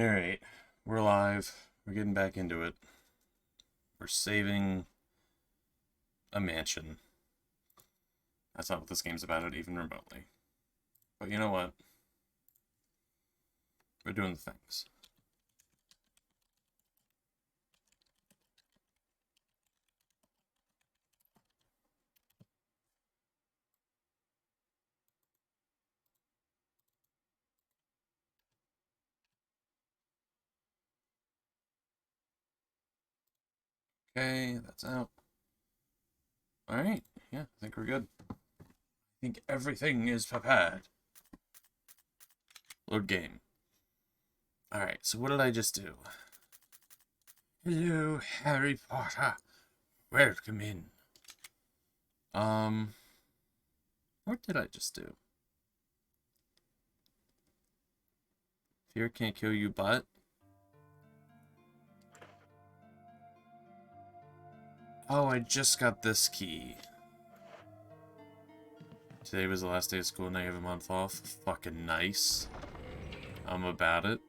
Alright, we're live. We're getting back into it. We're saving a mansion. That's not what this game's about, even remotely. But you know what? We're doing the things. Okay, that's out. Alright, yeah, I think we're good. I think everything is prepared. Load game. Alright, so what did I just do? Hello, Harry Potter. Welcome in. What did I just do? Fear can't kill you, but... Oh, I just got this key. Today was the last day of school, now you have a month off. Fucking nice. I'm about it.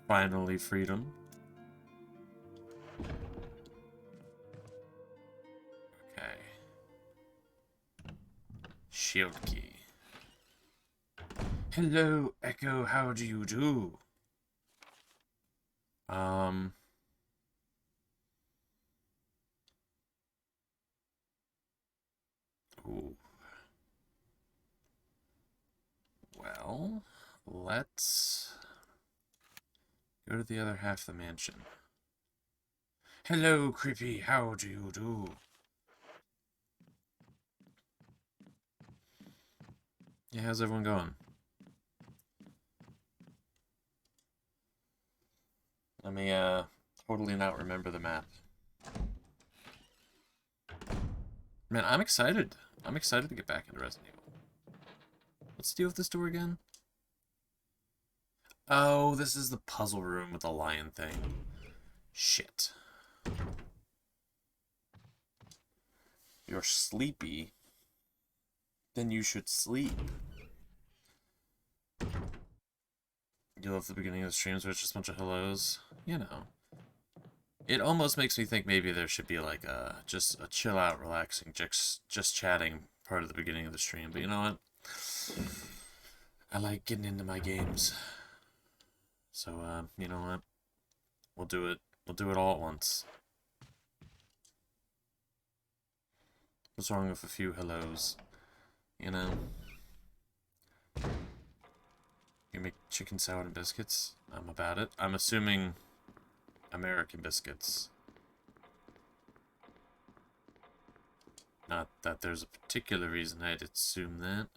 Finally, freedom. Okay. Shield key. Hello, Echo, how do you do? Um... Ooh. Well, let's go to the other half of the mansion. Hello, Creepy, how do you do? Yeah, how's everyone going? Let me, totally not remember the map. Man, I'm excited. I'm excited to get back into Resident Evil. Let's deal with this door again. Oh, this is the puzzle room with the lion thing. Shit. You're sleepy. Then you should sleep. You love the beginning of the streams where it's just a bunch of hellos. You know. It almost makes me think maybe there should be like just a chill out, relaxing, just chatting part of the beginning of the stream. But you know what? I like getting into my games. So, you know what? We'll do it. We'll do it all at once. What's wrong with a few hellos? You know? You make chicken salad and biscuits? I'm about it. I'm assuming American biscuits. Not that there's a particular reason I'd assume that.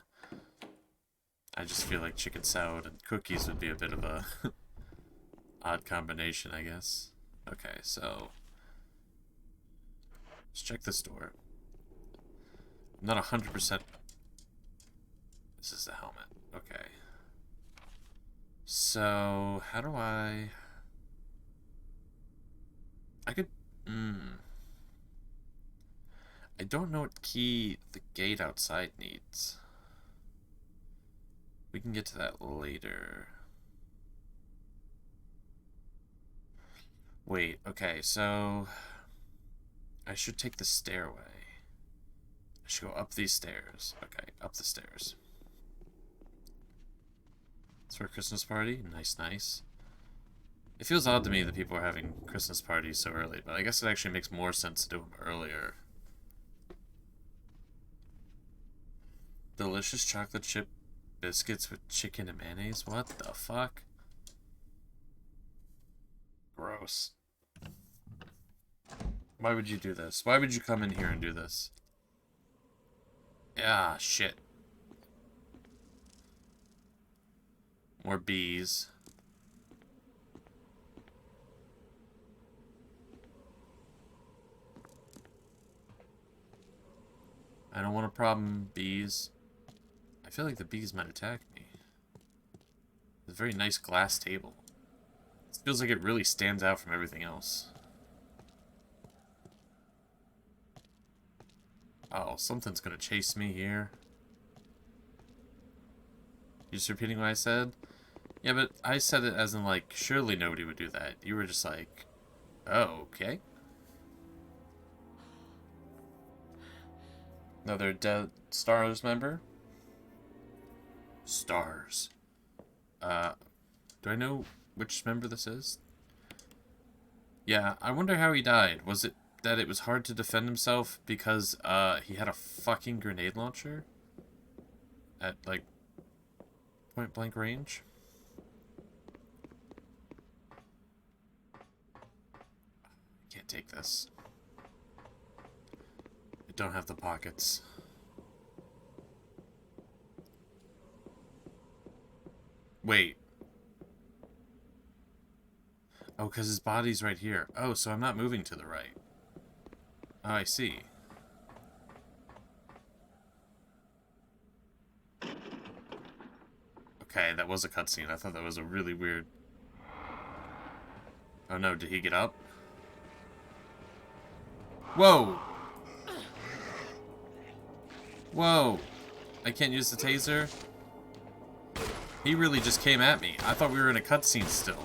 I just feel like chicken salad and cookies would be a bit of a odd combination, I guess. Okay, so let's check this door. I'm not 100%. This is the helmet. Okay. So, how do I could... I don't know what key the gate outside needs. We can get to that later. Wait, okay, so... I should take the stairway. I should go up these stairs. Okay, up the stairs. It's for a Christmas party? Nice, nice. It feels odd to me that people are having Christmas parties so early, but I guess it actually makes more sense to do them earlier. Delicious chocolate chip biscuits with chicken and mayonnaise? What the fuck? Gross. Why would you do this? Why would you come in here and do this? Ah, shit. More bees. I don't want a problem, bees. I feel like the bees might attack me. It's a very nice glass table. It feels like it really stands out from everything else. Oh, something's gonna chase me here. You just repeating what I said? Yeah, but I said it as in, like, surely nobody would do that. You were just like, oh, okay. Another Dead Stars member? Stars. Do I know which member this is? Yeah, I wonder how he died. Was it that it was hard to defend himself because, he had a fucking grenade launcher? At, like, point blank range? I can't take this. I don't have the pockets. Wait. Oh, because his body's right here. Oh, so I'm not moving to the right. Oh, I see. Okay, that was a cutscene. I thought that was a really weird... Oh no, did he get up? Whoa! Whoa! I can't use the taser? He really just came at me. I thought we were in a cutscene still.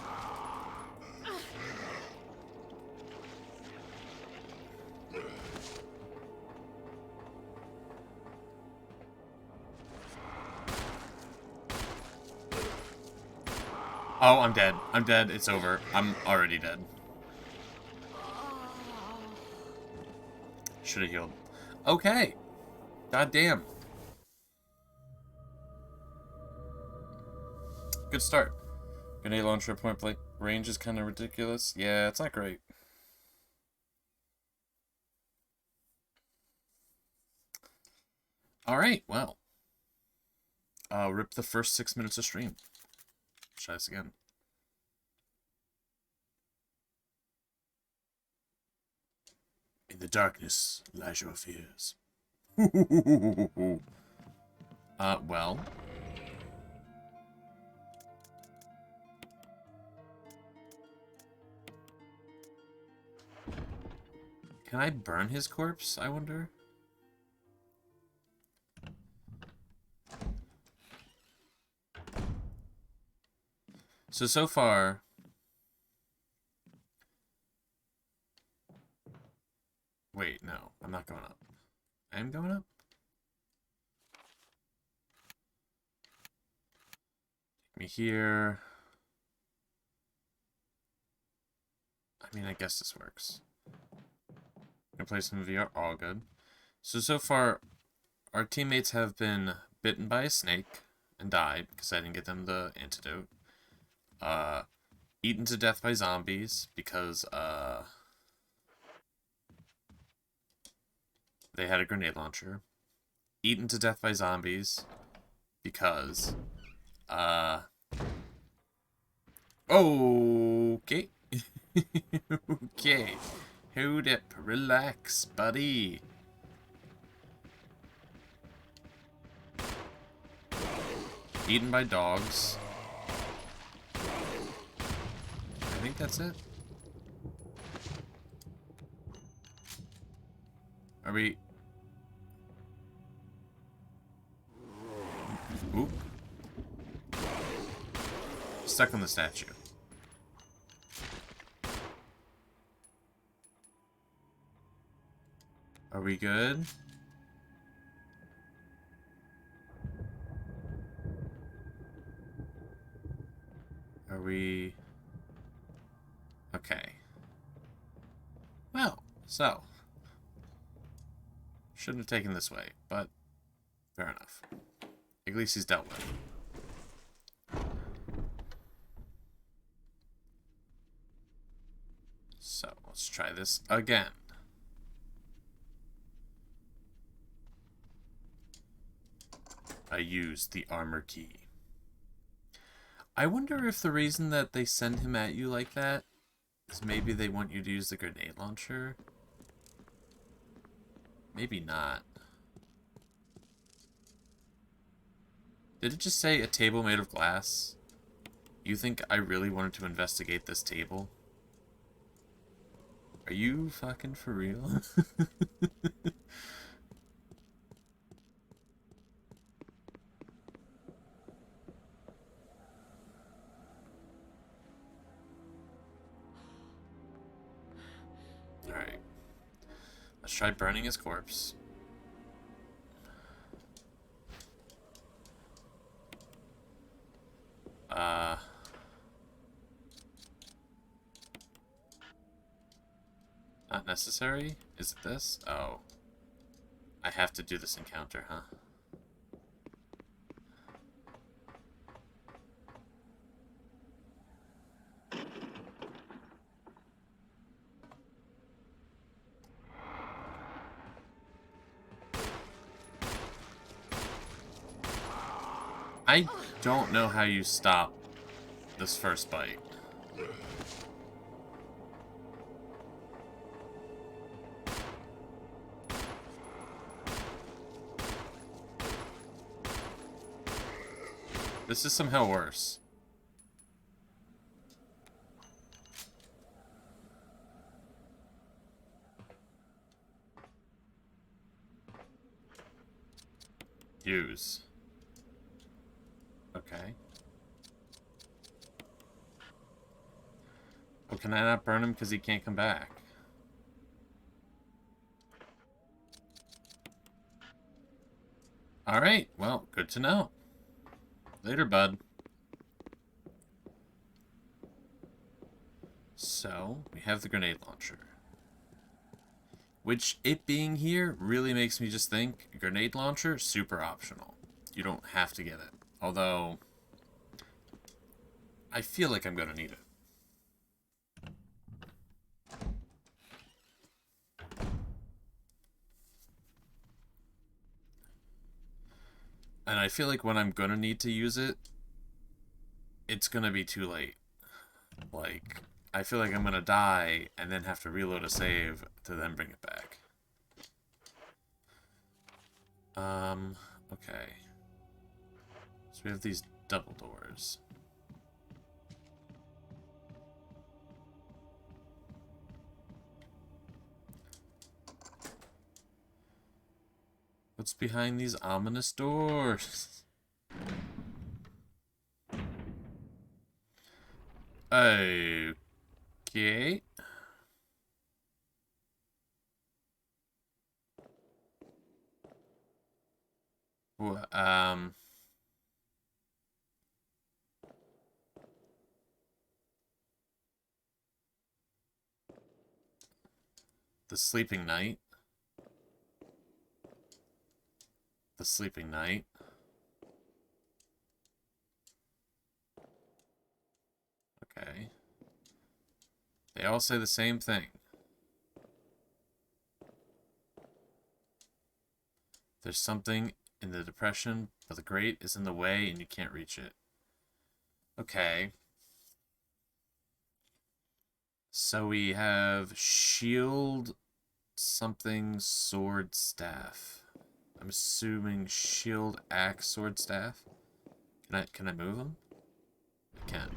Oh, I'm dead. I'm dead. It's over. I'm already dead. Should have healed. Okay. God damn. Good start. Grenade launcher point blank range is kind of ridiculous. Yeah, it's not great. Alright, well. Rip the first 6 minutes of stream. Try this again. In the darkness lies your fears. Well. Can I burn his corpse, I wonder? So far... Wait, no. I'm not going up. I am going up? Take me here. I mean, I guess this works. Gonna play some VR. All good. So far, our teammates have been bitten by a snake and died because I didn't get them the antidote. Eaten to death by zombies because, they had a grenade launcher. Eaten to death by zombies because, okay. Okay. Hold up. Relax, buddy. Eaten by dogs. I think that's it. Are we... Oop. Stuck on the statue. Are we good? Are we... Okay. Well, so. Shouldn't have taken this way, but fair enough. At least he's dealt with. So, let's try this again. I used the armor key. I wonder if the reason that they send him at you like that is maybe they want you to use the grenade launcher. Maybe not. Did it just say a table made of glass? You think I really wanted to investigate this table? Are you fucking for real? try burning his corpse. Not necessary? Is it this? Oh. I have to do this encounter, huh? I don't know how you stop this first bite. This is somehow worse. Use. Okay. Oh, can I not burn him because he can't come back? Alright, well, good to know. Later, bud. So, we have the grenade launcher. Which, it being here, really makes me just think, grenade launcher, super optional. You don't have to get it. Although, I feel like I'm going to need it. And I feel like when I'm going to need to use it, it's going to be too late. Like, I feel like I'm going to die and then have to reload a save to then bring it back. Okay. So we have these double doors. What's behind these ominous doors? Okay. Well, the sleeping night. The sleeping night. Okay. They all say the same thing. There's something in the depression, but the grate is in the way and you can't reach it. Okay. So we have shield something sword staff. I'm assuming shield axe sword staff. Can I move them? I can.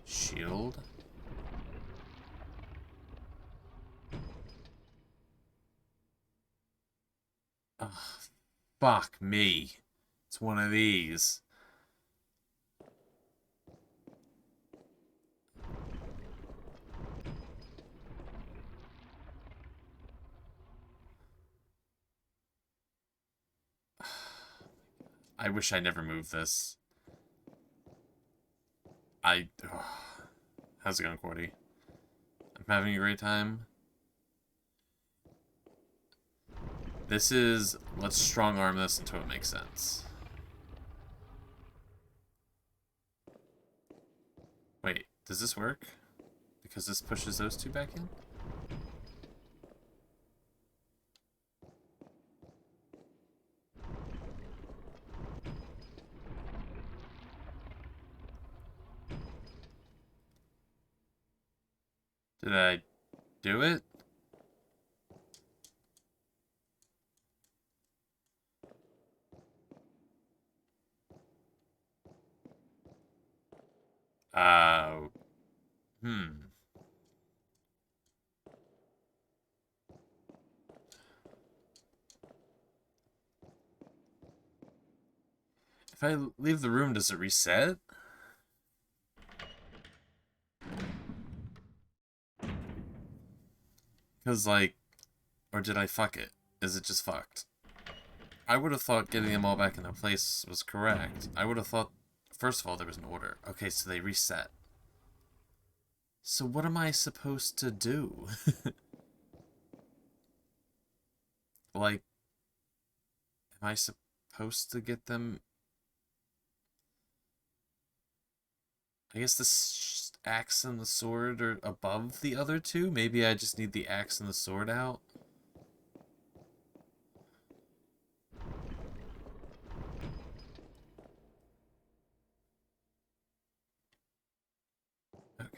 Shield. Oh, fuck me. It's one of these. I wish I never moved this. How's it going, Cordy? I'm having a great time. This is... Let's strong arm this until it makes sense. Wait, does this work? Because this pushes those two back in? Did I do it? Hmm. If I leave the room, does it reset? Because, like, Or did I fuck it? Is it just fucked? I would have thought getting them all back in their place was correct. I would have thought, first of all, there was an order. Okay, so they reset. So what am I supposed to do? Like, am I supposed to get them? I guess the axe and the sword are above the other two? Maybe I just need the axe and the sword out?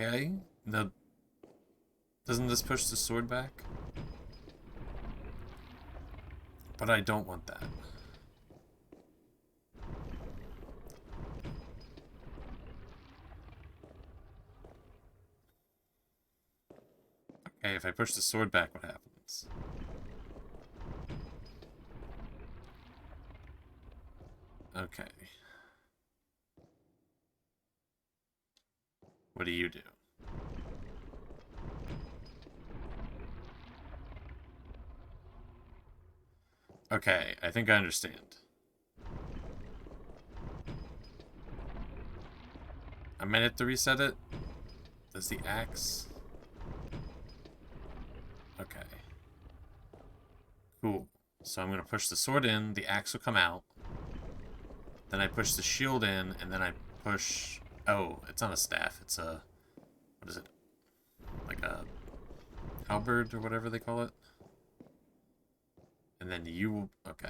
Okay. No, doesn't this push the sword back? But I don't want that. Okay, if I push the sword back, what happens? Okay. What do you do? Okay, I think I understand. A minute to reset it? Does the axe... Okay. Cool. So I'm going to push the sword in, the axe will come out. Then I push the shield in, and then I push... Oh, it's not a staff, it's a... What is it? Like a... halberd, or whatever they call it? And then you... Okay.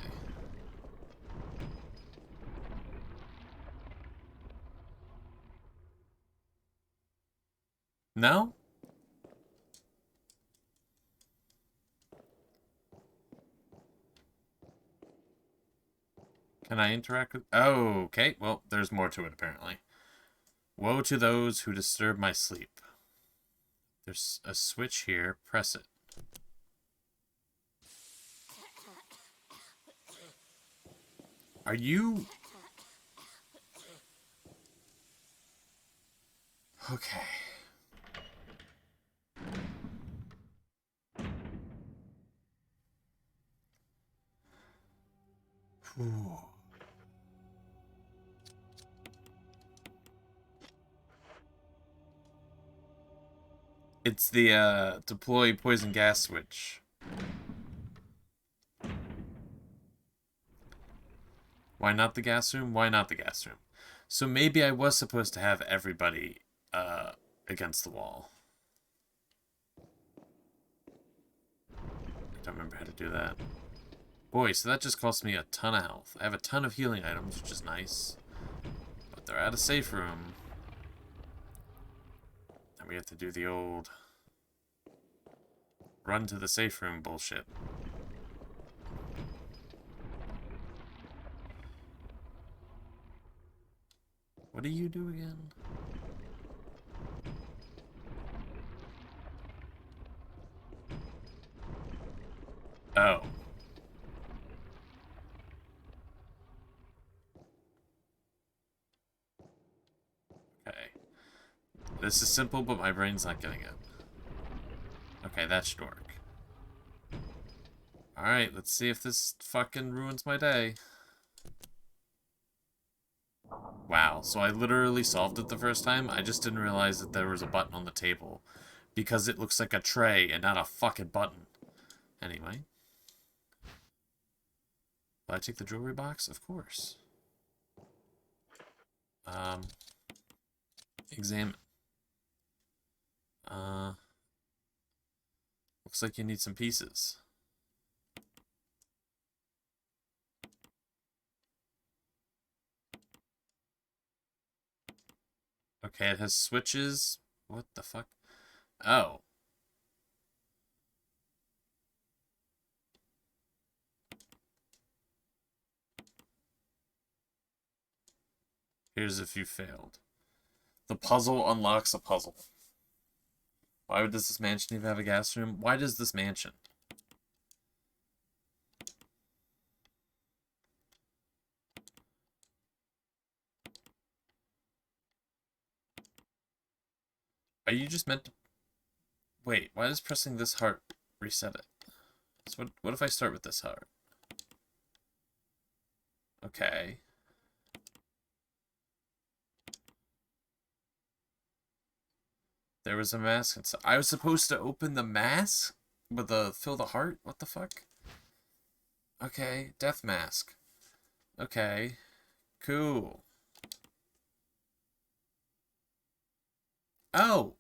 No? Can I interact with... Oh, okay. Well, there's more to it, apparently. Woe to those who disturb my sleep. There's a switch here. Press it. Are you... Okay. Whew. It's the deploy poison gas switch. Why not the gas room? Why not the gas room? So maybe I was supposed to have everybody against the wall. I don't remember how to do that. Boy, so that just cost me a ton of health. I have a ton of healing items, which is nice. But they're at a safe room. And we have to do the old run to the safe room bullshit. What do you do again? Oh. Okay. This is simple, but my brain's not getting it. Okay, that should work. Alright, let's see if this fucking ruins my day. Wow, so I literally solved it the first time. I just didn't realize that there was a button on the table. Because it looks like a tray and not a fucking button. Anyway. Will I take the jewelry box? Of course. Examine. Looks like you need some pieces. Okay, it has switches. What the fuck? Oh. Here's if you failed. The puzzle unlocks a puzzle. Why does this mansion even have a gas room? Why does this mansion? Are you just meant to... Wait, why does pressing this heart reset it? So what if I start with this heart? Okay. There was a mask inside. I was supposed to open the mask with the fill the heart? What the fuck? Okay, death mask. Okay. Cool. Oh!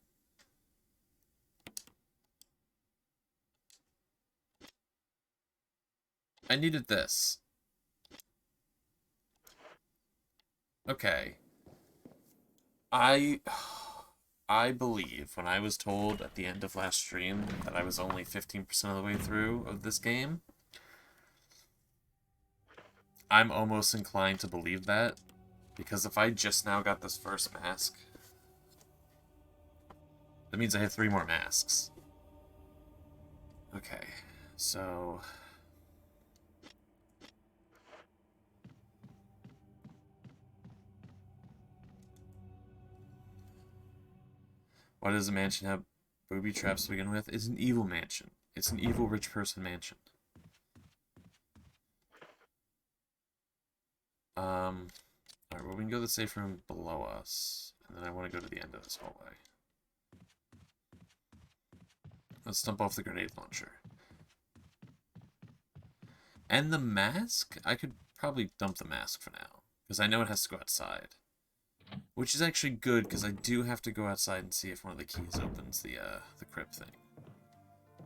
I needed this. Okay. I believe when I was told at the end of last stream that I was only 15% of the way through of this game, I'm almost inclined to believe that, because if I just now got this first mask, that means I have 3 more masks. Okay, so... Why does a mansion have booby traps to begin with? It's an evil mansion. It's an evil rich person mansion. Alright, well we can go to the safe room below us. And then I want to go to the end of this hallway. Let's dump off the grenade launcher. And the mask? I could probably dump the mask for now. Because I know it has to go outside. Which is actually good, because I do have to go outside and see if one of the keys opens the crypt thing.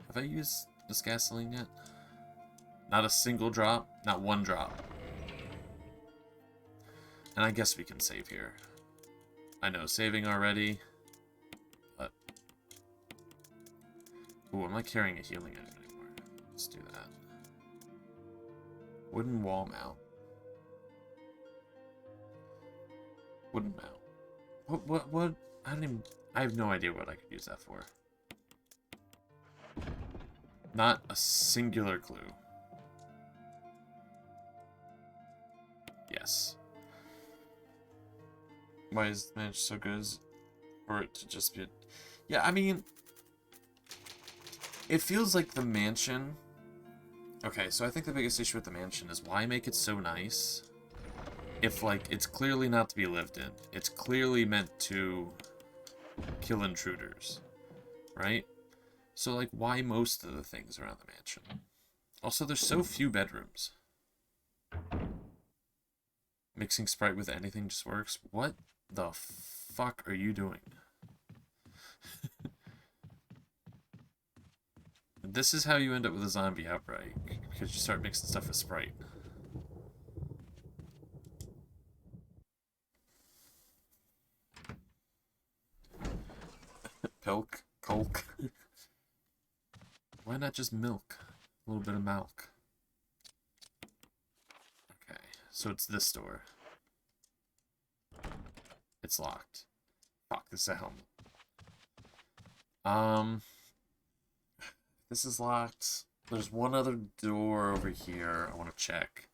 Have I used this gasoline yet? Not a single drop? Not one drop. And I guess we can save here. I know, saving already. But... Ooh, I'm not carrying a healing item anymore. Let's do that. Wooden wall mount. Wooden mount. What? I don't even... I have no idea what I could use that for. Not a singular clue. Yes. Why is the match so good for it to just be... Yeah, I mean... It feels like the mansion... Okay, so I think the biggest issue with the mansion is why make it so nice if, like, it's clearly not to be lived in. It's clearly meant to kill intruders, right? So, like, why most of the things around the mansion? Also, there's so few bedrooms. Mixing Sprite with anything just works. What the fuck are you doing? This is how you end up with a zombie outbreak, because you start mixing stuff with Sprite. Pilk? Colk? Why not just milk? A little bit of milk. Okay, so it's this door. It's locked. Fuck, this is a helmet. This is locked. There's one other door over here I want to check.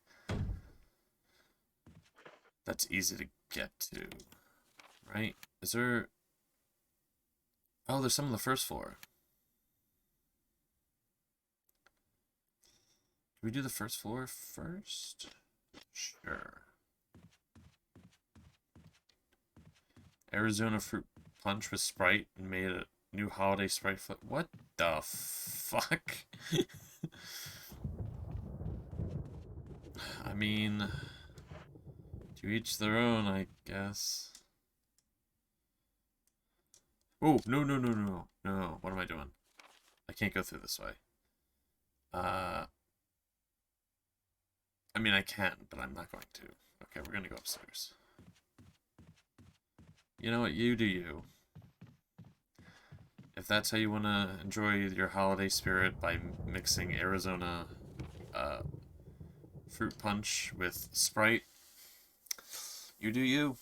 That's easy to get to. Right? Is there... Oh, there's some on the first floor. Can we do the first floor first? Sure. Arizona fruit punch with Sprite and made a new holiday Sprite flip. What the fuck? I mean, to each their own, I guess. Oh, no, no, no, no, no. What am I doing? I can't go through this way. I mean, I can, but I'm not going to. Okay, we're gonna go upstairs. You know what? You do you. If that's how you want to enjoy your holiday spirit by mixing Arizona fruit punch with Sprite, you do you.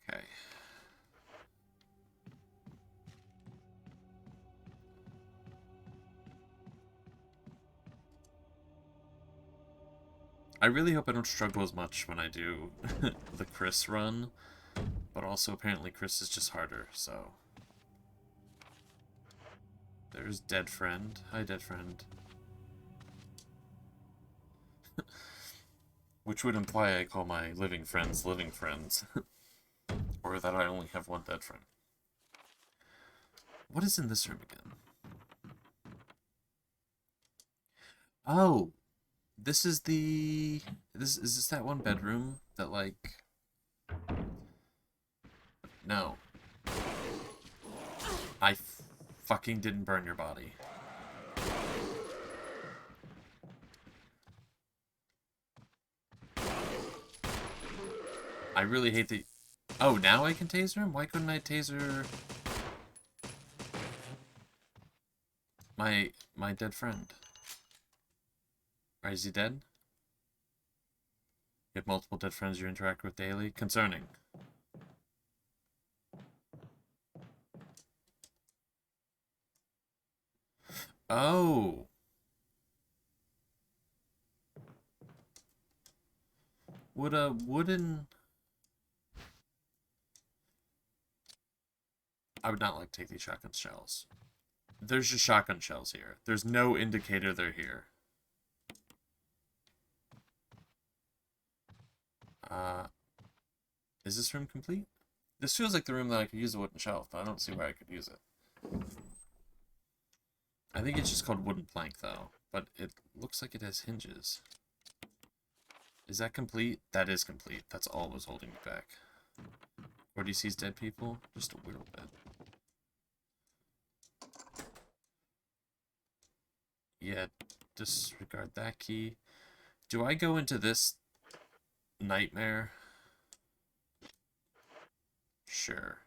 Okay. I really hope I don't struggle as much when I do the Chris run, but also apparently Chris is just harder, so... There's dead friend. Hi, dead friend. Which would imply I call my living friends living friends. Or that I only have one dead friend. What is in this room again? Oh! This is the... Is this that one bedroom that, like... No. I fucking didn't burn your body. I really hate the... Oh, now I can taser him? Why couldn't I taser... My dead friend? Or is he dead? You have multiple dead friends you interact with daily? Concerning. Oh! Would a wooden... I would not like to take these shotgun shells. There's just shotgun shells here. There's no indicator they're here. Is this room complete? This feels like the room that I could use a wooden shelf, but I don't see where I could use it. I think it's just called wooden plank, though. But it looks like it has hinges. Is that complete? That is complete. That's all that was holding me back. Where do you see dead people? Just a little bit. Yeah, disregard that key. Do I go into this nightmare? Sure.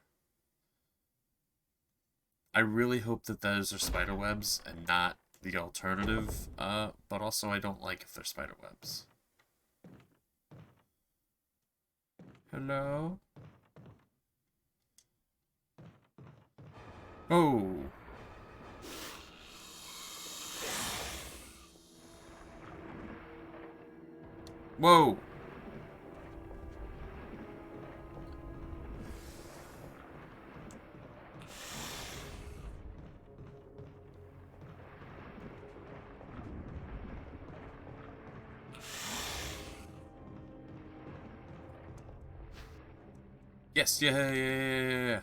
I really hope that those are spider webs and not the alternative, but also I don't like if they're spider webs. Hello? Oh! Whoa! Yes, yeah.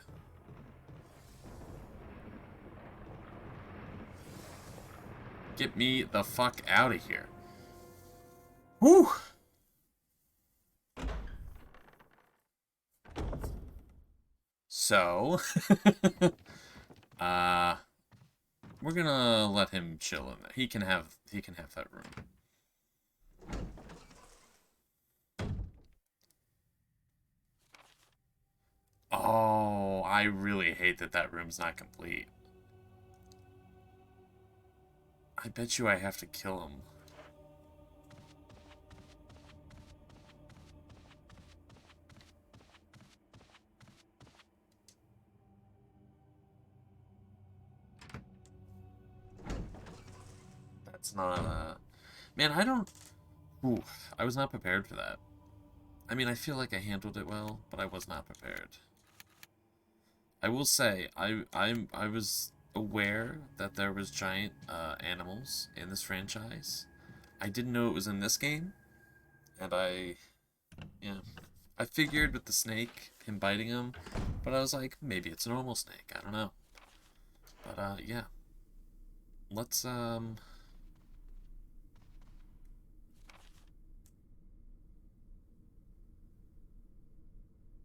Get me the fuck out of here. Whew! So, we're gonna let him chill in there. He can have that room. Oh, I really hate that that room's not complete. I bet you I have to kill him. That's not a... Man, I don't... Ooh, I was not prepared for that. I mean, I feel like I handled it well, but I was not prepared. I will say, I was aware that there was giant animals in this franchise. I didn't know it was in this game, and yeah, I figured with the snake, him biting him, but I was like, maybe it's a normal snake. I don't know. But yeah, let's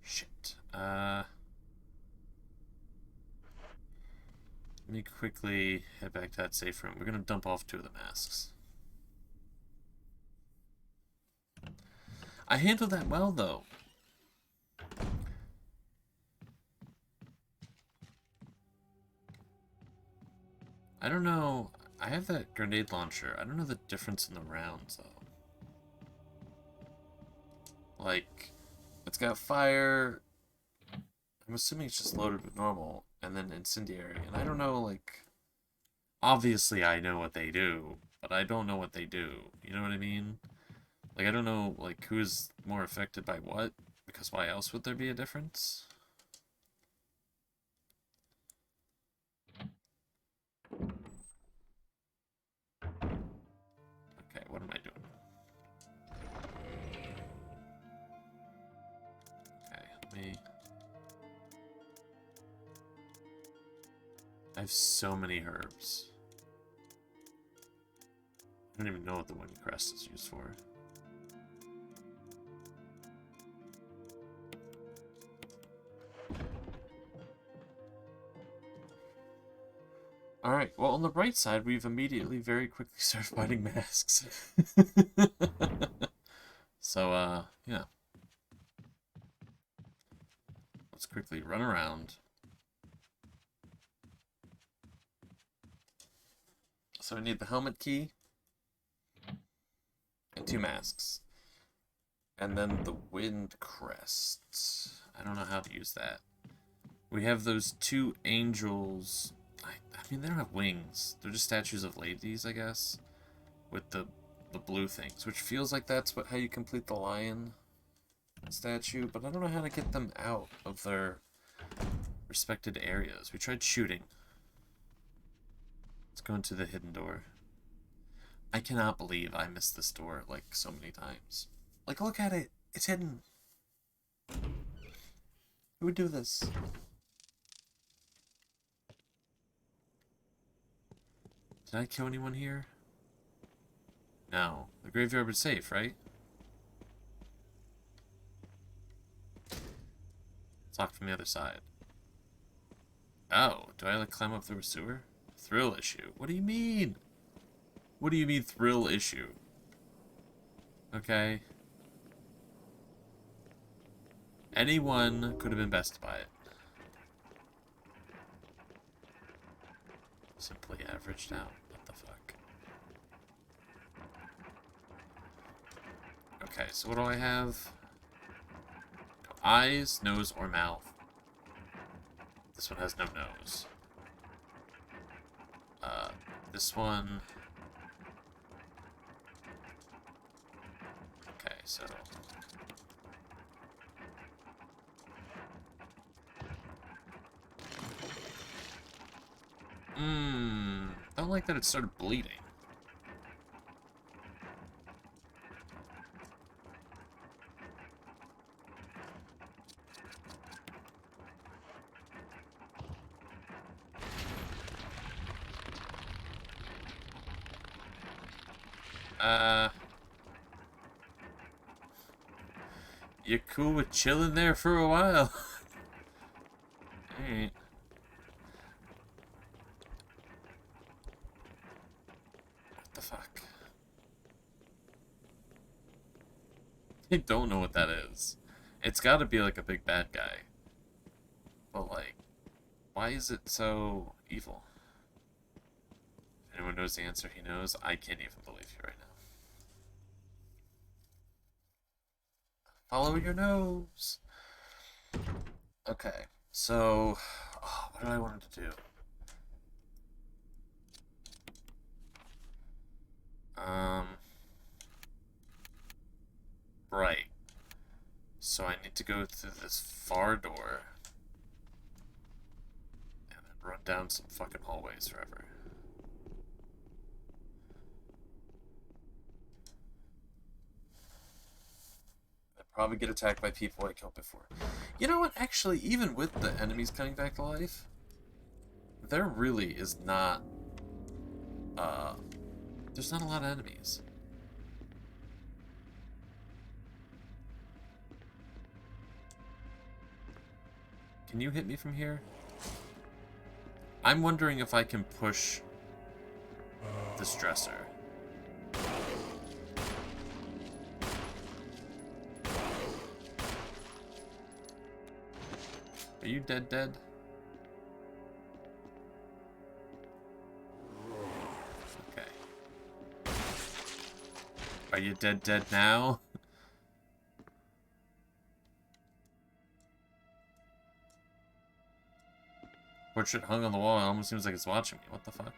shit. Let me quickly head back to that safe room. We're gonna dump off 2 of the masks. I handled that well, though. I don't know. I have that grenade launcher. I don't know the difference in the rounds, though. Like, it's got fire. I'm assuming it's just loaded with normal, and then incendiary. And I don't know, like... Obviously, I know what they do, but I don't know what they do. You know what I mean? Like, I don't know, like, who's more affected by what, because why else would there be a difference? I have so many herbs. I don't even know what the wind crest is used for. Alright, well, on the bright side, we've immediately very quickly started finding masks. So, yeah. Let's quickly run around. So we need the helmet key. And 2 masks. And then the wind crest. I don't know how to use that. We have those 2 angels. I mean, they don't have wings. They're just statues of ladies, I guess. With the blue things. Which feels like that's how you complete the lion statue. But I don't know how to get them out of their respected areas. We tried shooting. Let's go into the hidden door. I cannot believe I missed this door, like, so many times. Like, look at it. It's hidden. Who would do this? Did I kill anyone here? No. The graveyard was safe, right? It's locked from the other side. Oh, do I, like, climb up through a sewer? Thrill issue. What do you mean? What do you mean, thrill issue? Okay. Anyone could have been best by it. Simply averaged out. What the fuck? Okay, so what do I have? No eyes, nose, or mouth. This one has no nose. This one... Okay, so... Don't like that it started bleeding. You cool with chilling there for a while? Alright. What the fuck? I don't know what that is. It's gotta be like a big bad guy. But like, why is it so evil? If anyone knows the answer, he knows. I can't even believe you right now. Follow your nose. Okay, so what did I want to do? Right. So I need to go through this far door and then run down some fucking hallways forever. Probably get attacked by people I killed before. You know what? Actually, even with the enemies coming back to life, there really is not... there's not a lot of enemies. Can you hit me from here? I'm wondering if I can push this dresser. Are you dead? Okay. Are you dead now? Portrait hung on the wall. It almost seems like it's watching me. What the fuck?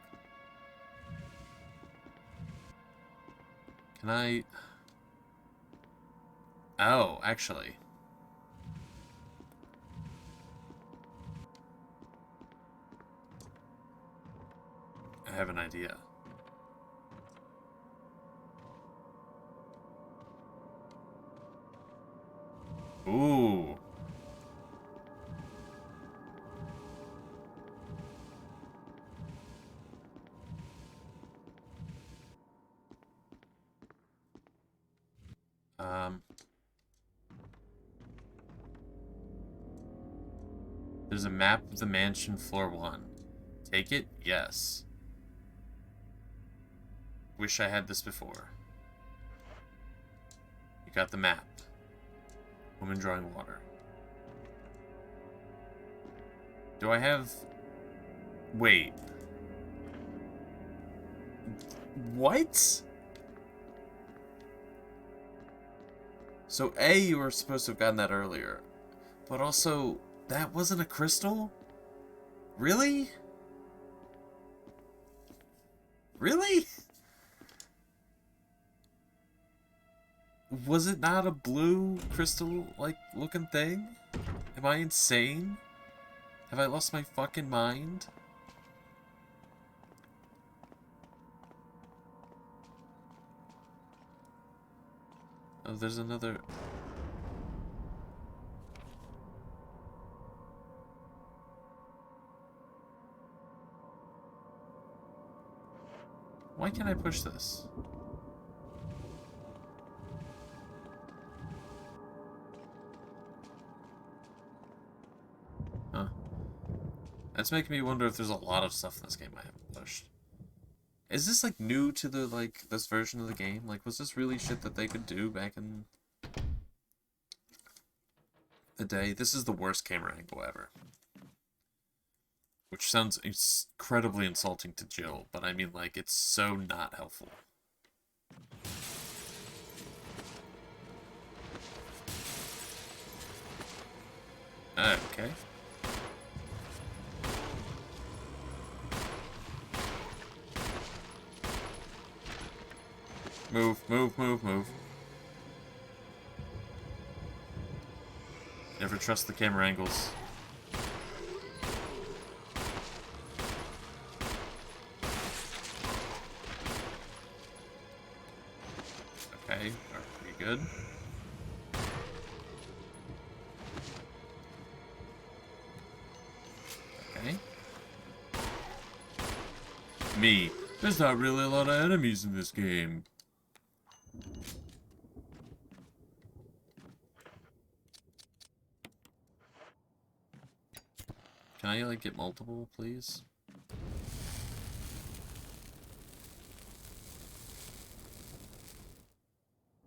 Can I... Oh, actually. I have an idea. Ooh. Um, there's a map of the mansion, floor 1. Take it? Yes. Wish I had this before. You got the map. Woman drawing water. Do I have... Wait. What? So A, you were supposed to have gotten that earlier. But also, that wasn't a crystal? Really? Really? Was it not a blue crystal-like looking thing? Am I insane? Have I lost my fucking mind? Oh, there's another... Why can't I push this? Huh. That's making me wonder if there's a lot of stuff in this game I haven't pushed. Is this, like, new to the, like, this version of the game? Like, was this really shit that they could do back in the day? This is the worst camera angle ever. Which sounds incredibly insulting to Jill, but I mean, like, it's so not helpful. Okay. Move, move, move, move. Never trust the camera angles. Okay, are we good? Okay. Me. There's not really a lot of enemies in this game. Can I, like, get multiple, please?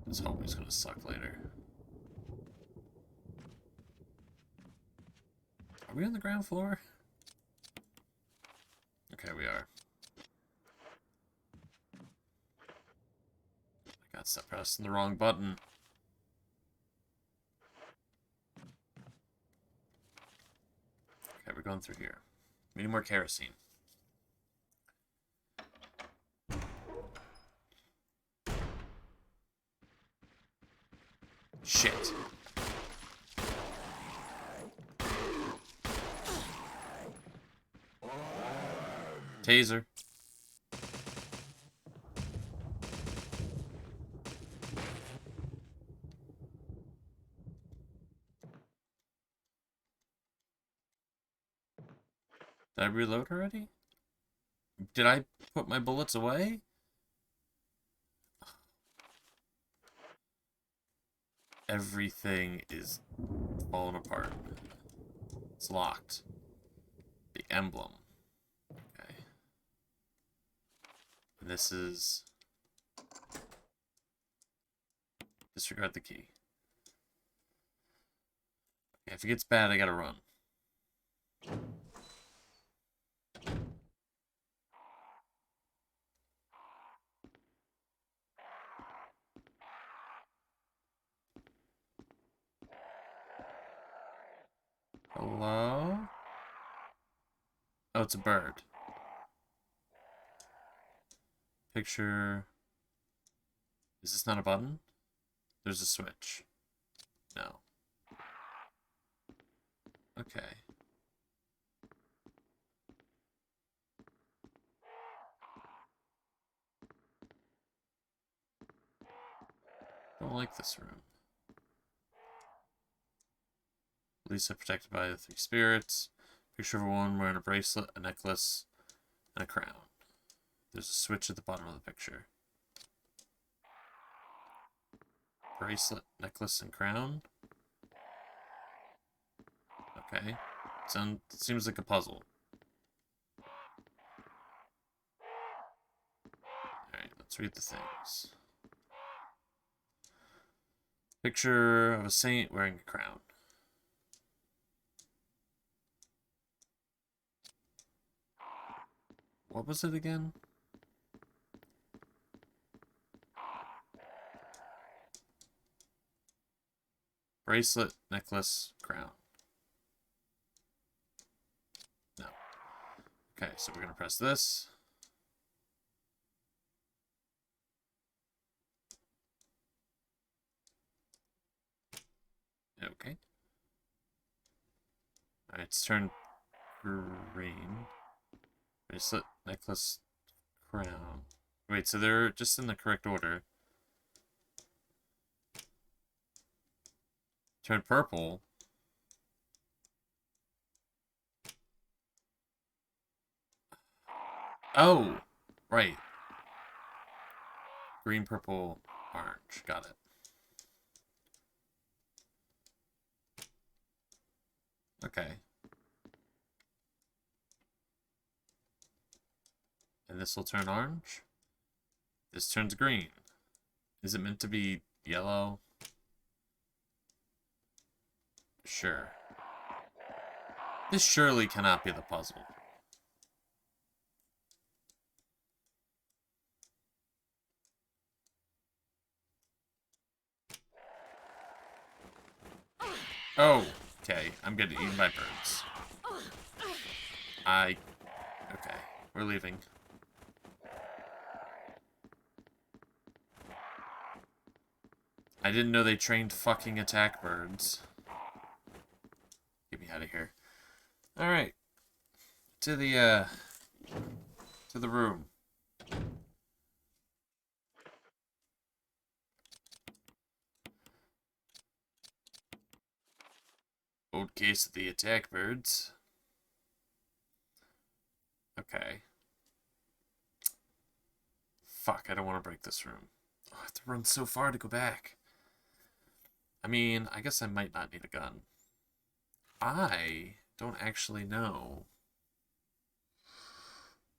This hallway's gonna suck later. Are we on the ground floor? Okay, we are. I got stuck pressing the wrong button. Okay, we're going through here. We need more kerosene. Shit. Taser. Did I reload already? Did I put my bullets away? Everything is falling apart. It's locked. The emblem. Okay. And this is... Disregard the key. Okay, if it gets bad, I gotta run. Hello? Oh, it's a bird. Picture... Is this not a button? There's a switch. No. Okay. Don't like this room. Lisa protected by the 3 spirits. Picture of a woman wearing a bracelet, a necklace, and a crown. There's a switch at the bottom of the picture. Bracelet, necklace, and crown. Okay. Seems like a puzzle. Alright, let's read the things. Picture of a saint wearing a crown. What was it again? Bracelet, necklace, crown. No. Okay, so we're going to press this. Okay. Alright, it's turned green. Bracelet, necklace, crown. Wait, so they're just in the correct order. Turned purple. Oh, right. Green, purple, orange. Got it. Okay. And this will turn orange. This turns green. Is it meant to be yellow? Sure. This surely cannot be the puzzle. Oh, okay. I'm getting eaten by birds. Okay. We're leaving. I didn't know they trained fucking attack birds. Get me out of here. Alright. To the room. Old case of the attack birds. Okay. Fuck, I don't want to break this room. Oh, I have to run so far to go back. I mean, I guess I might not need a gun. I don't actually know.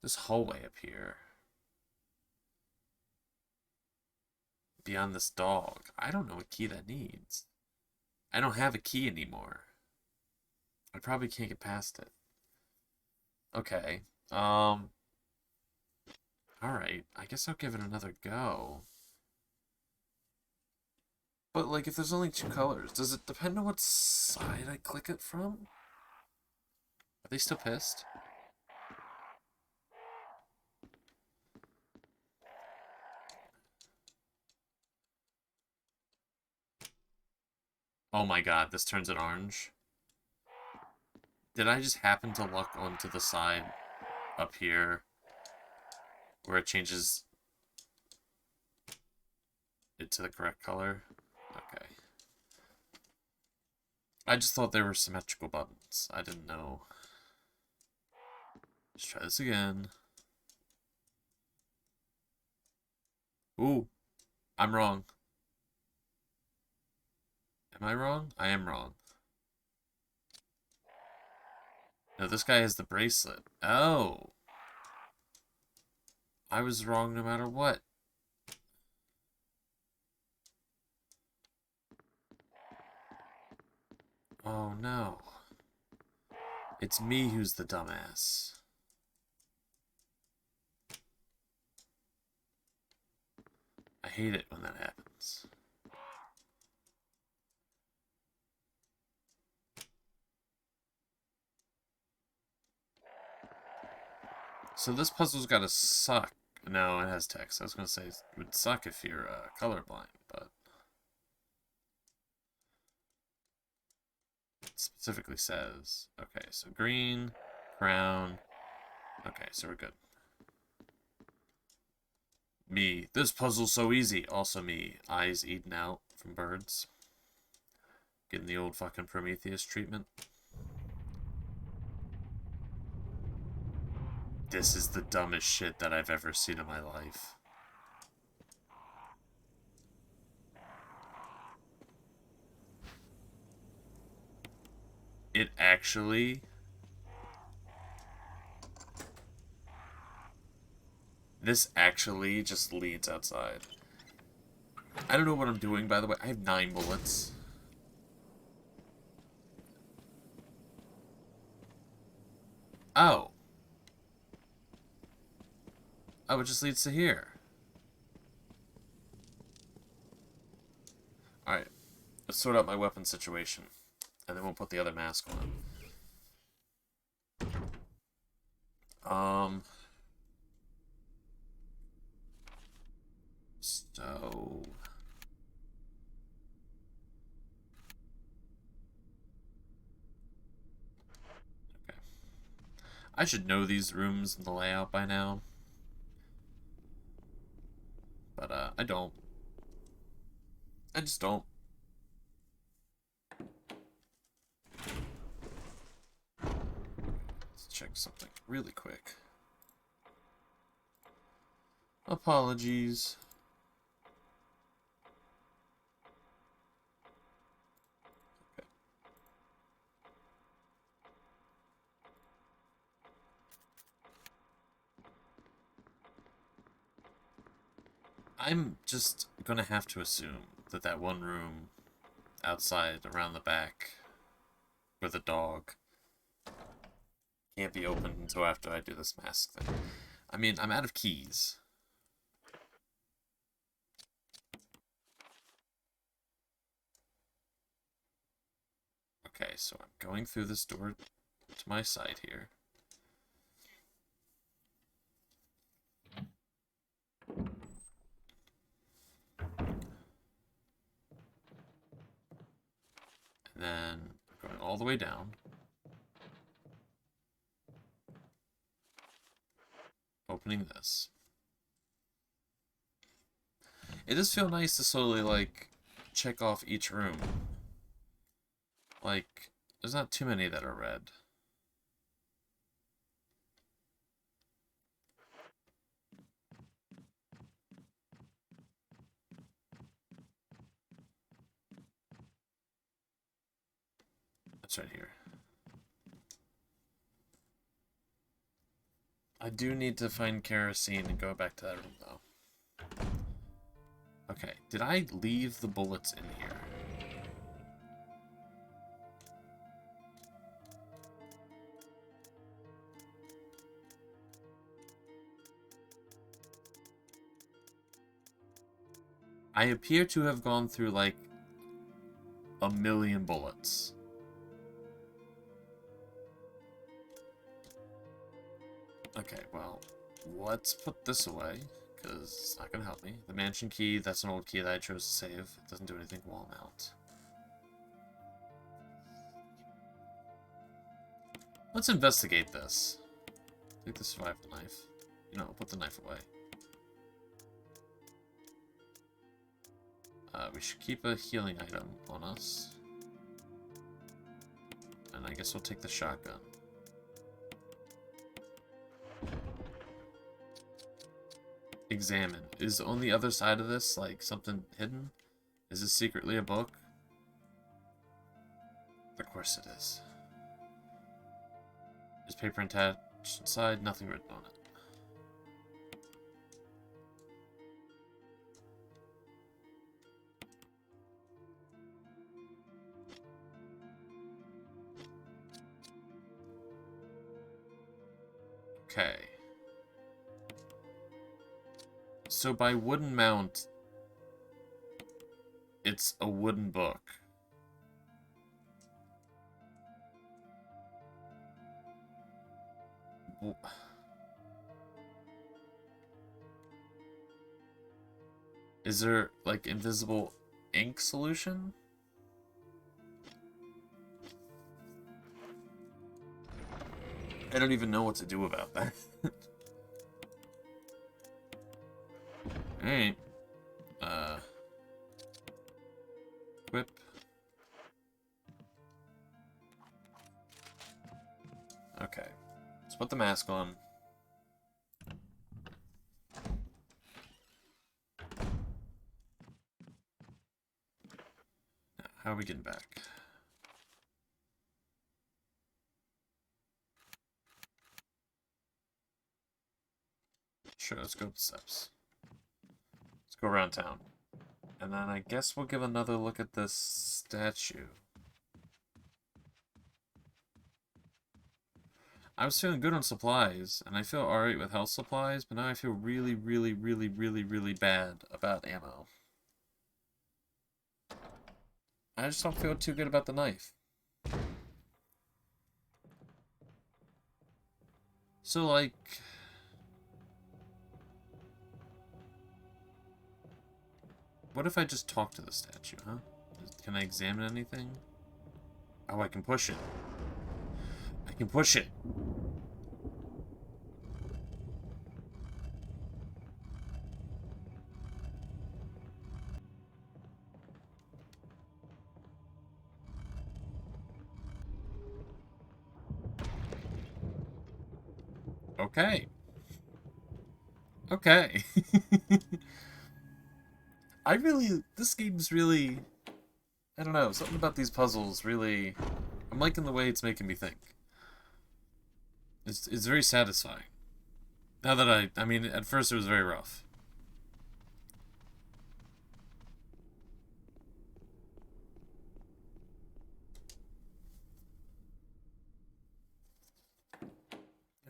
This hallway up here. Beyond this dog. I don't know what key that needs. I don't have a key anymore. I probably can't get past it. Okay. Alright. I guess I'll give it another go. But, like, if there's only two colors, does it depend on what side I click it from? Are they still pissed? Oh my god, this turns it orange. Did I just happen to luck onto the side up here where it changes it to the correct color? Okay. I just thought they were symmetrical buttons. I didn't know. Let's try this again. Ooh, I'm wrong. Am I wrong? I am wrong. No, this guy has the bracelet. Oh. I was wrong no matter what. Oh no. It's me who's the dumbass. I hate it when that happens. So this puzzle's gotta suck. No, it has text. I was gonna say it would suck if you're colorblind, but it specifically says. Okay, so green, crown. Okay, so we're good. Me. This puzzle's so easy. Also me. Eyes eaten out from birds. Getting the old fucking Prometheus treatment. This is the dumbest shit that I've ever seen in my life. It actually... This actually just leads outside. I don't know what I'm doing, by the way. I have 9 bullets. Oh. Oh, it just leads to here. Alright. Let's sort out my weapon situation. And then we'll put the other mask on. So... Okay. I should know these rooms and the layout by now. But, I don't. I just don't. Let's check something really quick. Apologies. Okay. I'm just gonna have to assume that that one room outside around the back with a dog can't be opened until after I do this mask thing. I mean, I'm out of keys. Okay, so I'm going through this door to my side here. And then going all the way down. Opening this. It does feel nice to slowly, like, check off each room. Like, there's not too many that are red. That's right here. I do need to find kerosene and go back to that room, though. Okay, did I leave the bullets in here? I appear to have gone through, like, 1,000,000 bullets. Okay, well, let's put this away, because it's not going to help me. The mansion key, that's an old key that I chose to save. It doesn't do anything wall mount. Let's investigate this. Take the survival knife. You know, put the knife away. We should keep a healing item on us. And I guess we'll take the shotgun. Examine. Is on the other side of this, like, something hidden? Is this secretly a book? Of course it is. Is paper attached inside? Nothing written on it. Okay. So by wooden mount, it's a wooden book. Is there, like, invisible ink solution? I don't even know what to do about that. Alright. Whip. Okay. Let's put the mask on. Now, how are we getting back? Sure, let's go up the steps. Let's go around town. And then I guess we'll give another look at this statue. I was feeling good on supplies, and I feel alright with health supplies, but now I feel really, really, really, really, really bad about ammo. I just don't feel too good about the knife. So, like... what if I just talk to the statue, huh? Can I examine anything? Oh, I can push it. I can push it. Okay. Okay. This game's really, I don't know, something about these puzzles really, I'm liking the way it's making me think. It's very satisfying. Now that I mean, at first it was very rough.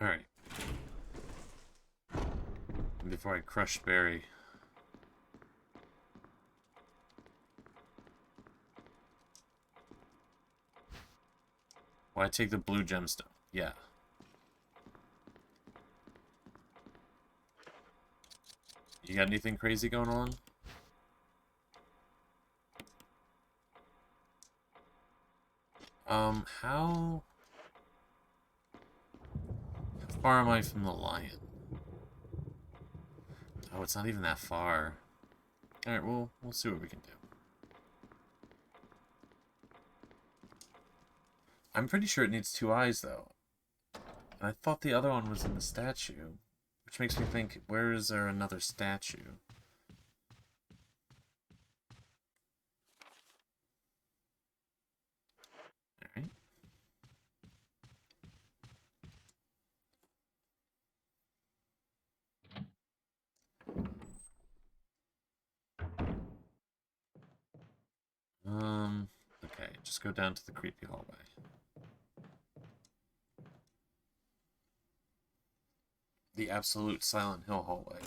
Alright. Before I crush Barry. Why take the blue gemstone? Yeah. You got anything crazy going on? How far am I from the lion? Oh, it's not even that far. Alright, we'll see what we can do. I'm pretty sure it needs 2 eyes, though. And I thought the other one was in the statue. Which makes me think, where is there another statue? Alright. Okay, just go down to the creepy hallway. The absolute Silent Hill hallway.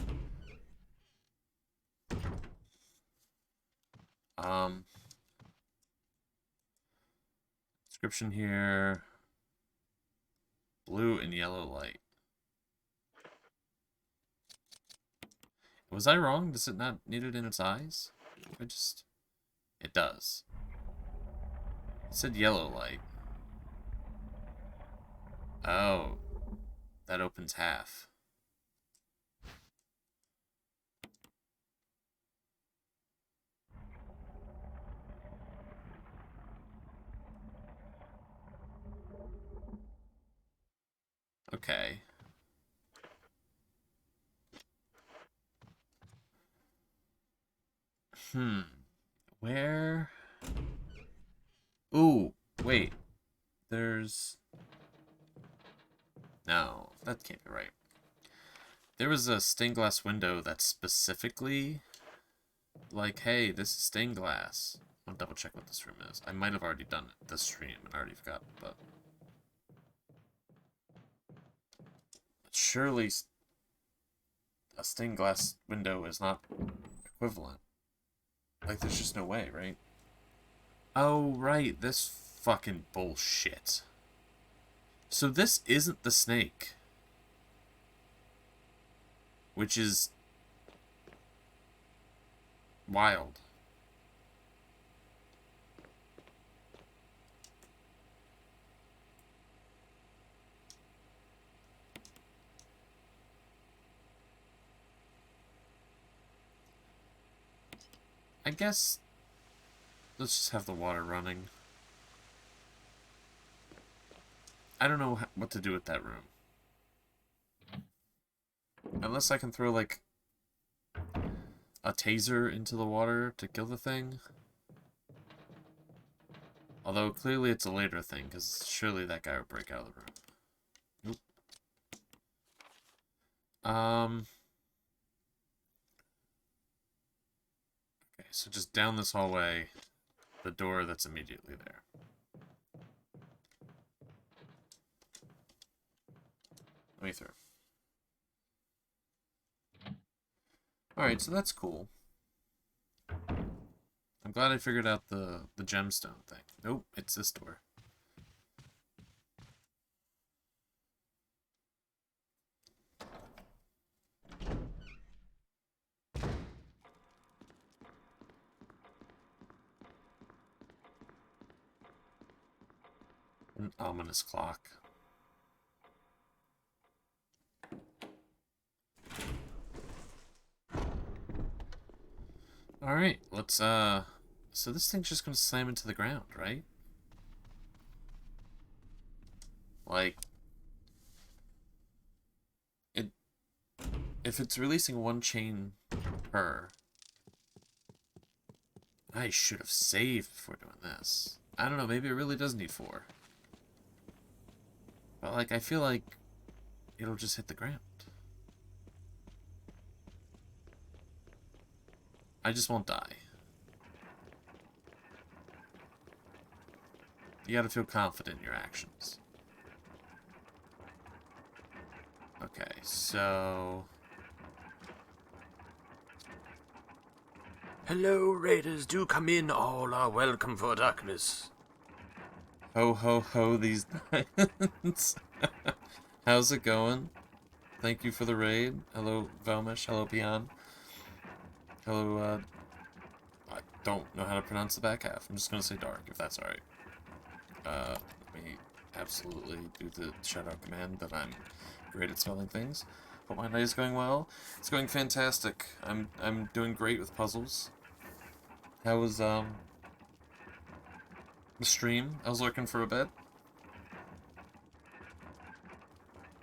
Description here. Blue and yellow light. Was I wrong? Does it not need it in its eyes? It does. It said yellow light. Oh. That opens half. Okay. Where? Ooh, wait. There's... No, that can't be right. There was a stained glass window that specifically... like, hey, this is stained glass. I'll double check what this room is. I might have already done it this stream and I already forgot, but... surely a stained glass window is not equivalent. Like, there's just no way, right? Oh, right, this fucking bullshit. So this isn't the snake. Which is... wild. I guess... let's just have the water running. I don't know what to do with that room. Unless I can throw, like, a taser into the water to kill the thing. Although, clearly it's a later thing, because surely that guy would break out of the room. Nope. so just down this hallway, the door that's immediately there. Let me through. Alright, so that's cool. I'm glad I figured out the gemstone thing. Nope, it's this door. An ominous clock. Alright, let's, so this thing's just gonna slam into the ground, right? Like, if it's releasing one chain per, I should have saved before doing this. I don't know, maybe it really does need 4. But, like, I feel like it'll just hit the ground. I just won't die. You gotta feel confident in your actions. Okay, so... Hello, raiders. Do come in. All are welcome for Duckmas. Ho, ho, ho, these nights. How's it going? Thank you for the raid. Hello, Velmish. Hello, Pian. Hello, I don't know how to pronounce the back half. I'm just gonna say Dark, if that's alright. Let me absolutely do the shout-out command that I'm great at spelling things. Hope my night is going well. It's going fantastic. I'm doing great with puzzles. How was, the stream? I was lurking for a bit.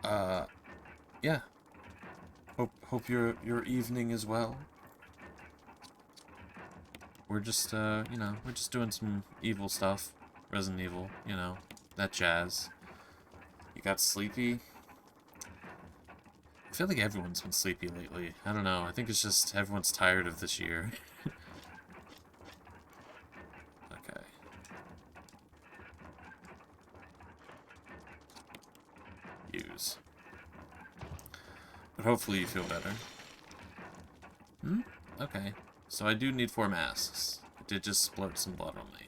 Yeah. Hope your evening is well. We're just, you know, we're just doing some evil stuff. Resident Evil, you know, that jazz. You got sleepy? I feel like everyone's been sleepy lately. I don't know. I think it's just everyone's tired of this year. Okay. Use. But hopefully you feel better. Hmm? Okay. So I do need 4 masks. It did just splurt some blood on me.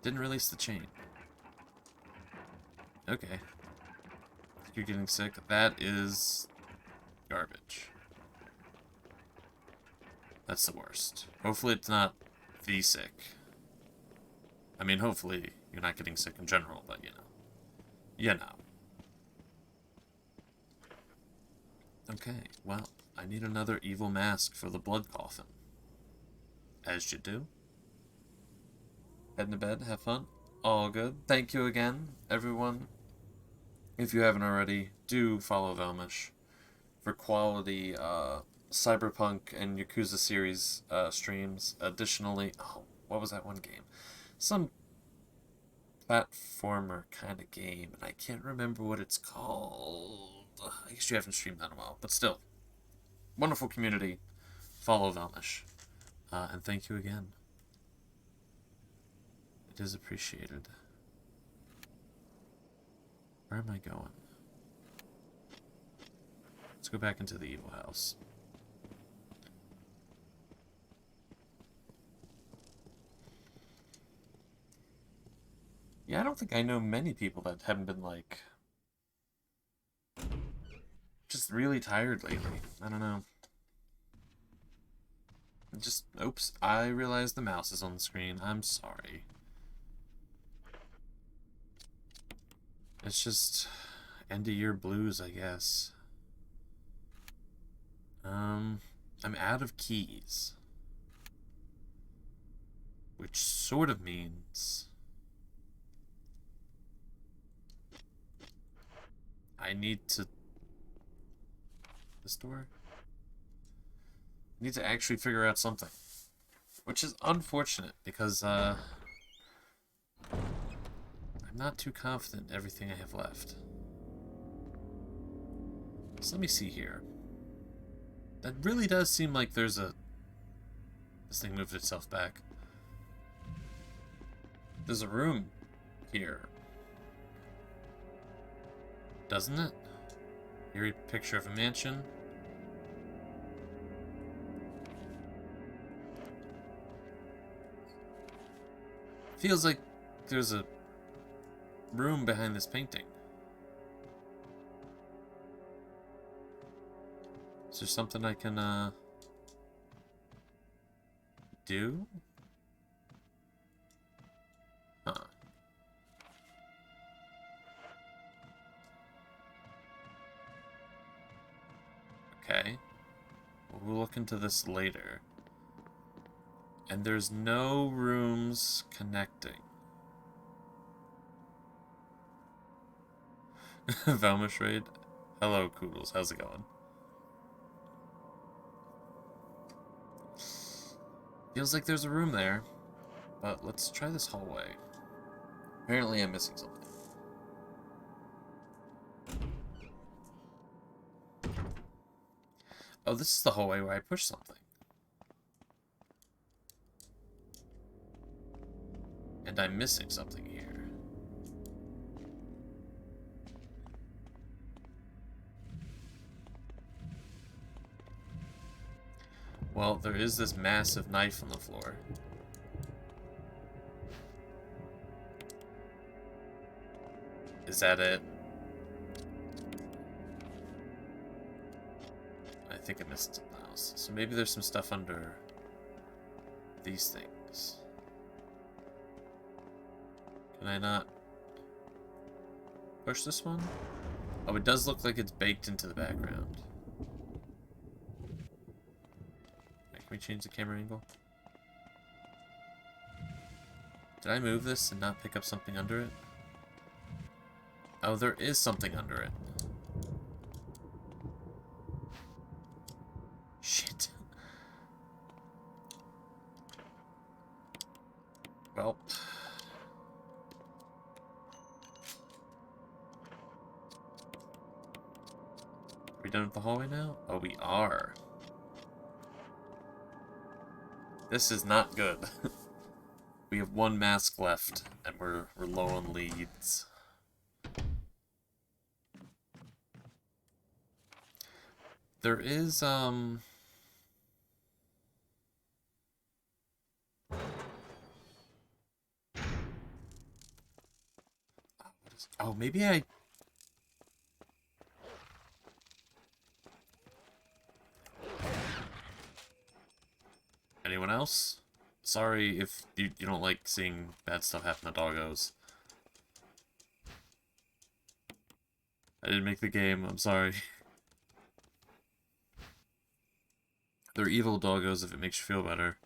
Didn't release the chain. Okay. You're getting sick. That is garbage. That's the worst. Hopefully it's not the sick. I mean, hopefully you're not getting sick in general, but you know. You know. Okay, well, I need another evil mask for the blood coffin. As you do. Heading to bed, have fun. All good. Thank you again, everyone. If you haven't already, do follow Velmish for quality Cyberpunk and Yakuza series streams. Additionally, oh, what was that one game? Some platformer kind of game, and I can't remember what it's called. I guess you haven't streamed that in a while, but still. Wonderful community. Follow Velmish. And thank you again. It is appreciated. Where am I going? Let's go back into the evil house. Yeah, I don't think I know many people that haven't been, like, just really tired lately. I don't know. Just, oops, I realized the mouse is on the screen. I'm sorry. It's just end of year blues, I guess. I'm out of keys. Which sort of means I need to... This door? I need to actually figure out something. Which is unfortunate, because, I'm not too confident in everything I have left. So let me see here. That really does seem like there's a This thing moved itself back. There's a room here. Doesn't it? Eerie picture of a mansion. Feels like there's a room behind this painting. Is there something I can, do? Huh. Okay. We'll look into this later. And there's no rooms connecting. Velmish raid. Hello, Koodles. How's it going? Feels like there's a room there. But let's try this hallway. Apparently I'm missing something. Oh, this is the hallway where I push something. And I'm missing something here. Well, there is this massive knife on the floor. Is that it? I think I missed something else. So maybe there's some stuff under these things. Can I not push this one? Oh, it does look like it's baked into the background. Can we change the camera angle? Did I move this and not pick up something under it? Oh, there is something under it. Shit. Well. Are we done with the hallway now? Oh, we are. This is not good. We have one mask left, and we're low on leads. There is, oh, maybe I... Anyone else? Sorry if you don't like seeing bad stuff happen to doggos. I didn't make the game, I'm sorry. They're evil doggos if it makes you feel better.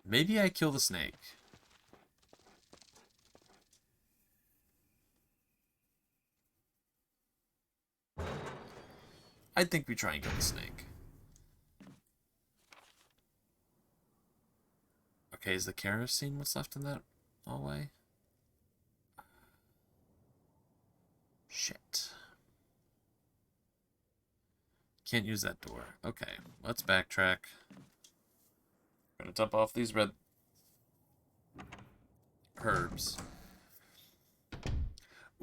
Maybe I kill the snake. I think we try and kill the snake. Okay, is the kerosene what's left in that hallway? Shit. Can't use that door. Okay, let's backtrack. Gonna dump off these red herbs.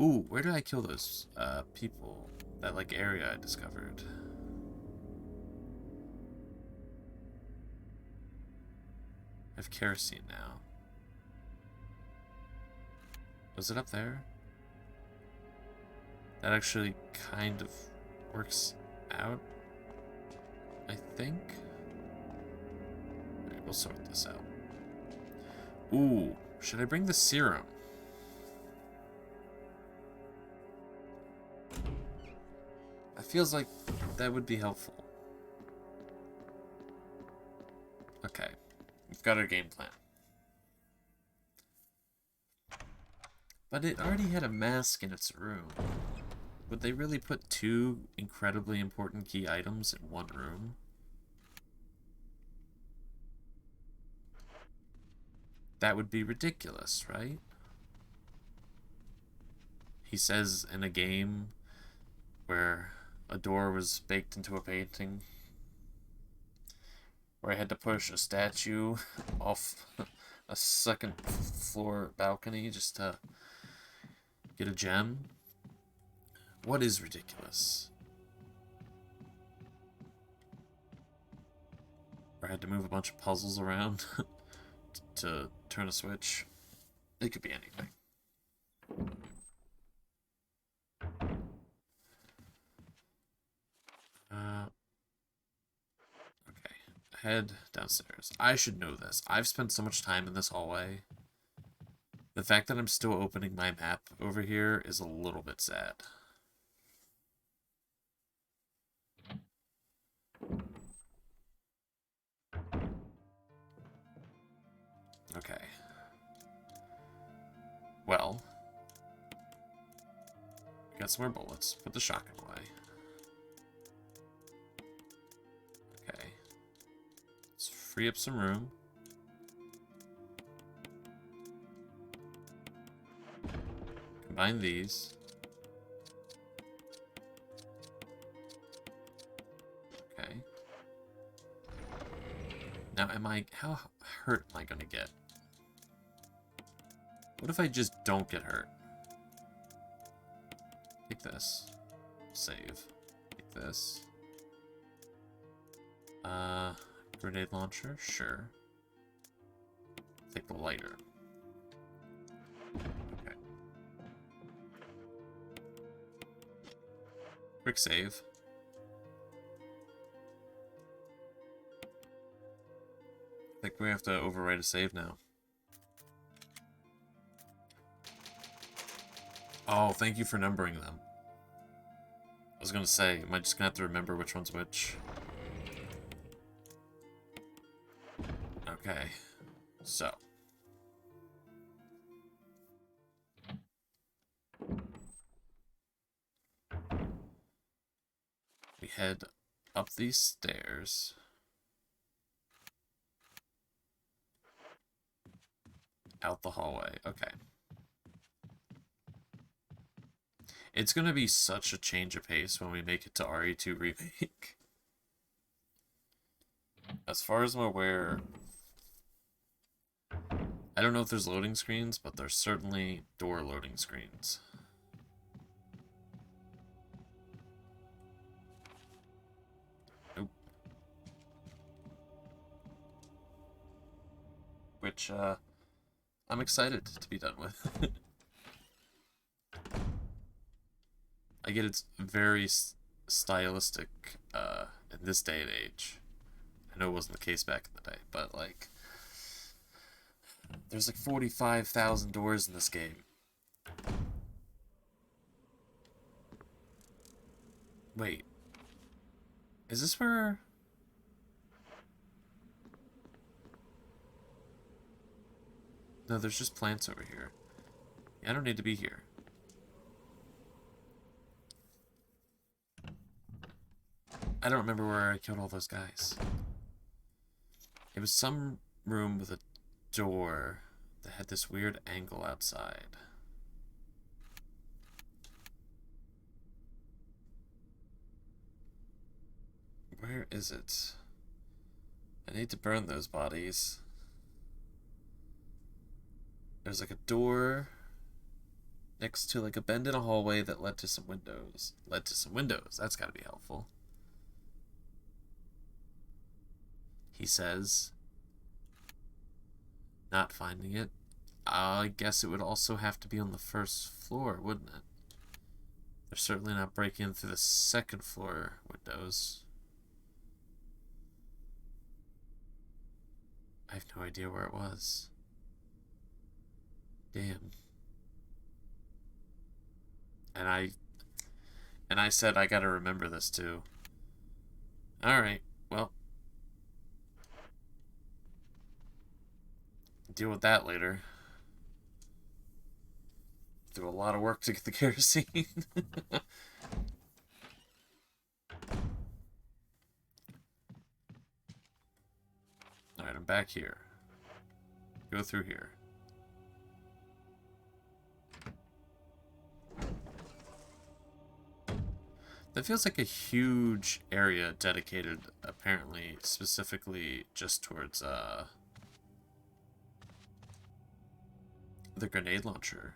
Ooh, where did I kill those people? That like area I discovered. I have kerosene now. Was it up there? That actually kind of works out, I think. Alright, we'll sort this out. Ooh, should I bring the serum? It feels like that would be helpful. Okay, we've got our game plan. But it already had a mask in its room. Would they really put two incredibly important key items in one room? That would be ridiculous, right? He says in a game where a door was baked into a painting, where I had to push a statue off a second floor balcony just to get a gem. What is ridiculous? Where I had to move a bunch of puzzles around to turn a switch. It could be anything. Okay. Head downstairs. I should know this. I've spent so much time in this hallway. The fact that I'm still opening my map over here is a little bit sad. Okay. Well, got some more bullets. Put the shotgun away. Okay. Let's free up some room. Combine these. Okay. Now, how hurt am I gonna get? What if I just don't get hurt? Take this. Save. Take this. Grenade launcher? Sure. Take the lighter. Okay. Quick save. I think we have to overwrite a save now. Oh, thank you for numbering them. I was gonna say, am I just gonna have to remember which one's which? Okay, so. We head up these stairs. Out the hallway, okay. It's gonna be such a change of pace when we make it to RE2 Remake. As far as I'm aware, I don't know if there's loading screens, but there's certainly door loading screens. Nope. Which, I'm excited to be done with. I get it's very stylistic in this day and age. I know it wasn't the case back in the day, but like, there's like 45,000 doors in this game. Wait, is this where? No, there's just plants over here. I don't need to be here. I don't remember where I killed all those guys. It was some room with a door that had this weird angle outside. Where is it? I need to burn those bodies. There's like a door next to like a bend in a hallway that led to some windows. That's gotta be helpful. He says. Not finding it. I guess it would also have to be on the first floor, wouldn't it? They're certainly not breaking through the second floor windows. I have no idea where it was. Damn. And I said I gotta remember this too. Alright, well. Deal with that later. Do a lot of work to get the kerosene. Alright, I'm back here. Go through here. That feels like a huge area dedicated, apparently, specifically just towards, the grenade launcher.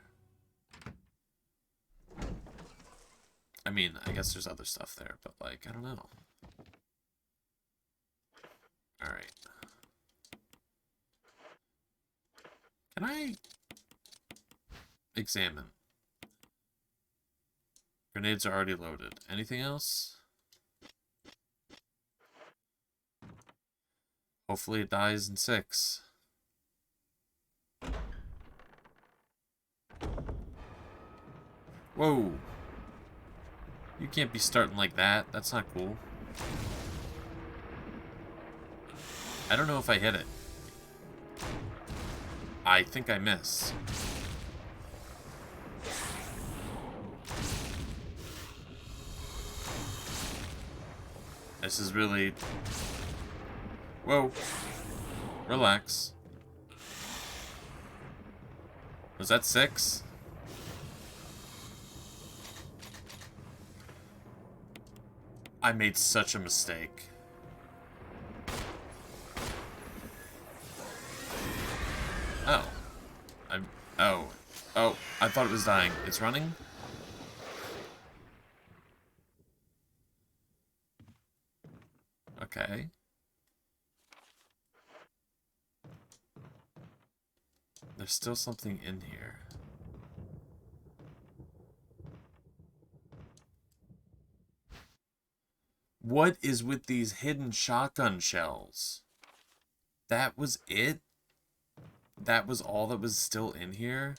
I mean, I guess there's other stuff there, but, like, I don't know. Alright. Can I examine? Grenades are already loaded. Anything else? Hopefully it dies in 6. Whoa! You can't be starting like that. That's not cool. I don't know if I hit it. I think I miss. This is really... Whoa. Relax. Was that 6? I made such a mistake. Oh. Oh. Oh, I thought it was dying. It's running? Okay. There's still something in here. What is with these hidden shotgun shells? That was it? That was all that was still in here?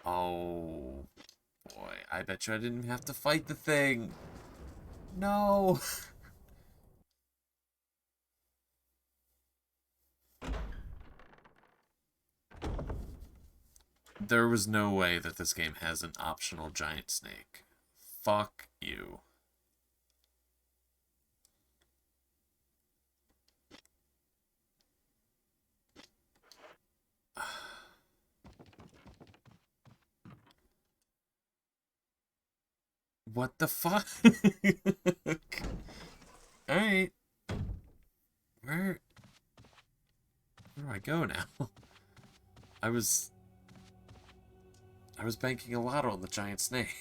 Oh, boy. I bet you I didn't have to fight the thing. No. There was no way that this game has an optional giant snake. Fuck you. What the fuck? Alright. Where do I go now? I was banking a lot on the giant snake.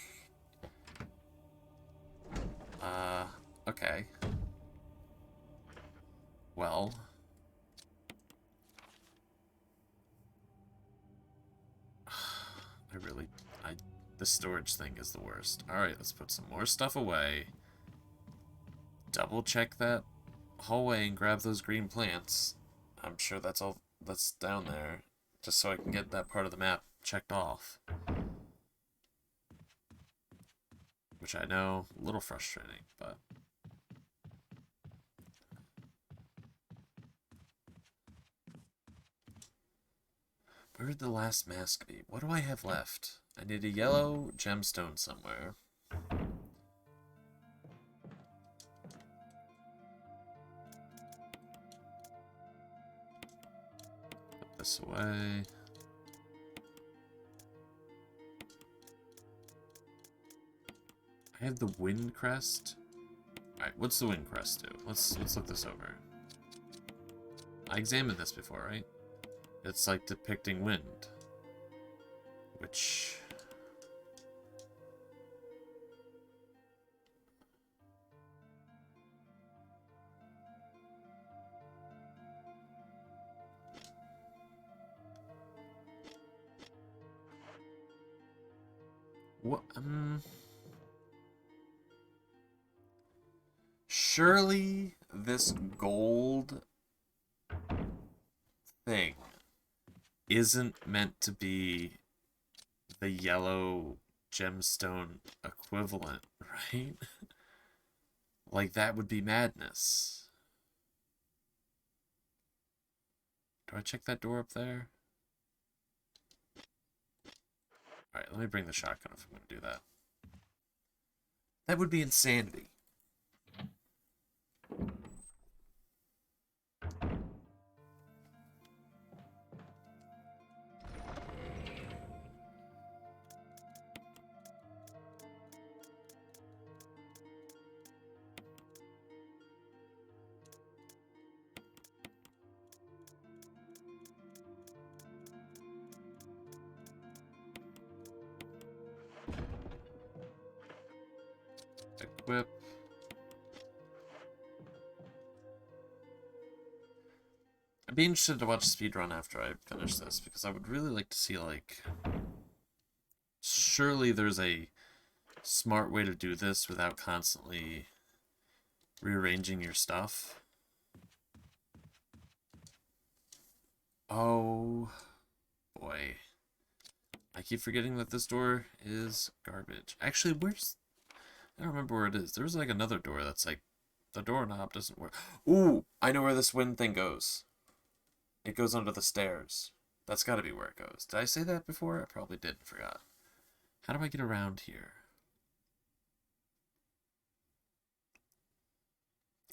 Okay. Well. The storage thing is the worst. Alright, let's put some more stuff away. Double check that hallway and grab those green plants. I'm sure that's all that's down there. Just so I can get that part of the map checked off. Which I know, a little frustrating, but... Where did the last mask be? What do I have left? I need a yellow gemstone somewhere. Put this away. I have the wind crest. Alright, what's the wind crest do? Let's look this over. I examined this before, right? It's like depicting wind. Which... What? Surely this gold thing isn't meant to be the yellow gemstone equivalent, right? Like, that would be madness. Do I check that door up there? Alright, let me bring the shotgun if I'm going to do that. That would be insanity. equip. I'd be interested to watch speedrun after I finish this, because I would really like to see, like... Surely there's a smart way to do this without constantly rearranging your stuff. Oh, boy. I keep forgetting that this door is garbage. Actually, where's... I don't remember where it is. There's like another door that's like... The doorknob doesn't work. Ooh, I know where this wind thing goes. It goes under the stairs. That's gotta be where it goes. Did I say that before? I probably did and forgot. How do I get around here?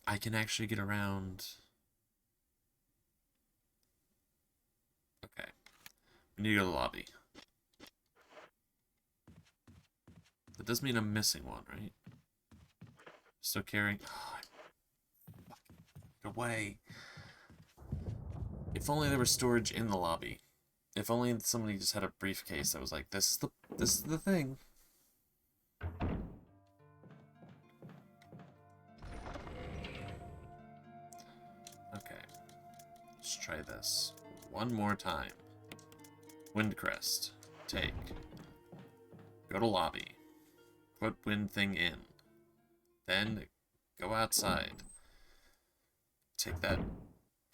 I can actually get around... Okay. We need to go to the lobby. That does mean I'm missing one, right? Still carrying... Oh, get away. If only there was storage in the lobby. If only somebody just had a briefcase that was like, this is the thing. Okay. Let's try this. One more time. Windcrest. Take. Go to lobby. Put wind thing in. Then go outside. Take that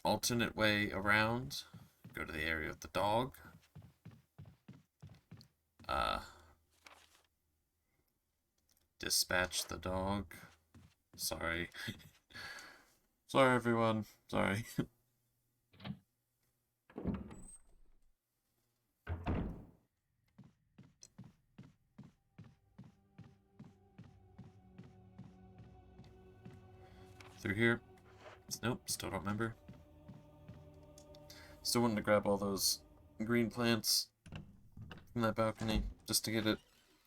alternate way around. Go to the area of the dog. Dispatch the dog. Sorry. Sorry, everyone. Sorry. Through here. Nope, still don't remember. Still wanting to grab all those green plants from that balcony just to get it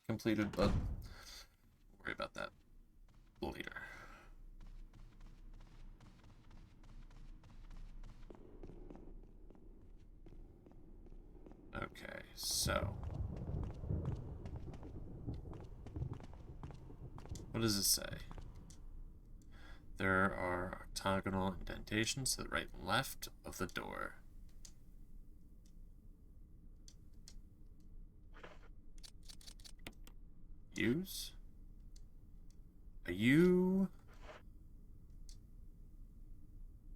completed, but we'll worry about that later. Okay, so what does it say? There are octagonal indentations to the right and left of the door. Use? A U?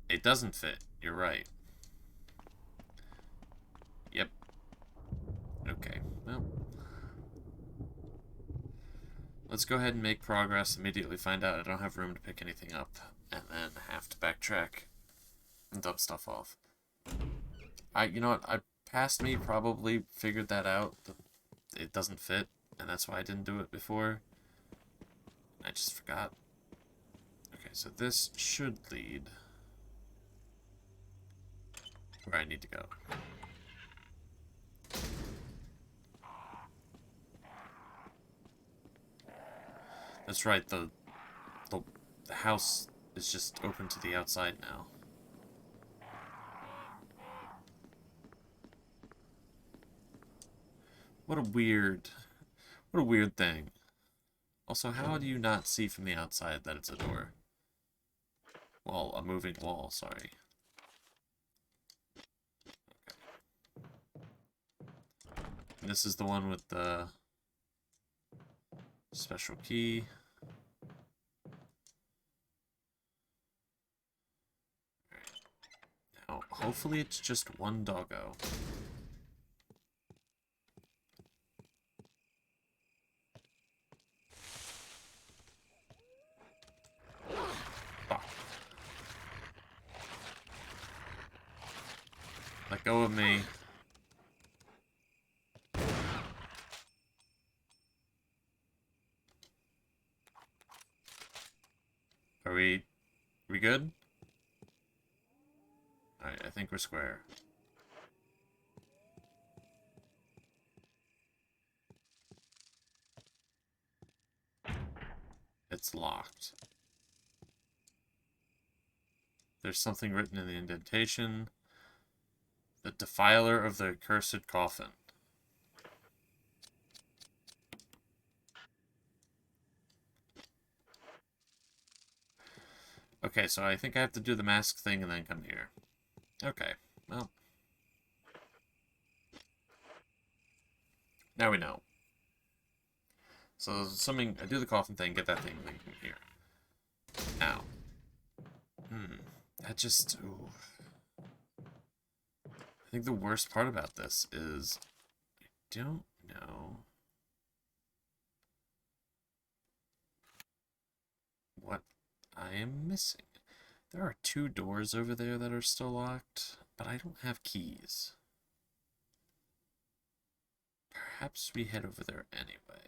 It doesn't fit. You're right. Yep. Okay, well. Let's go ahead and make progress, immediately find out I don't have room to pick anything up, and then have to backtrack and dump stuff off. You know what, past me probably figured that out, that it doesn't fit, and that's why I didn't do it before. I just forgot. Okay, so this should lead where I need to go. That's right, the house is just open to the outside now. What a weird thing. Also, how do you not see from the outside that it's a door? Well, a moving wall, sorry. Okay. And this is the one with the special key. Now, hopefully it's just one doggo. Fuck. Let go of me. Are we good? Alright, I think we're square. It's locked. There's something written in the indentation. The defiler of the accursed coffin. Okay, so I think I have to do the mask thing and then come here. Okay, well. Now we know. So, assuming I do the coffin thing, get that thing, then come here. Now. That just... Ooh. I think the worst part about this is... I don't know... what I am missing. There are 2 doors over there that are still locked, but I don't have keys. Perhaps we head over there anyway.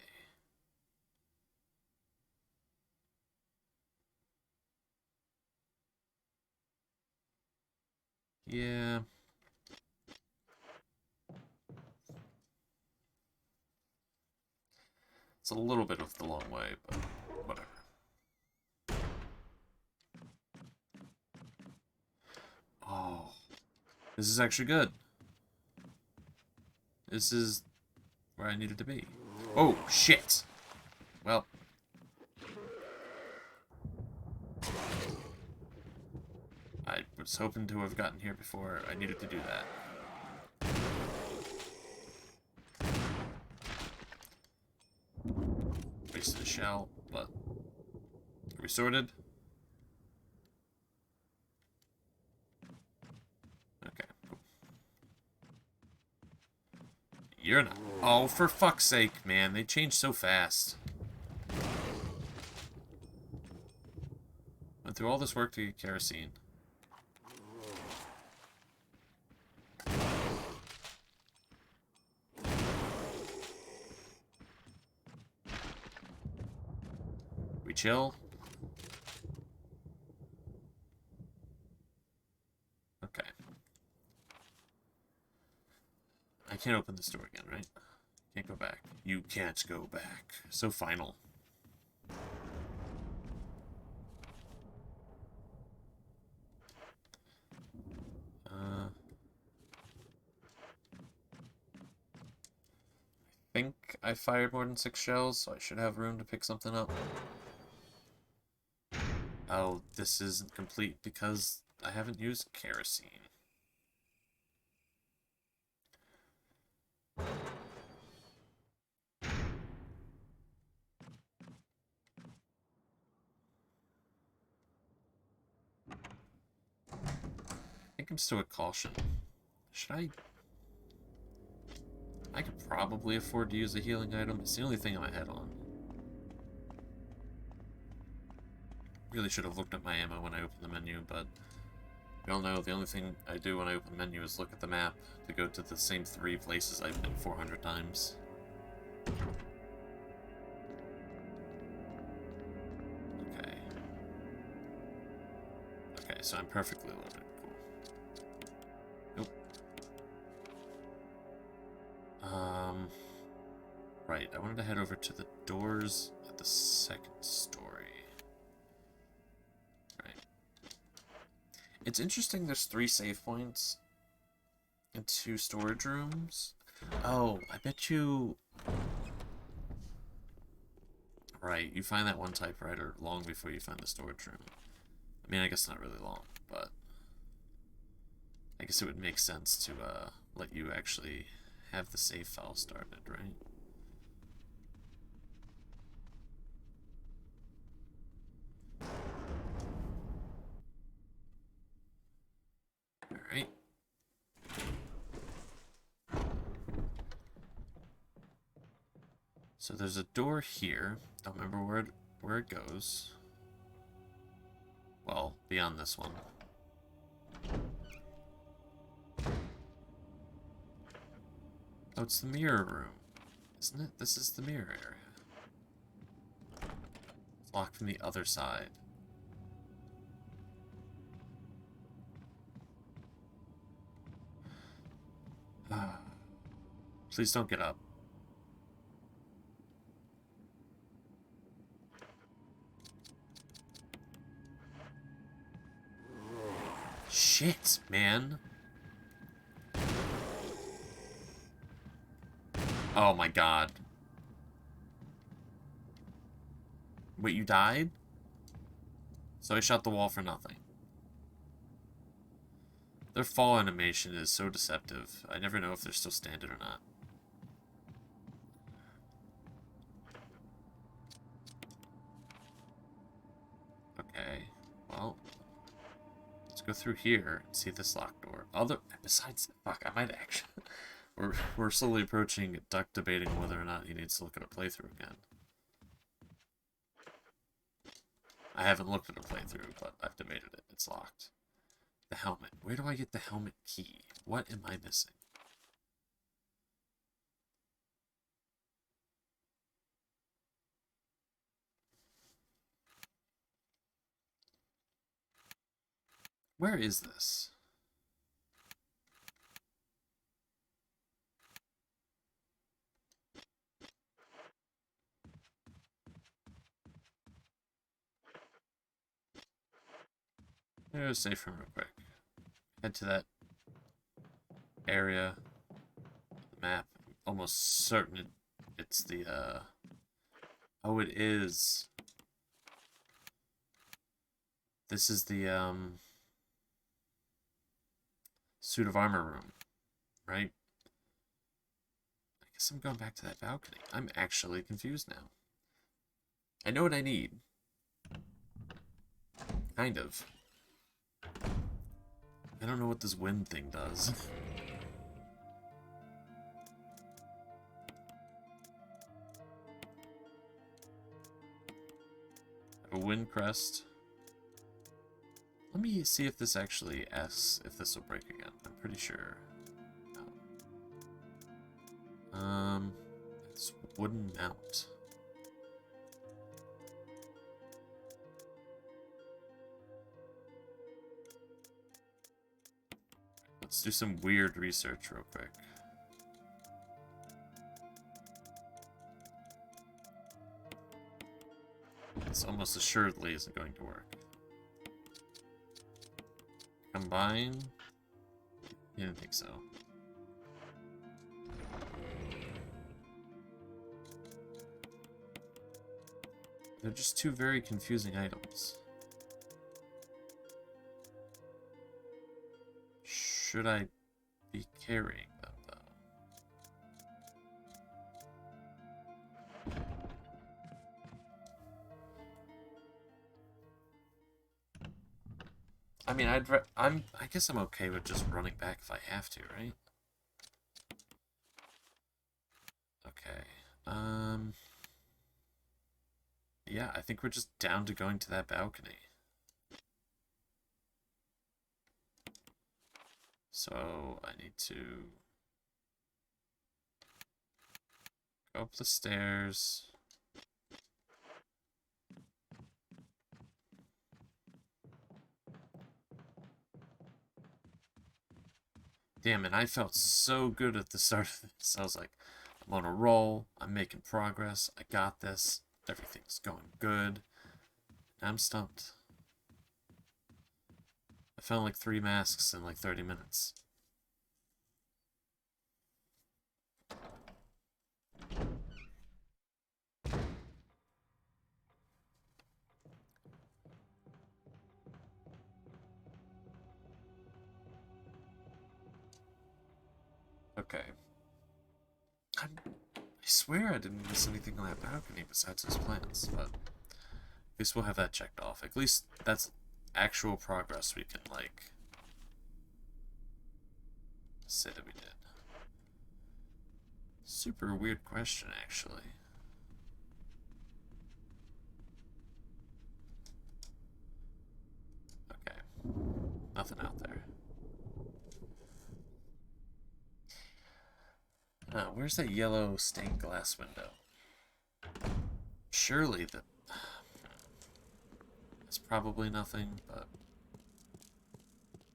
Yeah. It's a little bit of the long way, but whatever. Oh. This is actually good. This is where I needed to be. Oh, shit! Well. I was hoping to have gotten here before I needed to do that. Wasted a shell, but... Are we sorted? Okay, cool. You're not... Oh, for fuck's sake, man. They changed so fast. Went through all this work to get kerosene. We chill? Okay. I can't open this door again, right? Can't go back. You can't go back. So final. I think I fired more than 6 shells, so I should have room to pick something up. Oh, this isn't complete because I haven't used kerosene. I think I'm still at caution. Should I... I could probably afford to use a healing item. It's the only thing in my head on. Really should have looked at my ammo when I opened the menu, but... We all know the only thing I do when I open the menu is look at the map to go to the same 3 places I've been 400 times. Okay. Okay, so I'm perfectly loaded. Cool. Nope. Right, I wanted to head over to the doors at the 2nd story. Right. It's interesting there's 3 save points and 2 storage rooms. Oh, I bet you... Right, you find that one typewriter long before you find the storage room. I mean, I guess not really long, but... I guess it would make sense to let you actually have the save file started, right? Alright. So there's a door here. Don't remember where it goes. Well, beyond this one. Oh, it's the mirror room. Isn't it? This is the mirror area. It's locked from the other side. Please don't get up. Shit, man. Oh my god. Wait, you died? So I shot the wall for nothing. Their fall animation is so deceptive. I never know if they're still standing or not. Okay, well, let's go through here and see this locked door. Besides, fuck, I might actually... we're slowly approaching Duck debating whether or not he needs to look at a playthrough again. I haven't looked at a playthrough, but I've debated it. It's locked. The helmet. Where do I get the helmet key? What am I missing? Where is this? Let's save room real quick. Head to that area. The map. I'm almost certain it's the, Oh, it is. This is the, suit of armor room, right? I guess I'm going back to that balcony. I'm actually confused now. I know what I need. Kind of. I don't know what this wind thing does. A wind crest. Let me see if this actually asks if this will break again. I'm pretty sure. No. It's wooden mount. Let's do some weird research real quick. This almost assuredly isn't going to work. Combine? You didn't think so. They're just two very confusing items. Should I be carrying them, though? I mean, I guess I'm okay with just running back if I have to, right? Okay. Yeah, I think we're just down to going to that balcony. So I need to go up the stairs. Damn it, I felt so good at the start of this. I was like, I'm on a roll, I'm making progress, I got this, everything's going good. Now I'm stumped. I found like 3 masks in like 30 minutes. Okay. I swear I didn't miss anything on that balcony besides those plants, but at least we'll have that checked off. At least that's actual progress we can, like, say that we did. Super weird question, actually. Okay. Nothing out there. Where's that yellow stained glass window? Surely it's probably nothing, but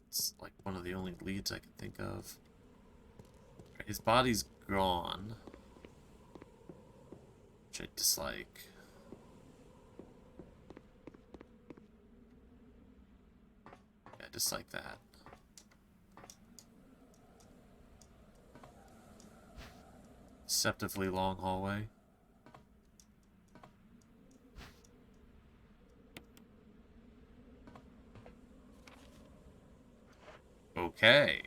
it's like one of the only leads I can think of. His body's gone, which I dislike. Yeah, I dislike that. Deceptively long hallway. Okay.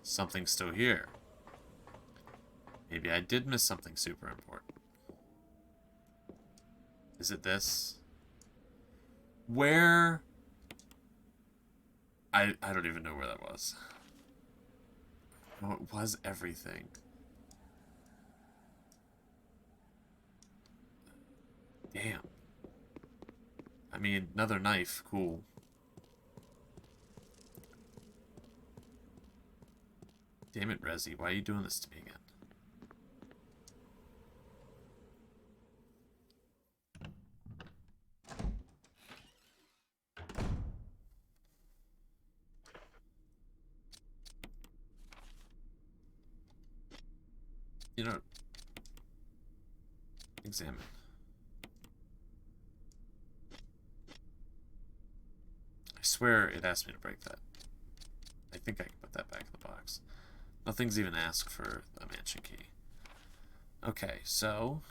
Something's still here. Maybe I did miss something super important. Is it this? Where? I don't even know where that was. Oh, it was everything. Damn. I mean, another knife. Cool. Damn it, Resi. Why are you doing this to me again? You know, examine. I swear it asked me to break that. I think I can put that back in the box. Nothing's even asked for a mansion key. Okay, so...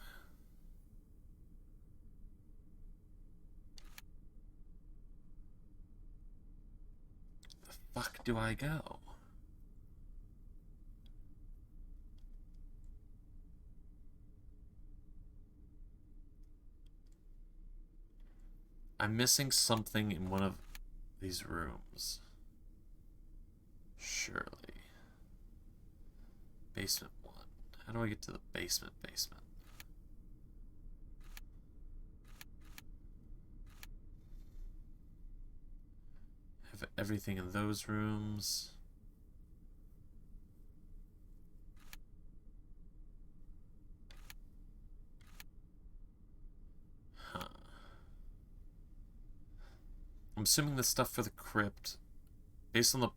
the fuck do I go? I'm missing something in one of these rooms. Surely. Basement 1. How do I get to the basement? Have everything in those rooms. Huh. I'm assuming the stuff for the crypt, based on the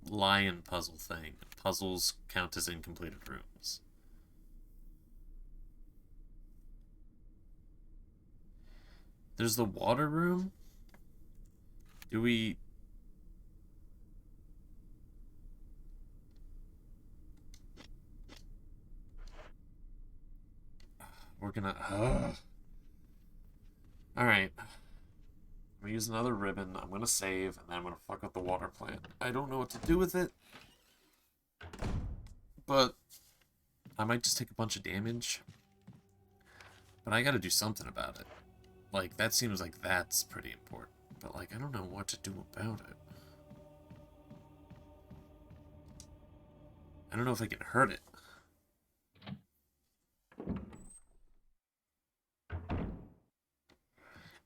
lion puzzle thing, puzzles count as incompleted rooms. There's the water room. Do we... we're gonna... Alright. I'm gonna use another ribbon. I'm gonna save, and then I'm gonna fuck up the water plant. I don't know what to do with it. But I might just take a bunch of damage. But I gotta do something about it. Like, that seems like that's pretty important. But, like, I don't know what to do about it. I don't know if I can hurt it.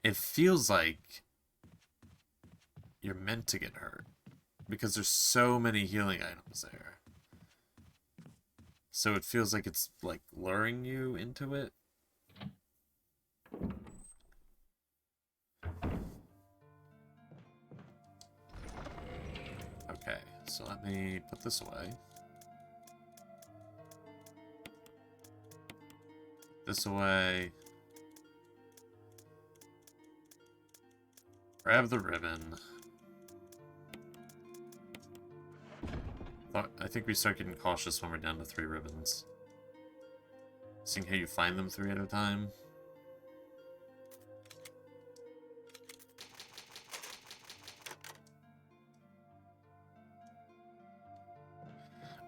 It feels like you're meant to get hurt. Because there's so many healing items there. So it feels like it's, like, luring you into it. Okay, so let me put this away. This away. Grab the ribbon. I think we start getting cautious when we're down to 3 ribbons. Seeing how you find them 3 at a time.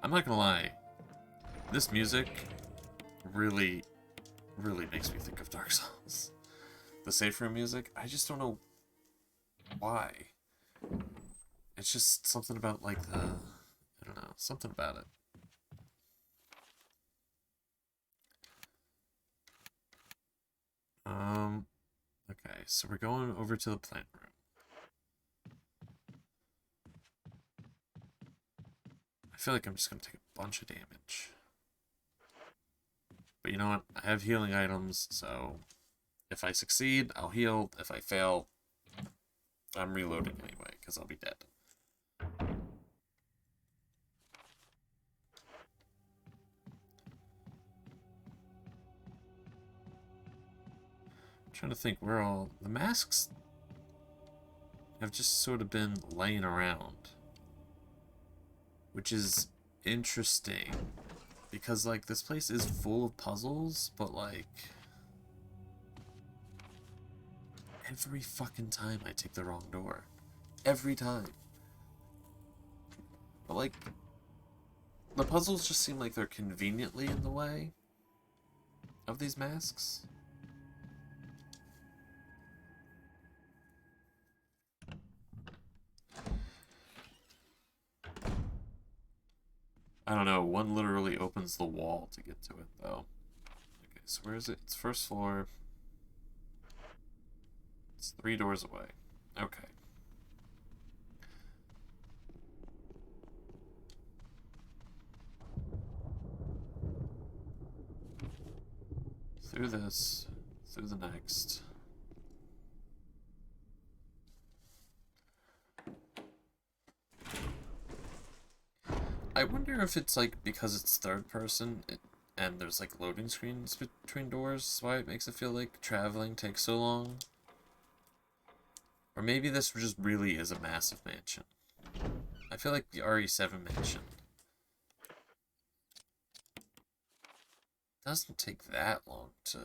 I'm not gonna lie. This music really makes me think of Dark Souls. The safe room music, I just don't know why. It's just something about, like, the... I don't know, something about it. Okay, so we're going over to the plant room. I feel like I'm just gonna take a bunch of damage. But you know what? I have healing items, so if I succeed, I'll heal. If I fail, I'm reloading anyway, because I'll be dead. I'm trying to think where all... the masks have just sort of been laying around. Which is interesting. Because, like, this place is full of puzzles, but, like... every fucking time I take the wrong door. Every time. But, like, the puzzles just seem like they're conveniently in the way of these masks. I don't know, one literally opens the wall to get to it, though. Okay, so where is it? It's first floor. It's 3 doors away. Okay. Through this, through the next. I wonder if it's like because it's third person and there's like loading screens between doors, why it makes it feel like traveling takes so long. Or maybe this just really is a massive mansion. I feel like the RE7 mansion doesn't take that long to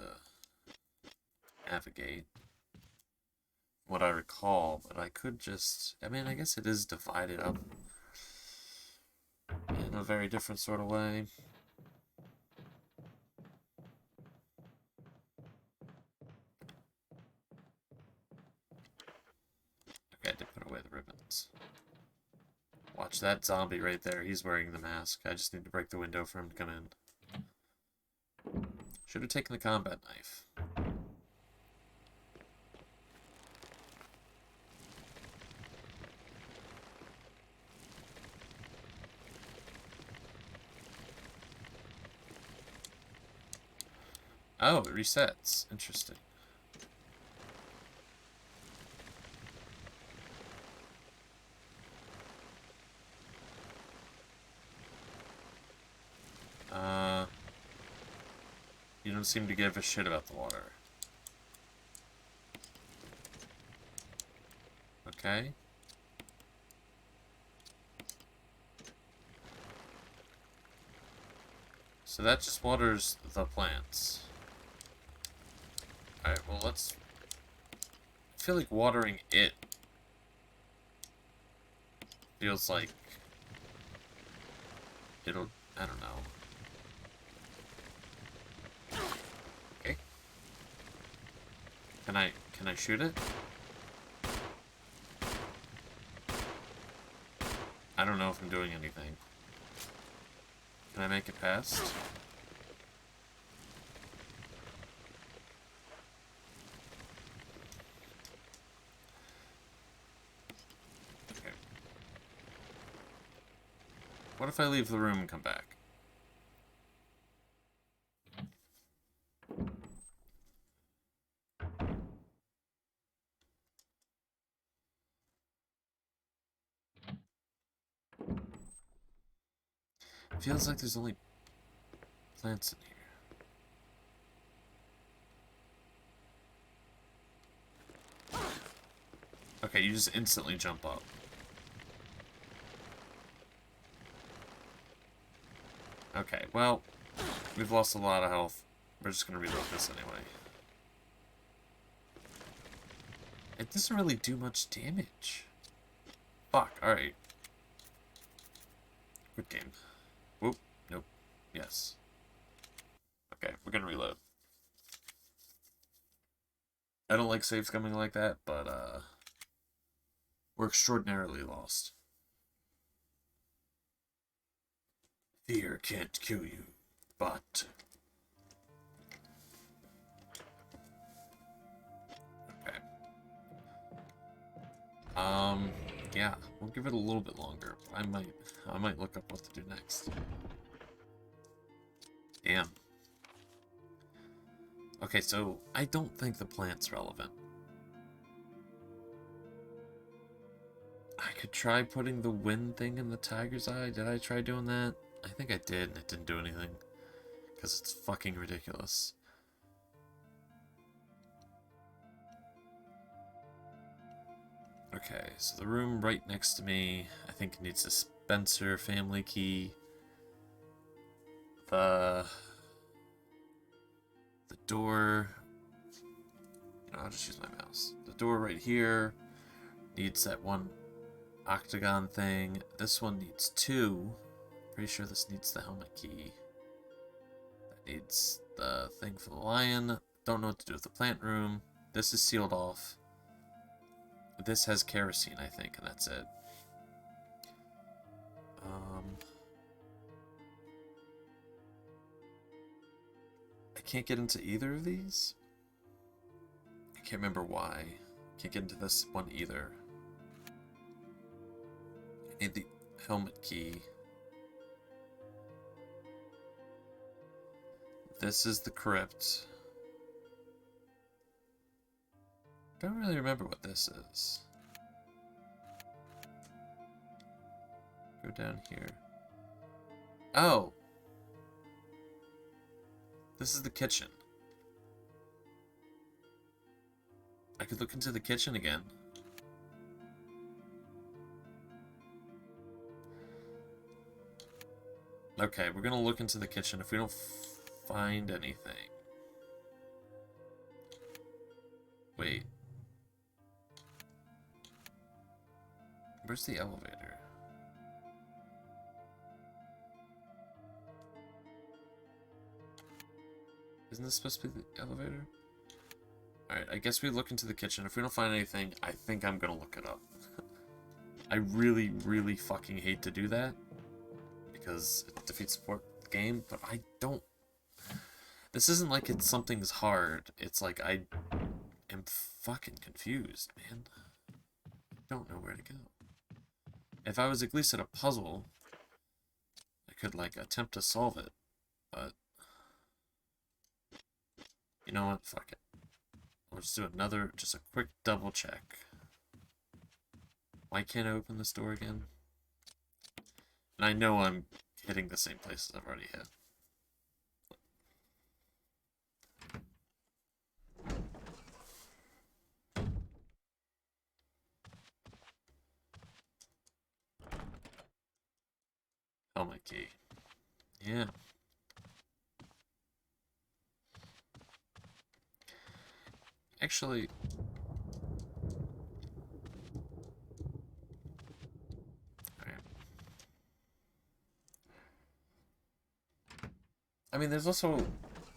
navigate, what I recall, but I could just, I mean, I guess it is divided up in a very different sort of way. Okay, I did put away the ribbons. Watch that zombie right there. He's wearing the mask. I just need to break the window for him to come in. Should have taken the combat knife. Oh, it resets. Interesting. You don't seem to give a shit about the water. Okay. So that just waters the plants. Alright, well let's... I feel like watering it feels like it'll... I don't know. Okay. Can I shoot it? I don't know if I'm doing anything. Can I make it past? Okay. What if I leave the room and come back? Feels like there's only plants in here. Okay, you just instantly jump up. Okay, well, we've lost a lot of health. We're just gonna reload this anyway. It doesn't really do much damage. Fuck, alright. Good game. Whoop, nope, yes. Okay, we're gonna reload. I don't like saves coming like that, but, we're extraordinarily lost. Fear can't kill you, but... Okay. Yeah, we'll give it a little bit longer. I might look up what to do next. Damn. Okay, so I don't think the plant's relevant. I could try putting the wind thing in the tiger's eye. Did I try doing that? I think I did, and it didn't do anything. Because it's fucking ridiculous. Okay, so the room right next to me, I think needs a Spencer family key. The door... I'll just use my mouse. The door right here needs that one octagon thing. This one needs 2. Pretty sure this needs the helmet key. That needs the thing for the lion. Don't know what to do with the plant room. This is sealed off. This has kerosene, I think, and that's it. I can't get into either of these. I can't remember why. Can't get into this one either. I need the helmet key. This is the crypt. Don't really remember what this is. Go down here. Oh! This is the kitchen. I could look into the kitchen again. Okay, we're gonna look into the kitchen. If we don't find anything... Wait. Where's the elevator? Isn't this supposed to be the elevator? Alright, I guess we look into the kitchen. If we don't find anything, I think I'm gonna look it up. I really, really fucking hate to do that, because it defeats the game, but I don't... This isn't like it's something's hard. It's like I am fucking confused, man. I don't know where to go. If I was at least at a puzzle, I could, like, attempt to solve it, but... You know what? Fuck it. Let's do another, just a quick double check. Why can't I open this door again? And I know I'm hitting the same places I've already hit. Helmet key. Yeah. Actually... Alright. I mean, there's also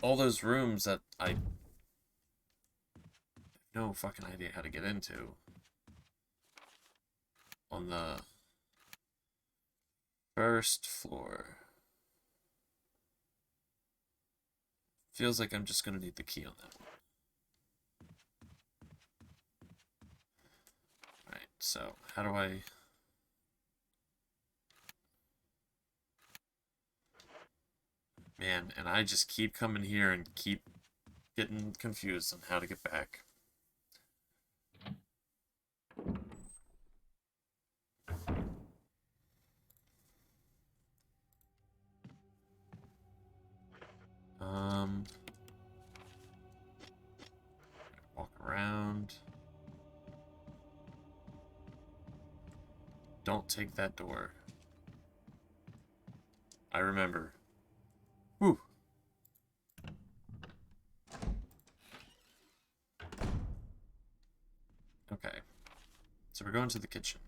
all those rooms that I have no fucking idea how to get into. On the first floor. Feels like I'm just gonna need the key on that one. Alright, so how do I... Man, and I just keep coming here and keep getting confused on how to get back. Walk around. Don't take that door. I remember. Whew. Okay. So we're going to the kitchen.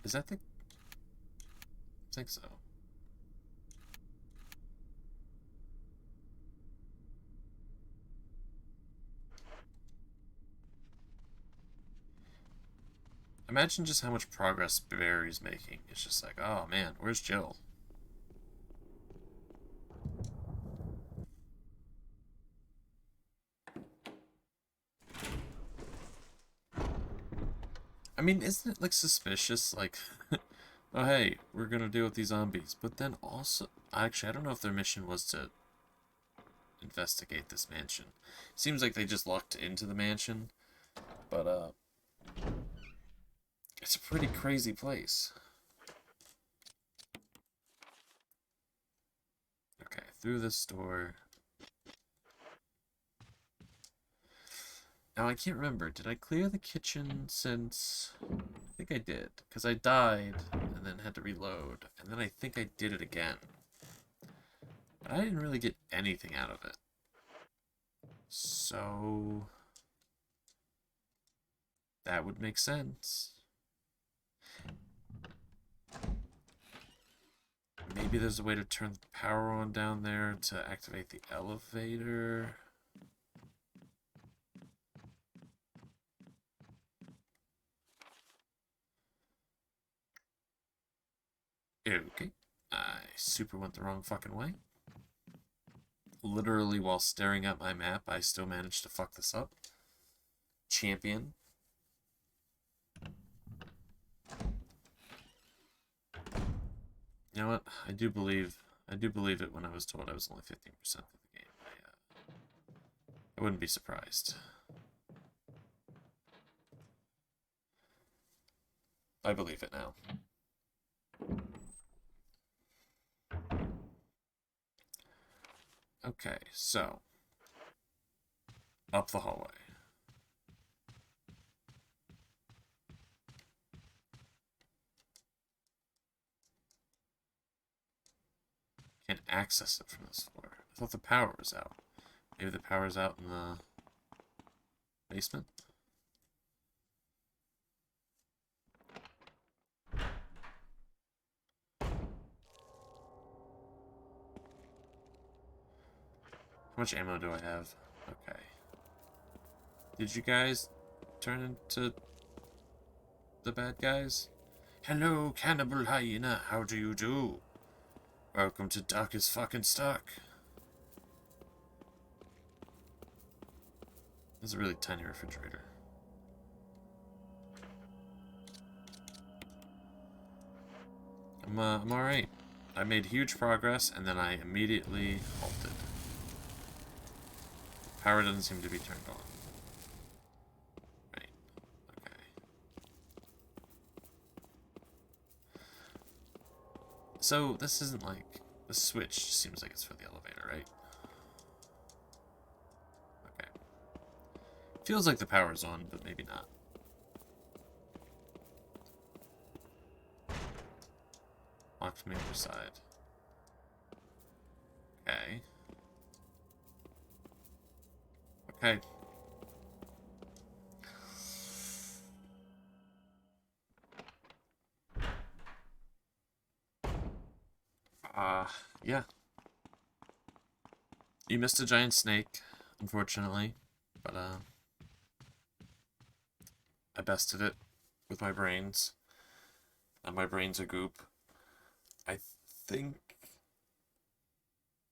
Is that the... I think so. Imagine just how much progress Barry's making. It's just like, oh man, where's Jill? I mean, isn't it like suspicious? Like, oh hey, we're gonna deal with these zombies. But then also, actually, I don't know if their mission was to investigate this mansion. Seems like they just locked into the mansion. But, it's a pretty crazy place. Okay, through this door. Now, I can't remember. Did I clear the kitchen since... I think I did. Because I died, and then had to reload. And then I think I did it again. But I didn't really get anything out of it. So that would make sense. Maybe there's a way to turn the power on down there to activate the elevator. Okay. I super went the wrong fucking way. Literally, while staring at my map, I still managed to fuck this up. Champion. You know what? I do believe it when I was told I was only 15% of the game. I wouldn't be surprised. I believe it now. Okay, so up the hallway. Can't access it from this floor. I thought the power was out. Maybe the power's out in the basement? How much ammo do I have? Okay. Did you guys turn into the bad guys? Hello, cannibal hyena. How do you do? Welcome to Duck is fucking stuck. This is a really tiny refrigerator. I'm alright. I made huge progress, and then I immediately halted. Power doesn't seem to be turned on. Right. Okay. So, this isn't like... The switch seems like it's for the elevator, right? Okay. Feels like the power's on, but maybe not. Locked from the other side. Okay. Okay. Yeah. You missed a giant snake, unfortunately. But, I bested it with my brains. And my brains are goop. I think...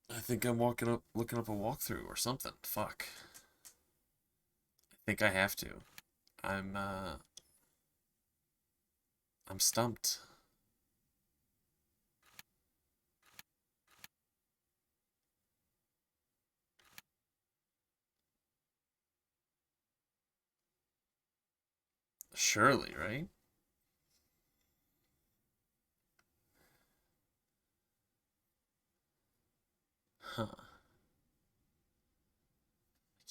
I think I'm looking up a walkthrough or something. Fuck. I think I have to. I'm stumped. Surely, right? Huh. I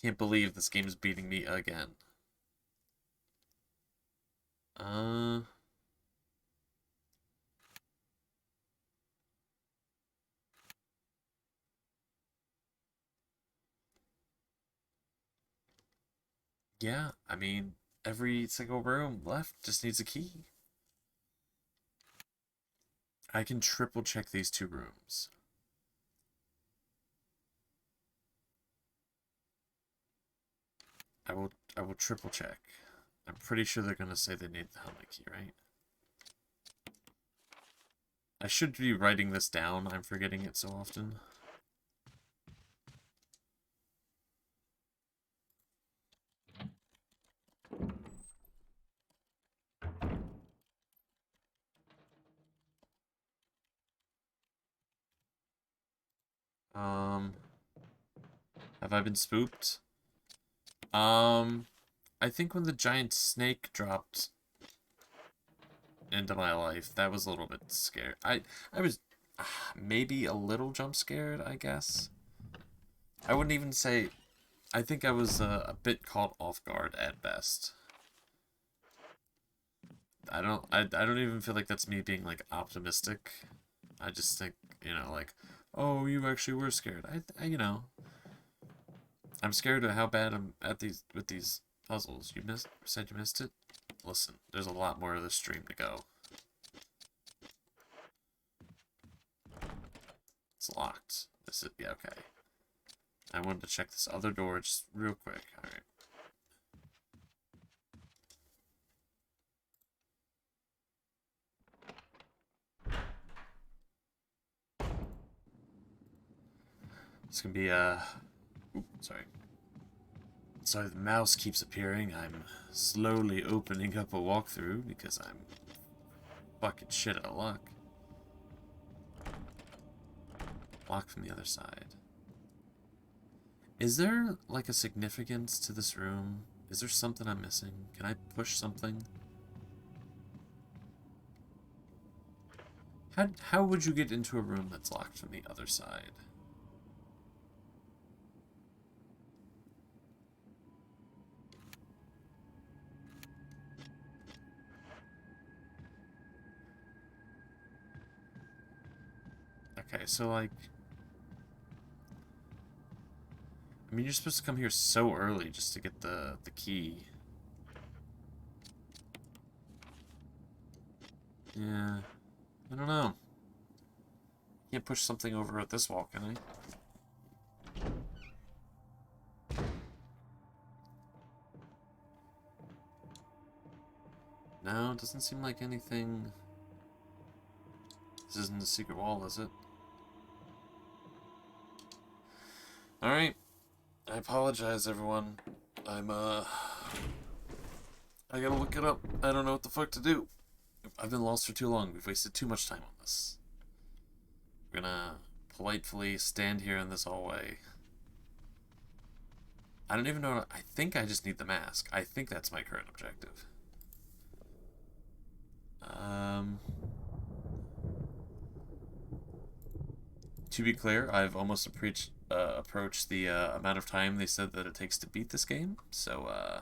can't believe this game is beating me again. Uh... Yeah, I mean, every single room left just needs a key. I can triple check these two rooms. I will triple check. I'm pretty sure they're gonna say they need the helmet key, right? I should be writing this down. I'm forgetting it so often. Have I been spooked? I think when the giant snake dropped into my life, that was a little bit scared. I was maybe a little jump scared, I guess. I wouldn't even say... I think I was a bit caught off guard at best. I don't even feel like that's me being, like, optimistic. I just think, you know, like, oh, you actually were scared. You know, I'm scared of how bad I'm at these puzzles. Said you missed it? Listen, there's a lot more of this stream to go. It's locked. This is, yeah, okay. I wanted to check this other door just real quick. Alright. It's gonna be, sorry. Sorry, the mouse keeps appearing. I'm slowly opening up a walkthrough because I'm fucking shit out of luck. Lock from the other side. Is there, like, a significance to this room? Is there something I'm missing? Can I push something? How would you get into a room that's locked from the other side? Okay, so, like... I mean, you're supposed to come here so early just to get the key. Yeah. I don't know. Can't push something over at this wall, can I? No, it doesn't seem like anything... This isn't a secret wall, is it? Alright. I apologize, everyone. I gotta look it up. I don't know what the fuck to do. I've been lost for too long. We've wasted too much time on this. We're gonna politely stand here in this hallway. I don't even know. I think I just need the mask. I think that's my current objective. To be clear, I've almost approached the amount of time they said that it takes to beat this game. So,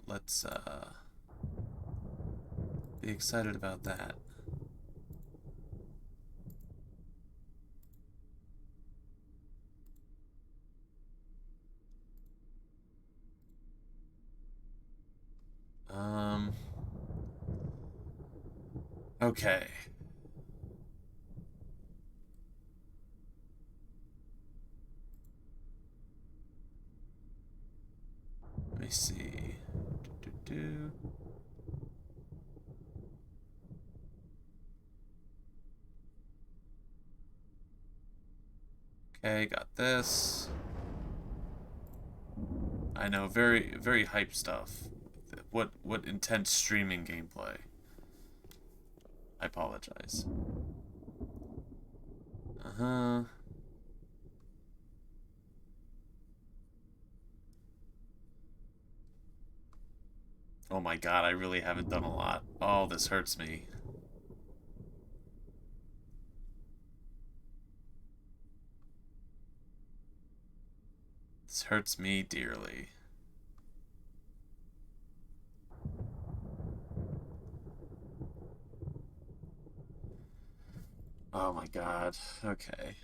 let's be excited about that. Okay. Let me see. Do. Okay, got this. I know, very, very hype stuff. What intense streaming gameplay. I apologize. Uh-huh. Oh my god, I really haven't done a lot. Oh, this hurts me. This hurts me dearly. Oh my god. Okay.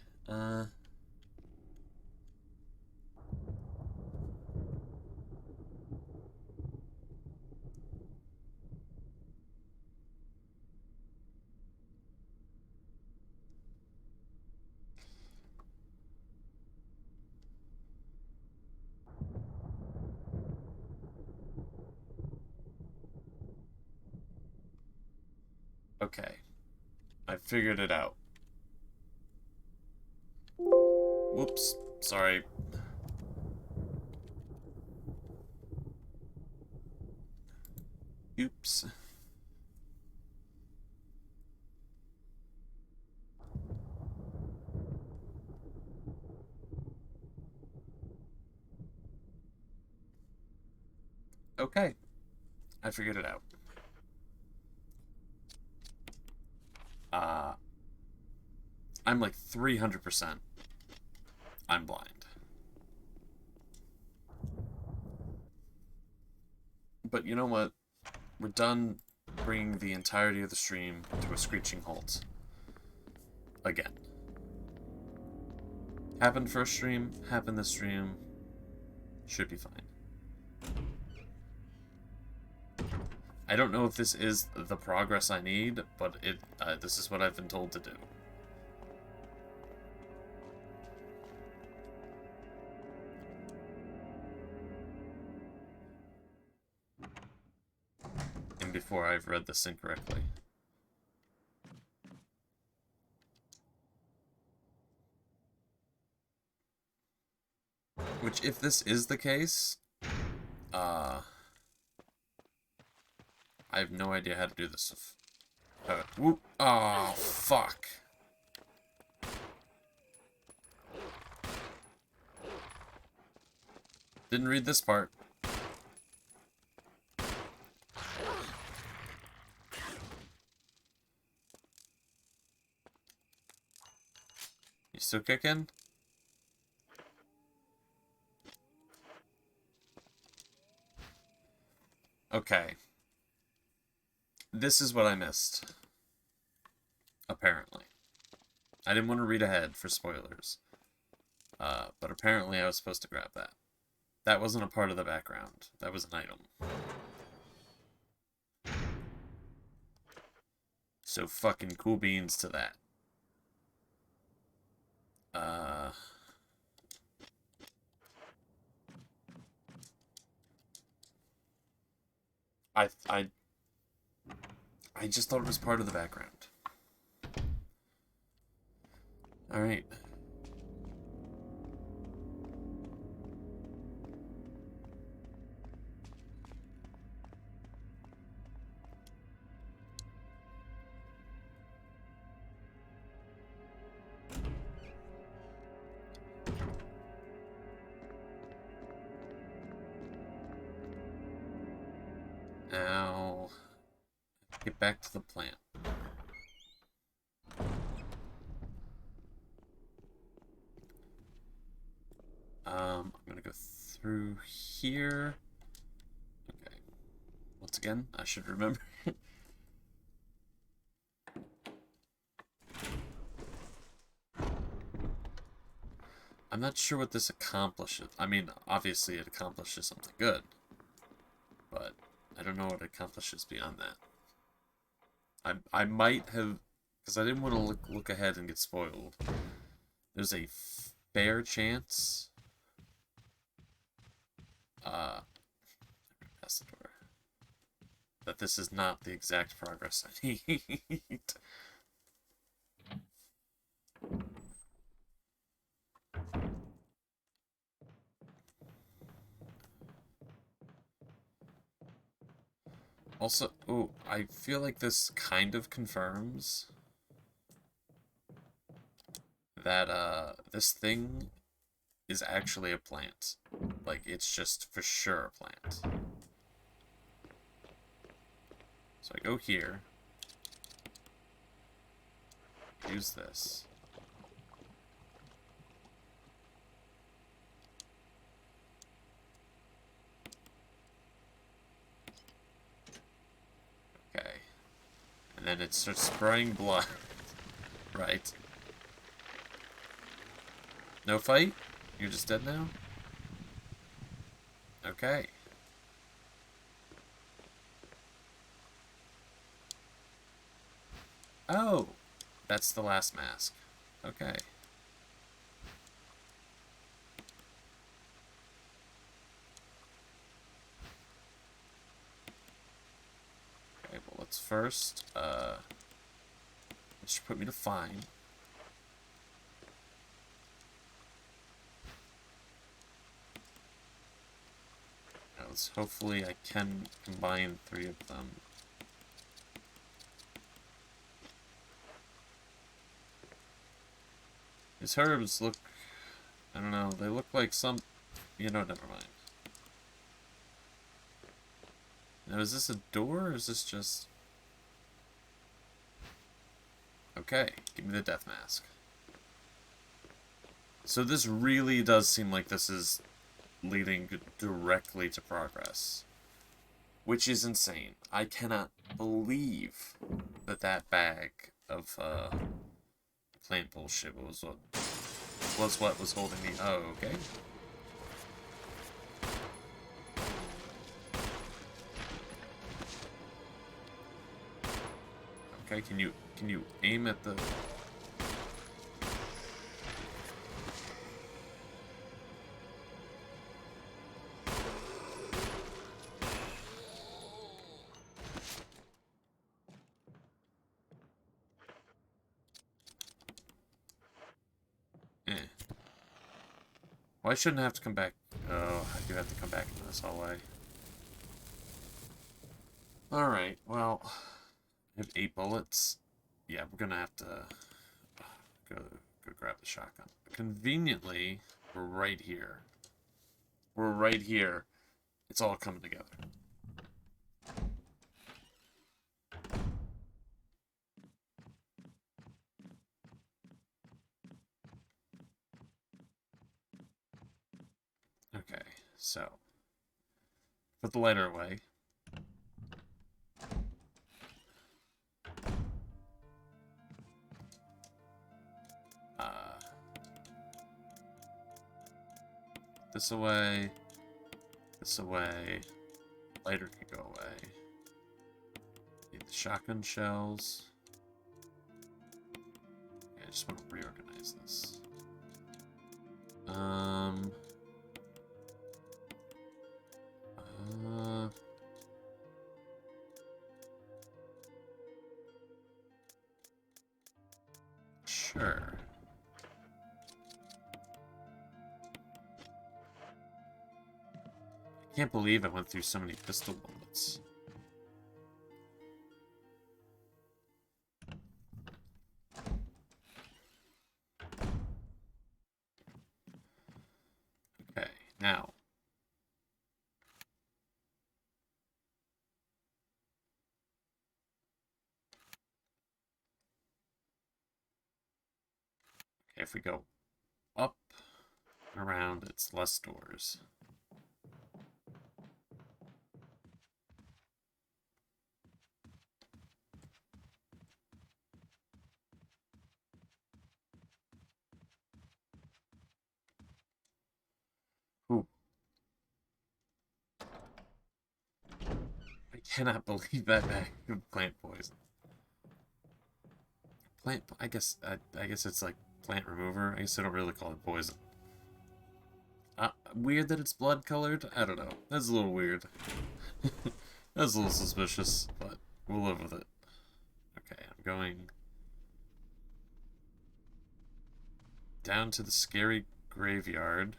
Okay. I figured it out. Whoops. Sorry. Oops. Okay. I figured it out. I'm like 300%. I'm blind. But you know what? We're done bringing the entirety of the stream to a screeching halt. Again. Happened first stream, happened this stream. Should be fine. I don't know if this is the progress I need, but this is what I've been told to do. And before I've read this incorrectly. Which, if this is the case, I have no idea how to do this. Whoop. Oh, fuck. Didn't read this part. You still kicking? Okay. This is what I missed. Apparently. I didn't want to read ahead for spoilers. But apparently I was supposed to grab that. That wasn't a part of the background. That was an item. So fucking cool beans to that. I just thought it was part of the background. Alright. Now, get back to the plant. I'm gonna go through here. Okay. Once again, I should remember. I'm not sure what this accomplishes. I mean, obviously it accomplishes something good. But I don't know what it accomplishes beyond that. I might have... Because I didn't want to look ahead and get spoiled. There's a fair chance... Pass the door. That this is not the exact progress I need. Also, oh, I feel like this kind of confirms that, this thing is actually a plant. Like, it's just for sure a plant. So I go here. Use this. Okay. And then it starts spraying blood. Right. No fight? You're just dead now? Okay. Oh! That's the last mask. Okay. Okay, well, let's first, it should put me to fine. Now, hopefully I can combine 3 of them. These herbs look, I don't know, they look like some, you know, never mind. Now, is this a door, or is this just... Okay, give me the death mask. So this really does seem like this is leading directly to progress. Which is insane. I cannot believe that that bag of, plant bullshit was what... was what was holding me. Oh, okay. Okay, can you aim at the... Eh. Well, I shouldn't have to come back. Oh, I do have to come back into this hallway. Alright, well, I have 8 bullets. Yeah, we're gonna have to go grab the shotgun. Conveniently, we're right here. We're right here. It's all coming together. Okay, so put the lighter away. This away. This away. Lighter can go away. Need the shotgun shells. Yeah, I just want to reorganize this. Sure. I can't believe I went through so many pistol bullets. Okay, now. Okay, if we go up and around, it's less doors. Ooh. I cannot believe that bag of plant poison. Plant, I guess it's like plant remover. I guess I don't really call it poison. Weird that it's blood colored? I don't know. That's a little weird. That's a little suspicious, but we'll live with it. Okay, I'm going down to the scary graveyard.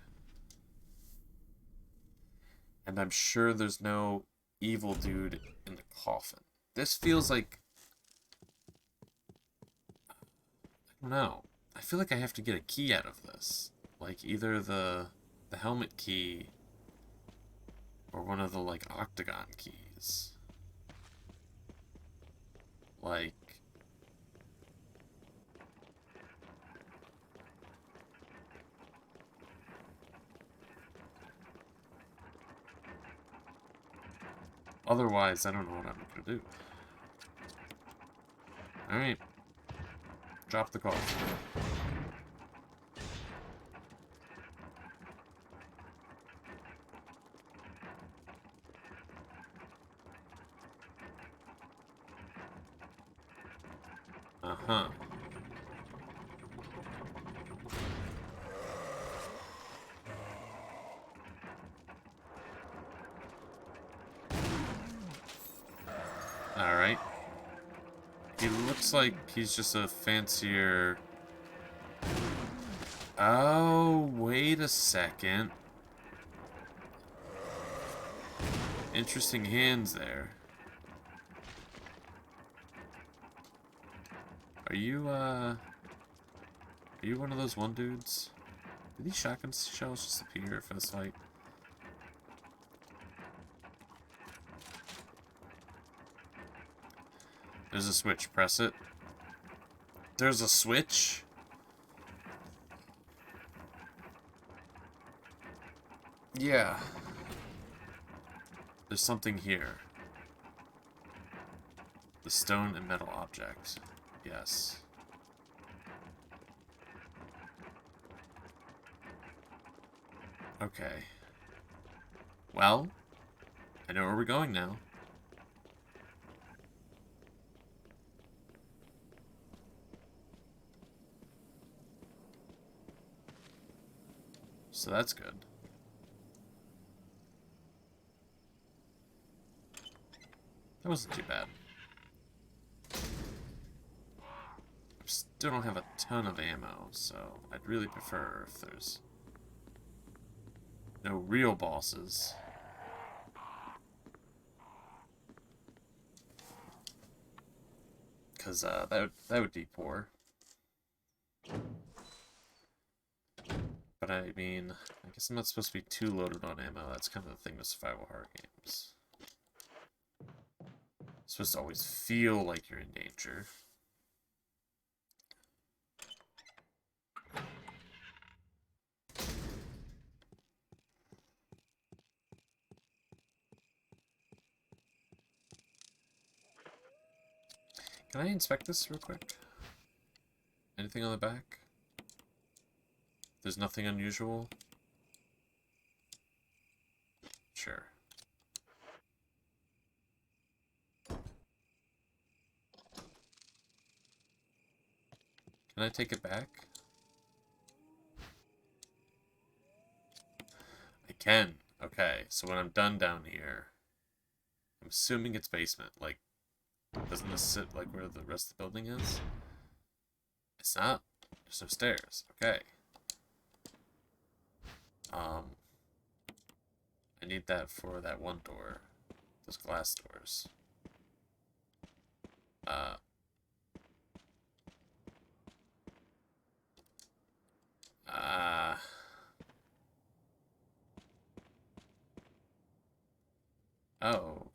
And I'm sure there's no evil dude in the coffin. This feels like... I don't know. I feel like I have to get a key out of this. Like, either the helmet key or one of the, like, octagon keys. Like... Otherwise, I don't know what I'm gonna do. Alright. Drop the call. Uh-huh. Alright. He looks like he's just a fancier... Oh, wait a second. Interesting hands there. Are you one of those one dudes? Do these shotgun shells just appear for this fight? There's a switch. Press it. There's a switch? Yeah. There's something here. The stone and metal object. Yes. Okay. Well, I know where we're going now. So that's good. That wasn't too bad. Still don't have a ton of ammo, so I'd really prefer if there's no real bosses. Because that would be poor. But I mean, I guess I'm not supposed to be too loaded on ammo. That's kind of the thing with survival horror games. You're supposed to always feel like you're in danger. Can I inspect this real quick? Anything on the back? There's nothing unusual? Sure. Can I take it back? I can. Okay, so when I'm done down here, I'm assuming it's basement. Like, doesn't this sit like where the rest of the building is? It's not. There's no stairs. Okay. I need that for that one door. Those glass doors. Uh. Uh. Oh.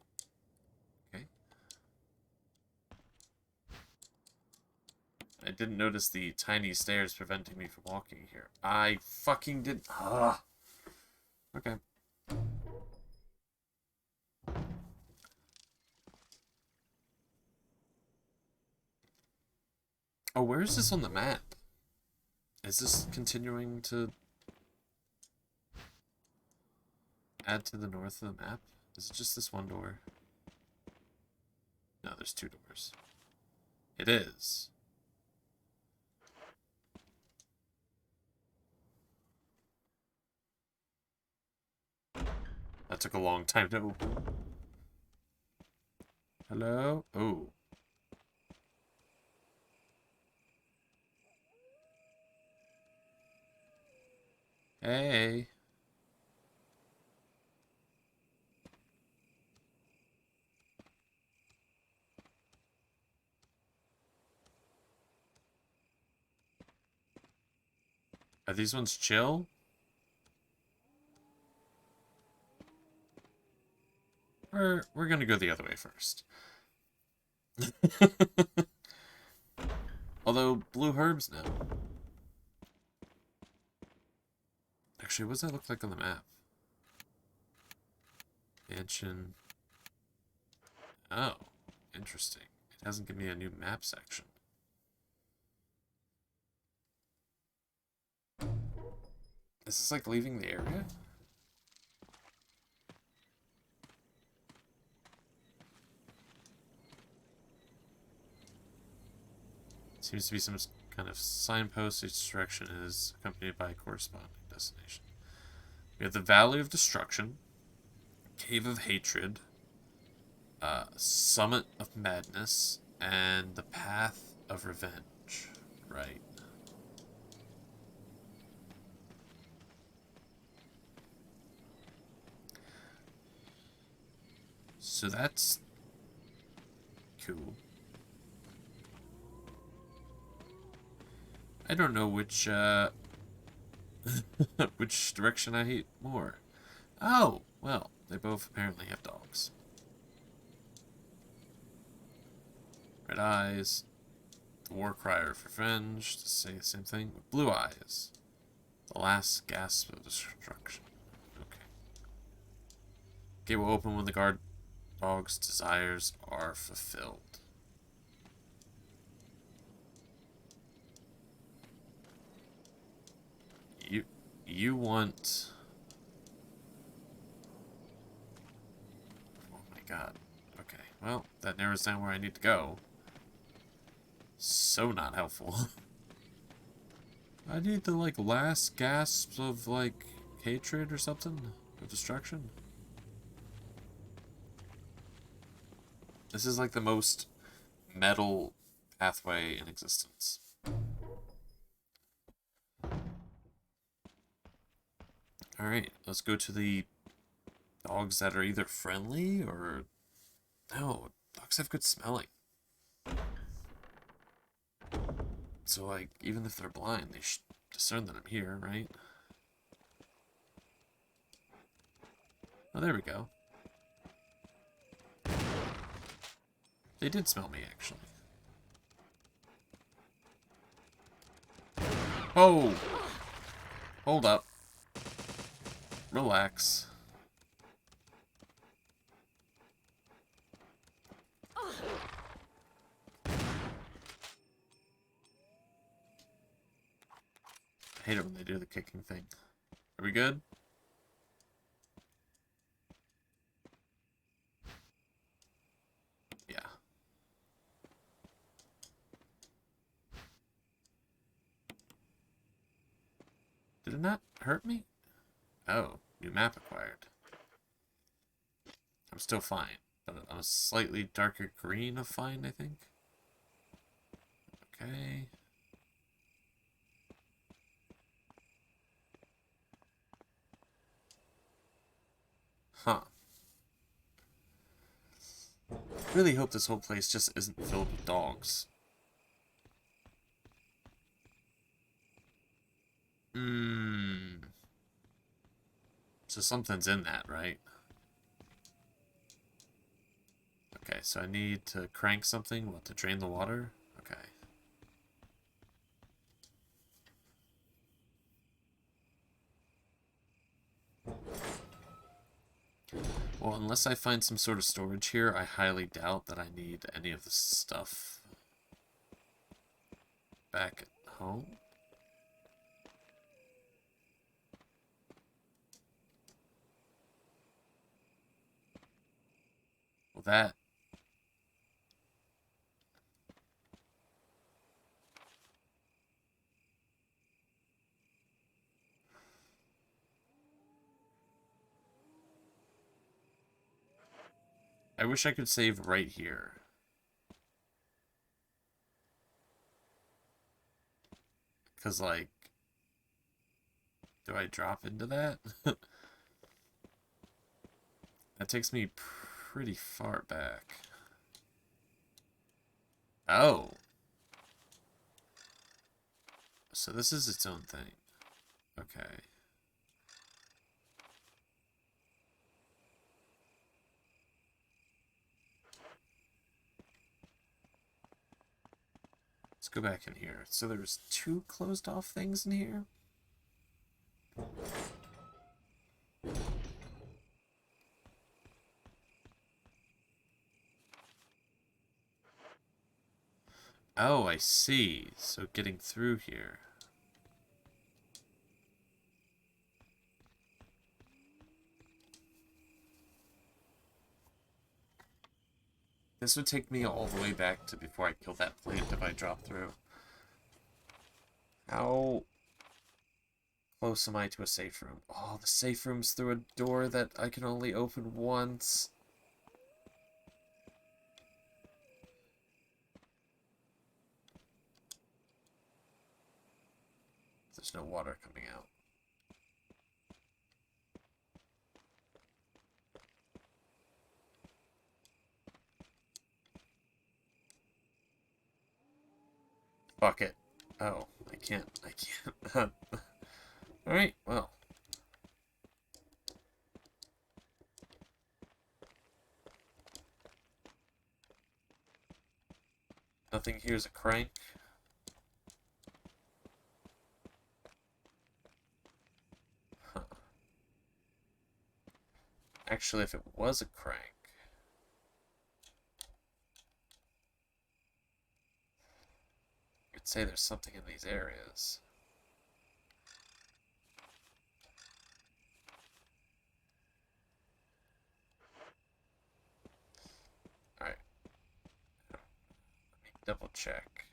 Okay. I didn't notice the tiny stairs preventing me from walking here. I fucking did. Ah. Okay. Oh, where is this on the map? Is this continuing to add to the north of the map? Is it just this one door? No, there's two doors. It is. That took a long time to open. Hello? Oh. Hey. Are these ones chill? We're gonna go the other way first. Although, blue herbs now. Actually, what does that look like on the map? Mansion. Oh, interesting. It hasn't given me a new map section. Is this like leaving the area? Seems to be some kind of signpost. Each direction is accompanied by a corresponding destination. We have the Valley of Destruction, Cave of Hatred, Summit of Madness, and the Path of Revenge. Right. So that's cool. I don't know which which direction I hate more. Oh, well, they both apparently have dogs. Red eyes, the war cry of revenge, to say the same thing, with blue eyes. The last gasp of destruction. Okay. Gate will open when the guard dog's desires are fulfilled. You want god. Okay, well, that narrows down where I need to go. So not helpful. I need the, like, last gasps of, like, hatred or something? Of destruction? This is, like, the most metal pathway in existence. Alright, let's go to the dogs that are either friendly or... No, dogs have good smelling. So, like, even if they're blind, they should discern that I'm here, right? Oh, there we go. They did smell me, actually. Oh! Hold up. Relax. I hate it when they do the kicking thing. Are we good? Yeah. Did it not hurt me? Oh, new map acquired. I'm still fine, but I'm a slightly darker green of fine, I think. Okay. Huh. Really hope this whole place just isn't filled with dogs. So something's in that, right? Okay, so I need to crank something, what, to drain the water? Okay. Well, unless I find some sort of storage here, I highly doubt that I need any of this stuff back at home. Well, that... I wish I could save right here. Because, like... Do I drop into that? That takes me pretty far back. Oh. So this is its own thing. Okay. Let's go back in here. So there's two closed off things in here? Oh, I see. So getting through here. This would take me all the way back to before I killed that plant if I drop through. How close am I to a safe room? Oh, the safe room's through a door that I can only open once. There's no water coming out. Fuck it. Oh, I can't. Alright, well. Nothing here's a crank. Huh. Actually, if it was a crank... I'd say there's something in these areas. double check.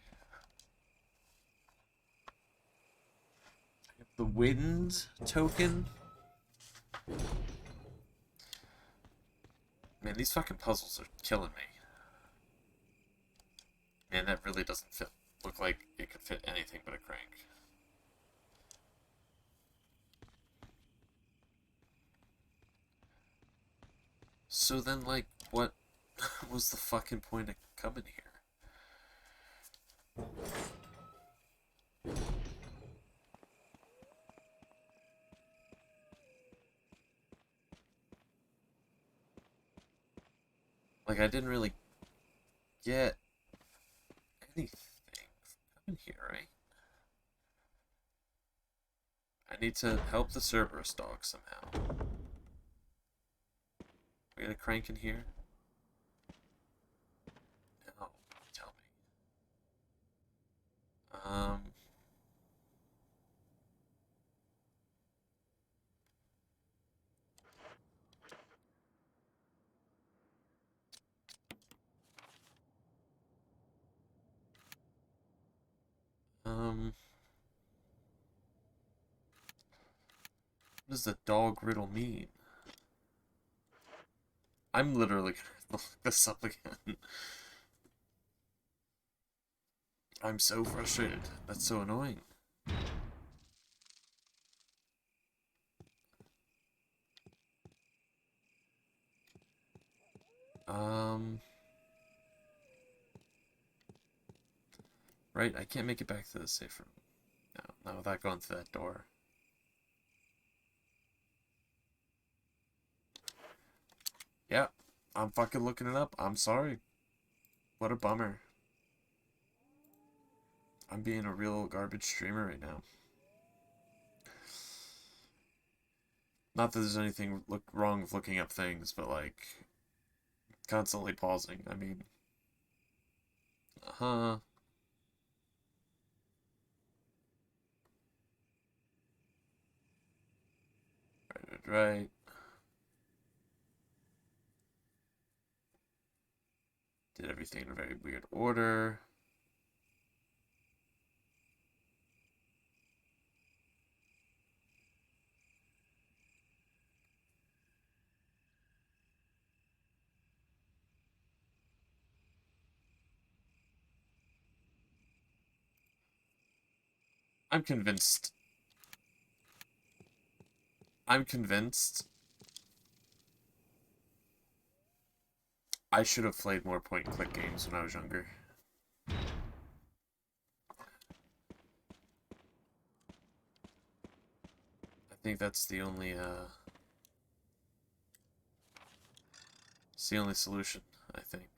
The wind token. Man, these fucking puzzles are killing me. Man, that really doesn't look like it could fit anything but a crank. So then, like, what was the fucking point of coming here? Like, I didn't really get anything from coming here, right? I need to help the Cerberus dog somehow. We got a crank in here? No, tell me. Um... What does the dog riddle mean? I'm literally gonna look this up again. I'm so frustrated. That's so annoying. Right, I can't make it back to the safe room. No, not without going through that door. Yeah, I'm fucking looking it up. I'm sorry. What a bummer. I'm being a real garbage streamer right now. Not that there's anything wrong with looking up things, but like constantly pausing. I mean, right, right. Did everything in a very weird order. I'm convinced. I'm convinced I should have played more point-and-click games when I was younger. I think that's the only, it's the only solution, I think.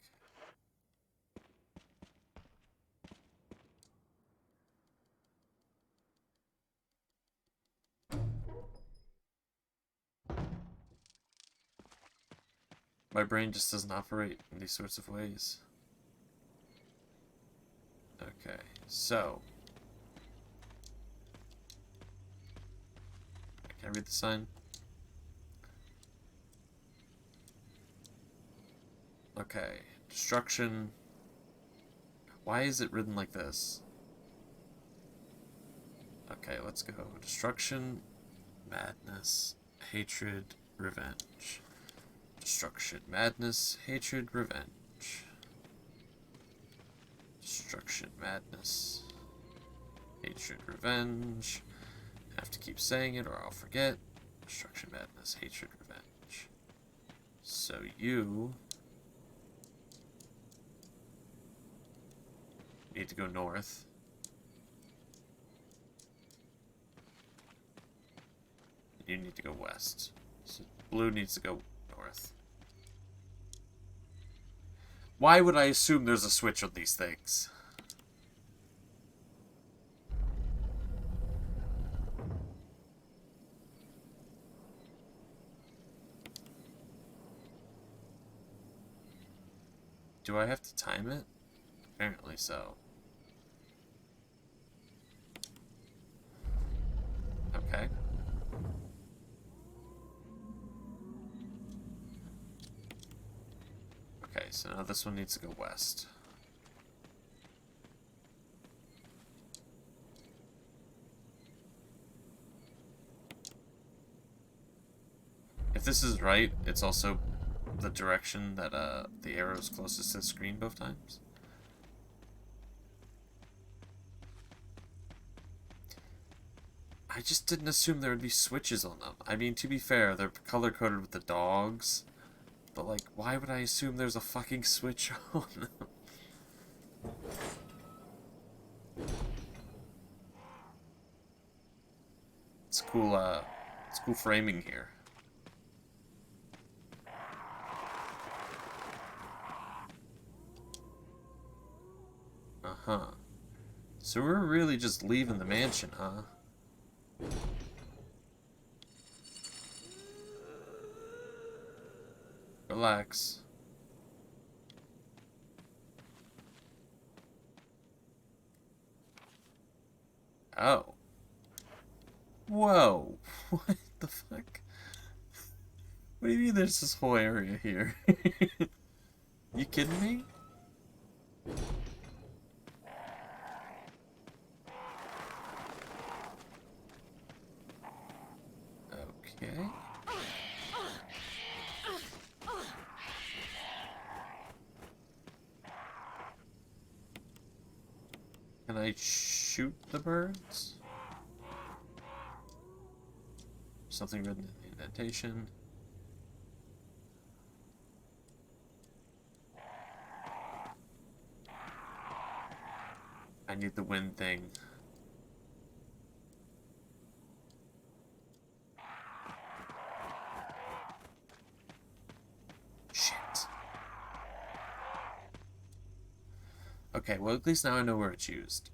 My brain just doesn't operate in these sorts of ways. Okay, so. Can I read the sign? Okay, destruction. Why is it written like this? Okay, let's go. Destruction, madness, hatred, revenge. Destruction, madness, hatred, revenge. Destruction, madness, hatred, revenge. I have to keep saying it or I'll forget. Destruction, madness, hatred, revenge. So you need to go north. You need to go west. So blue needs to go north. Why would I assume there's a switch on these things? Do I have to time it? Apparently so. Okay. Okay, so now this one needs to go west. If this is right, it's also the direction that the arrow's closest to the screen both times. I just didn't assume there would be switches on them. I mean, to be fair, they're color-coded with the dogs. But, like, why would I assume there's a fucking switch on them? It's cool framing here. Uh-huh. So we're really just leaving the mansion, huh? Relax. Oh. Whoa. What the fuck? What do you mean there's this whole area here? You kidding me? Okay. Can I shoot the birds? Something written in the indentation. I need the wind thing. Shit. Okay, well at least now I know where it's used.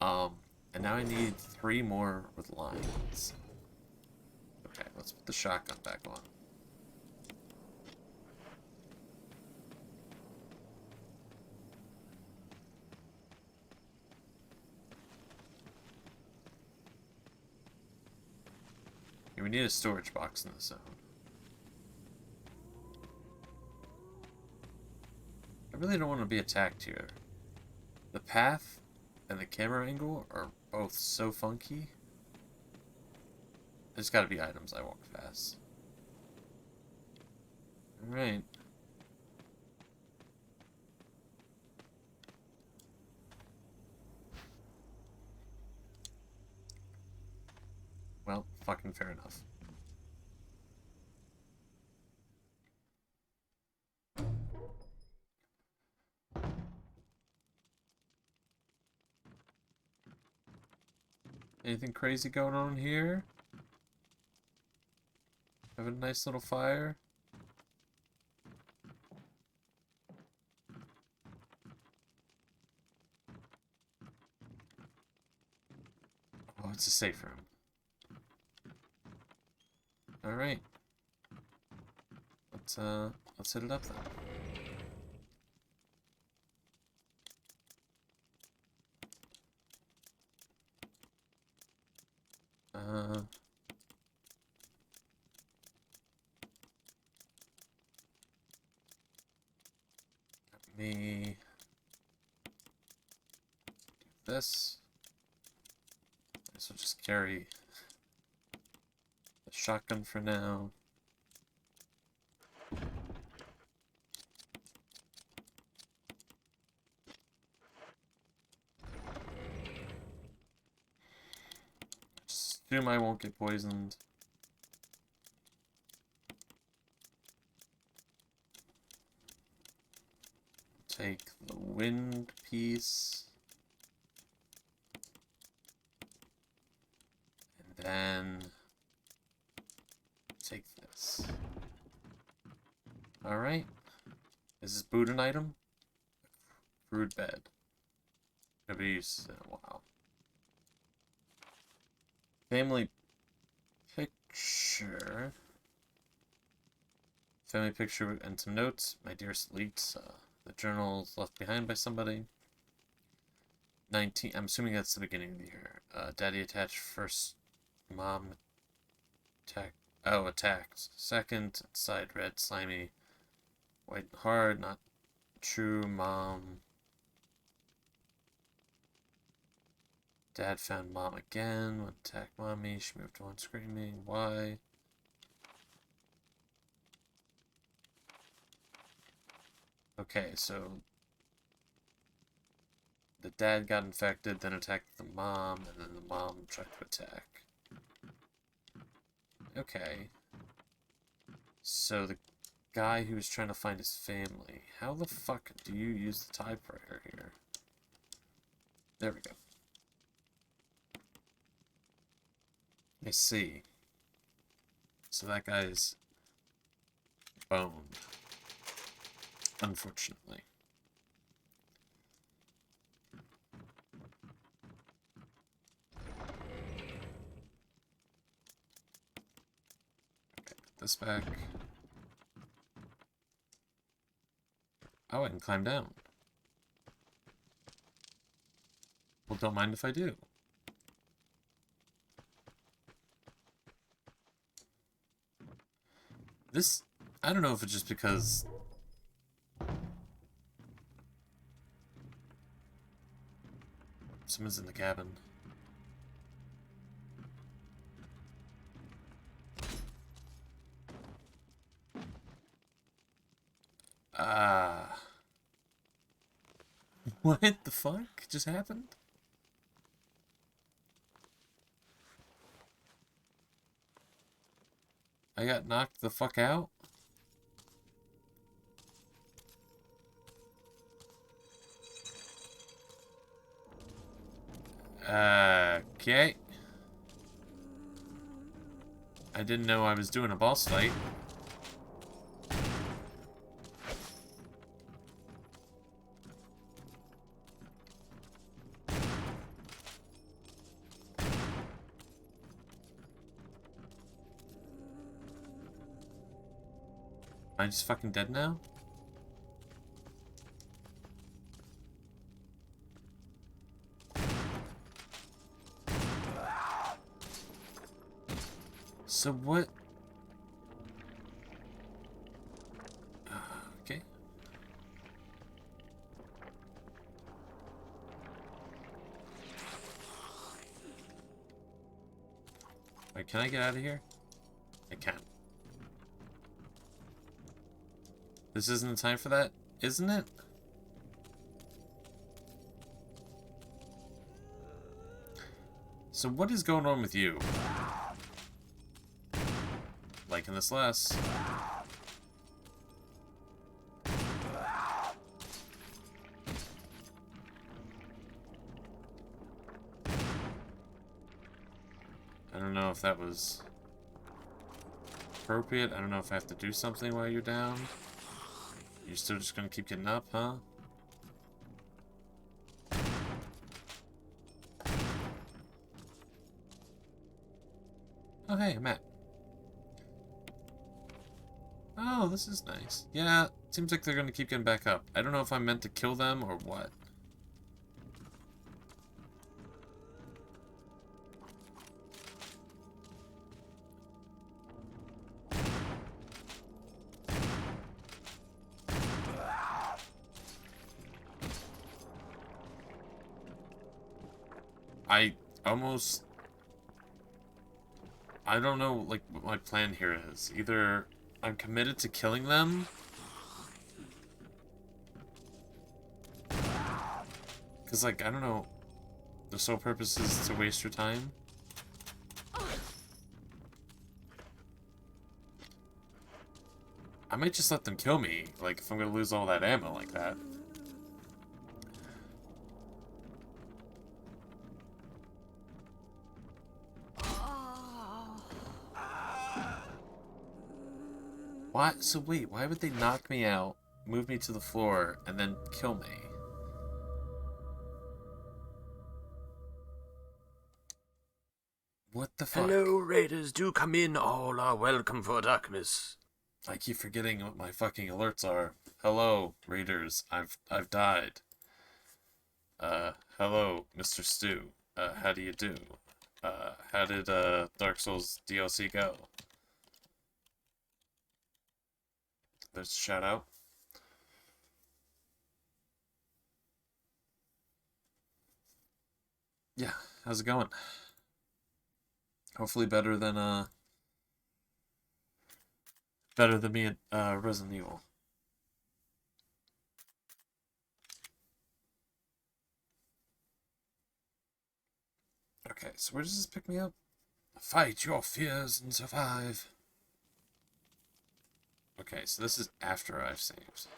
And now I need 3 more with lines. Okay, let's put the shotgun back on. Yeah, we need a storage box in the zone. I really don't want to be attacked here. The path and the camera angle are both so funky. There's gotta be items I walk fast. Alright. Well, fucking fair enough. Anything crazy going on here? Have a nice little fire. Oh, it's a safe room. Alright. Let's hit it up then. Let me do this. Guess I'll just carry the shotgun for now. Just assume I won't get poisoned. Take the wind piece. And then take this. Alright. Is this boot an item? Crude bed. Never used in a while. Family picture. Family picture and some notes. My dearest Leets, the journal left behind by somebody. 19. I'm assuming that's the beginning of the year. Daddy attached first. Mom attacked. Oh, attacked. Second, side red, slimy, white and hard. Not true. Mom. Dad found mom again. Went to attack mommy. She moved on screaming. Why? Okay, so the dad got infected, then attacked the mom, and then the mom tried to attack. Okay. So the guy who was trying to find his family. How the fuck do you use the typewriter here? There we go. I see. So that guy's boned. Unfortunately. Okay, put this back. Oh, I can climb down. Well, don't mind if I do. This, I don't know if it's just because someone's in the cabin. Ah. What the fuck just happened? I got knocked the fuck out? Okay. I didn't know I was doing a boss fight. Am I just fucking dead now? So what? Okay. Wait, can I get out of here? I can. This isn't the time for that, isn't it? So what is going on with you? Liking this less. I don't know if that was appropriate. I don't know if I have to do something while you're down. You're still just gonna keep getting up, huh? Oh, hey, Matt. Oh, this is nice. Yeah, seems like they're gonna keep getting back up. I don't know if I'm meant to kill them or what. I almost... I don't know, like, what my plan here is. Either I'm committed to killing them, because, like, I don't know, the sole purpose is to waste your time. I might just let them kill me, like, if I'm gonna lose all that ammo like that. Why? So wait, why would they knock me out, move me to the floor, and then kill me? What the fuck? Hello, raiders. Do come in. All are welcome for Duckmas. I keep forgetting what my fucking alerts are. Hello, raiders. I've died. Hello, Mr. Stew. How do you do? How did Dark Souls DLC go? There's a shout out. Yeah, how's it going? Hopefully better than me at Resident Evil. Okay, so where does this pick me up? Fight your fears and survive. Okay, so this is after I've saved.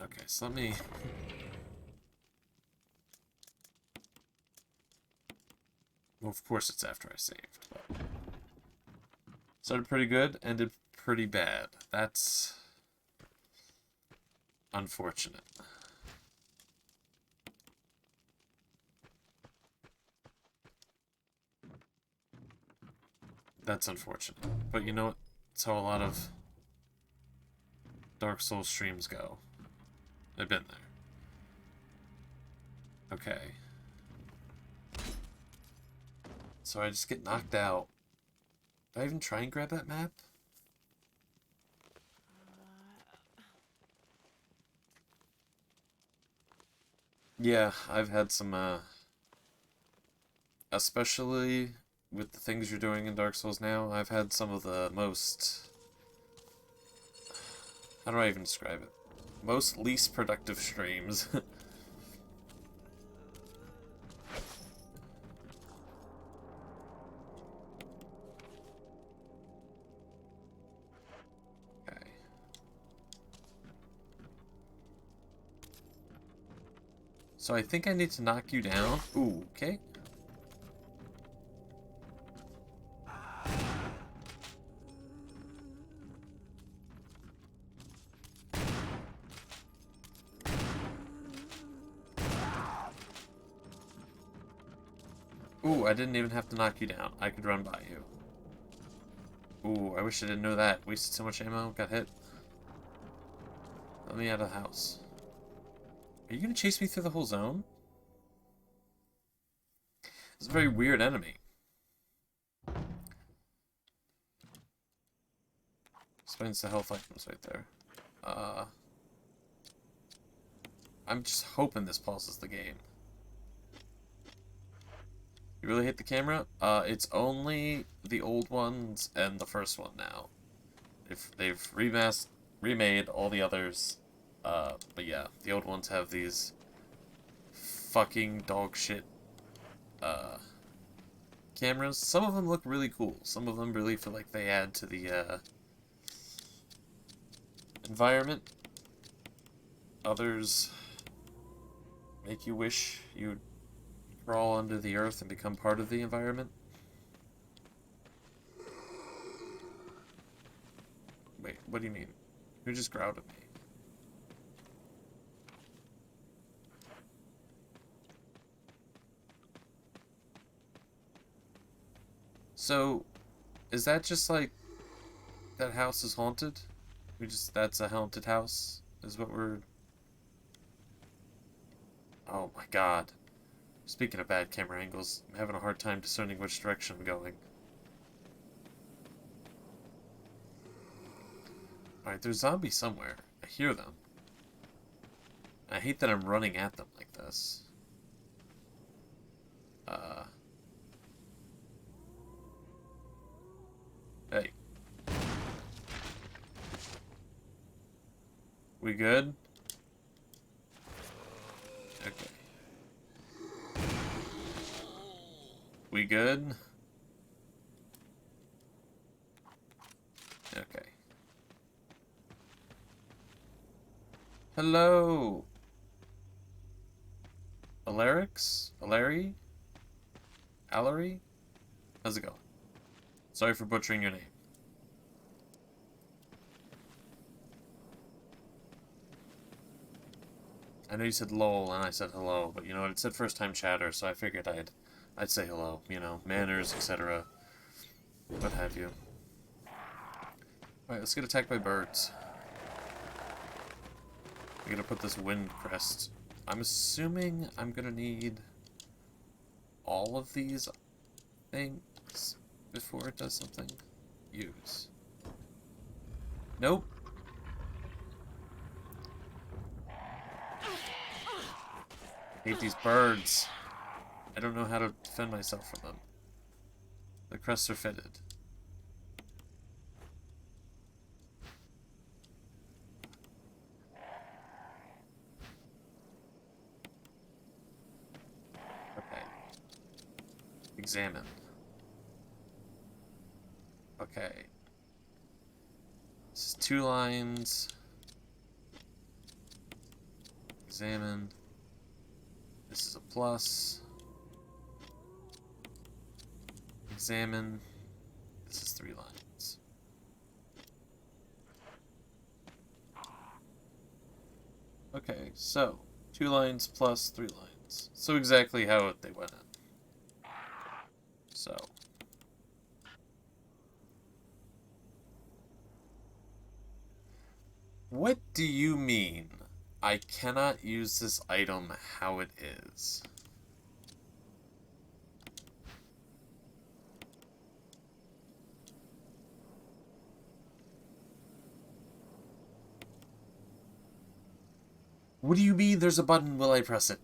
Okay, so let me... Well, of course it's after I saved. But... Started pretty good, ended pretty bad. That's... unfortunate. That's unfortunate. But you know what? That's how a lot of Dark Souls streams go. I've been there. Okay. So I just get knocked out. Did I even try and grab that map? Yeah, I've had some, especially with the things you're doing in Dark Souls now, I've had some of the most... How do I even describe it? Most least productive streams. Okay. So I think I need to knock you down. Ooh, okay. Ooh, I didn't even have to knock you down. I could run by you. Ooh, I wish I didn't know that. Wasted so much ammo, got hit. Let me out of the house. Are you gonna chase me through the whole zone? It's a very weird enemy. Explains the health items right there. I'm just hoping this pauses the game. You really hate the camera? It's only the old ones and the first one now. If they've remade all the others, but yeah, the old ones have these fucking dog shit, cameras. Some of them look really cool. Some of them really feel like they add to the, environment. Others make you wish you'd crawl under the earth and become part of the environment. Wait, what do you mean? Who just growled at me? So, is that just like that house is haunted? That's a haunted house, is what we're... Oh my god. Speaking of bad camera angles, I'm having a hard time discerning which direction I'm going. Alright, there's zombies somewhere. I hear them. I hate that I'm running at them like this. Hey. We good? Okay. We good? Okay. Hello! Alarix? Alary? Allery? How's it going? Sorry for butchering your name. I know you said lol and I said hello, but you know what, it said first time chatter, so I figured I'd say hello, you know, manners, etc. What have you. Alright, let's get attacked by birds. I'm gonna put this wind crest. I'm assuming I'm gonna need all of these things before it does something. Use. Nope. Hate these birds. I don't know how to defend myself from them. The crests are fitted. Examine. Okay. This is 2 lines. Examine. This is a plus. Examine. This is 3 lines. Okay, so 2 lines plus 3 lines. So exactly how they went in. So. What do you mean? I cannot use this item how it is. What do you mean there's a button? Will I press it?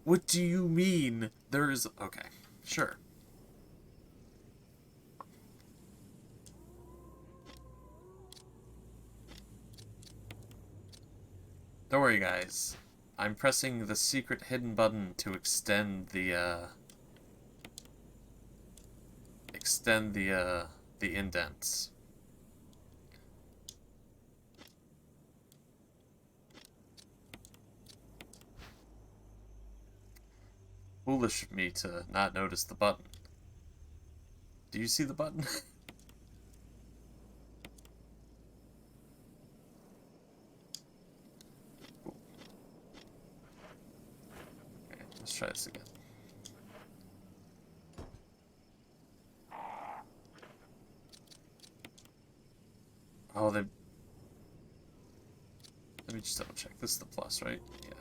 What do you mean there's... Okay, sure. Don't worry, guys. I'm pressing the secret hidden button to extend the indents. Foolish of me to not notice the button. Do you see the button? Okay, let's try this again. Oh, they... Let me just double check. This is the plus, right? Yeah.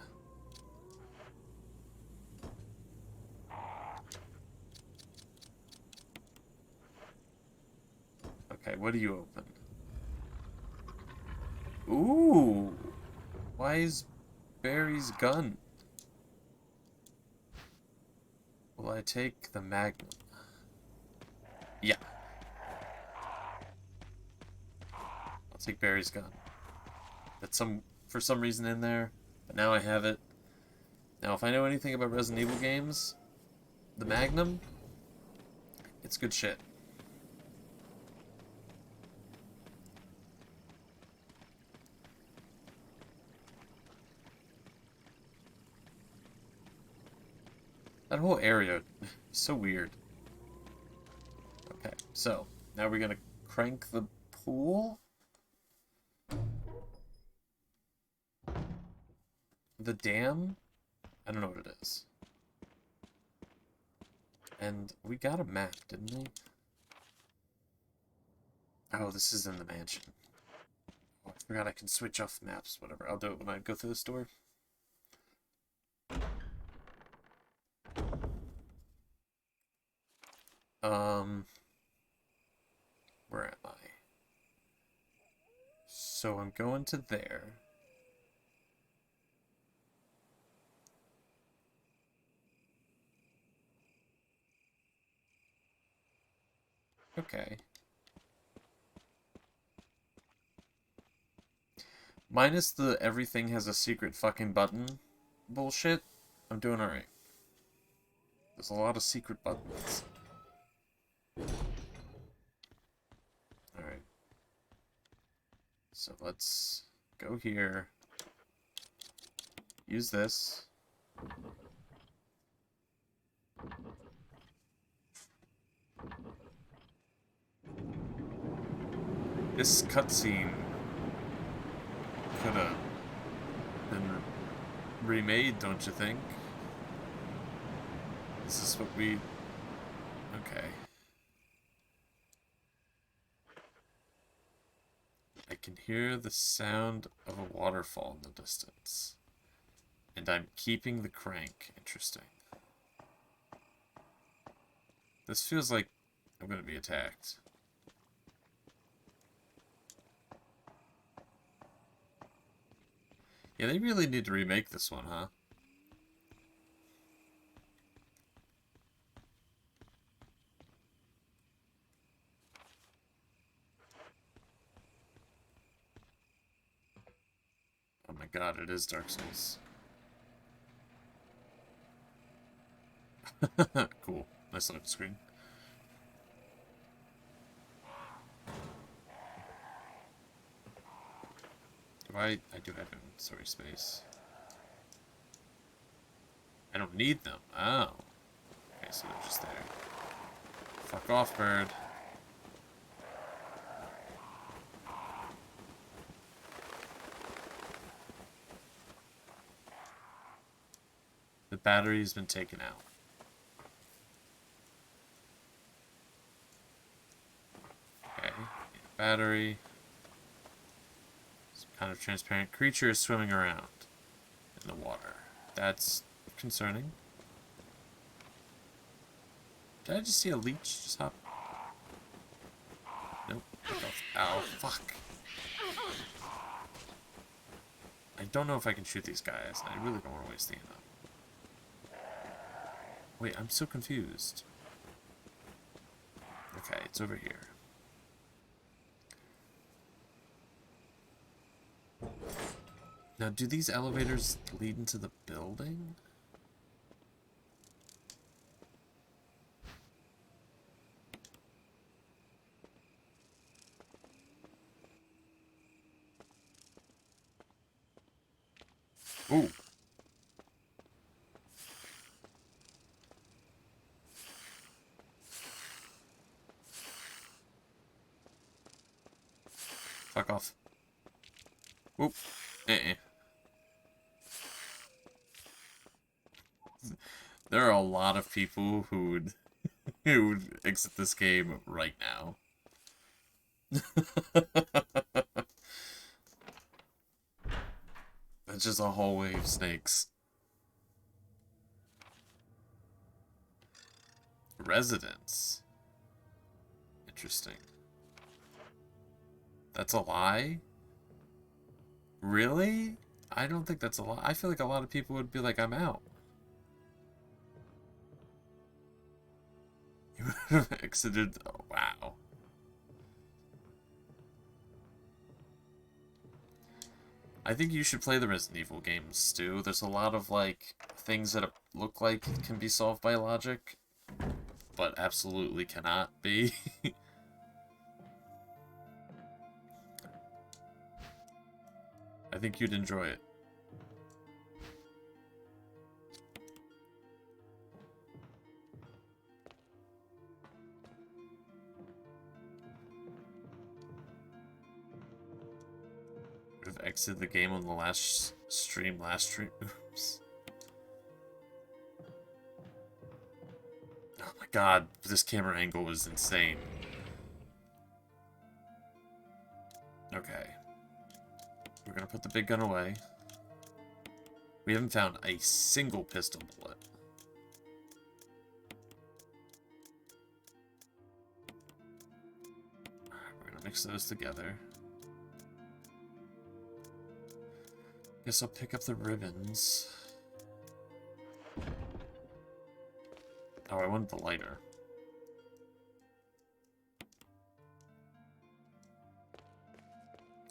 Okay, what do you open? Ooh! Why is Barry's gun? Will I take the Magnum? Yeah. I'll take Barry's gun. That's for some reason in there, but now I have it. Now, if I know anything about Resident Evil games, the Magnum, it's good shit. That whole area is so weird. Okay, so now we're gonna crank the pool. The dam? I don't know what it is. And we got a map, didn't we? Oh, this is in the mansion. Oh, I forgot I can switch off maps, whatever. I'll do it when I go through this door. Where am I? So I'm going to there. Okay. Minus the everything has a secret fucking button bullshit, I'm doing alright. There's a lot of secret buttons. Alright. So let's go here. Use this. This cutscene could have been remade, don't you think? Is this what we... Okay. I can hear the sound of a waterfall in the distance. And I'm keeping the crank. Interesting. This feels like I'm gonna be attacked. Yeah, they really need to remake this one, huh? Oh my god, it is Dark Souls. Cool. nice loading screen. I do have inventory space. I don't need them. Oh. Okay, so they're just there. Fuck off, bird. The battery's been taken out. Okay, battery. Some kind of transparent creature is swimming around in the water. That's concerning. Did I just see a leech just hop? Nope. Ow, fuck. I don't know if I can shoot these guys. I really don't want to waste the ammo. Wait, I'm so confused. Okay, it's over here. Now, do these elevators lead into the building? Ooh. Fuck off. Oop. There are a lot of people who would exit this game right now. That's just a whole wave of snakes. Residence. Interesting. That's a lie? Really? I don't think that's a lie. I feel like a lot of people would be like, I'm out. You would have exited. Oh, wow. I think you should play the Resident Evil games, Stu. There's a lot of, like, things that look like can be solved by logic, but absolutely cannot be. I think you'd enjoy it. Would have exited the game on the last stream. Oops. Oh my god, this camera angle was insane. Okay. We're gonna put the big gun away. We haven't found a single pistol bullet. We're gonna mix those together. Guess I'll pick up the ribbons. Oh, I wanted the lighter.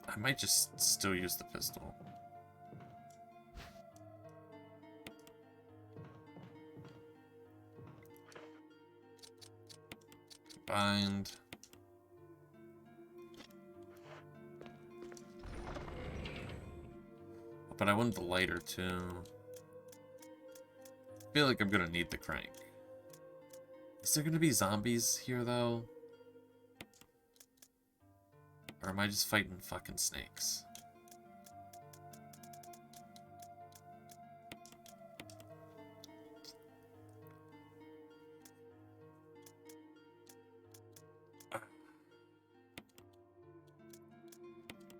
I might just still use the pistol. Combined. But I wanted the lighter too. I feel like I'm gonna need the crank. Is there gonna be zombies here though? Or am I just fighting fucking snakes?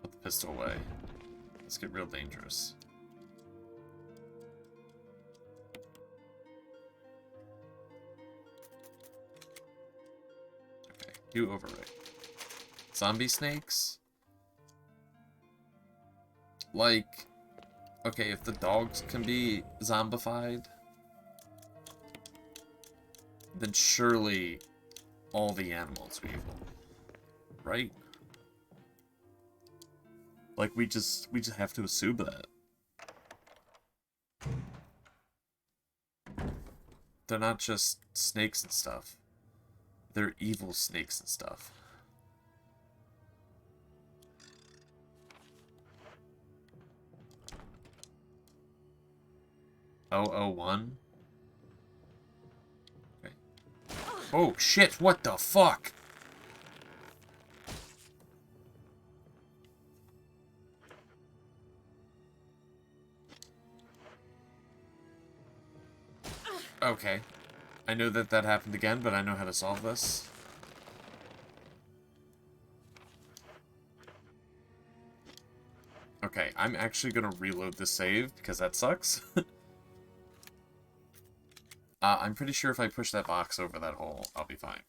Put the pistol away. Let's get real dangerous. Okay, you overwrite. Zombie snakes? Like, okay, if the dogs can be zombified, then surely all the animals are evil. Right? Like, we just have to assume that. They're not just snakes and stuff. They're evil snakes and stuff. 001? Okay. Oh, shit, what the fuck? Okay. I know that that happened again, but I know how to solve this. Okay, I'm actually gonna reload the save, because that sucks. I'm pretty sure if I push that box over that hole, I'll be fine.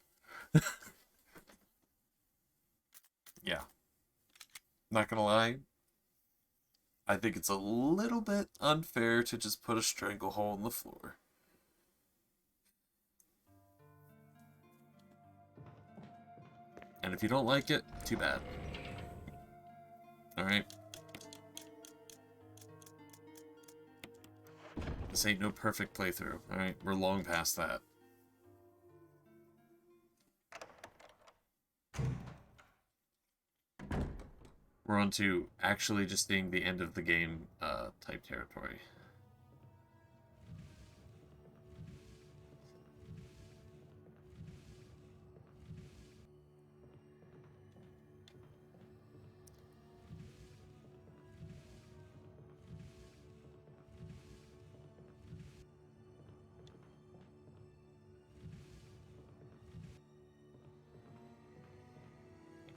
Yeah. Not gonna lie, I think it's a little bit unfair to just put a stranglehold in the floor. And if you don't like it, too bad. Alright. This ain't no perfect playthrough. Alright, we're long past that. We're on to actually just being the end of the game type territory.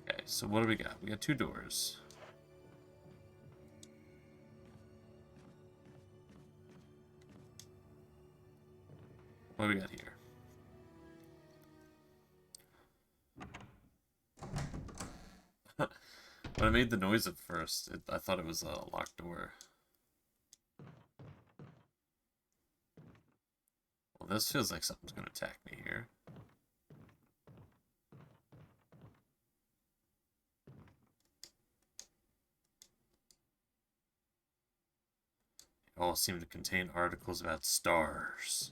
Okay, so what do we got? We got 2 doors. What do we got here? When I made the noise at first, I thought it was a locked door. Well, this feels like something's going to attack me here. They all seem to contain articles about stars.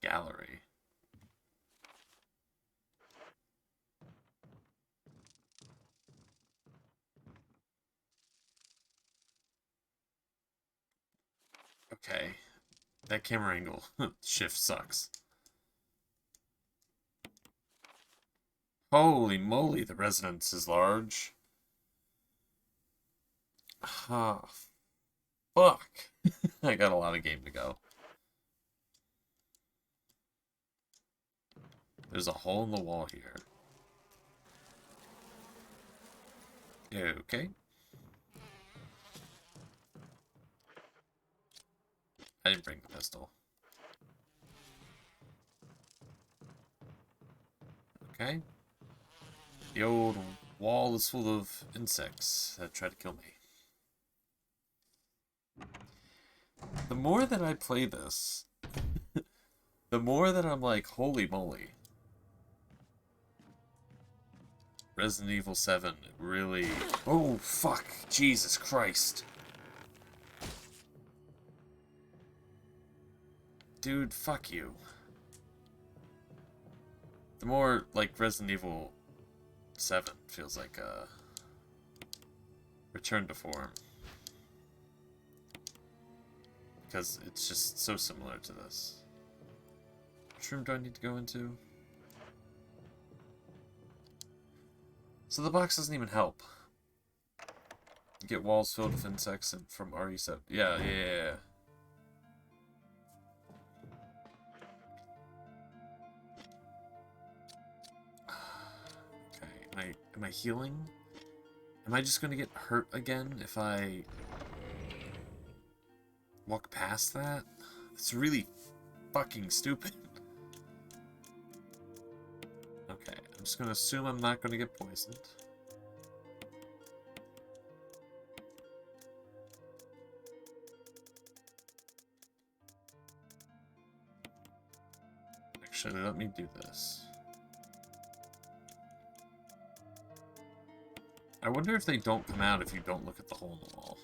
Gallery. Okay. That camera angle shift sucks. Holy moly, the resonance is large. Ah, fuck. I got a lot of game to go. There's a hole in the wall here. Okay. I didn't bring the pistol. Okay. The old wall is full of insects that try to kill me. The more that I play this, the more that I'm like, holy moly. Resident Evil 7 really... Oh, fuck. Jesus Christ. Dude, fuck you. The more, like, Resident Evil 7 feels like a return to form. Because it's just so similar to this. Which room do I need to go into? So the box doesn't even help. You get walls filled with insects and from RE7. Yeah. Okay, am I healing? Am I just gonna get hurt again if I walk past that? It's really fucking stupid. Okay, I'm just gonna assume I'm not gonna get poisoned. Actually, let me do this. I wonder if they don't come out if you don't look at the hole in the wall.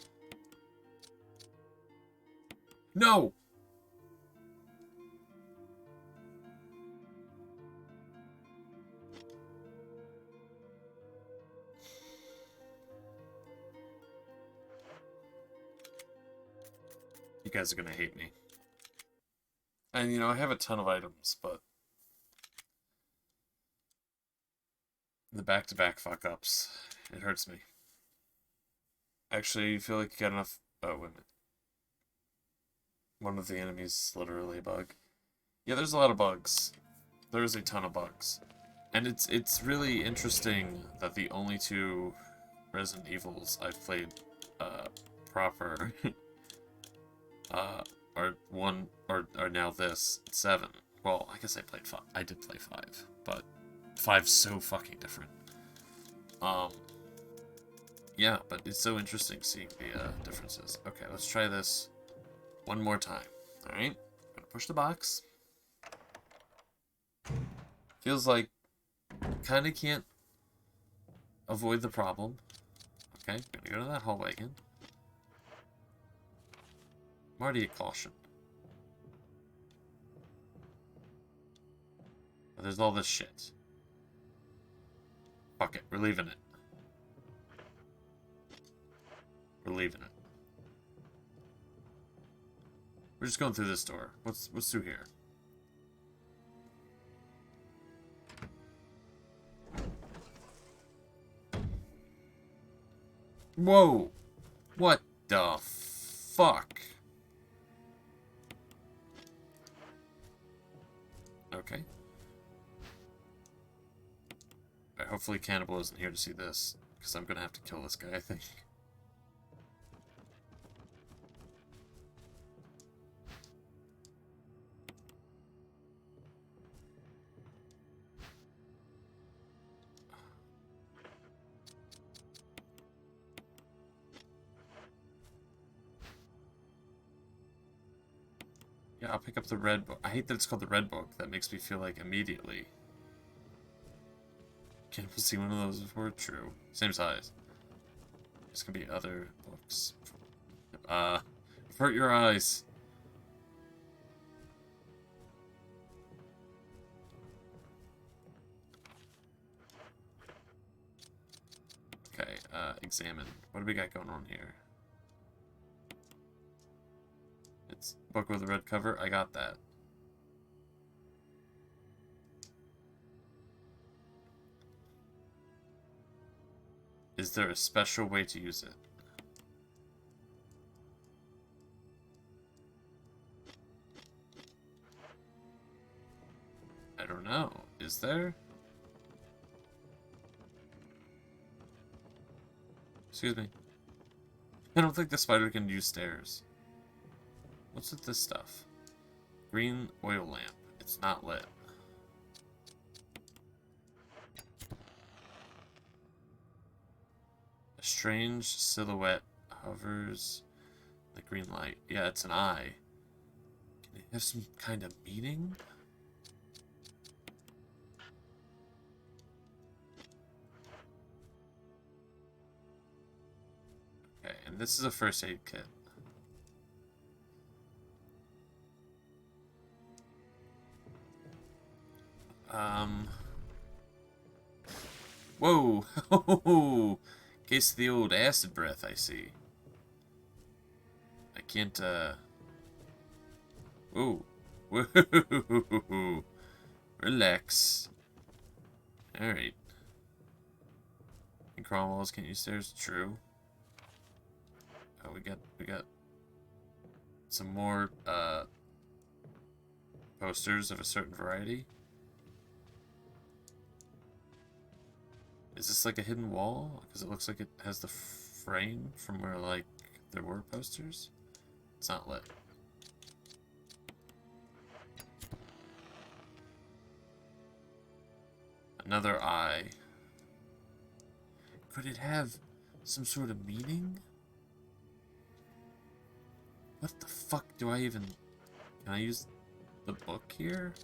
No! guys are gonna hate me. And, you know, I have a ton of items, but the back-to-back fuck-ups, it hurts me. Actually, you feel like you got enough... Oh, wait a minute. One of the enemies is literally a bug. Yeah, there's a lot of bugs. There's a ton of bugs. And it's really interesting that the only two Resident Evils I've played proper are now this 7. Well, I guess I played 5. I did play 5, but 5's so fucking different. Yeah, but it's so interesting seeing the differences. Okay, let's try this one more time. All right, gonna push the box. Feels like kind of can't avoid the problem. Okay, gonna go to that hallway again. I'm already at caution. But there's all this shit. Fuck it, we're leaving it. We're leaving it. We're just going through this door. What's through here? Whoa! What the fuck? Okay. Alright, hopefully Cannibal isn't here to see this, because I'm gonna have to kill this guy, I think. Yeah, I'll pick up the red book. I hate that it's called the red book. That makes me feel like immediately. Can't see one of those before? True. Same size. There's gonna be other books. Hurt your eyes. Okay, examine. What do we got going on here? It's a book with a red cover. I got that. Is there a special way to use it? I don't know. Is there? Excuse me. I don't think the spider can use stairs. What's with this stuff? Green oil lamp. It's not lit. A strange silhouette hovers the green light. Yeah, it's an eye. Can it have some kind of meaning? Okay, and this is a first aid kit. Whoa! Case of the old acid breath, I see. I can't, Whoa. Whoa. Relax. Alright. Can crawl walls, can't use stairs. True. Oh, we got some more, posters of a certain variety. Is this like a hidden wall? Because it looks like it has the frame from where, like, there were posters. It's not lit. Another eye. Could it have some sort of meaning? What the fuck do I even... Can I use the book here?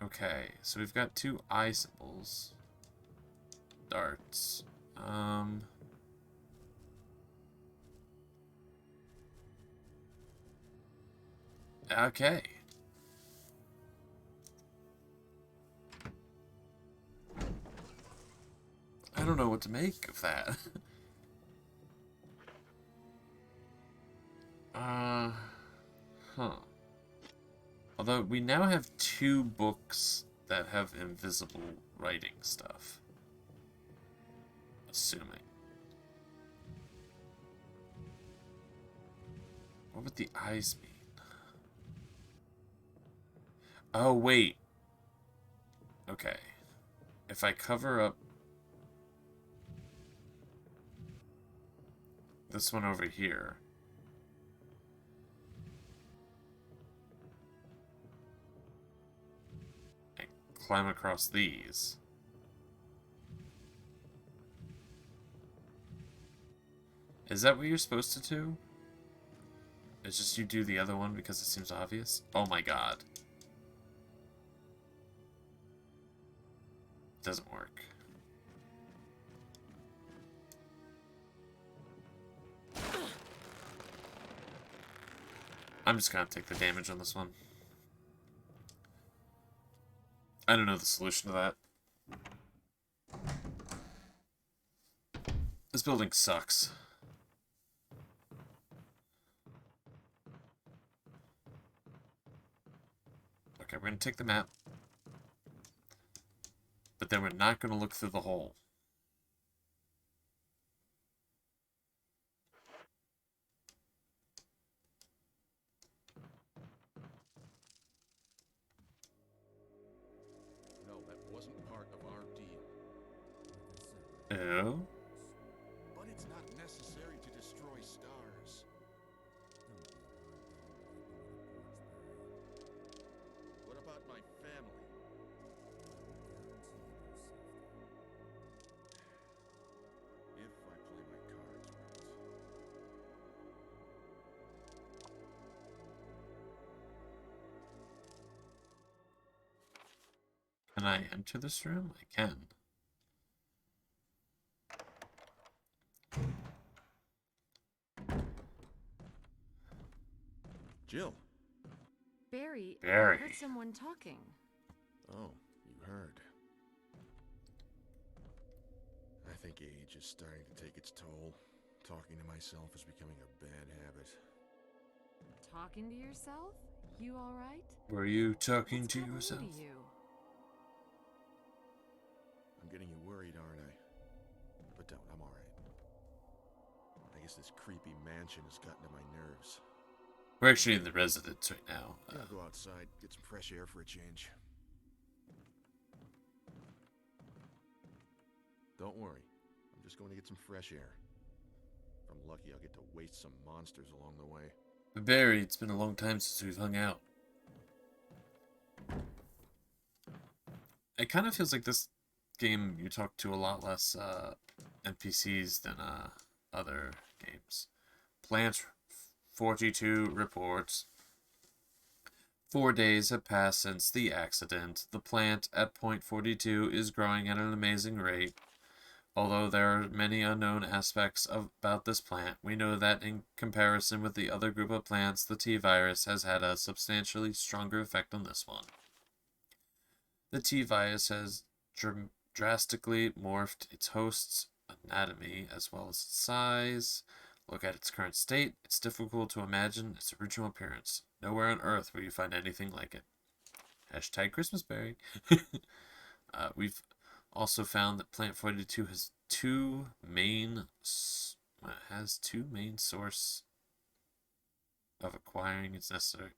Okay, so we've got 2 eye symbols. Darts. Okay. I don't know what to make of that. Uh, huh. Although we now have 2 books that have invisible writing stuff. Assuming. What would the eyes mean? Oh, wait. Okay. If I cover up this one over here, and climb across these, is that what you're supposed to do? It's just you do the other one because it seems obvious? Oh my god. Doesn't work. I'm just gonna take the damage on this one. I don't know the solution to that. This building sucks. Okay, we're gonna take the map. But then we're not gonna look through the hole. No, that wasn't part of our deal. Oh? But it's not necessary to destroy stars. What about my family? If I play my cards right. Can I enter this room? I can. Jill. Barry, Barry. I heard someone talking. Oh, you heard. I think age is starting to take its toll. Talking to myself is becoming a bad habit. Talking to yourself? You all right? Were you talking What's to gotten yourself? into you? I'm getting you worried, aren't I? But don't, I'm alright. I guess this creepy mansion has gotten to my nerves. We're actually in the residence right now. I'll go outside, get some fresh air for a change. Don't worry. I'm just going to get some fresh air. If I'm lucky, I'll get to waste some monsters along the way. But Barry, it's been a long time since we've hung out. It kind of feels like this game you talk to a lot less NPCs than other games. Plant 42 reports. 4 days have passed since the accident. The plant at point 42 is growing at an amazing rate. Although there are many unknown aspects about this plant, we know that in comparison with the other group of plants, the T-virus has had a substantially stronger effect on this one. The T-virus has drastically morphed its host's anatomy as well as its size. Look at its current state. It's difficult to imagine its original appearance. Nowhere on Earth will you find anything like it. Hashtag Christmasberry. We've also found that Plant 42 has two main source of acquiring its necessary.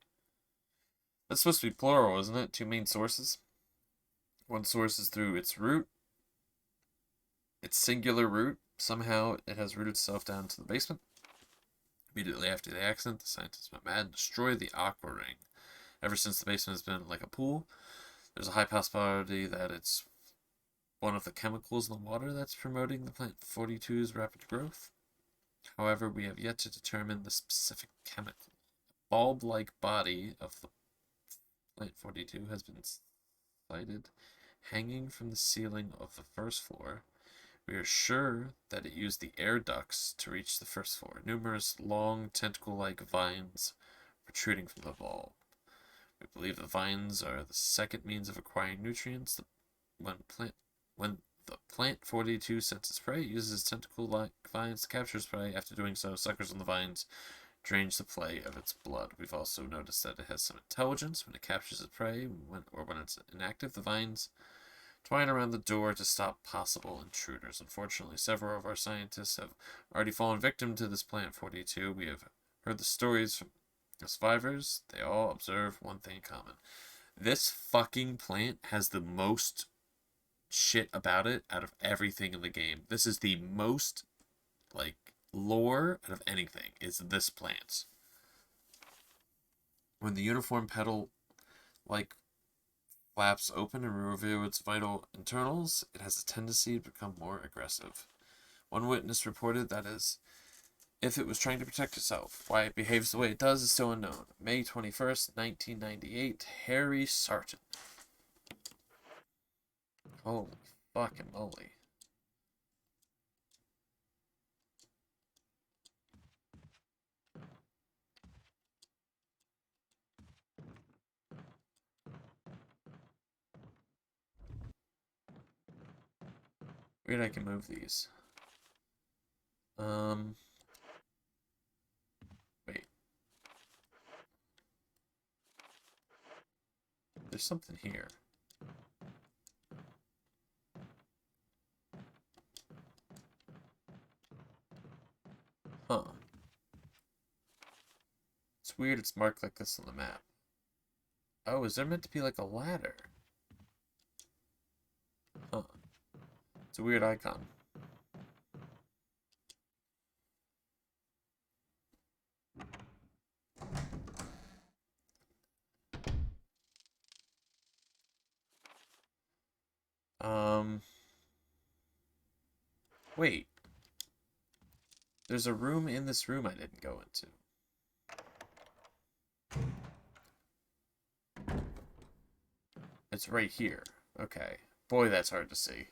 That's supposed to be plural, isn't it? 2 main sources. One source is through its root. Its singular root. Somehow it has rooted itself down to the basement. Immediately after the accident, the scientists went mad and destroyed the aqua ring. Ever since, the basement has been like a pool. There's a high possibility that it's one of the chemicals in the water that's promoting the Plant 42's rapid growth. However, we have yet to determine the specific chemical. The bulb-like body of the Plant 42 has been sighted hanging from the ceiling of the first floor. We are sure that it used the air ducts to reach the first floor. Numerous long tentacle-like vines protruding from the bulb. We believe the vines are the second means of acquiring nutrients. When the Plant 42 senses prey, it uses tentacle-like vines to capture its prey. After doing so, suckers on the vines drains the prey of its blood. We've also noticed that it has some intelligence when it captures its prey, when it's inactive. The vines twine around the door to stop possible intruders. Unfortunately, several of our scientists have already fallen victim to this plant 42. We have heard the stories from the survivors. They all observe one thing in common. This fucking plant has the most shit about it out of everything in the game. This is the most, like, lore out of anything, is this plant. When the uniform petal, like, flaps open and reveal its vital internals, it has a tendency to become more aggressive. One witness reported that as if it was trying to protect itself. Why it behaves the way it does is still unknown. May 21st, 1998, Harry Sarton. Holy fucking moly. Weird I can move these. Wait. There's something here. Huh. It's weird it's marked like this on the map. Oh, is there meant to be like a ladder? Huh. It's a weird icon. Wait. There's a room in this room I didn't go into. It's right here. Okay. Boy, that's hard to see.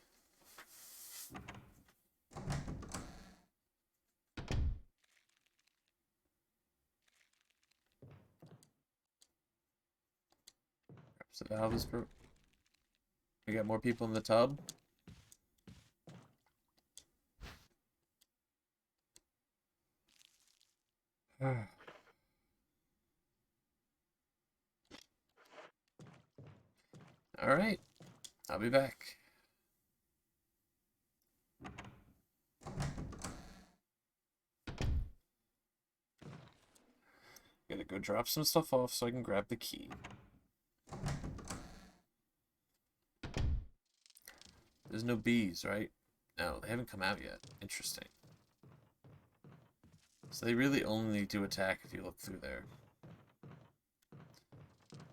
Perhaps the valve is broke. We got more people in the tub. Alright. I'll be back. Gotta go drop some stuff off so I can grab the key. There's no bees, right? No, they haven't come out yet. Interesting. So they really only do attack if you look through there.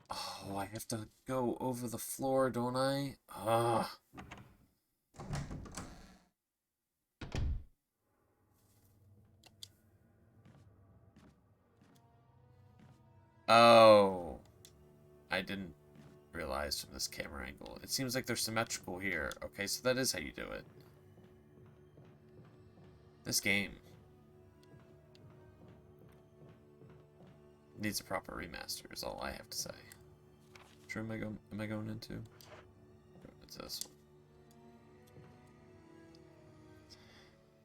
Oh, I have to go over the floor, don't I? Ugh. Oh. I didn't realize from this camera angle. It seems like they're symmetrical here. Okay, so that is how you do it. This game needs a proper remaster, is all I have to say. Which room am I going into? It's this one.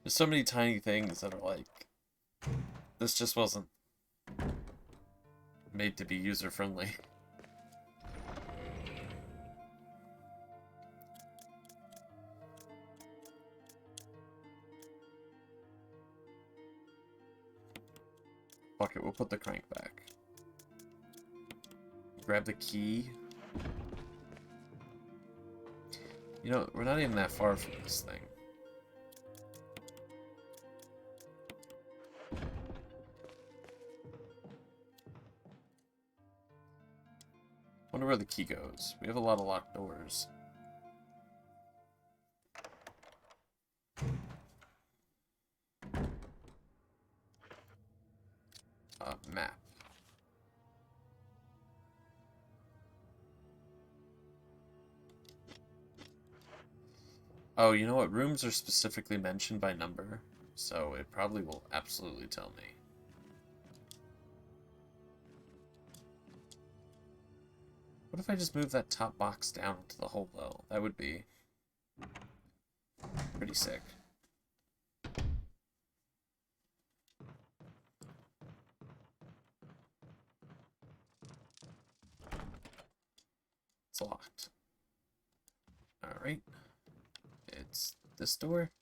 There's so many tiny things that are like, this just wasn't made to be user-friendly. Fuck it, we'll put the crank back. Grab the key. You know, we're not even that far from this thing. Wonder where the key goes. We have a lot of locked doors. Map. Oh, you know what? Rooms are specifically mentioned by number, so it probably will absolutely tell me. What if I just move that top box down into the hole, though? That would be pretty sick. It's locked. Alright. It's this door.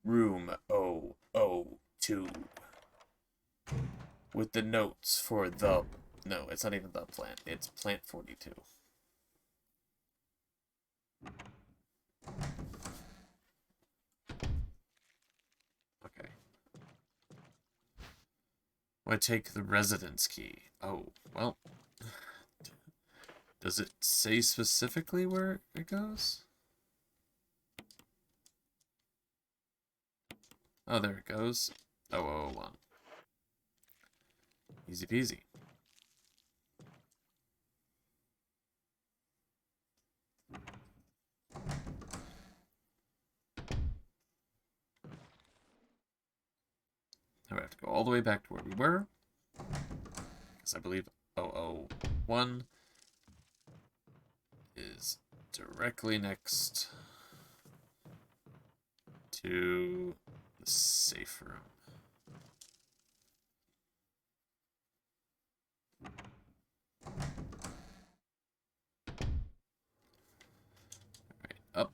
Room 002. With the notes for the... No, it's not even the plant. It's plant 42. Okay. I take the residence key. Oh, well. Does it say specifically where it goes? Oh, there it goes. 0001. Easy peasy. Now we have to go all the way back to where we were. Because I believe 001 is directly next to the safe room. Alright, up.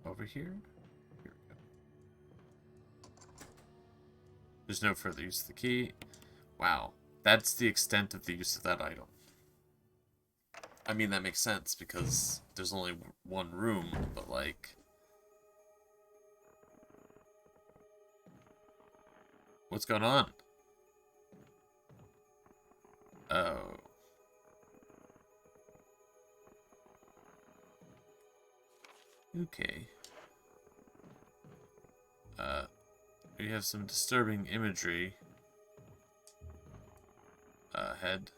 Over here? Here we go. There's no further use of the key. Wow, that's the extent of the use of that item. I mean, that makes sense because there's only one room, but like... What's going on? Oh. Okay. We have some disturbing imagery ahead.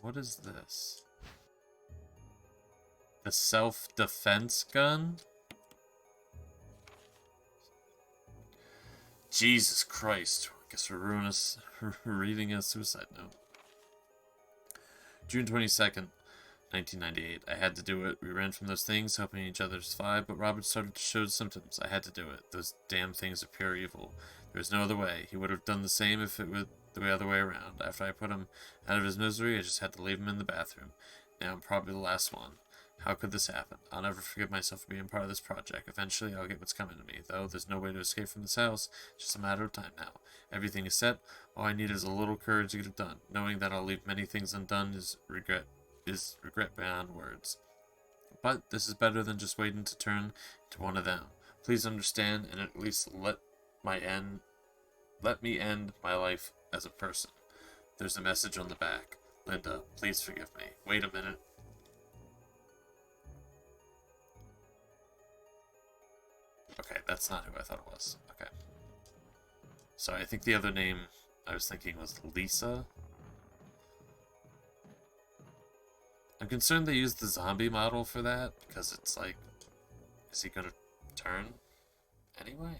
What is this? The self-defense gun? Jesus Christ. I guess we're reading a suicide note. June 22nd, 1998. I had to do it. We ran from those things, hoping each other to survive, but Robert started to show symptoms. I had to do it. Those damn things are pure evil. There was no other way. He would have done the same if it were the other way around. After I put him out of his misery, I just had to leave him in the bathroom. Now I'm probably the last one. How could this happen? I'll never forgive myself for being part of this project. Eventually, I'll get what's coming to me, though. There's no way to escape from this house. It's just a matter of time now. Everything is set. All I need is a little courage to get it done. Knowing that I'll leave many things undone is regret beyond words. But this is better than just waiting to turn to one of them. Please understand, and at least let me end my life as a person. There's a message on the back. Linda, please forgive me. Wait a minute. Okay, that's not who I thought it was. Okay. Sorry, I think the other name I was thinking was Lisa. I'm concerned they used the zombie model for that, because it's like, is he gonna turn anyway?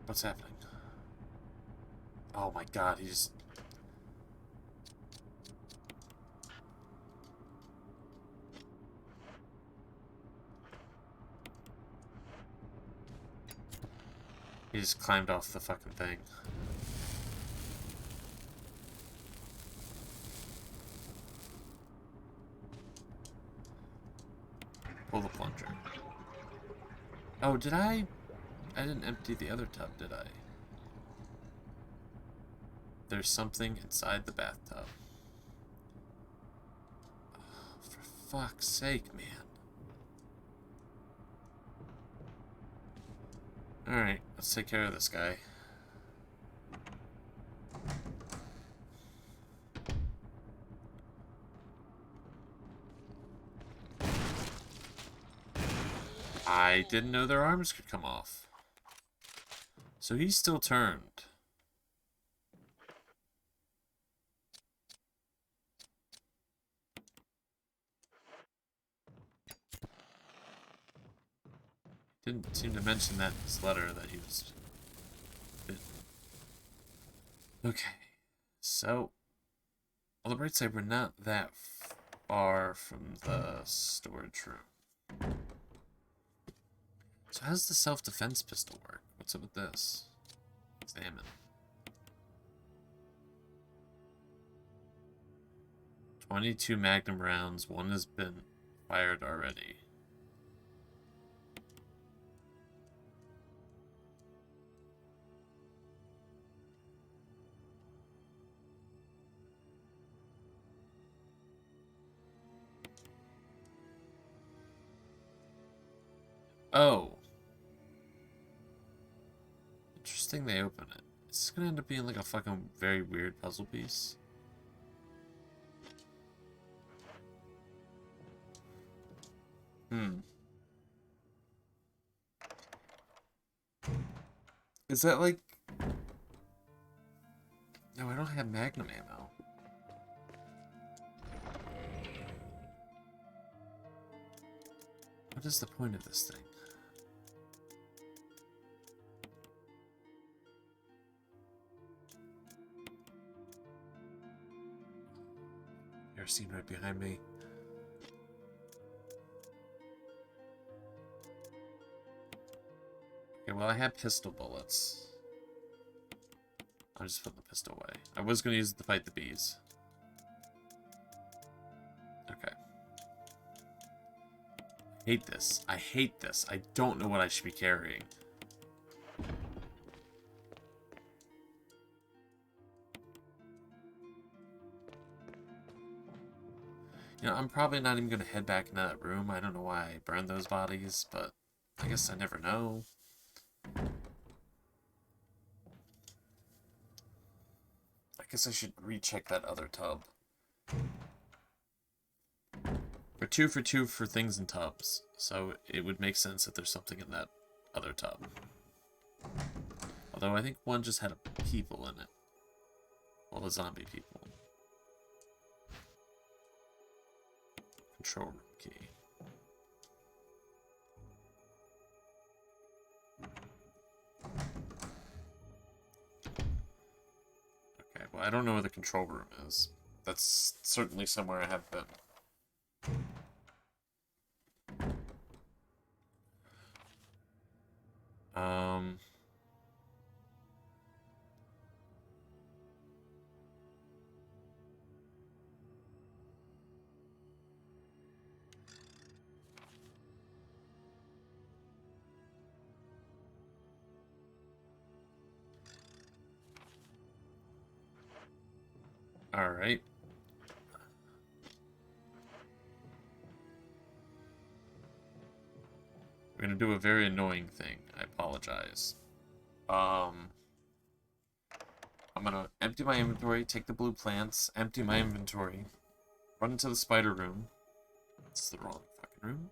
What's happening? Oh my god, he's... He just climbed off the fucking thing. Pull the plunger. Oh, did I? I didn't empty the other tub, did I? There's something inside the bathtub. Oh, for fuck's sake, man. Alright, let's take care of this guy. I didn't know their arms could come off. So he's still turned. Didn't seem to mention that in his letter that he was bitten. Okay, so on the bright side, we're not that far from the storage room. So how does the self-defense pistol work? What's up with this? Examine. 22 magnum rounds. One has been fired already. Oh. Interesting they open it. Is this gonna end up being like a fucking very weird puzzle piece? Is that like... No, I don't have magnum ammo. What is the point of this thing? You're seen right behind me. Okay, well, I had pistol bullets. I'm just putting the pistol away. I was going to use it to fight the bees. Okay. I hate this. I hate this. I don't know what I should be carrying. You know, I'm probably not even going to head back into that room. I don't know why I burned those bodies, but I guess I never know. I guess I should recheck that other tub. We're for two for things in tubs, so it would make sense that there's something in that other tub. Although I think one just had people in it. Well, the zombie people. Control room key. Okay, well, I don't know where the control room is. That's certainly somewhere I have been. Alright. We're gonna do a very annoying thing. I apologize. I'm gonna empty my inventory, take the blue plants, empty my inventory, run into the spider room. This is the wrong fucking room.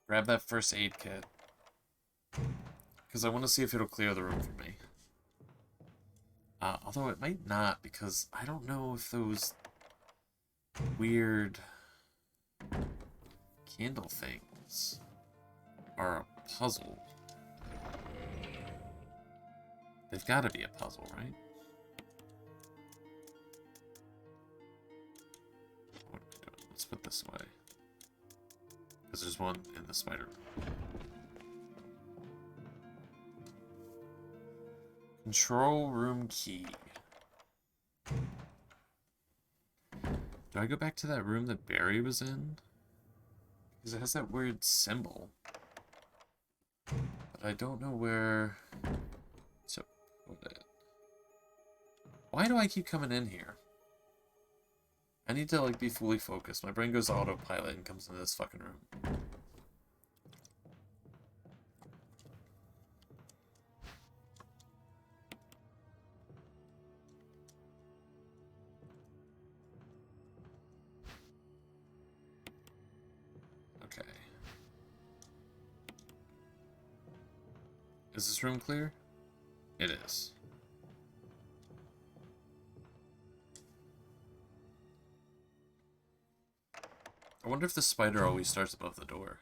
Grab that first aid kit. Because I want to see if it'll clear the room for me. Although it might not, because I don't know if those weird candle things are a puzzle. They've got to be a puzzle, right? What am I doing? Let's put this away. Because there's one in the spider room. Control room key. Do I go back to that room that Barry was in? Because it has that weird symbol. But I don't know where to put it. Why do I keep coming in here? I need to, like, be fully focused. My brain goes autopilot and comes into this fucking room. Okay. Is this room clear? It is. I wonder if the spider always starts above the door.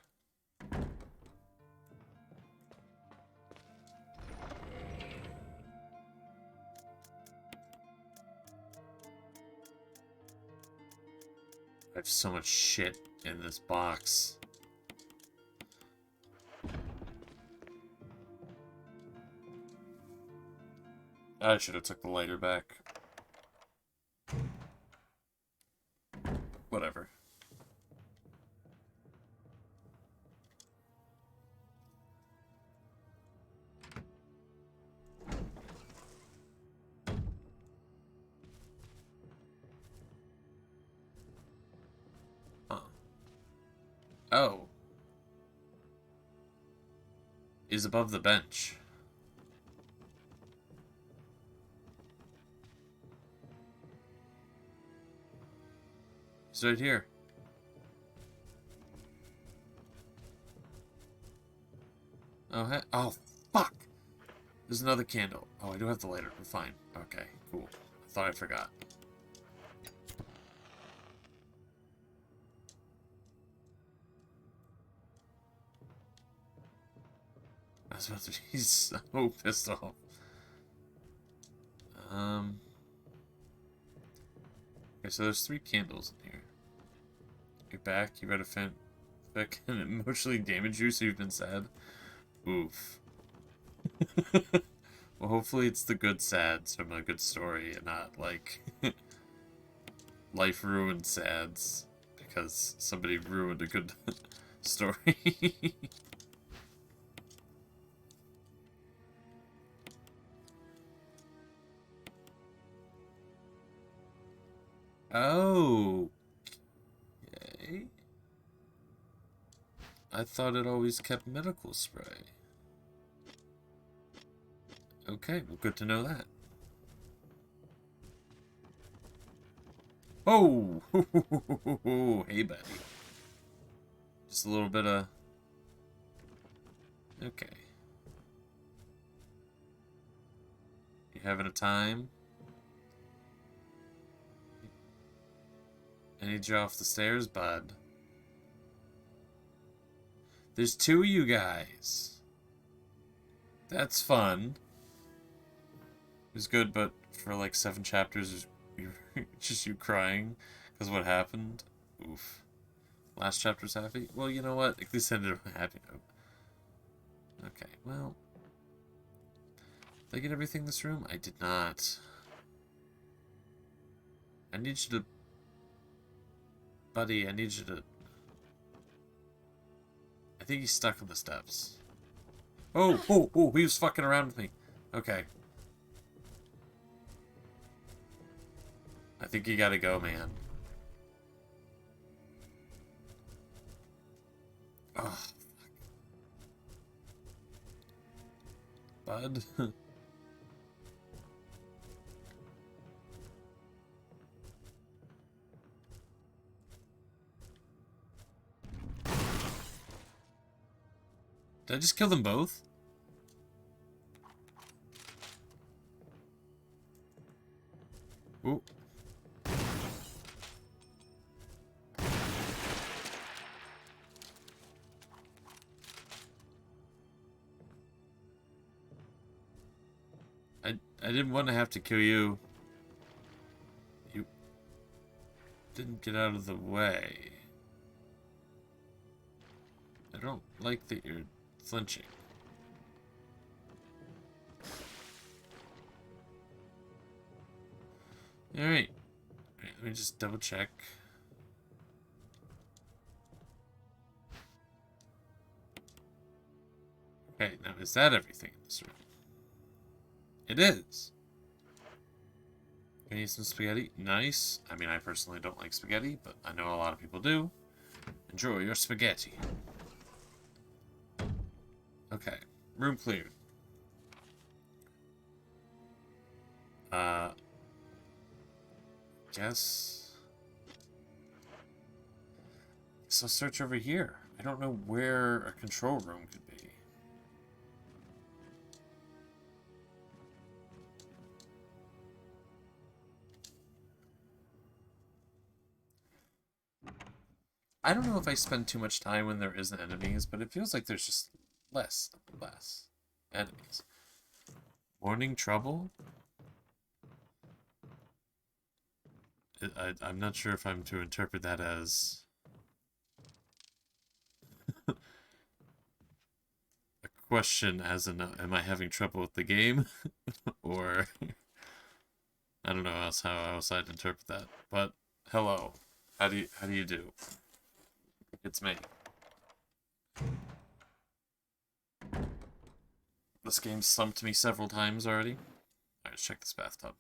I have so much shit in this box. I should have took the lighter back. Whatever. Huh. Oh. Is above the bench. It's right here. Oh, hey. Oh, fuck! There's another candle. Oh, I do have the lighter. We're fine. Okay, cool. I thought I forgot. I was about to be so pissed off. Okay, so there's 3 candles in here. You're back. You read a fanfic and emotionally damage you, so you've been sad. Oof. Well, hopefully it's the good sads from a good story and not like life ruined sads because somebody ruined a good story. Oh. Okay. I thought it always kept medical spray. Okay, well, good to know that. Oh! Hey, buddy. Just a little bit of... Okay. You having a time? I need you off the stairs, bud. There's 2 of you guys. That's fun. It was good, but for like 7 chapters, just you crying because what happened. Oof. Last chapter's happy. Well, you know what? At least ended on a happy note. Okay, well. Did I get everything in this room? I did not. I need you to... Buddy, I need you to... I think he's stuck on the steps. Oh, oh, oh, he was fucking around with me. Okay. I think you gotta go, man. Oh, fuck. Bud. Did I just kill them both? Ooh. I didn't want to have to kill you. You didn't get out of the way. I don't like that you're flinching. Alright. Let me just double check. Okay, now is that everything in this room? It is. Gonna eat some spaghetti. Nice. I mean, I personally don't like spaghetti, but I know a lot of people do. Enjoy your spaghetti. Okay. Room cleared. Guess... So search over here. I don't know where a control room could be. I don't know if I spend too much time when there isn't enemies, but it feels like there's just less enemies. Morning trouble? I'm not sure if I'm to interpret that as a question as in, am I having trouble with the game? Or, I don't know how else I'd interpret that. But, hello. How do you do? It's me. This game stumped me several times already. Alright, let's check this bathtub.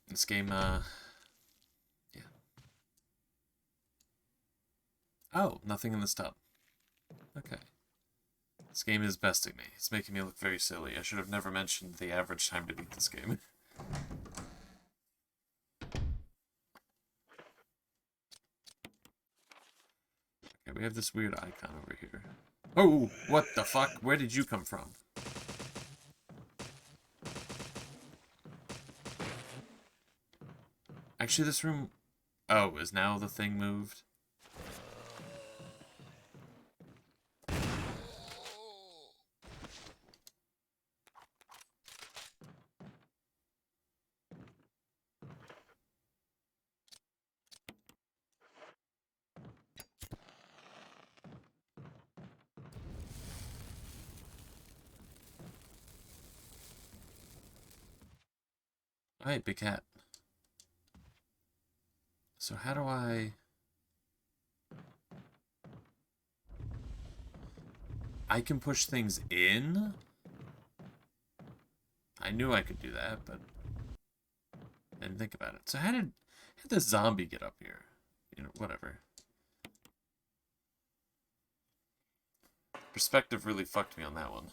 This game, yeah. Oh, nothing in this tub. Okay. This game is besting me. It's making me look very silly. I should have never mentioned the average time to beat this game. Okay, we have this weird icon over here. Oh, what the fuck? Where did you come from? Actually, this room... Oh, is now the thing moved? Alright, big cat. So how do I can push things in? I knew I could do that, but I didn't think about it. So how did the zombie get up here? You know, whatever. Perspective really fucked me on that one.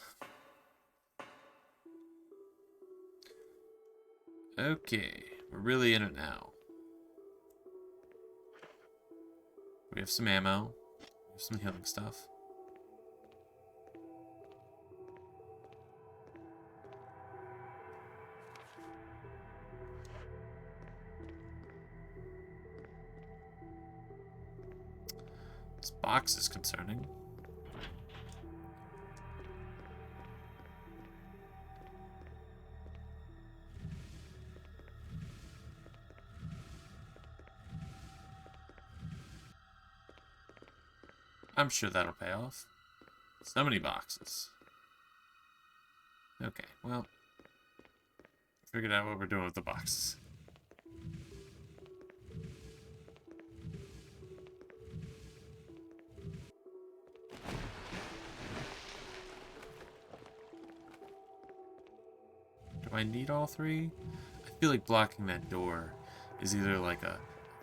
Okay, we're really in it now. We have some ammo. We have some healing stuff. This box is concerning. I'm sure that'll pay off. So many boxes. Okay, well, figured out what we're doing with the boxes. Do I need all three? I feel like blocking that door is either like a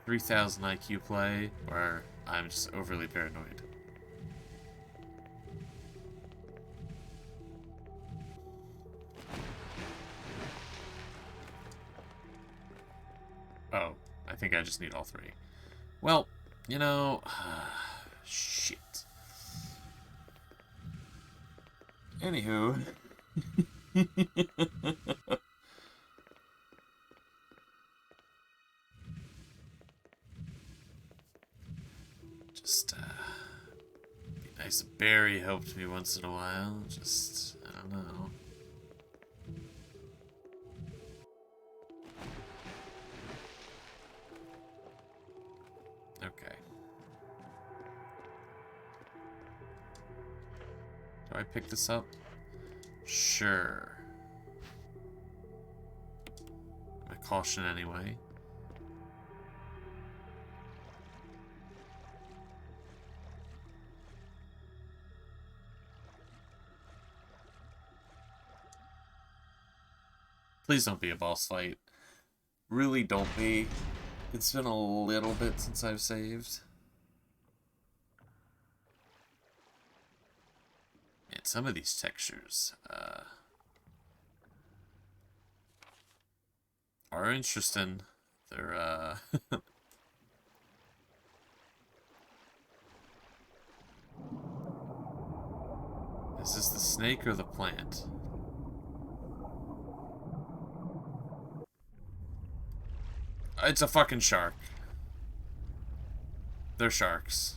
3000 IQ play, or I'm just overly paranoid. Oh, I think I just need all three. Well, you know... shit. Anywho... Just, be nice if Barry helped me once in a while. Just, I don't know. Okay. Do I pick this up? Sure. My caution anyway. Please don't be a boss fight. Really don't be. It's been a little bit since I've saved. And some of these textures are interesting. They're Is this the snake or the plant? It's a fucking shark. They're sharks.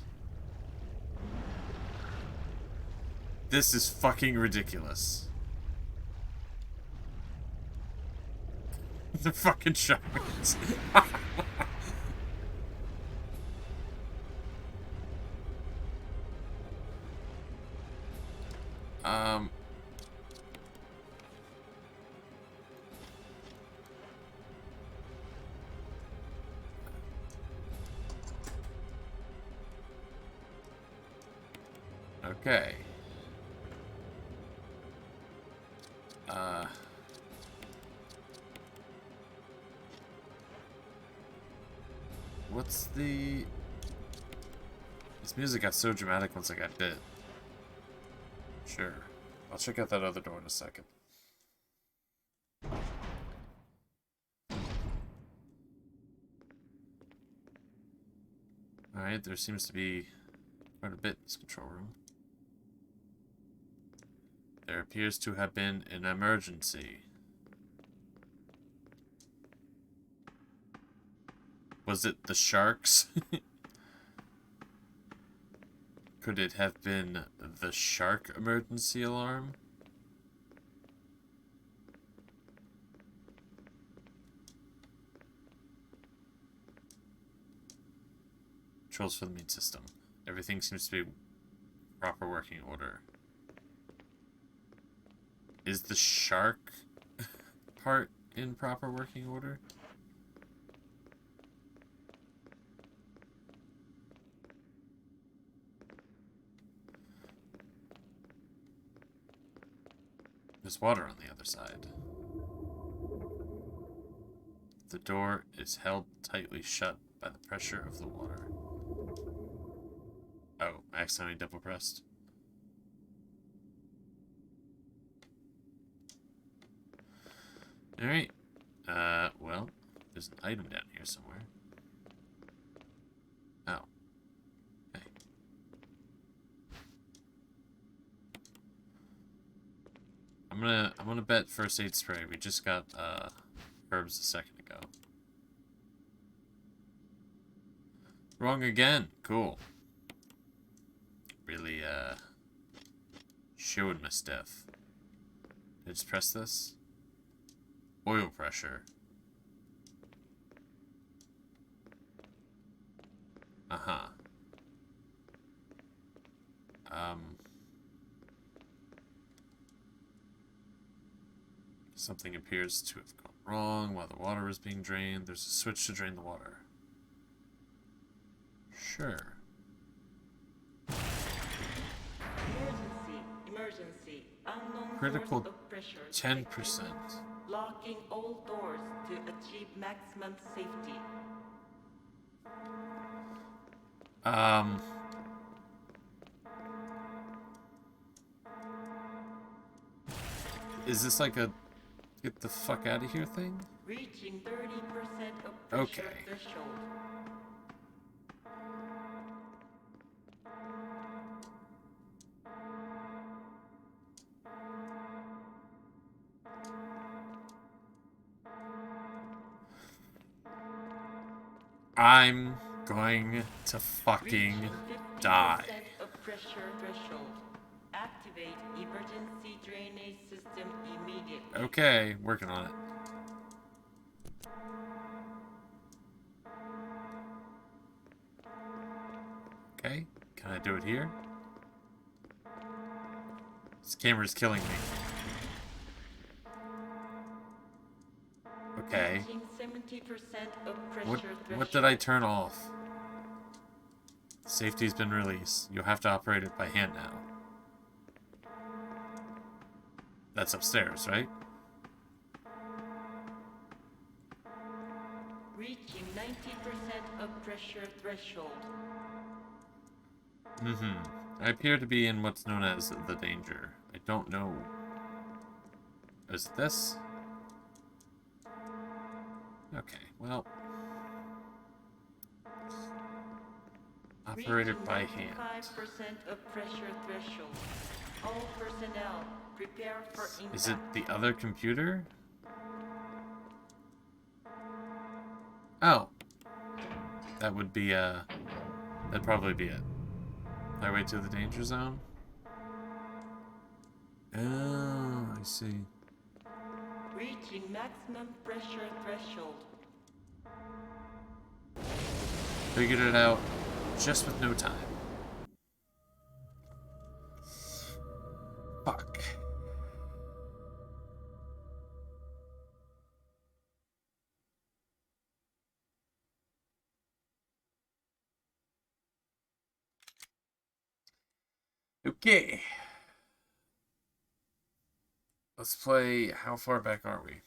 This is fucking ridiculous. The fucking sharks. um. Okay. What's the... This music got so dramatic once I got bit. Sure. I'll check out that other door in a second. Alright, there seems to be quite a bit in this control room. There appears to have been an emergency. Was it the sharks? Could it have been the shark emergency alarm? Controls for the main system. Everything seems to be proper working order. Is the shark part in proper working order? There's water on the other side. The door is held tightly shut by the pressure of the water. Oh, I accidentally double pressed. Alright. Well, there's an item down here somewhere. Oh. Okay. I'm gonna bet first aid spray. We just got herbs a second ago. Wrong again. Cool. Really showing my stuff. Did I just press this? Oil pressure. Uh-huh. Something appears to have gone wrong while the water is being drained. There's a switch to drain the water. Sure. Emergency. Unknown Critical source of pressure 10%. locking all doors to achieve maximum safety. Is this like a get the fuck out of here thing? Reaching 30% of pressure Okay. threshold. I'm going to fucking Reaching 50% die. of pressure threshold. Activate emergency drainage system immediately. Okay, working on it. Okay, can I do it here? This camera's killing me. Okay. Reaching 70% of pressure What threshold. did I turn off? Safety's been released. You'll have to operate it by hand now. That's upstairs, right? Reaching 90% of pressure threshold. I appear to be in what's known as the danger. I don't know. Is it this? Okay, well. Operated by hand. 5% of pressure threshold. All personnel, prepare for impact. Is it the other computer? Oh. That would be, that'd probably be it. Highway to the danger zone? Oh, I see. Reaching maximum pressure threshold. Figured it out just with no time. Fuck. Okay. Let's play How Far Back Are We?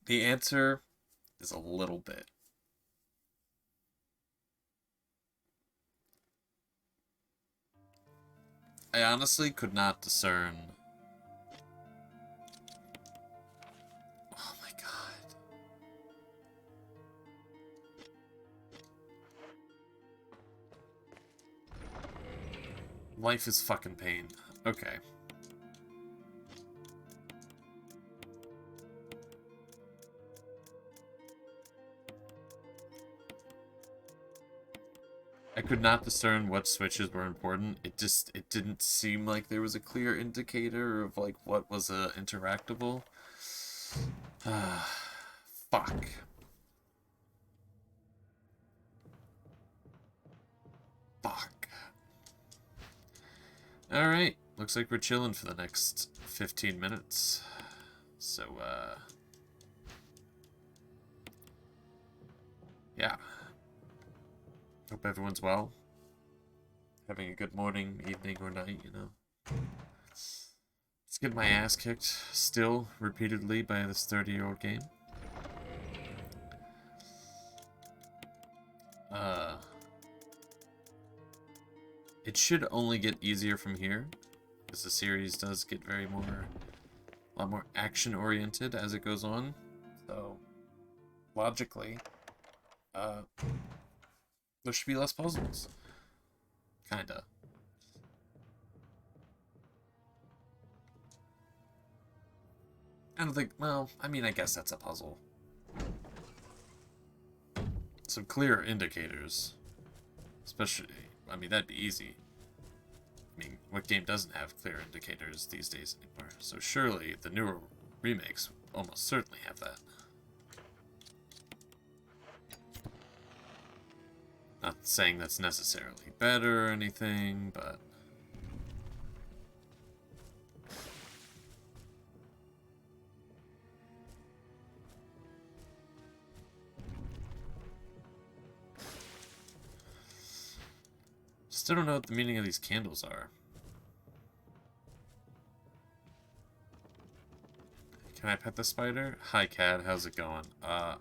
The answer is a little bit. I honestly could not discern. Oh my god. Life is fucking pain. Okay. I could not discern what switches were important. It didn't seem like there was a clear indicator of like what was interactable. Fuck. Fuck. Alright, looks like we're chilling for the next 15 minutes. So, yeah. Hope everyone's well. Having a good morning, evening, or night, you know. Let's get my ass kicked still repeatedly by this 30-year-old game. It should only get easier from here, because the series does get a lot more action-oriented as it goes on. So, logically, there should be less puzzles. Kinda. I don't think, well, I mean, I guess that's a puzzle. Some clear indicators. Especially, I mean, that'd be easy. I mean, what game doesn't have clear indicators these days anymore? So surely the newer remakes almost certainly have that. Not saying that's necessarily better or anything, but... Still don't know what the meaning of these candles are. Can I pet the spider? Hi, cat. How's it going? I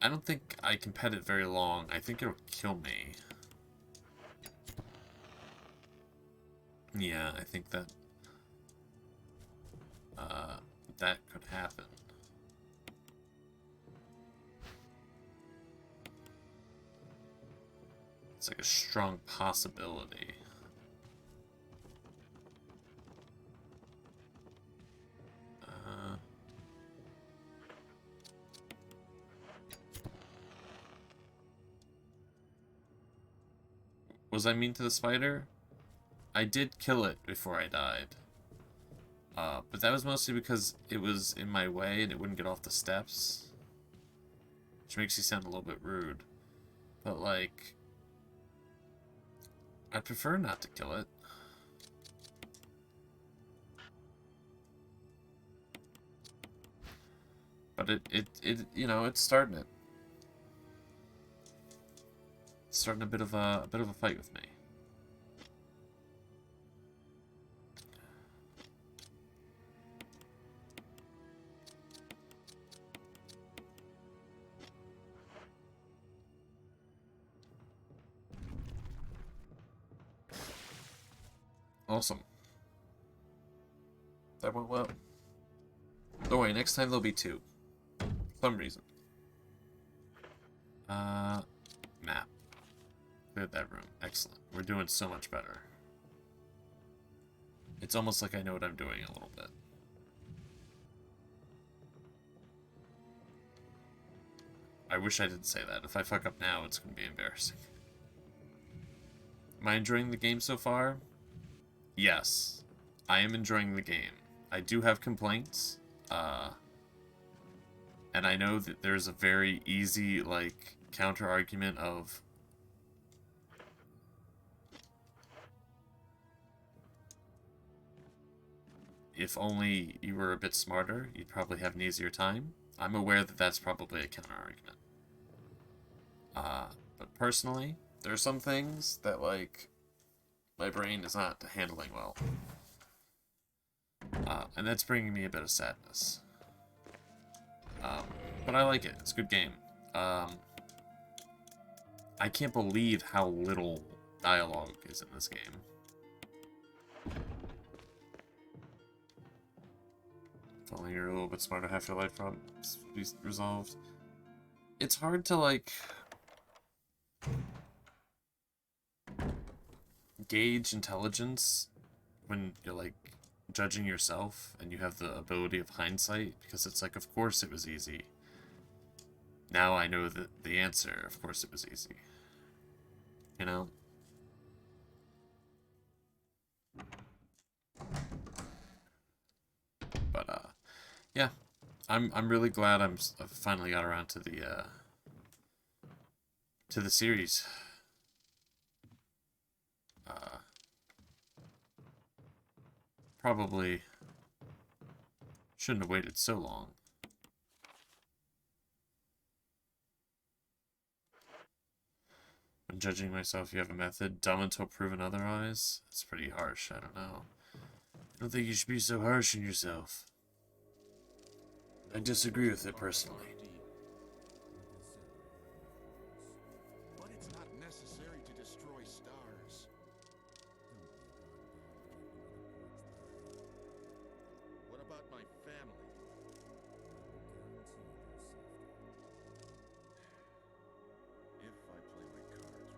don't think I can pet it very long. I think it'll kill me. Yeah, I think that that could happen. It's like a strong possibility. Was I mean to the spider? I did kill it before I died. But that was mostly because it was in my way and it wouldn't get off the steps. Which makes you sound a little bit rude. But, like... I'd prefer not to kill it. But it you know, it's starting it. It's starting a bit of a fight with me. Awesome. That went well. Don't worry, next time there'll be 2. For some reason. Map. Cleared that room. Excellent. We're doing so much better. It's almost like I know what I'm doing a little bit. I wish I didn't say that. If I fuck up now, it's going to be embarrassing. Am I enjoying the game so far? Yes. I am enjoying the game. I do have complaints, and I know that there's a very easy, like, counter-argument of... if only you were a bit smarter, you'd probably have an easier time. I'm aware that that's probably a counter-argument. But personally, there are some things that, like, my brain is not handling well. And that's bringing me a bit of sadness. But I like it. It's a good game. I can't believe how little dialogue is in this game. If only you're a little bit smarter, half your life problems be resolved. It's hard to, like, gauge intelligence when you're, like, judging yourself and you have the ability of hindsight, because it's like, of course it was easy. Now I know the answer, of course it was easy. You know? But, yeah. I'm really glad I've finally got around to the series. Probably shouldn't have waited so long. When judging myself, you have a method. Dumb until proven otherwise. That's pretty harsh. I don't know. I don't think you should be so harsh on yourself. I disagree with it personally. But it's not necessary to destroy stars. What about my family? If I play my cards right.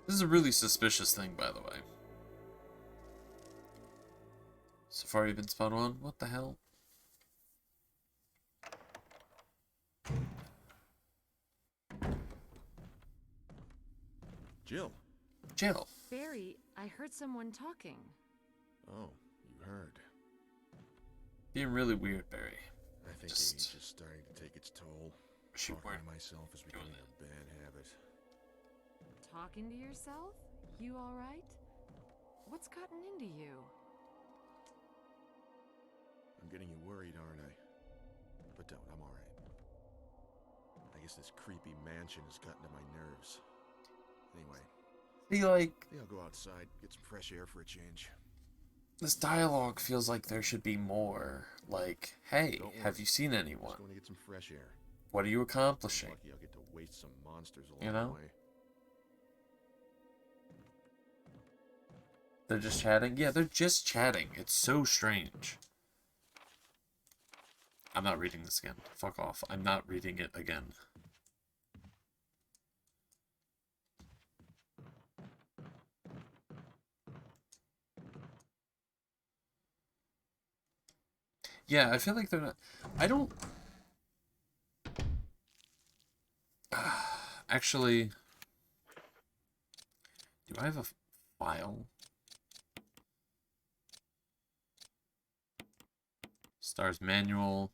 This is a really suspicious thing, by the way. So far you've been spot on? What the hell? Jill. Jill. Barry, I heard someone talking. Oh, you heard. Being really weird, Barry. I think Just- age is starting to take its toll. She Talking weren't to myself is becoming a bad habit. Talking to yourself? You alright? What's gotten into you? I'm getting you worried, aren't I? But don't, I'm alright. I guess this creepy mansion has gotten to my nerves. Anyway, See, like, I think I'll go outside, get some fresh air for a change. this dialogue feels like there should be more. Like, hey, Don't worry. have you seen I'm anyone? just going to get some fresh air. What are you accomplishing? Lucky I'll get to waste some monsters along You know? the way. They're just chatting? Yeah, they're just chatting. It's so strange. I'm not reading this again. Fuck off. I'm not reading it again. Yeah, I feel like they're not... I don't... Actually... Do I have a file? Stars manual.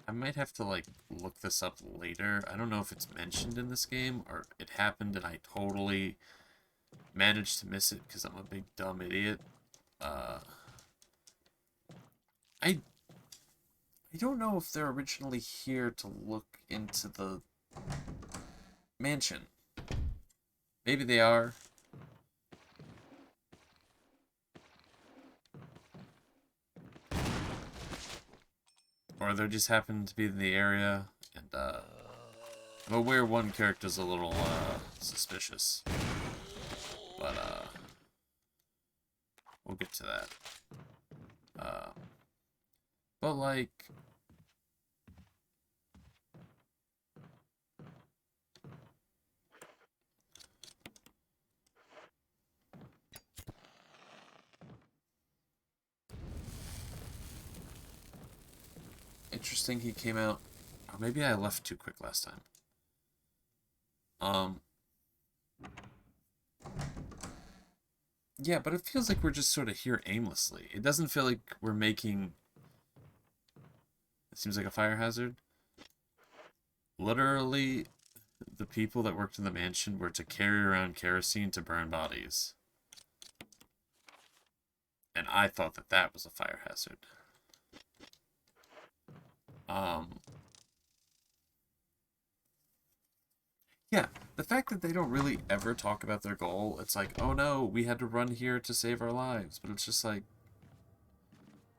I might have to, like, look this up later. I don't know if it's mentioned in this game or it happened and I totally managed to miss it because I'm a big dumb idiot. I don't know if they're originally here to look into the mansion. Maybe they are. Or they just happen to be in the area, and, I'm aware one character's a little, suspicious. But, we'll get to that. But, like... Interesting he came out... Or maybe I left too quick last time. Yeah, but it feels like we're just sort of here aimlessly. It doesn't feel like we're making... It seems like a fire hazard. Literally, the people that worked in the mansion were to carry around kerosene to burn bodies. And I thought that that was a fire hazard. Yeah, the fact that they don't really ever talk about their goal, it's like, oh no, we had to run here to save our lives. But it's just like,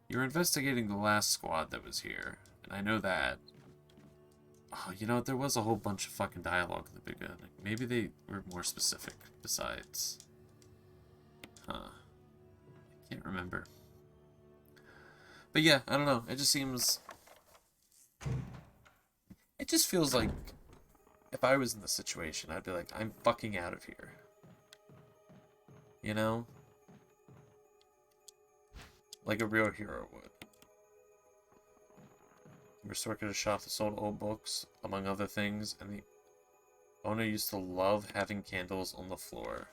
you're investigating the last squad that was here, and I know that. Oh, you know, there was a whole bunch of fucking dialogue in the beginning. Maybe they were more specific besides. Huh. I can't remember. But yeah, I don't know. It just seems... It just feels like if I was in the situation, I'd be like, I'm fucking out of here. You know? Like a real hero would. Restored a shop that sold old books, among other things, and the owner used to love having candles on the floor.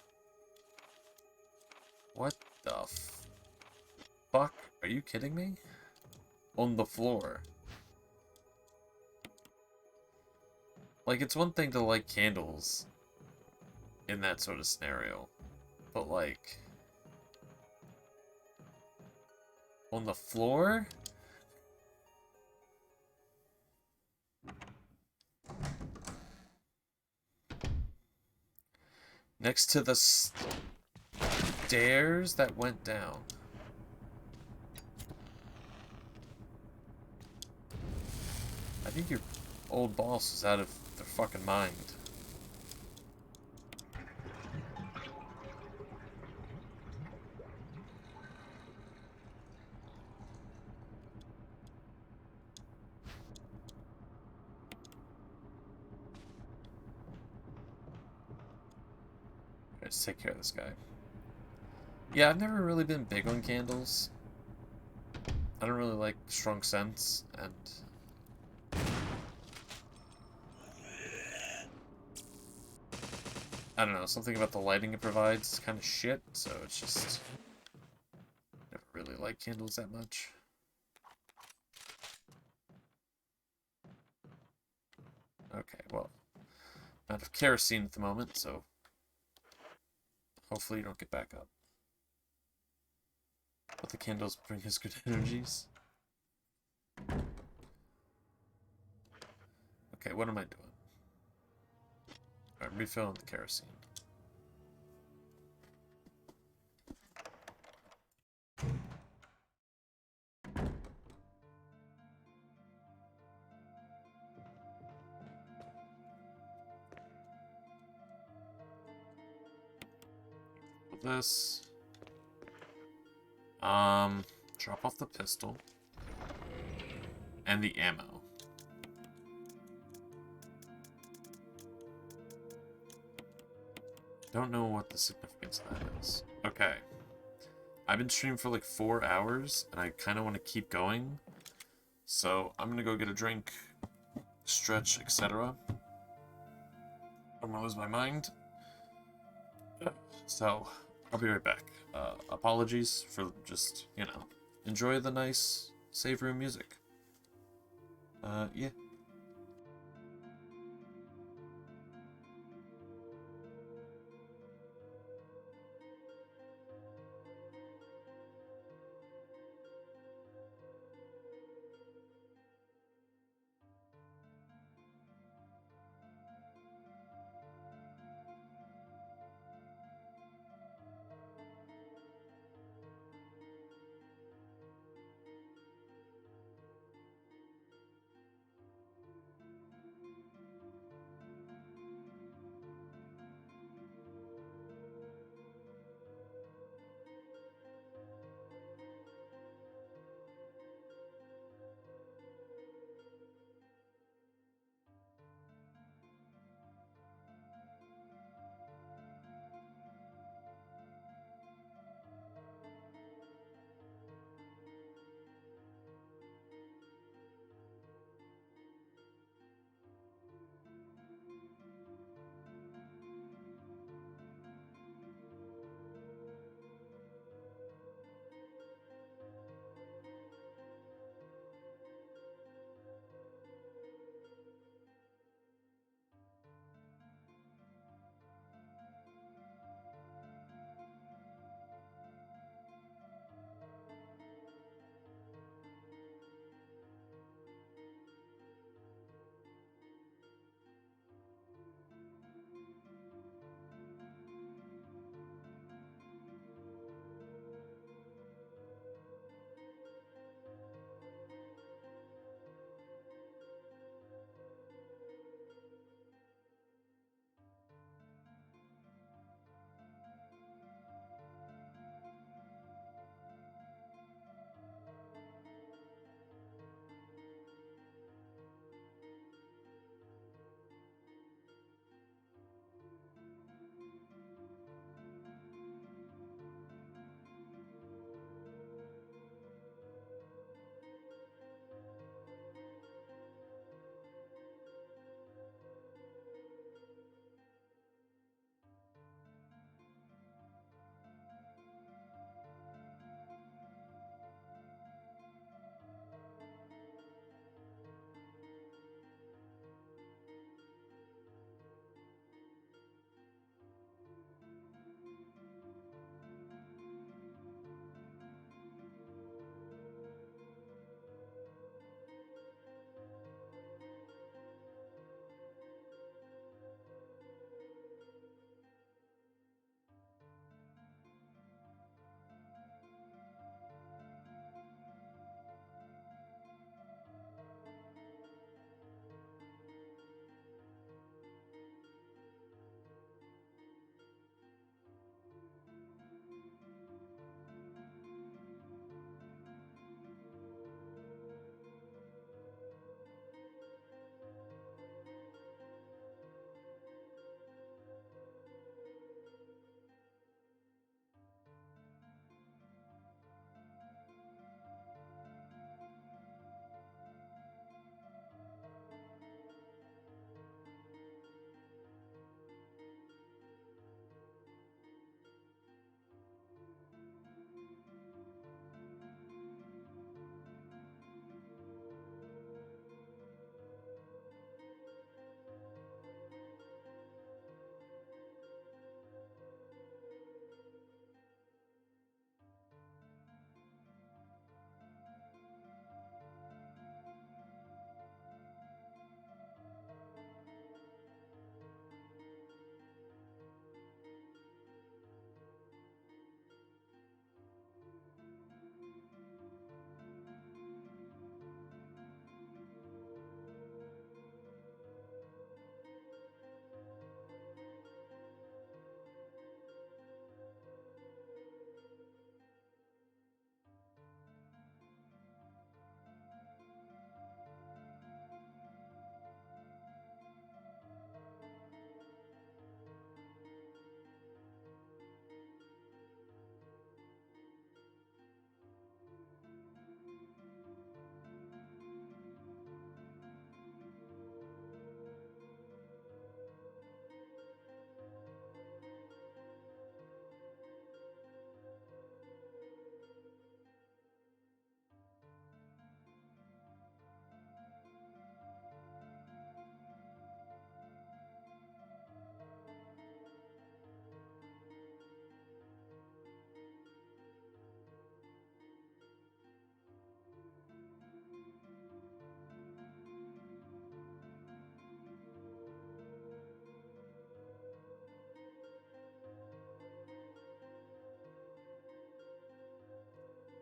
What the fuck? Are you kidding me? On the floor. Like, it's one thing to light candles in that sort of scenario, but like... on the floor? Next to the stairs that went down. I think your old boss is out of their fucking mind. Let's take care of this guy. Yeah, I've never really been big on candles. I don't really like strong scents, and... I don't know, something about the lighting it provides is kind of shit, so it's just... never really liked candles that much. Okay, well... out of kerosene at the moment, so... hopefully you don't get back up. But the candles bring us good energies. Okay, what am I doing? Alright, refilling the kerosene. With this. Drop off the pistol. And the ammo. Don't know what the significance of that is. Okay. I've been streaming for like 4 hours, and I kind of want to keep going. So, I'm gonna go get a drink, stretch, etc. I'm gonna lose my mind. So, I'll be right back. Apologies for just, you know, enjoy the nice save room music. Yeah.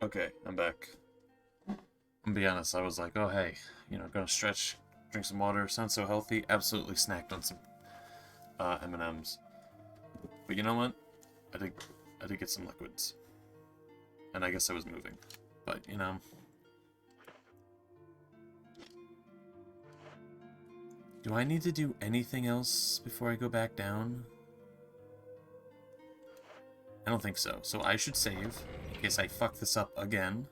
Okay, I'm back. I'm gonna be honest, I was like, oh hey, you know, gonna stretch, drink some water, sounds so healthy. Absolutely snacked on some M&Ms. But you know what? I did get some liquids. And I guess I was moving. But, you know. Do I need to do anything else before I go back down? I don't think so. So I should save, in case I fuck this up again.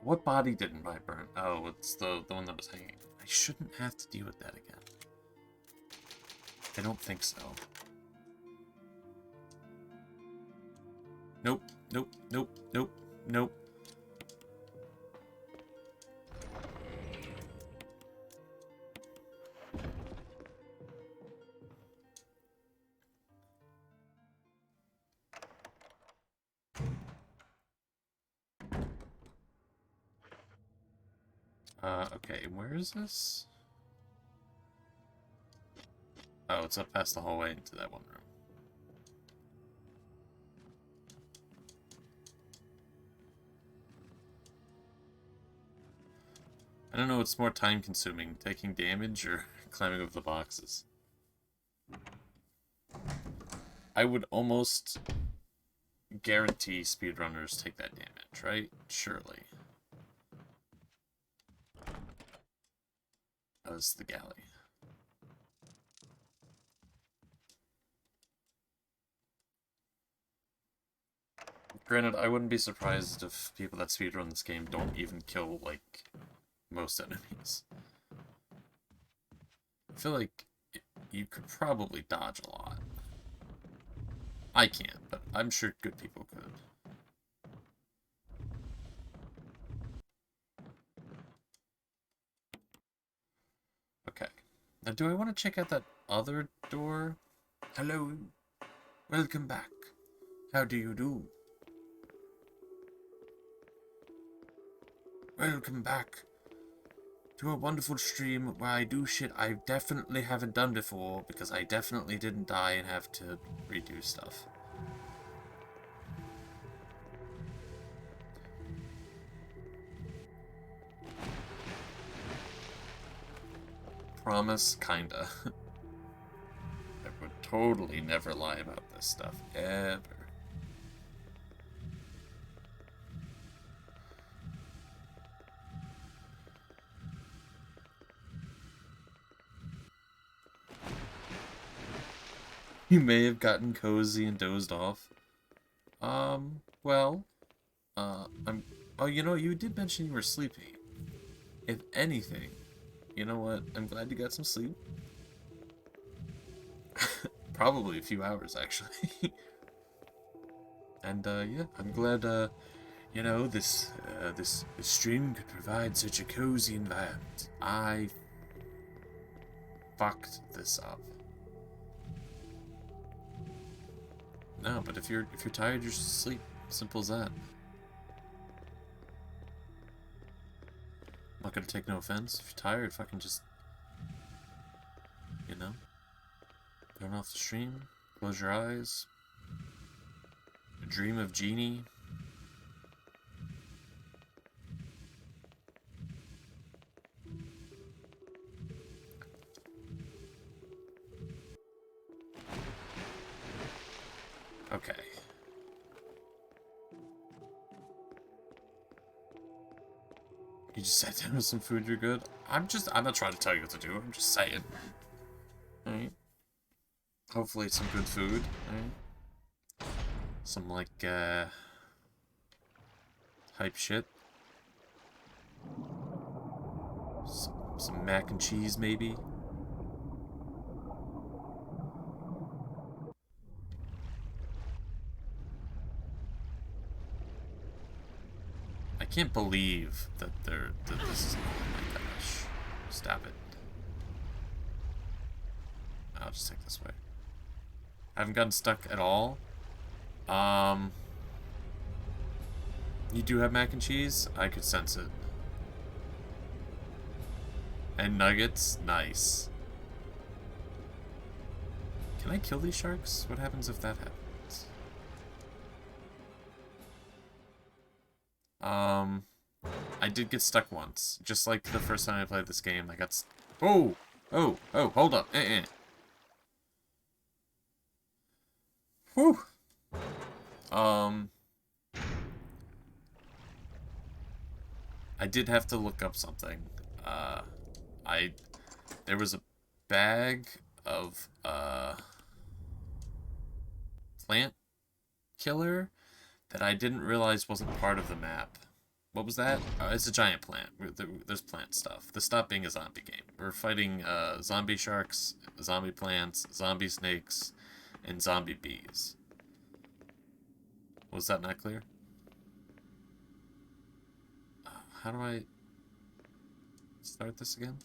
What body didn't I burn? Oh, it's the one that was hanging. I shouldn't have to deal with that again. I don't think so. Nope, nope, nope, nope, nope. Okay, where is this? Oh, it's up past the hallway into that one room. I don't know what's more time-consuming, taking damage or climbing over the boxes. I would almost guarantee speedrunners take that damage, right? Surely. Oh, this is the galley. Granted, I wouldn't be surprised if people that speedrun this game don't even kill, like, most enemies. I feel like you could probably dodge a lot. I can't, but I'm sure good people could. Okay. Now, do I want to check out that other door? Hello. Welcome back. How do you do? Welcome back to a wonderful stream where I do shit I definitely haven't done before because I definitely didn't die and have to redo stuff. Promise, kinda. I would totally never lie about this stuff, ever. You may have gotten cozy and dozed off. Well, oh, you know, you did mention you were sleepy. If anything, you know what? I'm glad you got some sleep. Probably a few hours, actually. And, yeah, I'm glad, you know, this stream could provide such a cozy environment. I fucked this up. No, but if you're tired, you should sleep. Simple as that. I'm not gonna take no offense. If you're tired, fucking just, you know, turn off the stream, close your eyes, dream of Genie. Okay. You just sat down with some food, you're good? I'm not trying to tell you what to do, I'm just saying. Alright. Hopefully it's some good food, alright? Some, like, hype shit. Some mac and cheese, maybe? I can't believe that this is, oh my gosh. Stop it. I'll just take this way. I haven't gotten stuck at all. You do have mac and cheese? I could sense it. And nuggets? Nice. Can I kill these sharks? What happens if that happens? I did get stuck once. Just like the first time I played this game, I got oh! Oh! Oh! Hold up! Whew! I did have to look up something. There was a bag of, plant killer that I didn't realize wasn't part of the map. What was that? It's a giant plant. There's plant stuff. This stopped being a zombie game. We're fighting, zombie sharks, zombie plants, zombie snakes, and zombie bees. Was that not clear? How do I start this again?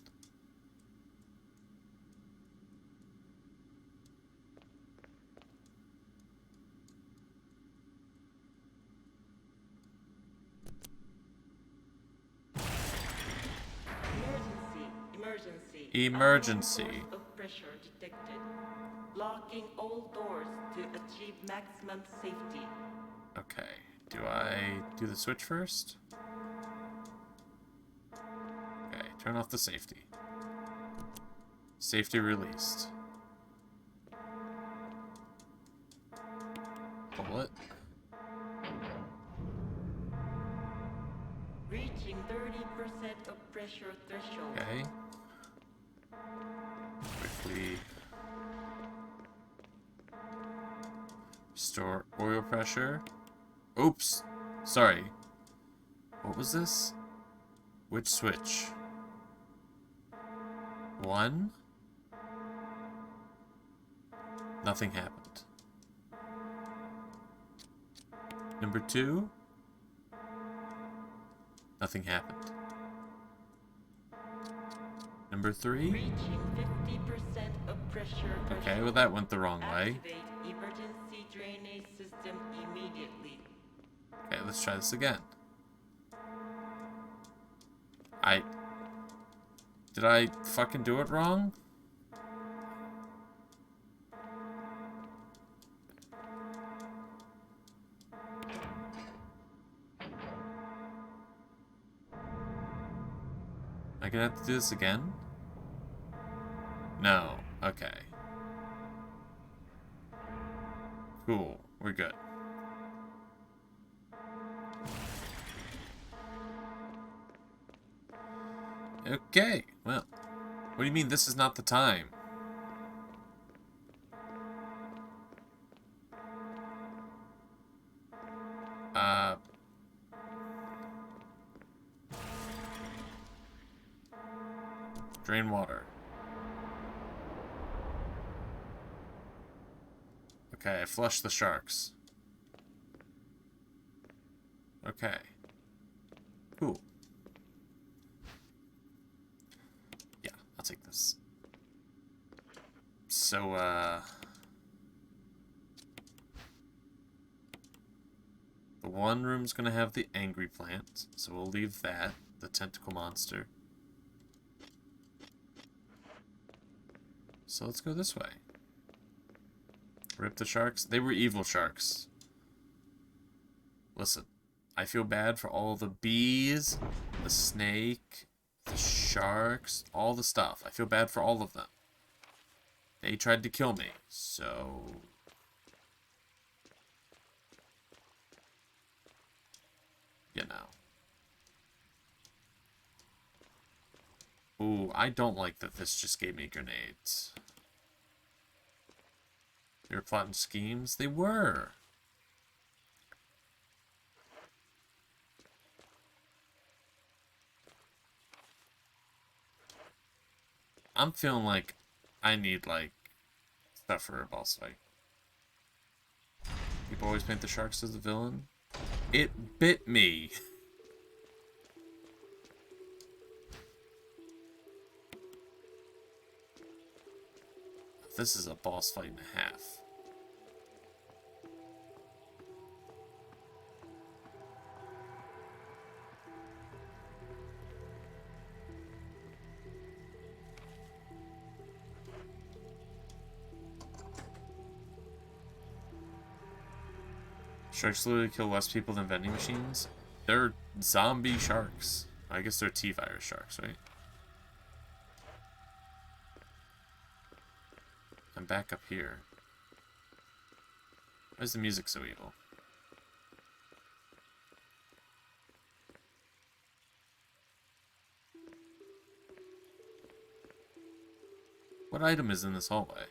Emergency. Source of pressure detected. Locking all doors to achieve maximum safety. Okay. Do I do the switch first? Okay, turn off the safety. Safety released. Pull it. Reaching 30% of pressure threshold. Okay. Quickly restore oil pressure. Oops. Sorry. What was this? Which switch? 1? Nothing happened. Number 2? Nothing happened. Number 3? Reaching 50% of pressure threshold. Okay, well that went the wrong way. Activate emergency drainage system immediately. Okay, let's try this again. Did I fucking do it wrong? Am I gonna have to do this again? No. Okay. Cool. We're good. Okay. Well, what do you mean this is not the time? Drain water. Okay, flush the sharks. Okay. Cool. Yeah, I'll take this. So, the one room's gonna have the angry plant, so we'll leave that, the tentacle monster. So let's go this way. Rip the sharks. They were evil sharks. Listen, I feel bad for all the bees, the snake, the sharks, all the stuff. I feel bad for all of them. They tried to kill me, so... you know. Ooh, I don't like that this just gave me grenades. They were plotting schemes? They were! I'm feeling like I need, like, stuff for a boss fight. People always paint the sharks as the villain. It bit me! This is a boss fight and a half. Sharks literally kill less people than vending machines. They're zombie sharks. I guess they're T-virus sharks, right? I'm back up here. Why is the music so evil? What item is in this hallway?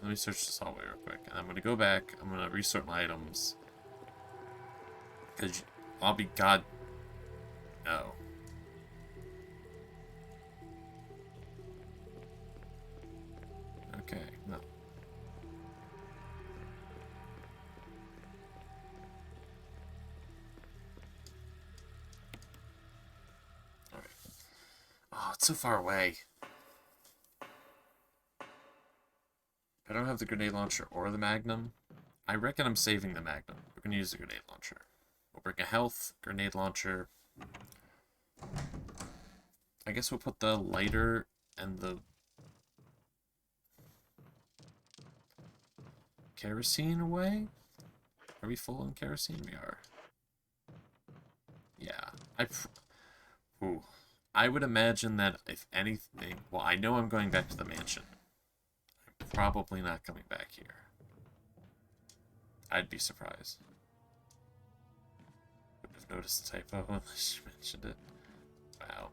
Let me search this hallway real quick. And I'm going to go back. I'm going to resort my items. Because I'll be god... No. Okay, no. Alright. Oh, it's so far away. I don't have the grenade launcher or the magnum. I reckon I'm saving the magnum. We're going to use the grenade launcher. We'll bring a health, grenade launcher. I guess we'll put the lighter and the kerosene away. Are we full on kerosene? We are. Yeah. Ooh. I would imagine that if anything... Well, I know I'm going back to the mansion. I'm probably not coming back here. I'd be surprised. Would have noticed the typo unless you mentioned it. Wow.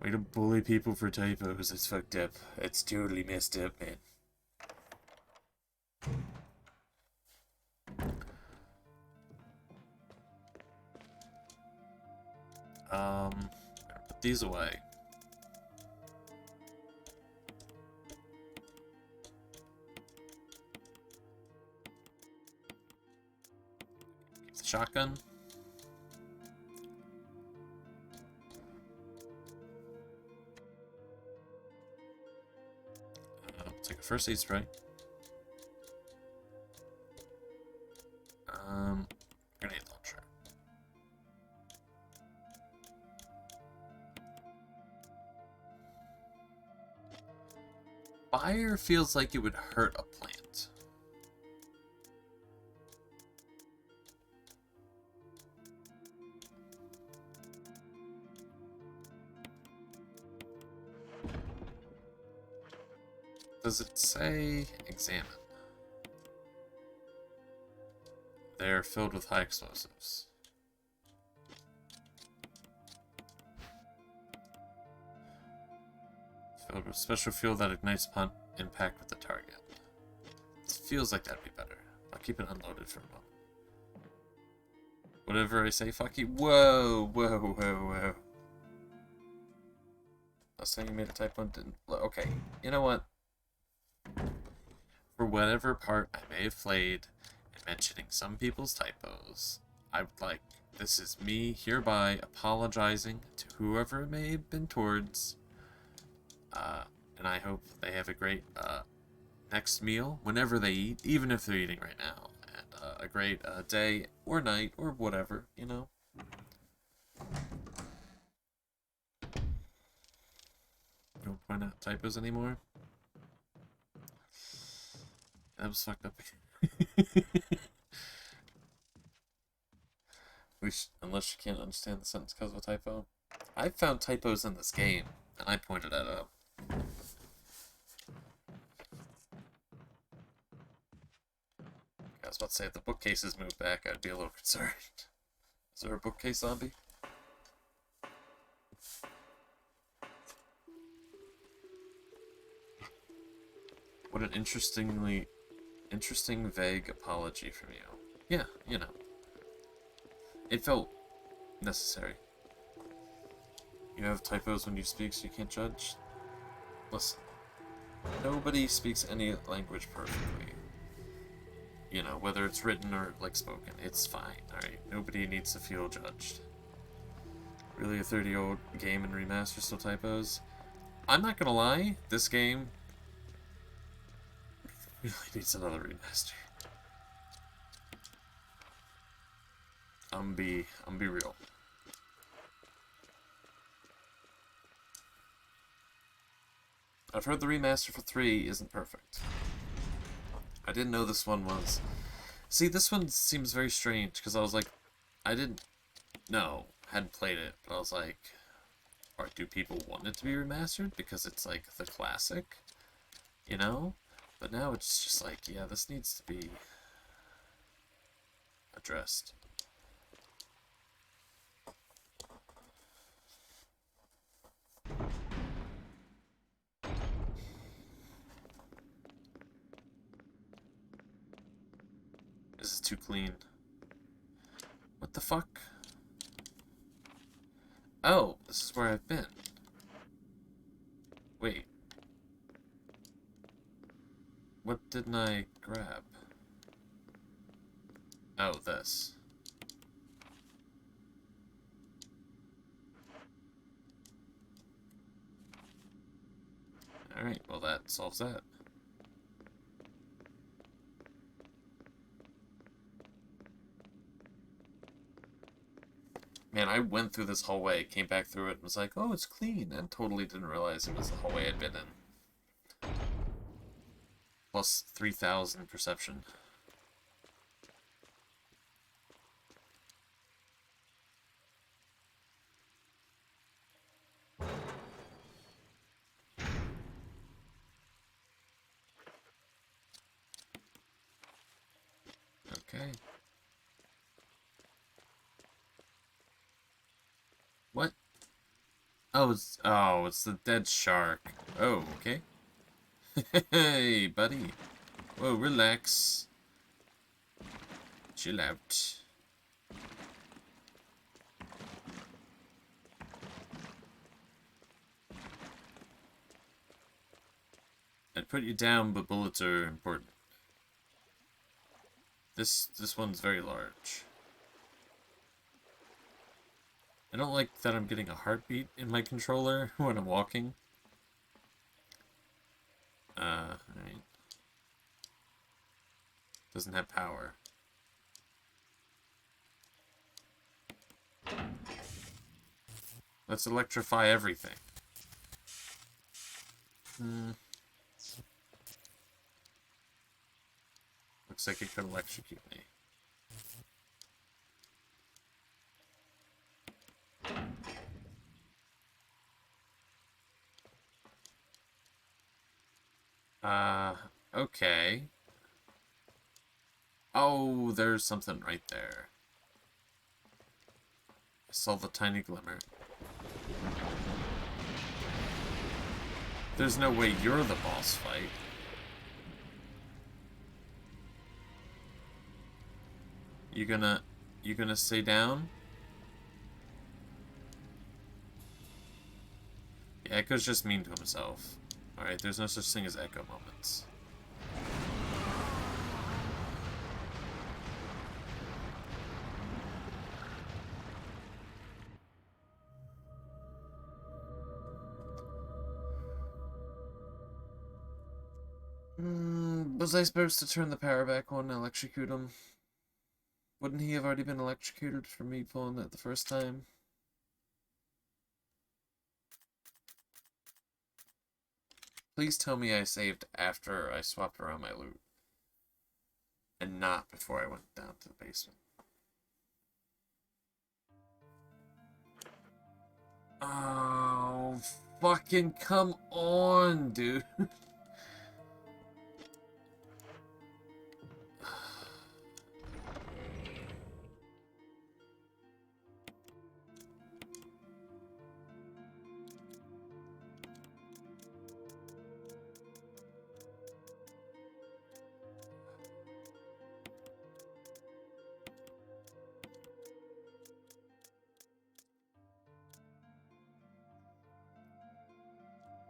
Way to bully people for typos. It's fucked up. It's totally messed up, man. Put these away. Keep the shotgun. Take a first aid spray. Grenade launcher. Fire feels like it would hurt a plant. Does it say examine? They're filled with high explosives. Filled with special fuel that ignites upon impact with the target. It feels like that'd be better. I'll keep it unloaded for a moment. Whatever I say, fuck you. Whoa, whoa, whoa, whoa. Last time you made a typo didn't... Okay, you know what? For whatever part I may have played in mentioning some people's typos, I would like... This is me hereby apologizing to whoever it may have been towards. And I hope they have a great next meal, whenever they eat, even if they're eating right now. And a great day or night or whatever, you know. Don't point out typos anymore. That was fucked up. Unless you can't understand the sentence because of a typo. I found typos in this game, and I pointed that out. I was about to say, if the bookcases moved back, I'd be a little concerned. Is there a bookcase zombie? What an interesting, vague apology from you. Yeah, you know. It felt necessary. You have typos when you speak, so you can't judge? Listen. Nobody speaks any language perfectly. You know, whether it's written or, like, spoken. It's fine, alright? Nobody needs to feel judged. Really, a 30-year-old game and remaster still typos? I'm not gonna lie, this game really needs another remaster. I'm be real. I've heard the remaster for 3 isn't perfect. I didn't know this one was. See, this one seems very strange, because I was like, I didn't know, hadn't played it, but I was like, or do people want it to be remastered because it's like the classic, you know? But now it's just like, yeah, this needs to be addressed. This is too clean. What the fuck? Oh, this is where I've been. Wait. What didn't I grab? Oh, this. Alright, well that solves that. Man, I went through this hallway, came back through it, and was like, oh, it's clean, and totally didn't realize it was the hallway I'd been in. Plus 3,000 perception. Okay. What? Oh, it's the dead shark. Oh, okay. Hey, buddy. Whoa, relax. Chill out. I'd put you down, but bullets are important. This one's very large. I don't like that I'm getting a heartbeat in my controller when I'm walking. Alright. Doesn't have power. Let's electrify everything. Looks like it could electrocute me. Okay. Oh, there's something right there. I saw the tiny glimmer. There's no way you're the boss fight. You gonna stay down? Yeah, Echo's just mean to himself. Alright, there's no such thing as Echo moments. Was I supposed to turn the power back on and electrocute him? Wouldn't he have already been electrocuted for me pulling it the first time? Please tell me I saved after I swapped around my loot. And not before I went down to the basement. Oh, fucking come on, dude.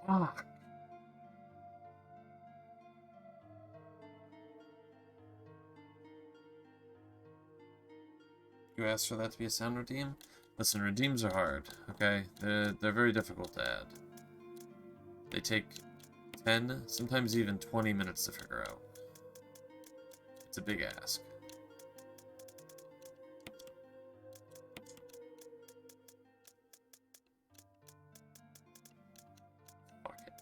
Fuck. You asked for that to be a sound redeem? Listen, redeems are hard, okay? They're very difficult to add. They take 10, sometimes even 20 minutes to figure out. It's a big ask. Fuck it.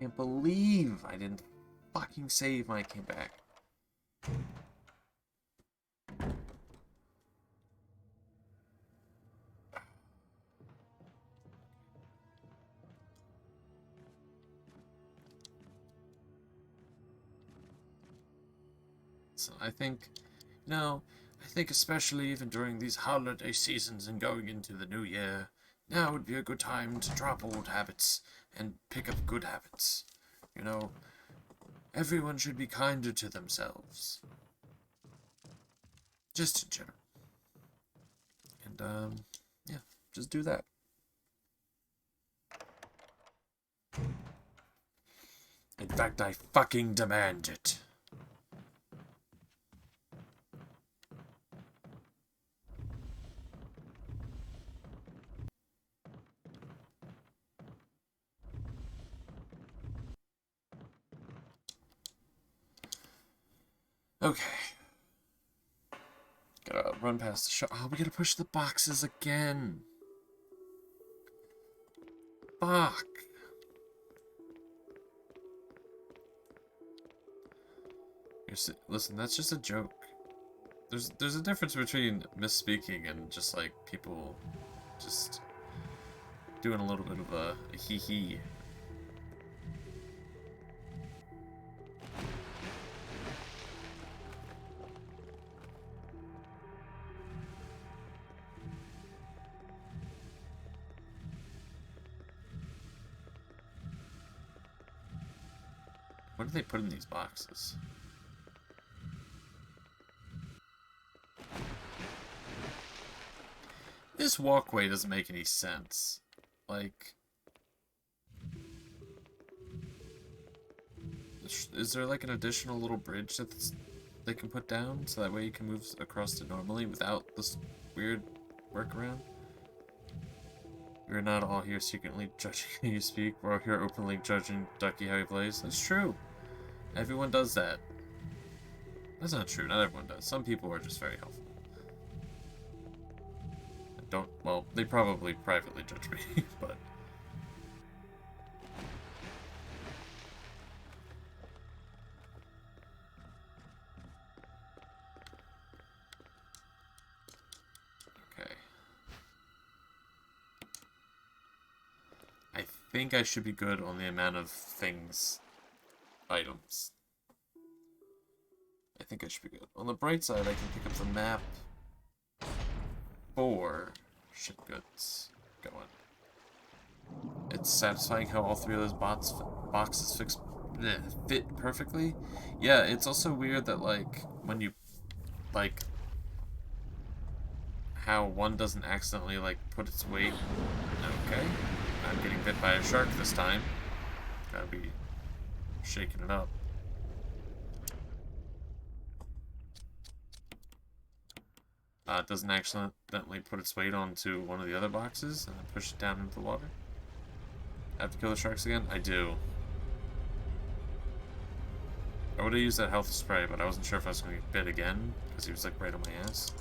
Can't believe I didn't fucking save when I came back. So I think, I think especially even during these holiday seasons and going into the new year, now would be a good time to drop old habits and pick up good habits. You know, everyone should be kinder to themselves. Just in general. And, yeah, just do that. In fact, I fucking demand it. Okay. Gotta run past the shop. Oh, we gotta push the boxes again. Fuck. Listen, that's just a joke. There's a difference between misspeaking and just like people just doing a little bit of a hee-hee. What do they put in these boxes? This walkway doesn't make any sense. Like, is there like an additional little bridge that they can put down so that way you can move across it normally without this weird workaround? We're not all here secretly judging how you speak. We're all here openly judging Ducky how he plays. That's true. Everyone does that. That's not true. Not everyone does. Some people are just very helpful. Well, they probably privately judge me, but... Okay. I think I should be good on the amount of items. I think I should be good. On the bright side, I can pick up the map for ship goods going. It's satisfying how all three of those boxes fit perfectly. Yeah, it's also weird that, like, when you, like, how one doesn't accidentally, like, put its weight. Okay. I'm getting bit by a shark this time. Gotta be shaking it up. It doesn't accidentally put its weight onto one of the other boxes and then push it down into the water. I have to kill the sharks again? I do. I would have used that health spray, but I wasn't sure if I was going to get bit again, because he was like right on my ass.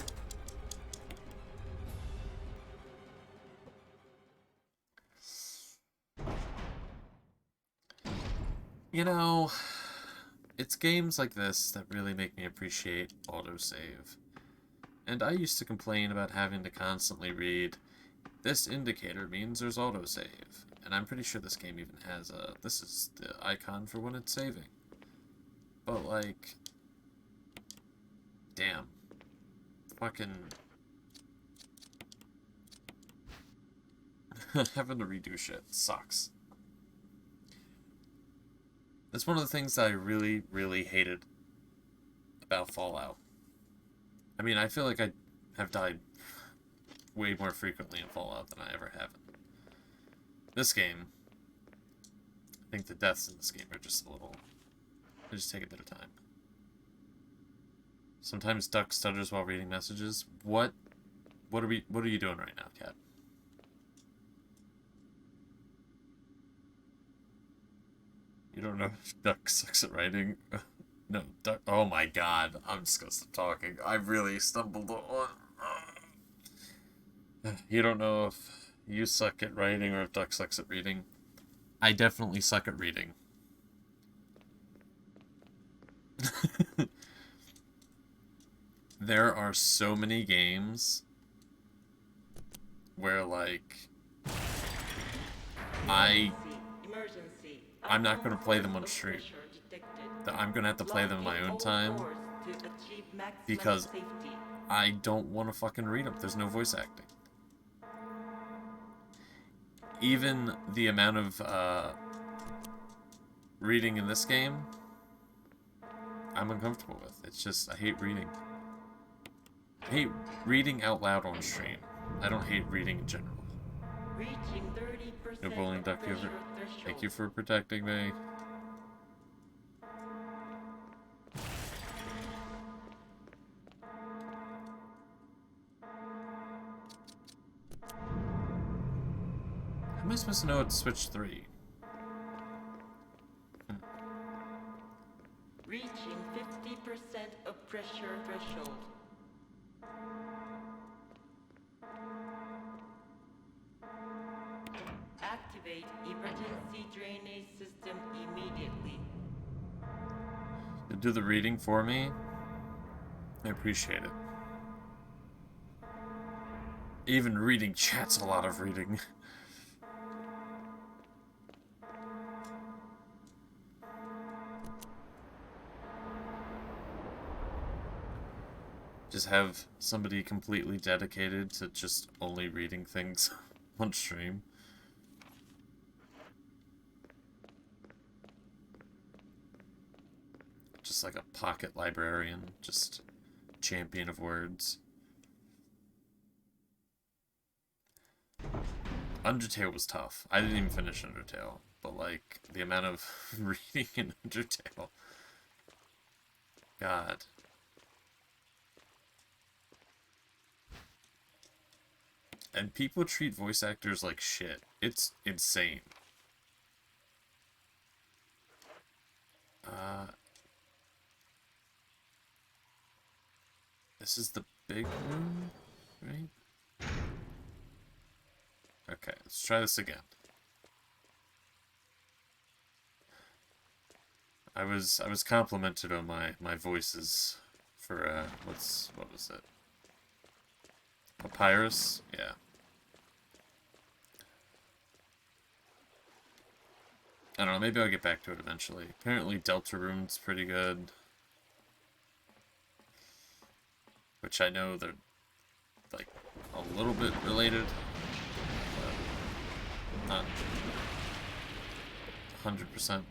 You know, it's games like this that really make me appreciate autosave. And I used to complain about having to constantly read, this indicator means there's autosave. And I'm pretty sure this game even has this is the icon for when it's saving. But like, damn. Fucking having to redo shit sucks. That's one of the things that I really, really hated about Fallout. I mean, I feel like I have died way more frequently in Fallout than I ever have in this game. I think the deaths in this game are just a little... They just take a bit of time. Sometimes Duck stutters while reading messages. What are you doing right now, Cat? You don't know if Duck sucks at writing? No, Duck... Oh my god. I'm just gonna stop talking. I really stumbled on... You don't know if you suck at writing or if Duck sucks at reading. I definitely suck at reading. There are so many games where, like, Emergency. I'm not Abnormal going to play them source on of stream. pressure detected. That I'm going to have to play them in Log my in own all time cores to achieve maximum because safety. I don't want to fucking read them. There's no voice acting. Even the amount of reading in this game, I'm uncomfortable with. It's just, I hate reading. I hate reading out loud on stream. I don't hate reading in general. Reaching 30% No bullying, of Duck. pressure Thank you threshold. for protecting me. How am I supposed to know it's Switch 3? Reaching 50% of pressure threshold. Activate emergency drainage system immediately. You'll do the reading for me? I appreciate it. Even reading chat's a lot of reading. Just have somebody completely dedicated to just only reading things on stream. Just like a pocket librarian, just champion of words. Undertale was tough. I didn't even finish Undertale, but like the amount of reading in Undertale. God. And people treat voice actors like shit. It's insane. This is the big room, right? Okay, let's try this again. I was complimented on my voices for what was it? Papyrus? Yeah. I don't know, maybe I'll get back to it eventually. Apparently Deltarune's pretty good. Which I know they're like a little bit related, but not 100%.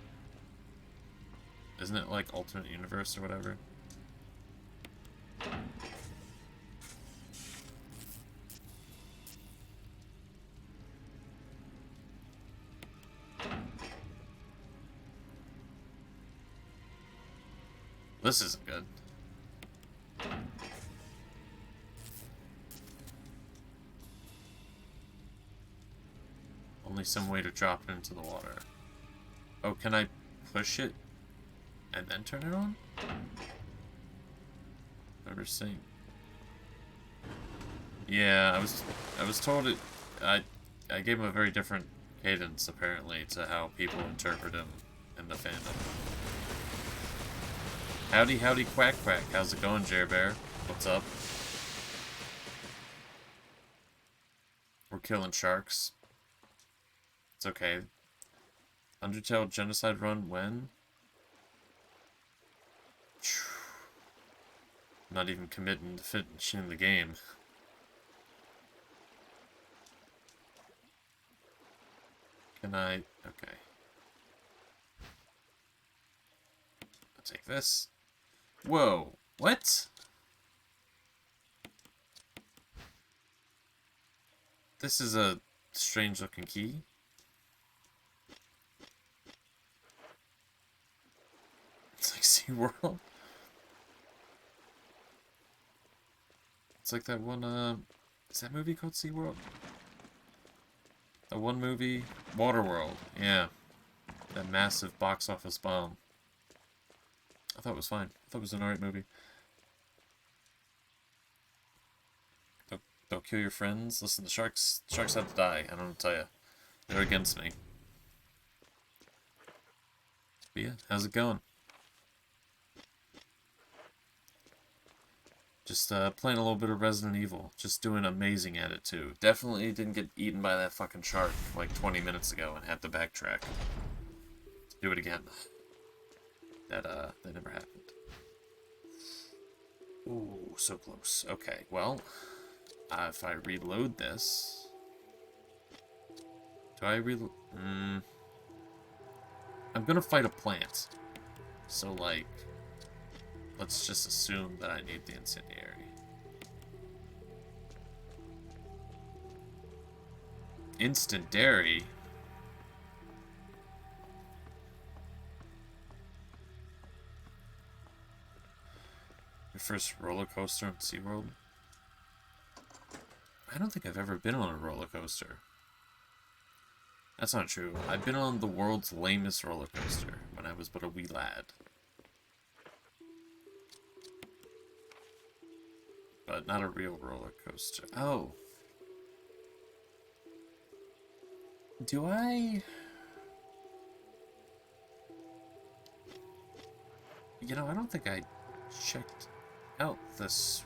Isn't it like alternate universe or whatever? This isn't good. Only some way to drop it into the water. Oh, can I push it and then turn it on? Never seen. Yeah, I was told it. I gave him a very different cadence apparently to how people interpret him in the fandom. Howdy, howdy, quack, quack. How's it going, Jerbear? What's up? We're killing sharks. It's okay. Undertale Genocide Run when? Not even committing to finishing the game. Can I? Okay. I'll take this. Whoa. What? This is a strange looking key. It's like SeaWorld. It's like that one, is that movie called SeaWorld? The one movie? Waterworld, yeah. That massive box office bomb. I thought it was fine. I thought it was an alright movie. Don't kill your friends. Listen, the sharks have to die. I don't know what to tell you. They're against me. But yeah, how's it going? Just playing a little bit of Resident Evil. Just doing amazing at it, too. Definitely didn't get eaten by that fucking shark like 20 minutes ago and had to backtrack. Do it again. That never happened. Ooh, so close. Okay, well, if I reload this... Do I reload? I'm gonna fight a plant. So, like, let's just assume that I need the incendiary. Instant dairy? Your first roller coaster in SeaWorld? I don't think I've ever been on a roller coaster. That's not true. I've been on the world's lamest roller coaster when I was but a wee lad. But not a real roller coaster. Oh. Do I... You know, I don't think I checked out this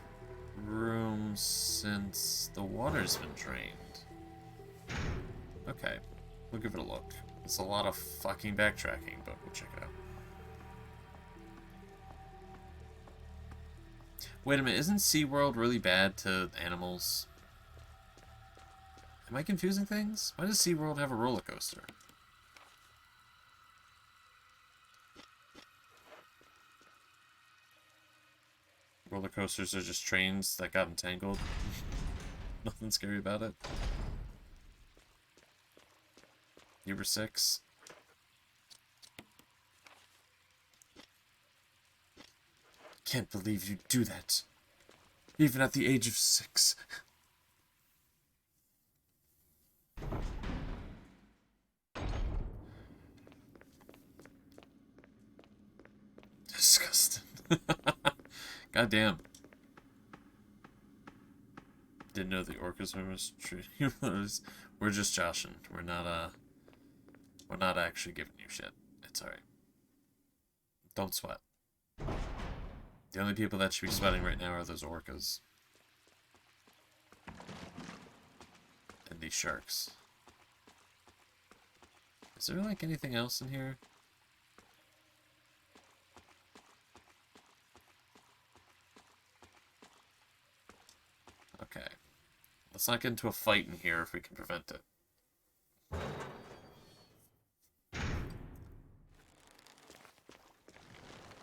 room since the water's been drained. Okay, we'll give it a look. It's a lot of fucking backtracking, but we'll check it out. Wait a minute, isn't SeaWorld really bad to animals? Am I confusing things? Why does SeaWorld have a roller coaster? Roller coasters are just trains that got entangled. Nothing scary about it. You were 6. Can't believe you do that. Even at the age of 6. Disgusting. Goddamn. Didn't know the orcas were mistreating humans. We're just joshing. We're not actually giving you shit. It's alright. Don't sweat. The only people that should be sweating right now are those orcas. And these sharks. Is there like anything else in here? Okay. Let's not get into a fight in here if we can prevent it.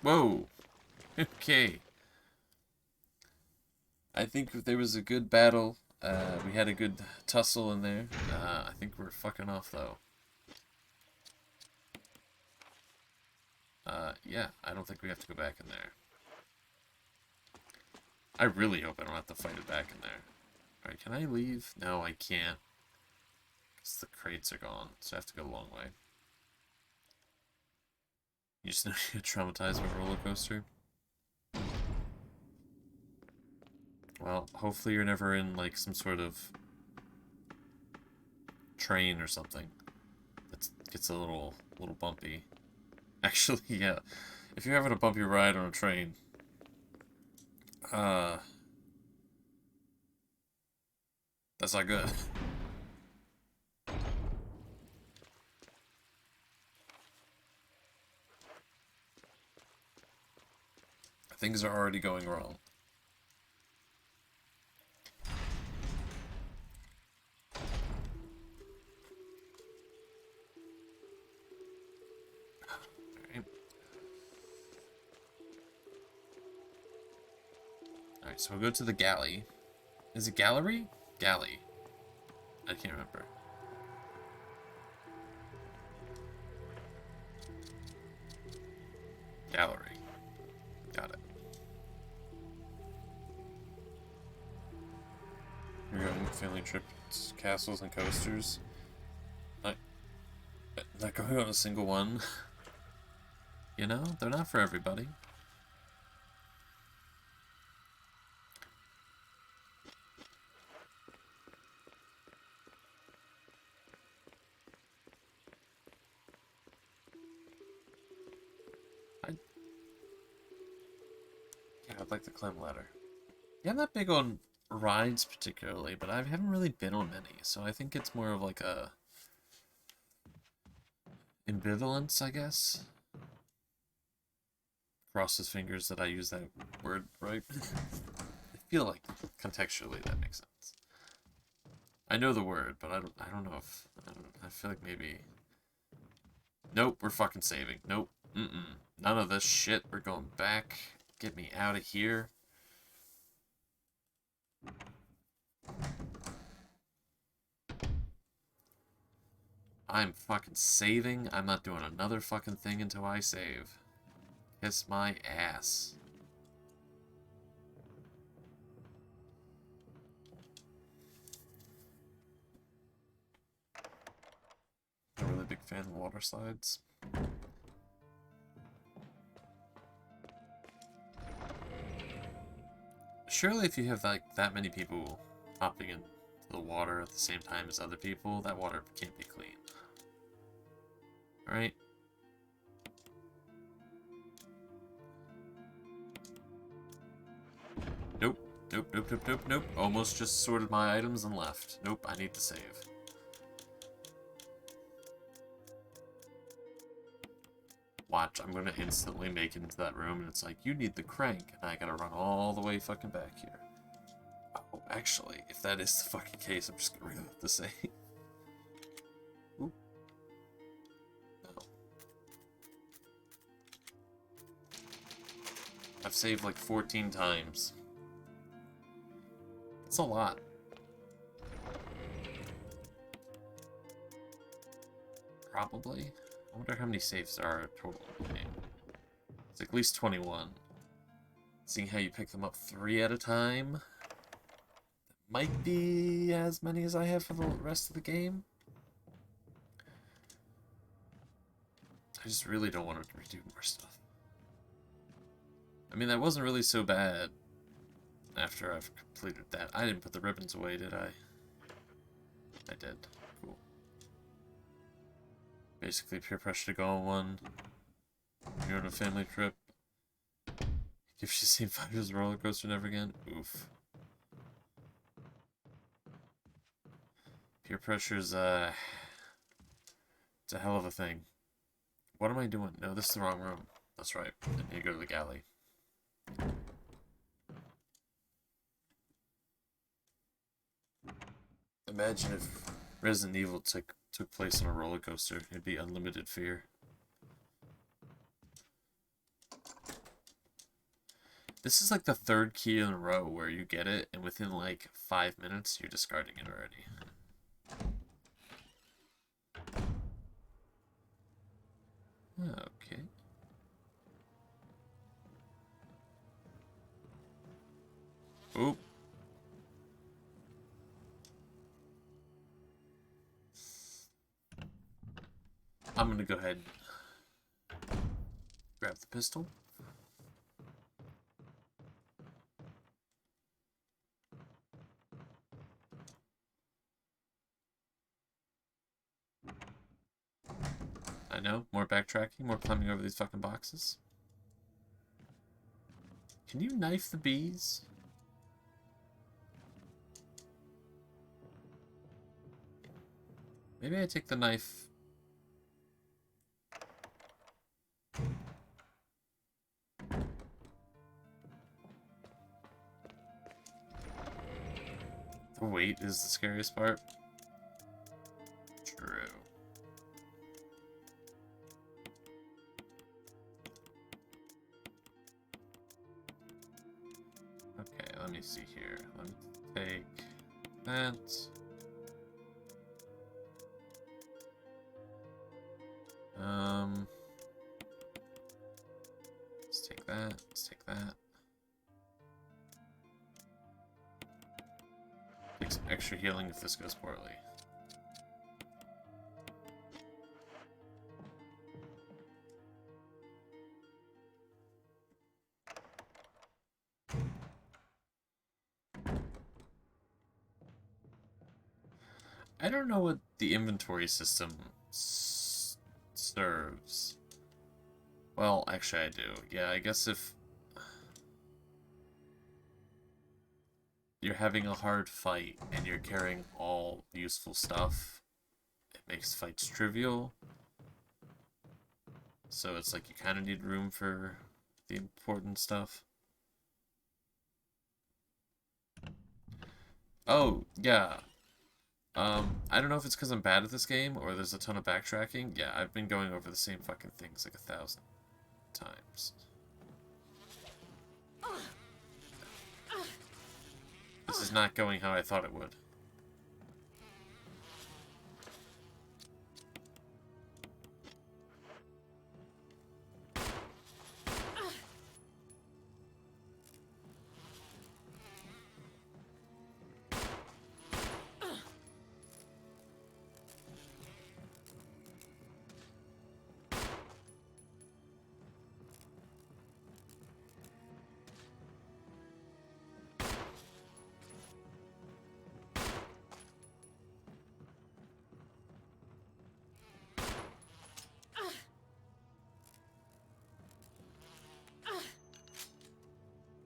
Whoa! Okay. I think there was a good battle. We had a good tussle in there. I think we're fucking off, though. Yeah, I don't think we have to go back in there. I really hope I don't have to fight it back in there. Alright, can I leave? No, I can't. Because the crates are gone, so I have to go a long way. You just know you get traumatized by a roller coaster? Well, hopefully you're never in, like, some sort of train or something that gets a little bumpy. Actually, yeah. If you're having a bumpy ride on a train, that's not good. Things are already going wrong. Alright, so we'll go to the galley. Is it gallery? Galley. I can't remember. Gallery. Got it. We're going family trips, castles, and coasters. Not going on a single one. You know, they're not for everybody. Yeah, I'd like to climb a ladder. Yeah, I'm not big on rides particularly, but I haven't really been on many, so I think it's more of like a ambivalence, I guess. Cross his fingers that I use that word right. I feel like contextually that makes sense. I know the word, but I don't know if I feel like maybe. Nope, we're fucking saving. Nope. None of this shit. We're going back. Get me out of here. I'm fucking saving. I'm not doing another fucking thing until I save. Kiss my ass. I'm a really big fan of water slides. Surely if you have like that many people hopping into the water at the same time as other people, that water can't be clean. Right? Nope. Nope, nope, nope, nope, nope. Almost just sorted my items and left. Nope, I need to save. Watch, I'm gonna instantly make it into that room and it's like, you need the crank, and I gotta run all the way fucking back here. Oh, actually, if that is the fucking case, I'm just gonna reload the save. Oop. No. I've saved like 14 times. That's a lot. Probably. I wonder how many saves there are total in the game. It's at least 21. Seeing how you pick them up 3 at a time, might be as many as I have for the rest of the game. I just really don't want to redo more stuff. I mean, that wasn't really so bad after I've completed that. I didn't put the ribbons away, did I? I did. Cool. Basically, peer pressure to go on one. You're on a family trip. If she's seen 5 years of roller coaster never again. Oof. Peer pressure's it's a hell of a thing. What am I doing? No, this is the wrong room. That's right. I need to go to the galley. Imagine if Resident Evil took place on a roller coaster. It'd be unlimited fear. This is like the 3rd key in a row where you get it, and within like 5 minutes, you're discarding it already. Okay. Oop. I'm gonna go ahead and grab the pistol. I know, more backtracking, more climbing over these fucking boxes. Can you knife the bees? Maybe I take the knife. The weight is the scariest part. True. Okay, let me see here. Let me take that. Let's take that. Let's take that. Take some extra healing if this goes poorly. I don't know what the inventory system serves. Well, actually I do. Yeah, I guess if... you're having a hard fight and you're carrying all useful stuff, it makes fights trivial. So it's like you kind of need room for the important stuff. Oh, yeah. I don't know if it's because I'm bad at this game or there's a ton of backtracking. Yeah, I've been going over the same fucking things like 1,000 times. This is not going how I thought it would.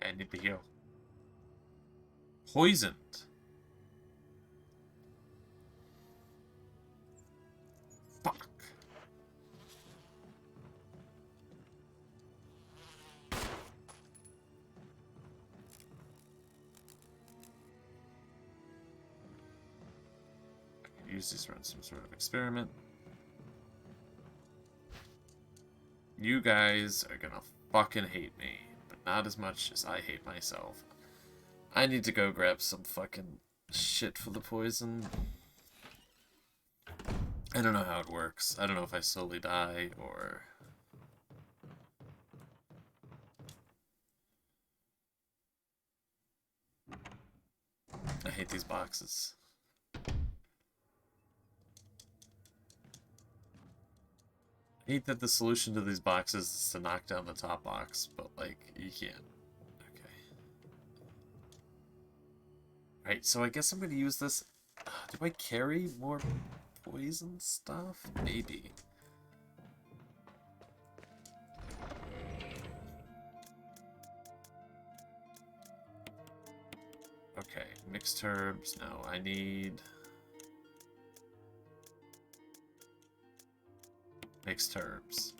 I need to heal. Poisoned. Fuck. I can use these to run some sort of experiment. You guys are gonna fucking hate me, but not as much as I hate myself. I need to go grab some fucking shit for the poison. I don't know how it works. I don't know if I slowly die or... I hate these boxes. I hate that the solution to these boxes is to knock down the top box, but, like, you can't. Okay. Right, so I guess I'm gonna use this... do I carry more poison stuff? Maybe. Okay, mixed herbs. No, I need... mixed herbs.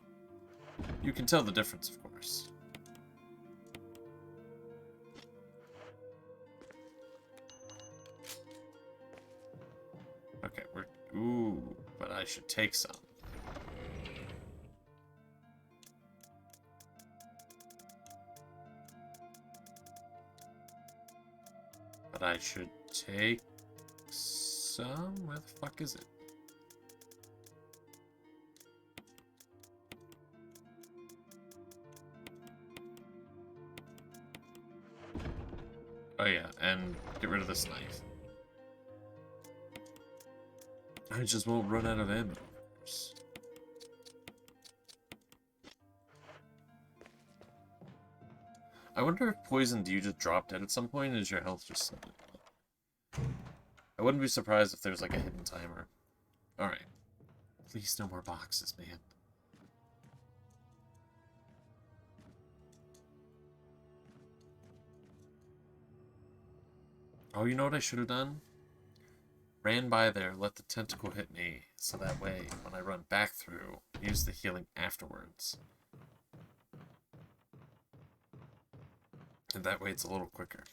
You can tell the difference, of course. Okay, we're... ooh, but I should take some. But I should take some? Where the fuck is it? Oh yeah, and get rid of this knife. I just won't run out of ammo. I wonder if poisoned you just drop dead at some point and is your health just... I wouldn't be surprised if there's like a hidden timer. Alright. Please no more boxes, man. Oh, you know what I should have done? Ran by there, let the tentacle hit me, so that way, when I run back through, use the healing afterwards. And that way it's a little quicker.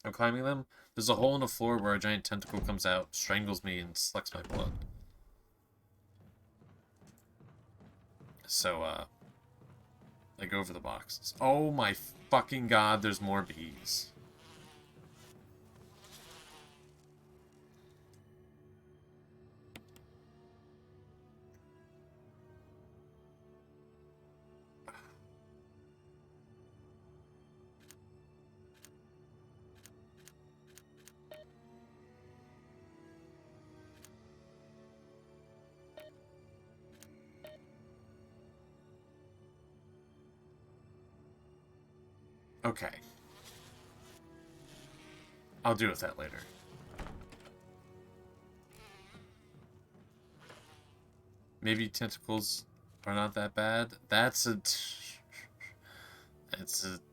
I'm climbing them. There's a hole in the floor where a giant tentacle comes out, strangles me, and sucks my blood. So, I go over the boxes. Oh my fucking god, there's more bees. Okay. I'll deal with that later. Maybe tentacles are not that bad. That's a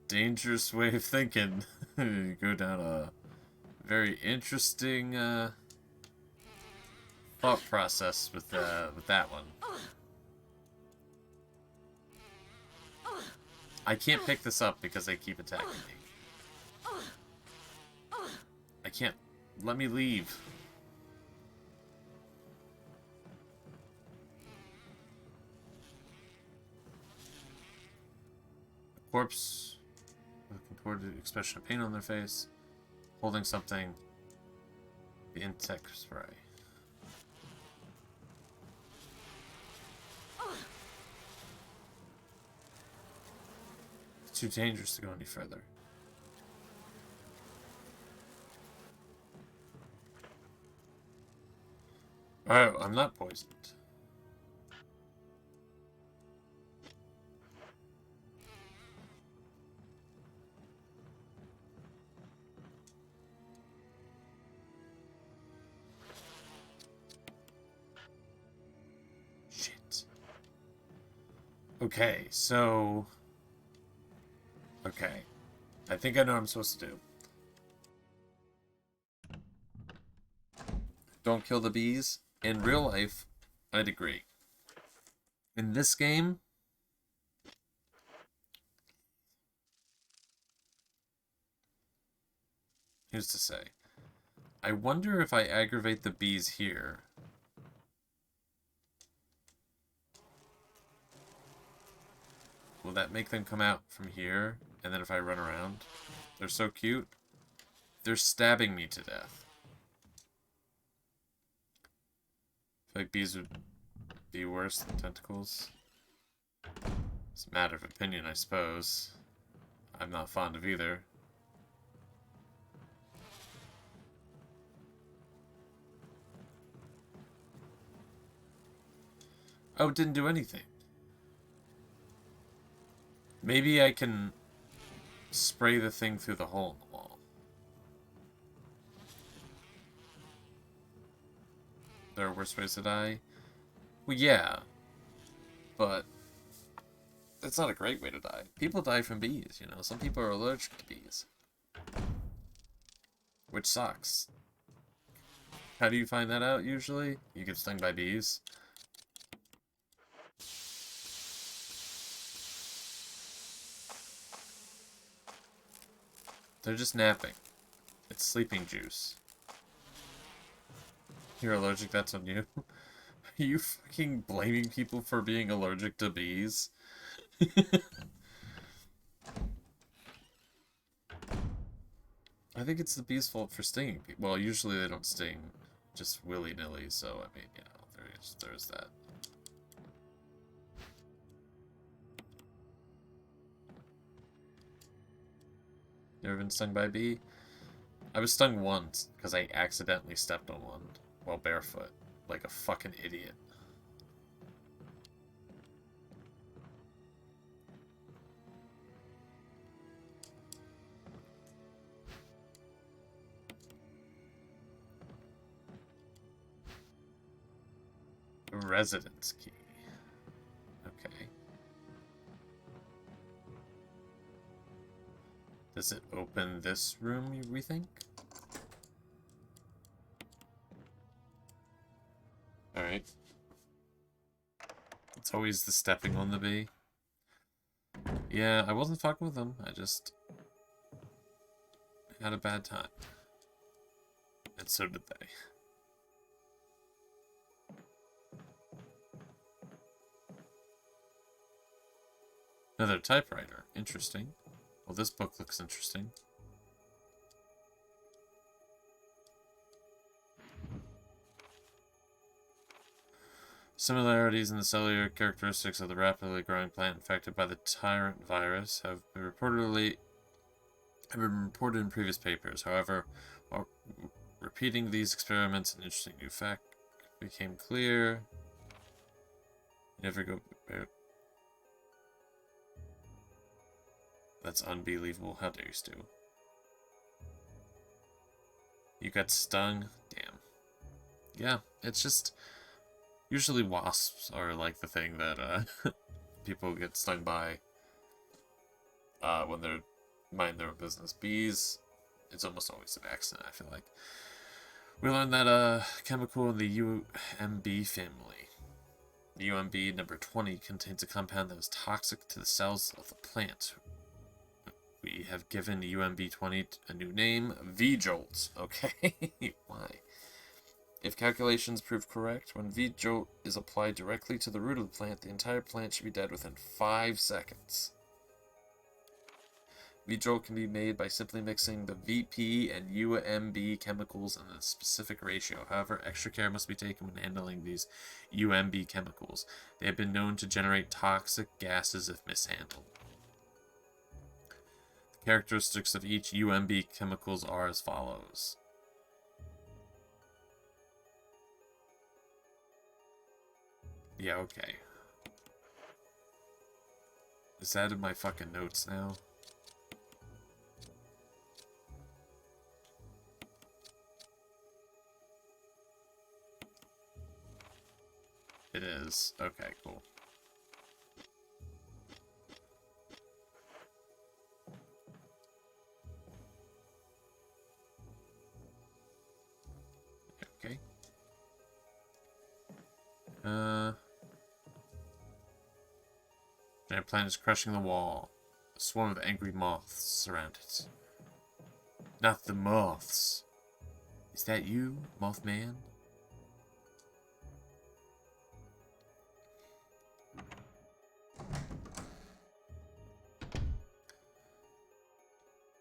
dangerous way of thinking. You go down a very interesting thought process with that one. I can't pick this up because they keep attacking me. I can't. Let me leave. A corpse with a contorted expression of pain on their face, holding something. The insect spray. It's too dangerous to go any further. Oh, I'm not poisoned. Shit. Okay, so... Okay. I think I know what I'm supposed to do. Don't kill the bees. In real life, I'd agree. In this game, who's to say? I wonder if I aggravate the bees here. Will that make them come out from here? And then if I run around? They're so cute. They're stabbing me to death. I feel like bees would be worse than tentacles. It's a matter of opinion, I suppose. I'm not fond of either. Oh, it didn't do anything. Maybe I can spray the thing through the hole in the wall. There are worse ways to die? Well, yeah. But that's not a great way to die. People die from bees, you know. Some people are allergic to bees. Which sucks. How do you find that out, usually? You get stung by bees. They're just napping. It's sleeping juice. You're allergic, that's on you. Are you fucking blaming people for being allergic to bees? I think it's the bees' fault for stinging people. Well, usually they don't sting just willy-nilly, so, I mean, you know, there's that. You ever been stung by a bee? I was stung once, because I accidentally stepped on one while barefoot. Like a fucking idiot. Residence key. Okay. Does it open this room, we think? Alright. It's always the stepping on the bee. Yeah, I wasn't fucking with them. I just had a bad time. And so did they. Another typewriter. Interesting. Well, this book looks interesting. Similarities in the cellular characteristics of the rapidly growing plant infected by the tyrant virus have been reported in previous papers. However, while repeating these experiments, an interesting new fact became clear. Never go. That's unbelievable. How dare you, Stu? You got stung? Damn. Yeah, it's just... Usually wasps are like the thing that people get stung by when they're mind their own business. Bees, it's almost always an accident, I feel like. We learned that chemical in the UMB family. The UMB number 20 contains a compound that is toxic to the cells of the plant. We have given UMB 20 a new name, V-Jolt. Okay, why? If calculations prove correct, when V-Jolt is applied directly to the root of the plant, the entire plant should be dead within 5 seconds. V-Jolt can be made by simply mixing the VP and UMB chemicals in a specific ratio. However, extra care must be taken when handling these UMB chemicals. They have been known to generate toxic gases if mishandled. The characteristics of each UMB chemicals are as follows. Yeah, okay. Is that in my fucking notes now? It is. Okay, cool. Okay. Giant plant is crushing the wall. A swarm of angry moths surround it. Not the moths. Is that you, Mothman?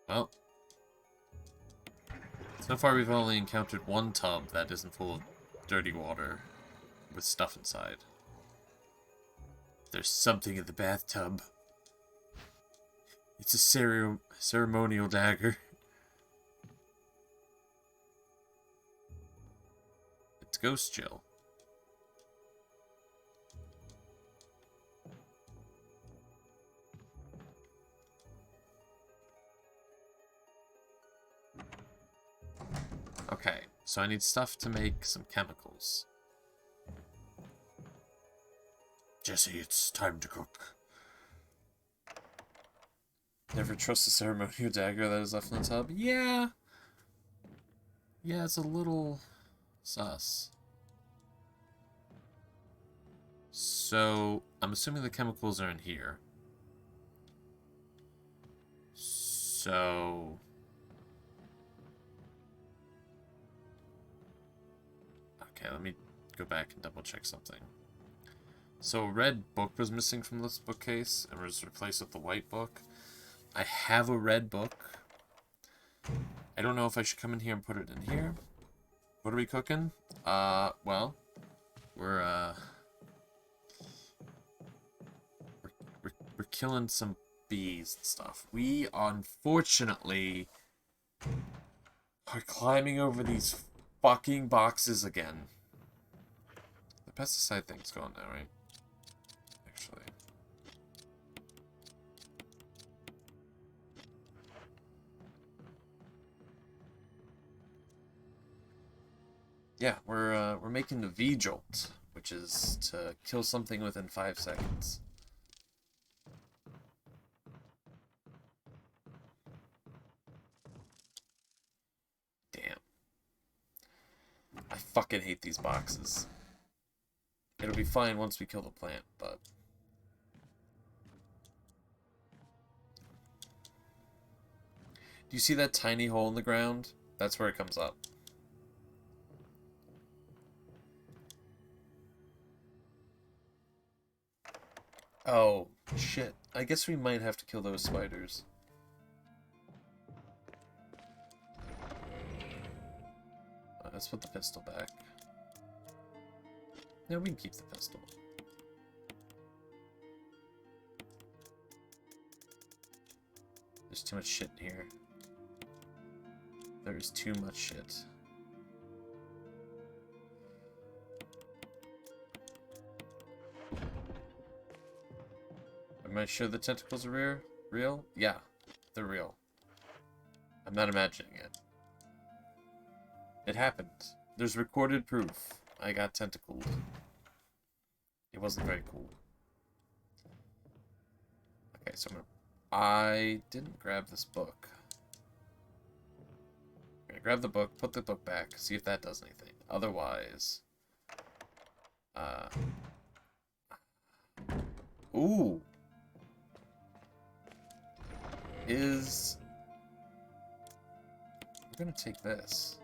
Well, so far we've only encountered one tub that isn't full of dirty water with stuff inside. There's something in the bathtub. It's a ceremonial dagger. It's Ghost Jill. Okay, so I need stuff to make some chemicals. Jesse, it's time to cook. Never trust a ceremonial dagger that is left in the tub? Yeah. Yeah, it's a little sus. So, I'm assuming the chemicals are in here. So... Okay, let me go back and double check something. So a red book was missing from this bookcase and was replaced with the white book. I have a red book. I don't know if I should come in here and put it in here. What are we cooking? Well, we're killing some bees and stuff. We unfortunately are climbing over these fucking boxes again. The pesticide thing's gone now, right? Actually. Yeah, we're making the V-Jolt, which is to kill something within 5 seconds. Damn. I fucking hate these boxes. It'll be fine once we kill the plant, but... Do you see that tiny hole in the ground? That's where it comes up. Oh, shit. I guess we might have to kill those spiders. Let's put the pistol back. No, we can keep the pistol. There's too much shit in here. There's too much shit. Am I sure the tentacles are real? Yeah, they're real. I'm not imagining it. It happened. There's recorded proof. I got tentacled. It wasn't very cool. Okay, so I didn't grab this book. I'm gonna grab the book, put the book back, see if that does anything. Otherwise... Ooh! I'm gonna take this.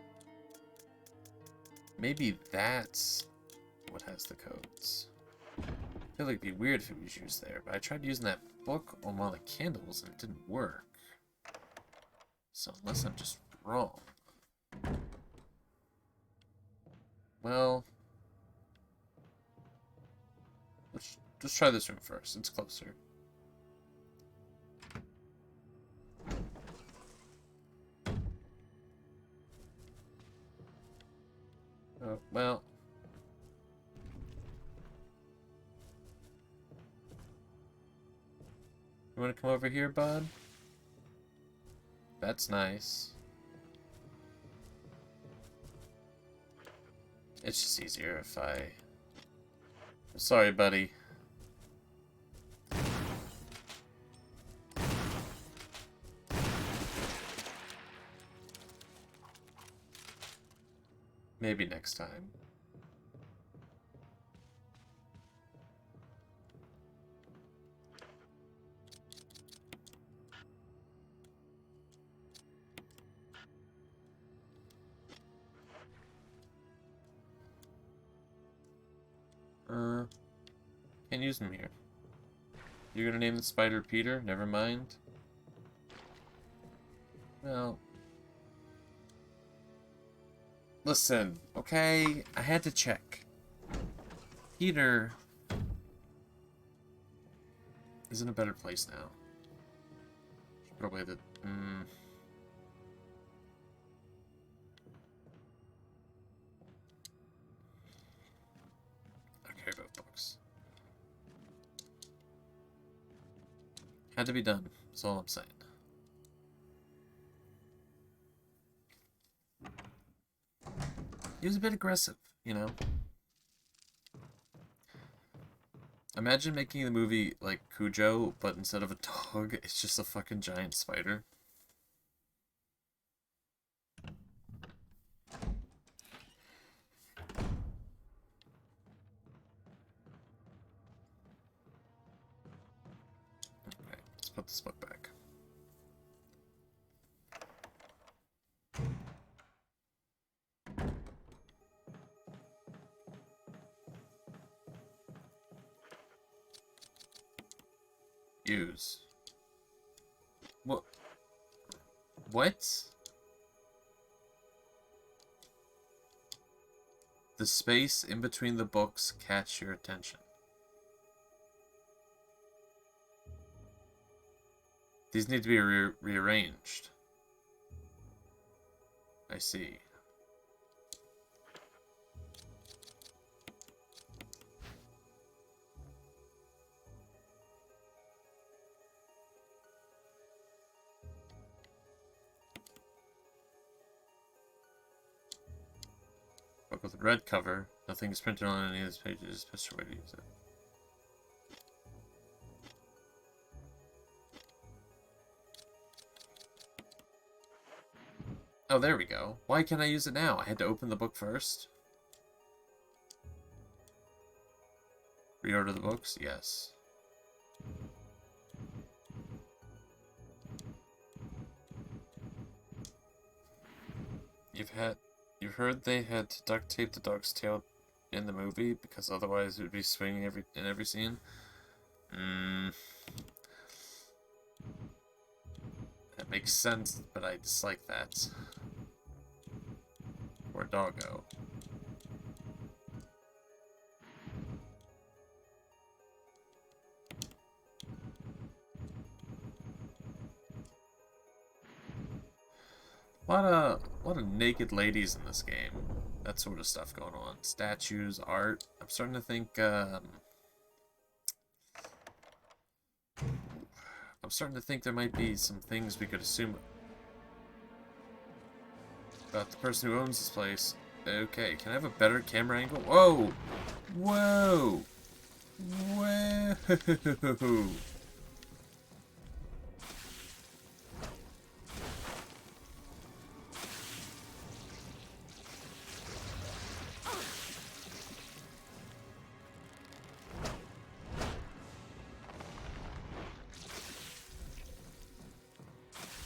Maybe that's what has the codes. I feel like it'd be weird if it was used there, but I tried using that book on one of the candles and it didn't work. So unless I'm just wrong. Well, let's try this room first. It's closer. Well. You want to come over here, bud? That's nice. It's just easier if I'm sorry, buddy. Maybe next time. Can't use him here. You're gonna name the spider Peter? Never mind. Well... Listen, okay? I had to check. Peter... is in a better place now. Should put away the... I care about books. Had to be done. That's all I'm saying. He was a bit aggressive, you know? Imagine making the movie like Cujo, but instead of a dog, it's just a fucking giant spider. Okay, let's put this book back. Use. What? What? The space in between the books catch your attention. These need to be rearranged. I see. Book with a red cover. Nothing is printed on any of these pages. Best way to use it. Oh, there we go. Why can't I use it now? I had to open the book first. Reorder the books? Yes. You've heard they had to duct tape the dog's tail in the movie because otherwise it would be swinging in every scene. That makes sense, but I dislike that. Poor doggo. A lot of naked ladies in this game. That sort of stuff going on. Statues, art. I'm starting to think, I'm starting to think there might be some things we could assume about the person who owns this place. Okay, can I have a better camera angle? Whoa! Whoa! Whoa!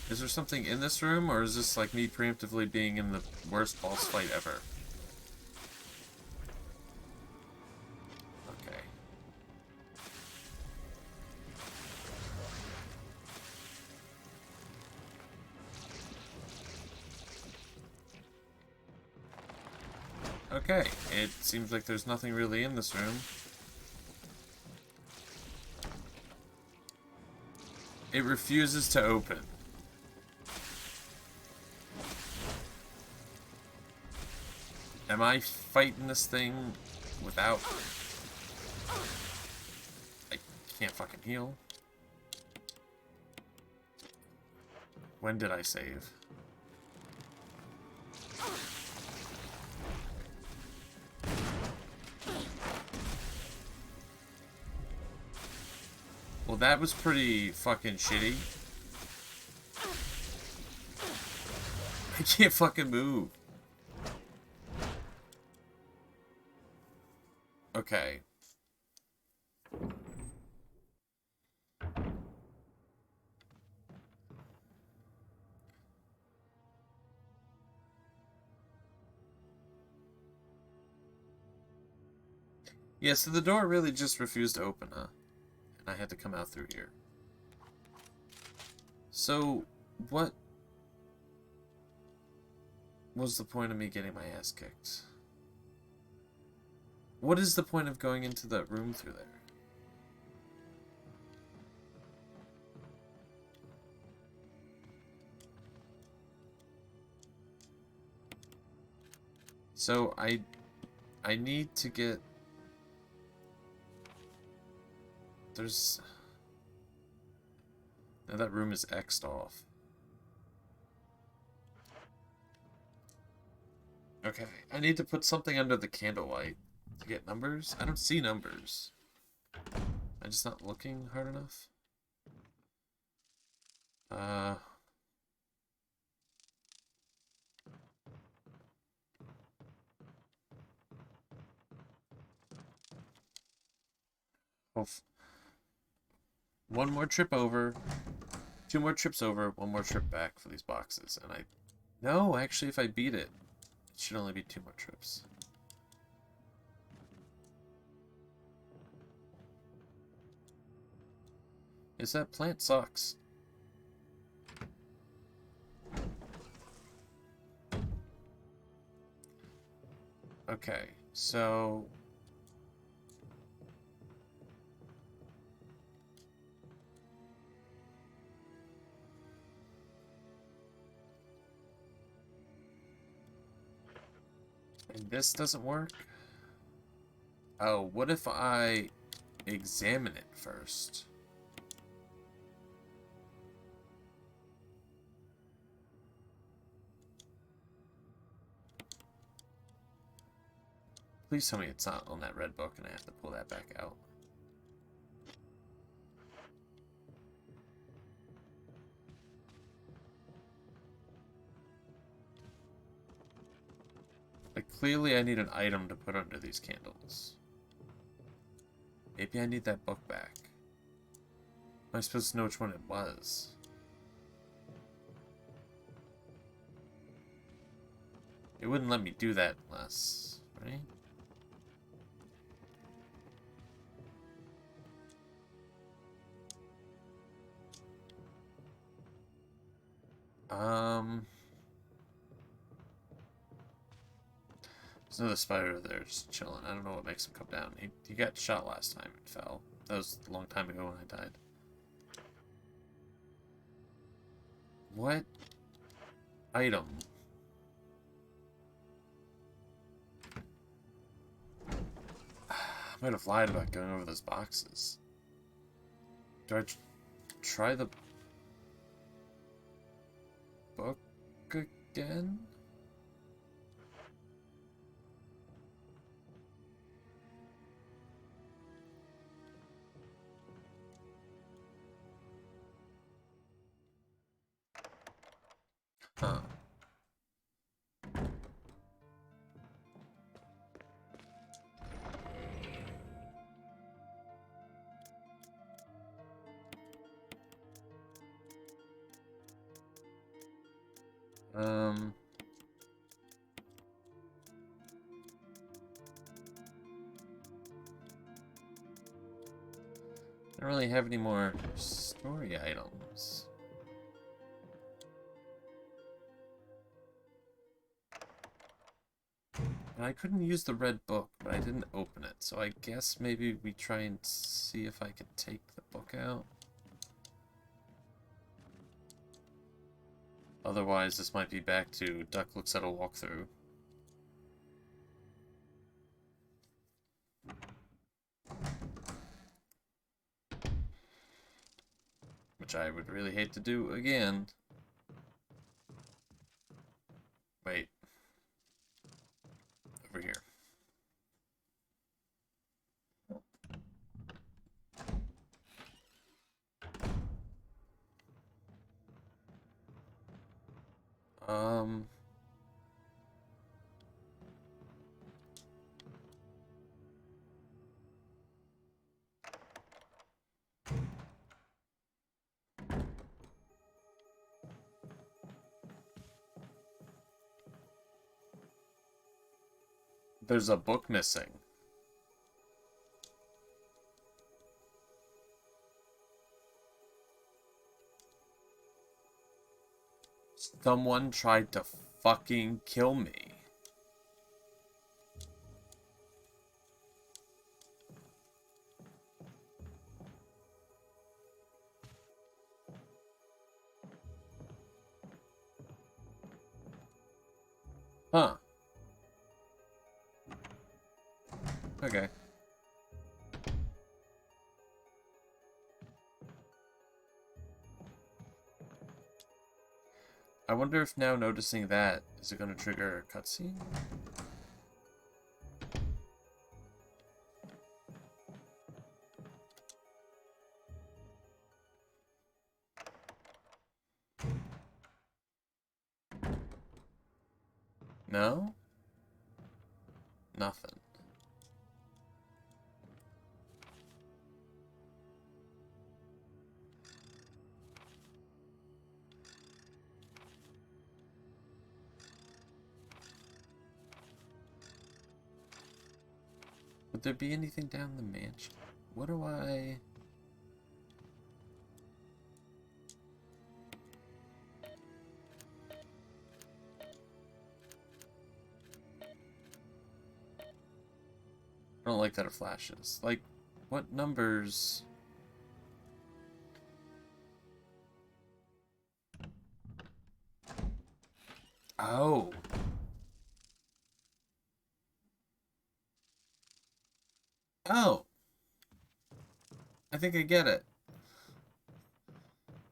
Is there something in this room, or is this like me preemptively being in the worst boss fight ever? Okay. Okay, it seems like there's nothing really in this room. It refuses to open. Am I fighting this thing without... I can't fucking heal. When did I save? Well, that was pretty fucking shitty. I can't fucking move. Okay. Yeah, so the door really just refused to open, huh? And I had to come out through here. So, what was the point of me getting my ass kicked? What is the point of going into that room through there? So, I need to get... There's... Now that room is X'd off. Okay, I need to put something under the candlelight to get numbers. I don't see numbers. I'm just not looking hard enough. One more trip over, 2 more trips over, 1 more trip back for these boxes. And no, actually, if I beat it, it should only be 2 more trips. Is that plant sucks? Okay, so... And this doesn't work? Oh, what if I examine it first? Please tell me it's not on that red book and I have to pull that back out. But clearly I need an item to put under these candles. Maybe I need that book back. Am I supposed to know which one it was? It wouldn't let me do that unless... right? There's another spider there just chilling. I don't know what makes him come down. He got shot last time and fell. That was a long time ago when I died. What item? I might have lied about going over those boxes. Do I try the book again? Huh. Um... I don't really have any more story items. And I couldn't use the red book, but I didn't open it, so I guess maybe we try and see if I could take the book out. Otherwise, this might be back to Duck looks at a walkthrough. Which I would really hate to do again. Wait. Over here. Um... There's a book missing. Someone tried to fucking kill me. Huh. Okay. I wonder if now noticing that, is it going to trigger a cutscene? No? Nothing. Would there be anything down the mansion? What do I... I don't like that it flashes. Like, what numbers... Oh. Oh. I think I get it.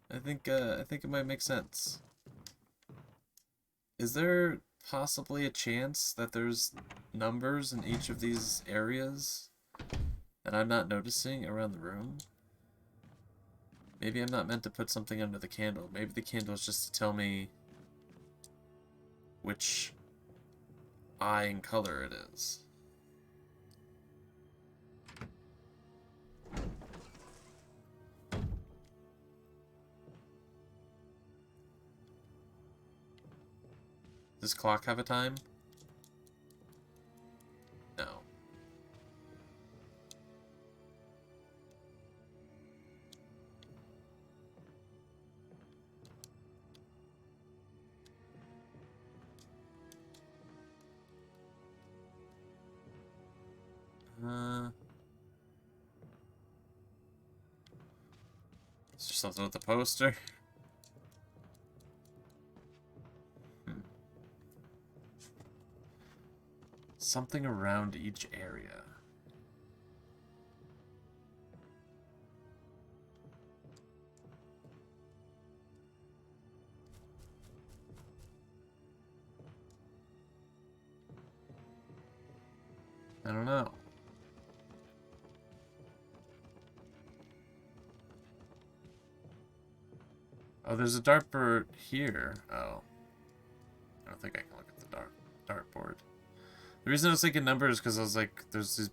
I think it might make sense. Is there possibly a chance that there's numbers in each of these areas that I'm not noticing around the room? Maybe I'm not meant to put something under the candle. Maybe the candle is just to tell me which eye and color it is. Does this clock have a time? No. Is there something with the poster? Something around each area. I don't know. Oh, there's a dartboard here. Oh. I don't think I can look at the dartboard. The reason I was thinking numbers is because I was like, there's these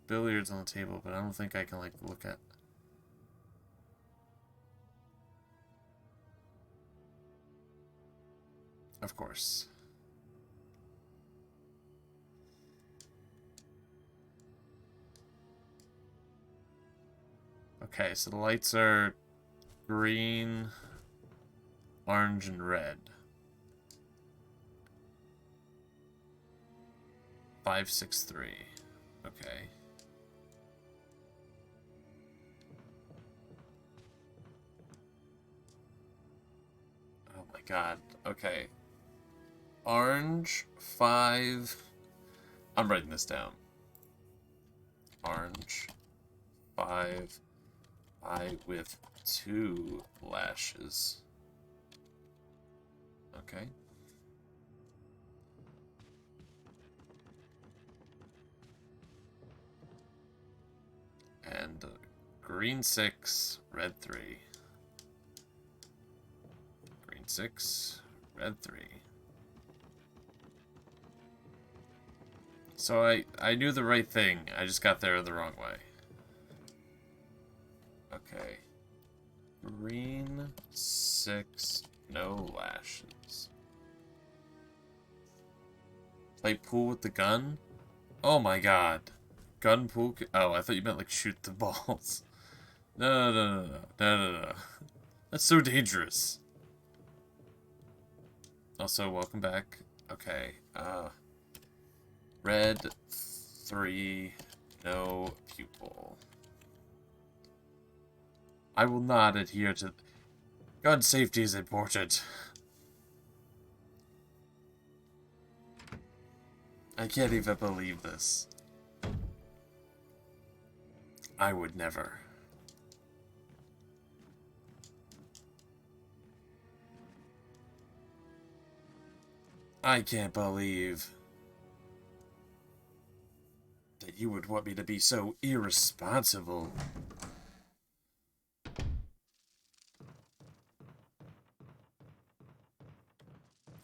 billiards on the table, but I don't think I can, like, look at... Of course. Okay, so the lights are green, orange, and red. 563. Okay. Oh my god. Okay. Orange, 5. I'm writing this down. Orange, 5. I with 2 lashes. Okay. And green 6, red 3. Green 6, red 3. So I knew the right thing. I just got there the wrong way. Okay. Green 6, no lashes. Play pool with the gun? Oh my god. Gun pool? Oh, I thought you meant like shoot the balls. No, no, no, no, no, no, no, no. That's so dangerous. Also, welcome back. Okay, red 3, no pupil. I will not adhere to... Gun safety is important. I can't even believe this. I would never. I can't believe that you would want me to be so irresponsible.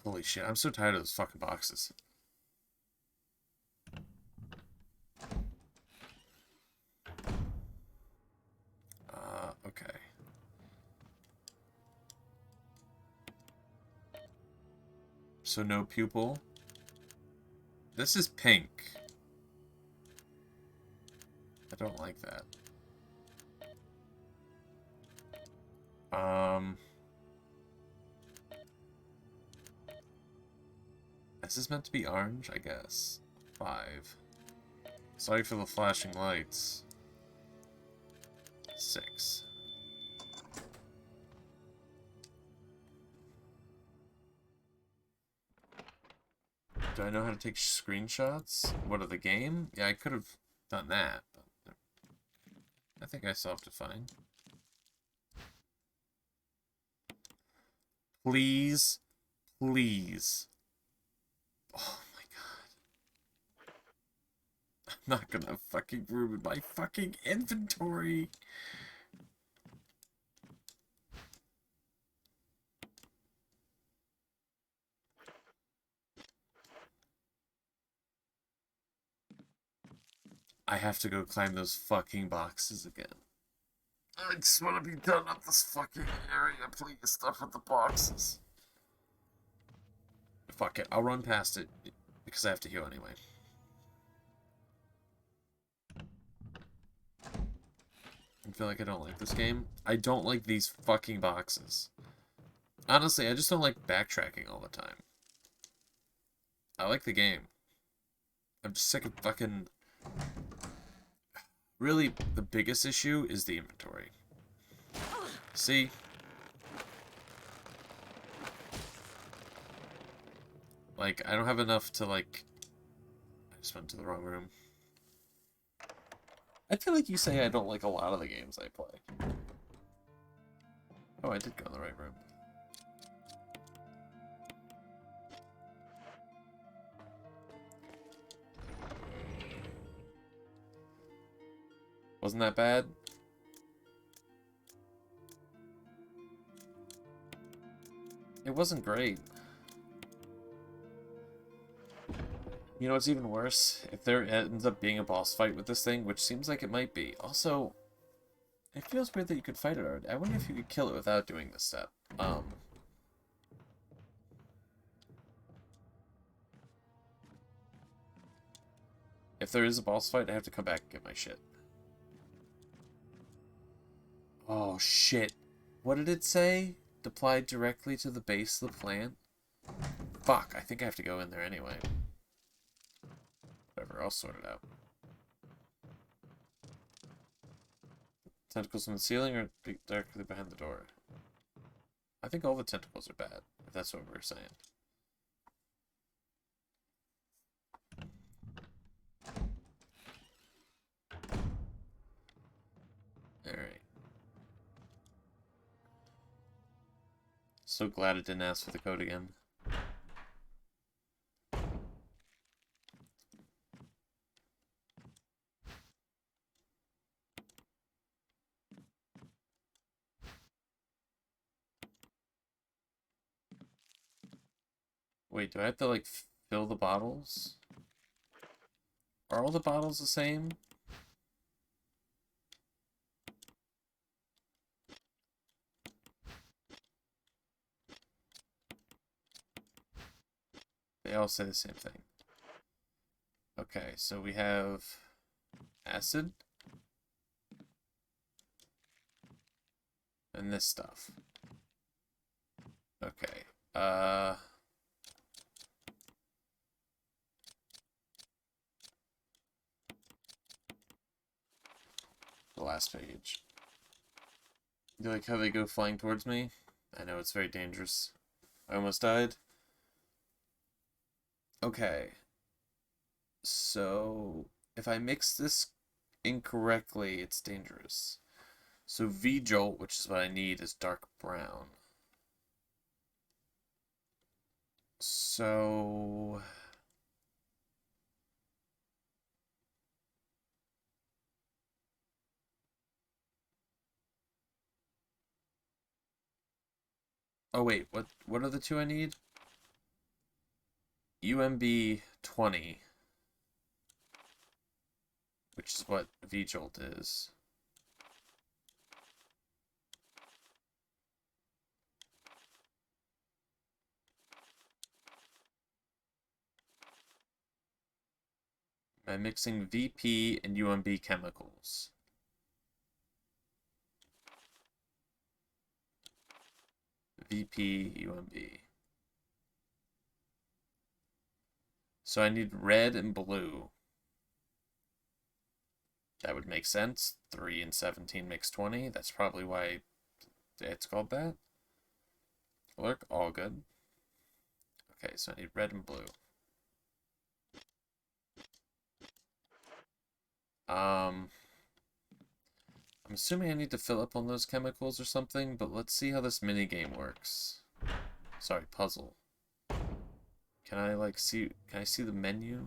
Holy shit, I'm so tired of those fucking boxes. Okay. So no pupil. This is pink. I don't like that. Is this meant to be orange? I guess. 5. Sorry for the flashing lights. 6. Do I know how to take screenshots? What, of the game? Yeah, I could have done that, but I think I still have to find. Please. Please. Oh my god. I'm not gonna fucking ruin my fucking inventory. I have to go climb those fucking boxes again. I just want to be done with this fucking area. Please stop with the boxes. Fuck it. I'll run past it because I have to heal anyway. I feel like I don't like this game. I don't like these fucking boxes. Honestly, I just don't like backtracking all the time. I like the game. I'm just sick of fucking... Really, the biggest issue is the inventory. See? Like, I don't have enough to, like... I just went to the wrong room. I feel like you say I don't like a lot of the games I play. Oh, I did go in the right room. Wasn't that bad? It wasn't great. You know what's even worse? If there ends up being a boss fight with this thing, which seems like it might be. Also, it feels weird that you could fight it already. I wonder if you could kill it without doing this step. If there is a boss fight, I have to come back and get my shit. Oh, shit. What did it say? Applied directly to the base of the plant? Fuck, I think I have to go in there anyway. Whatever, I'll sort it out. Tentacles from the ceiling or directly behind the door? I think all the tentacles are bad, if that's what we're saying. Alright. So glad it didn't ask for the code again. Wait, do I have to, like, fill the bottles? Are all the bottles the same? They all say the same thing. Okay, so we have acid. And this stuff. Okay. The last page. You like how they go flying towards me? I know it's very dangerous. I almost died. Okay. So, if I mix this incorrectly, it's dangerous. So V-Jolt, which is what I need, is dark brown. So... Oh wait, what are the two I need? UMB 20, which is what V-Jolt is. I'm mixing VP and UMB chemicals. VP, UMB. So I need red and blue. That would make sense. 3 and 17 makes 20. That's probably why it's called that. Look, all good. Okay, so I need red and blue. I'm assuming I need to fill up on those chemicals or something, but let's see how this mini game works. Sorry, puzzle. Can I like see, can I see the menu?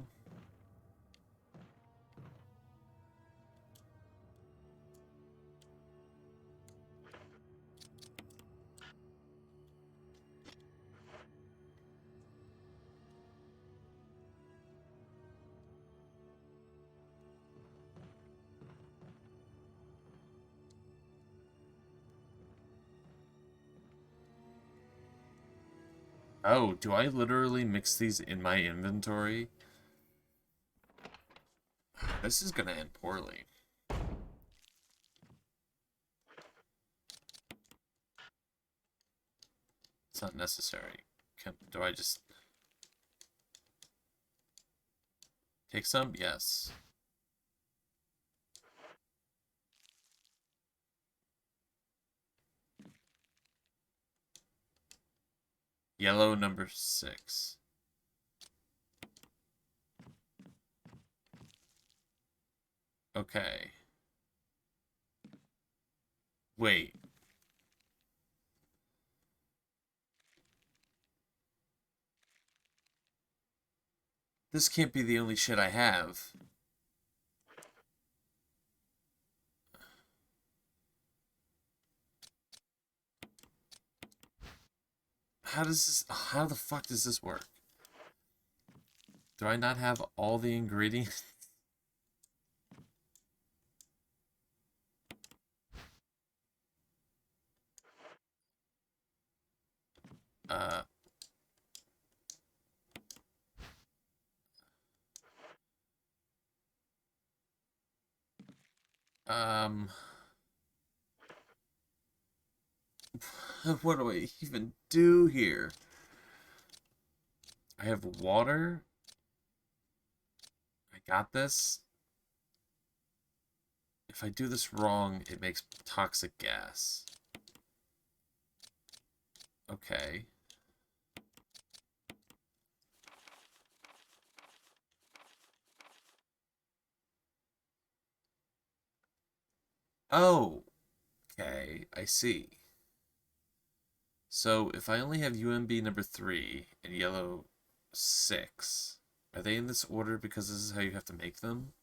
Oh, do I literally mix these in my inventory? This is gonna end poorly. It's not necessary. Do I just take some? Yes. Yellow number 6. Okay. Wait. This can't be the only shit I have. How the fuck does this work? Do I not have all the ingredients? Uh, Um, what do I even do here? I have water. I got this. If I do this wrong, it makes toxic gas. Okay. Oh, okay, I see. So if I only have UMB number 3 and yellow 6, are they in this order because this is how you have to make them?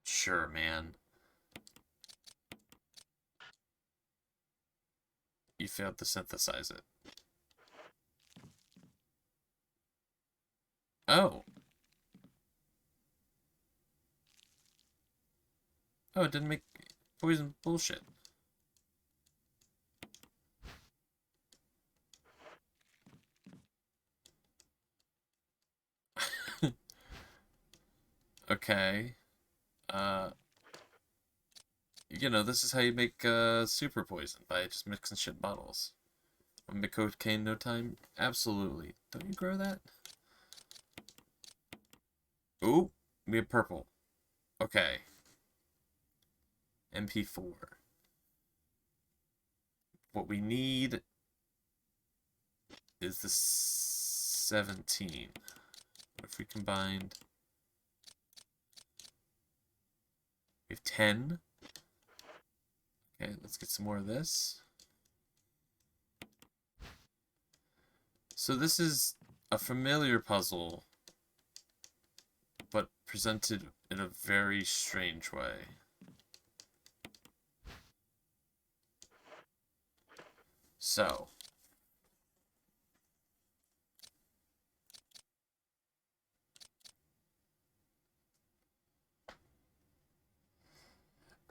Sure, man. You failed to synthesize it. Oh. Oh, it didn't make poison bullshit. Okay. You know, this is how you make super poison, by just mixing shit in bottles. Make cocaine no time? Absolutely. Don't you grow that? Ooh, we have purple. Okay. MP4. What we need is the 17. What if we combined? We have 10. Okay, let's get some more of this. So this is a familiar puzzle, but presented in a very strange way. So,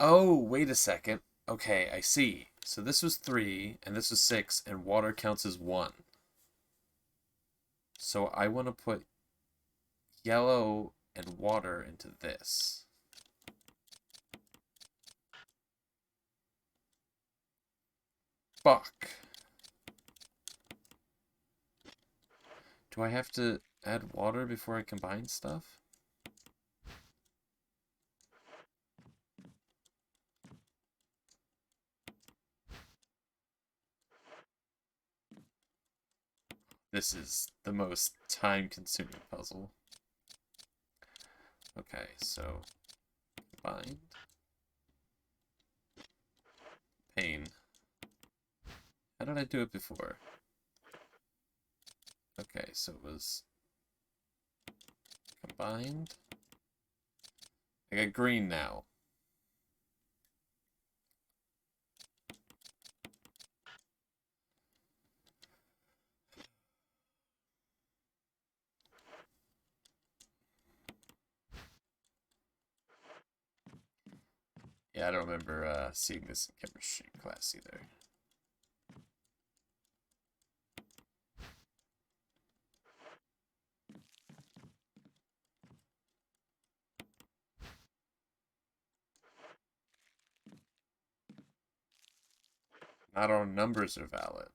oh, wait a second. Okay, I see. So this was 3, and this was 6, and water counts as 1. So I want to put yellow and water into this. Fuck. Do I have to add water before I combine stuff? This is the most time-consuming puzzle. Okay, so combined. Pain. How did I do it before? Okay, so it was combined. I got green now. Yeah, I don't remember seeing this in chemistry class either. Not all numbers are valid.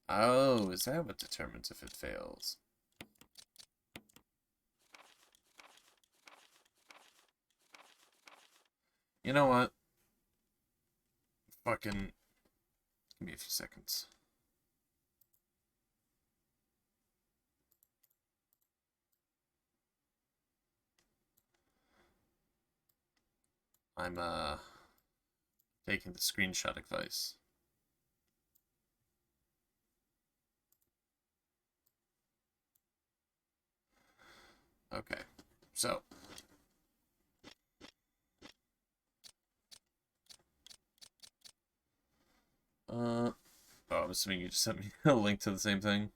Oh, is that what determines if it fails? You know what? Fucking give me a few seconds. I'm taking the screenshot advice. Okay. So, oh, I'm assuming you just sent me a link to the same thing.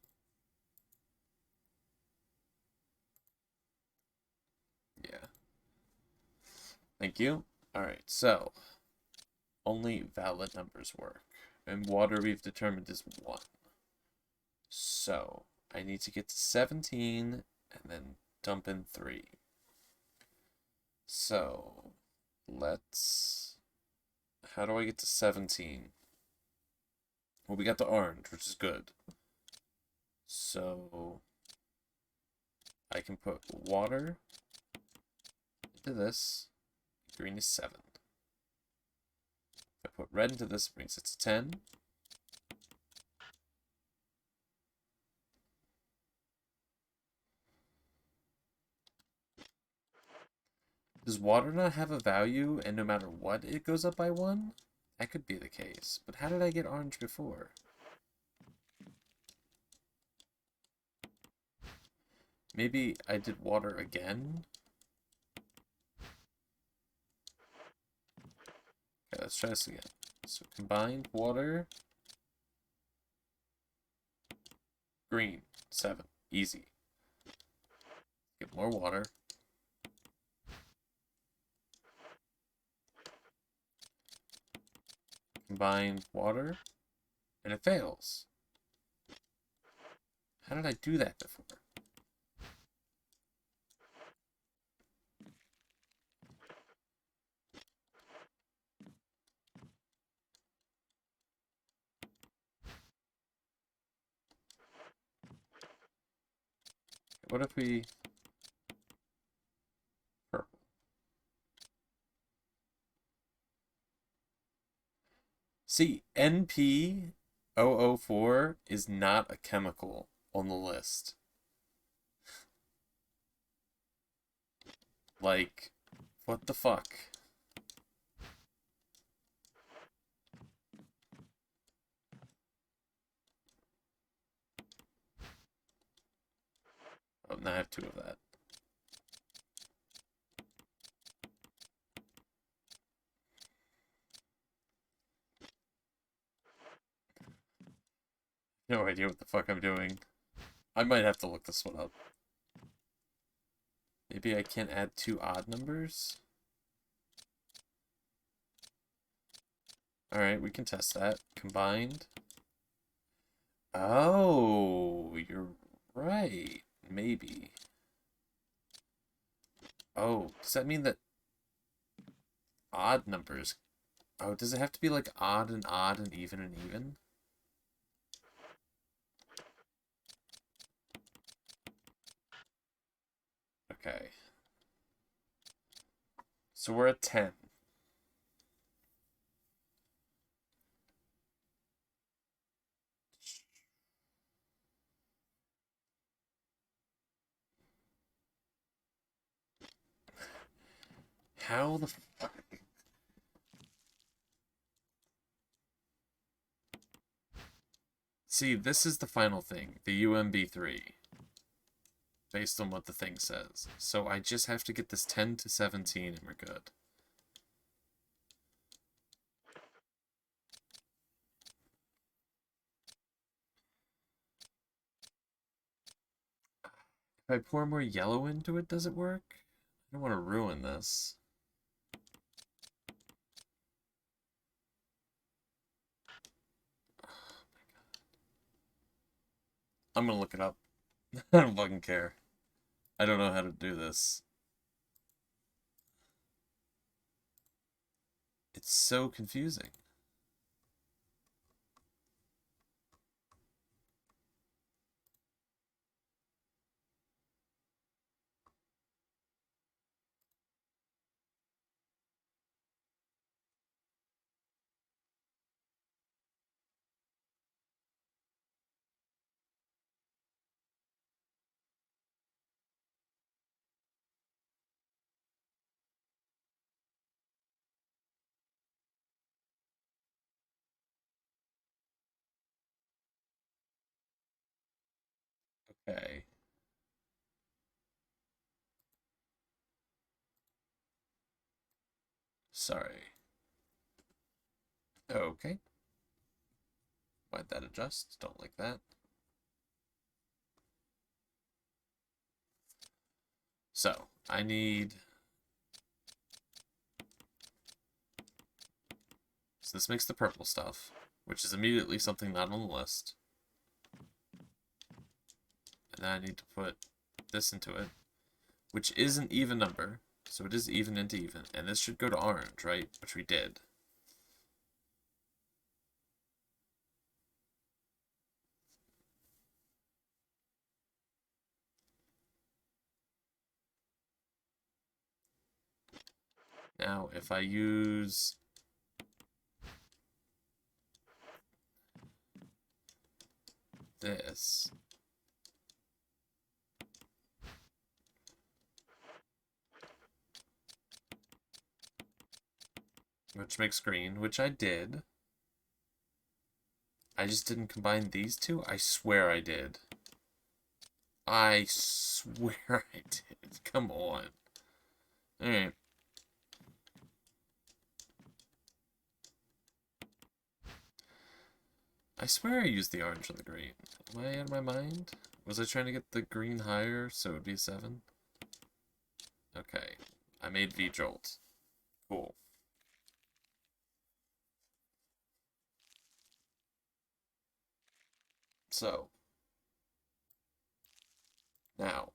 Yeah. Thank you. Alright, so only valid numbers work. And water we've determined is 1. So I need to get to 17 and then dump in 3. So let's... How do I get to 17? Well, we got the orange, which is good. So I can put water into this. Green is 7. If I put red into this, it brings it to 10. Does water not have a value, and no matter what, it goes up by 1? That could be the case. But how did I get orange before? Maybe I did water again? Okay, let's try this again. So combined water, green, 7. Easy. Get more water. Combine water, and it fails. How did I do that before? What if we... Purple. See, NP004 is not a chemical on the list. Like, what the fuck? Oh, now I have 2 of that. No idea what the fuck I'm doing. I might have to look this one up. Maybe I can't add 2 odd numbers? Alright, we can test that. Combined. Oh, you're right. Maybe. Oh, does that mean that odd numbers... Oh, does it have to be like odd and even and even? Okay. So we're at 10. How the fuck? See, this is the final thing. The UMB3. Based on what the thing says. So I just have to get this 10 to 17 and we're good. If I pour more yellow into it, does it work? I don't want to ruin this. I'm gonna look it up. I don't fucking care. I don't know how to do this. It's so confusing. Okay. Sorry. Okay. Why'd that adjust? Don't like that. So, I need So this makes the purple stuff, which is immediately something not on the list. And then I need to put this into it, which is an even number. So it is even into even. And this should go to orange, right? Which we did. Now, if I use this, which makes green, which I did. I just didn't combine these two? I swear I did. I swear I did. Come on. Alright. I swear I used the orange on the green. Am I out of my mind? Was I trying to get the green higher so it would be a 7? Okay. I made V-Jolt. Cool. So. Now.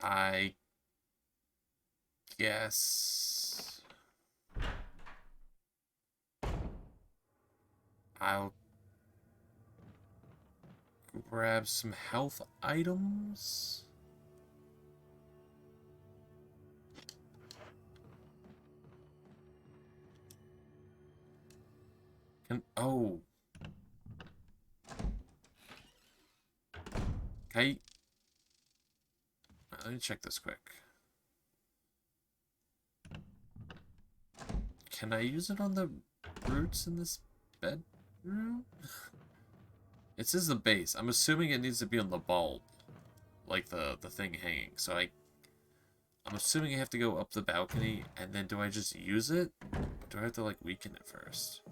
I guess I'll grab some health items. Oh. Okay. Let me check this quick. Can I use it on the roots in this bedroom? It says the base. I'm assuming it needs to be on the bulb. Like the thing hanging. So I'm assuming I have to go up the balcony, and then do I just use it? Do I have to, like, weaken it first?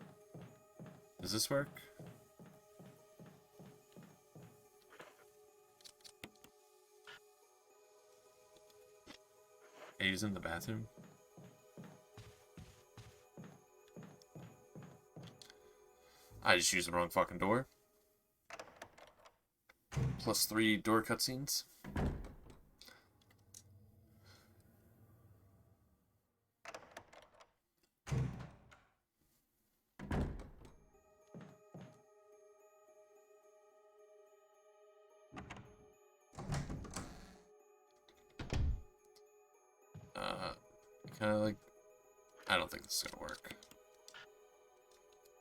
Does this work? Can I use it in the bathroom? I just used the wrong fucking door. +3 door cutscenes. Kind of like... I don't think this is gonna work.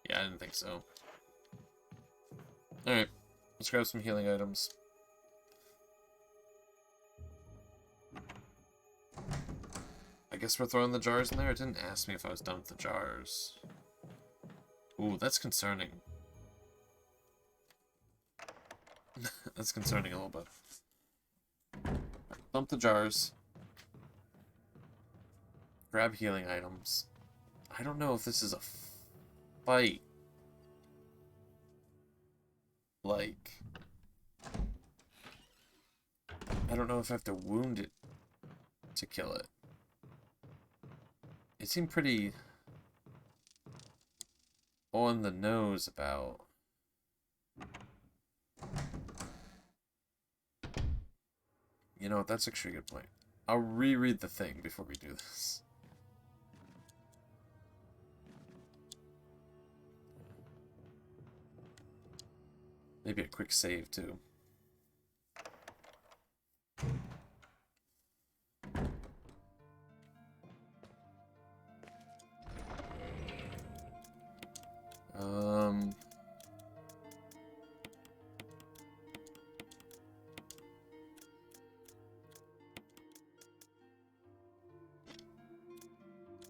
Yeah, I didn't think so. Alright, let's grab some healing items. I guess we're throwing the jars in there? It didn't ask me if I was done with the jars. Ooh, that's concerning. That's concerning a little bit. Dump the jars. Grab healing items. I don't know if this is a fight. Like... I don't know if I have to wound it to kill it. It seemed pretty on the nose about... You know what, that's actually a good point. I'll reread the thing before we do this. Maybe a quick save, too.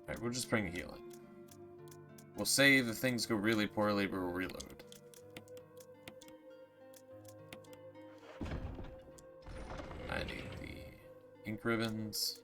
Alright, we'll just bring healing. We'll save if things go really poorly, but we'll reload. I need the ink ribbons.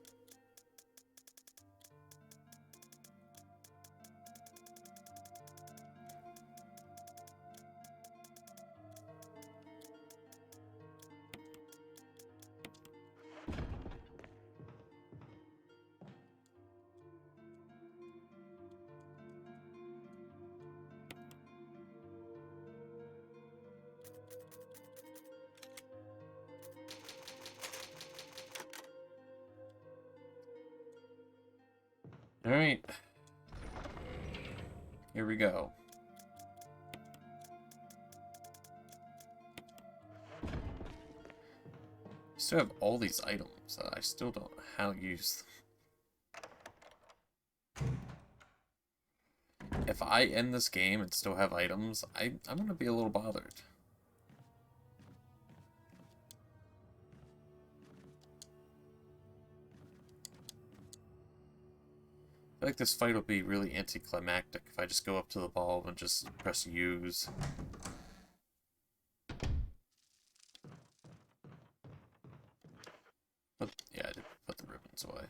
Alright. Here we go. I still have all these items that I still don't know how to use them. If I end this game and still have items, I'm gonna be a little bothered. I feel like this fight will be really anticlimactic if I just go up to the bulb and just press use. But yeah, I did put the ribbons away.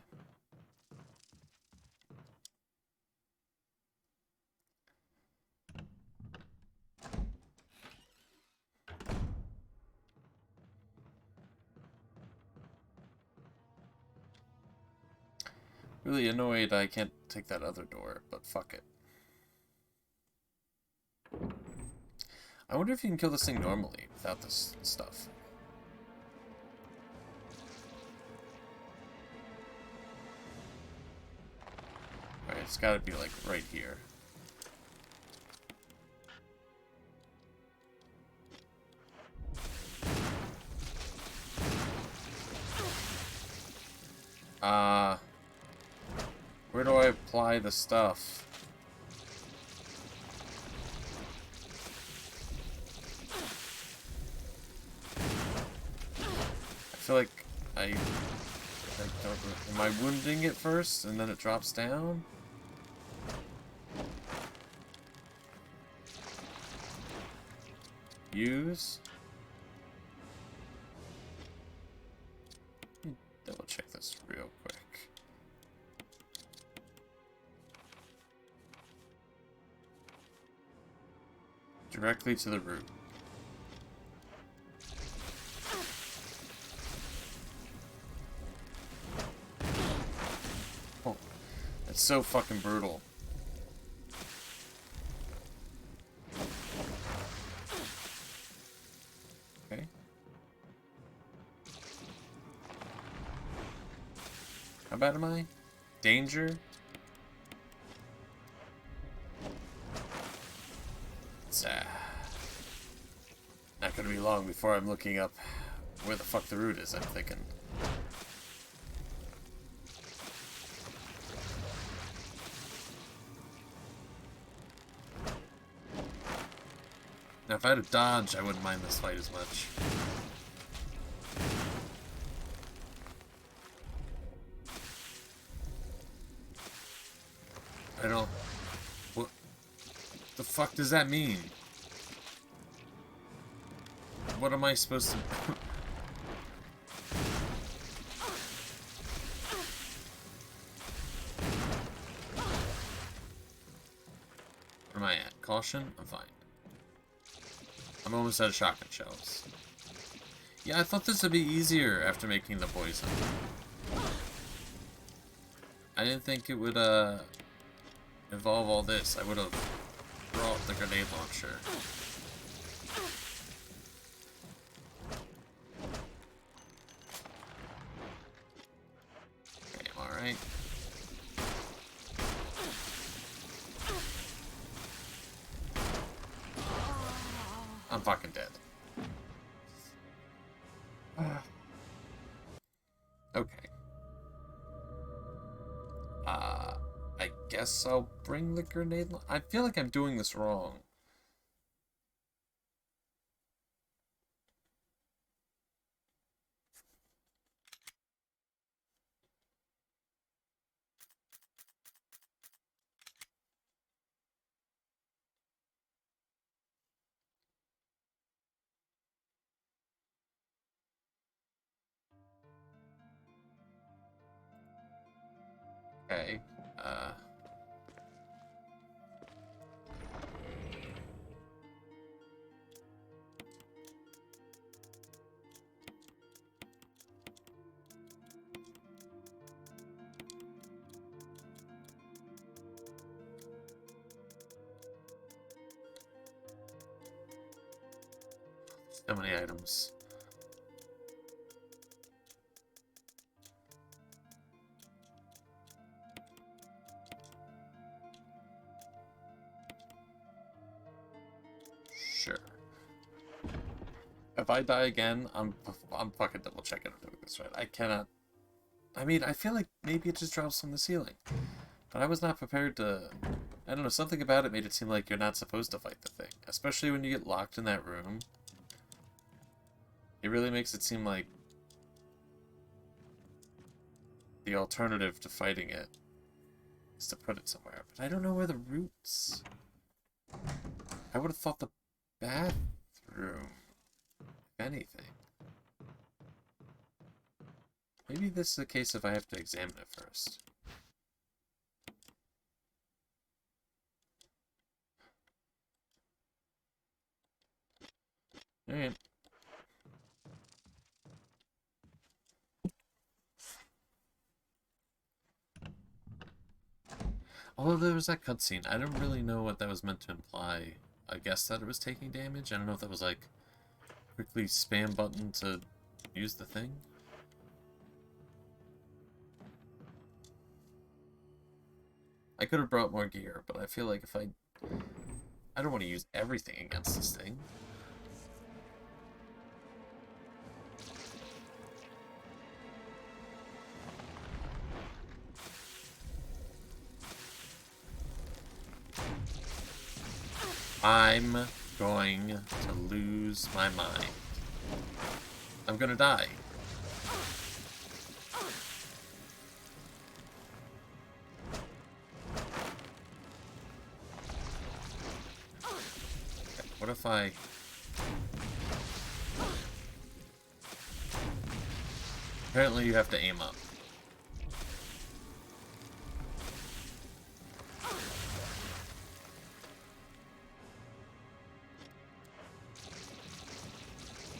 Really annoyed I can't take that other door, but fuck it. I wonder if you can kill this thing normally without this stuff. Alright, it's gotta be like right here. Where do I apply the stuff? I feel like I don't know. Am I wounding it first and then it drops down? Use? Let me double check this real quick. Directly to the root. Oh, that's so fucking brutal. Okay. How bad am I? Danger? It's not gonna be long before I'm looking up where the fuck the root is, I'm thinking. Now if I had to dodge, I wouldn't mind this fight as much. I don't... What the fuck does that mean? What am I supposed to... Where am I at? Caution? I'm fine. I'm almost out of shotgun shells. Yeah, I thought this would be easier after making the poison. I didn't think it would, involve all this. I would have brought the grenade launcher. Okay, I'm alright. I'm fucking dead. Okay. I guess I'll bring the grenade. I feel like I'm doing this wrong. Okay. So many items. if I die again, I'm fucking double checking I'm doing this right. I cannot. I mean, I feel like maybe it just drops from the ceiling, but I was not prepared to. I don't know. Something about it made it seem like you're not supposed to fight the thing, especially when you get locked in that room. It really makes it seem like the alternative to fighting it is to put it somewhere. But I don't know where the roots. I would have thought the bathroom, if anything. Maybe this is a case if I have to examine it first. Alright. Although there was that cutscene, I don't really know what that was meant to imply. I guess that it was taking damage. I don't know if that was like quickly spam button to use the thing. I could have brought more gear, but I feel like if I don't want to use everything against this thing. I'm going to lose my mind. I'm gonna die. What if I... Apparently you have to aim up.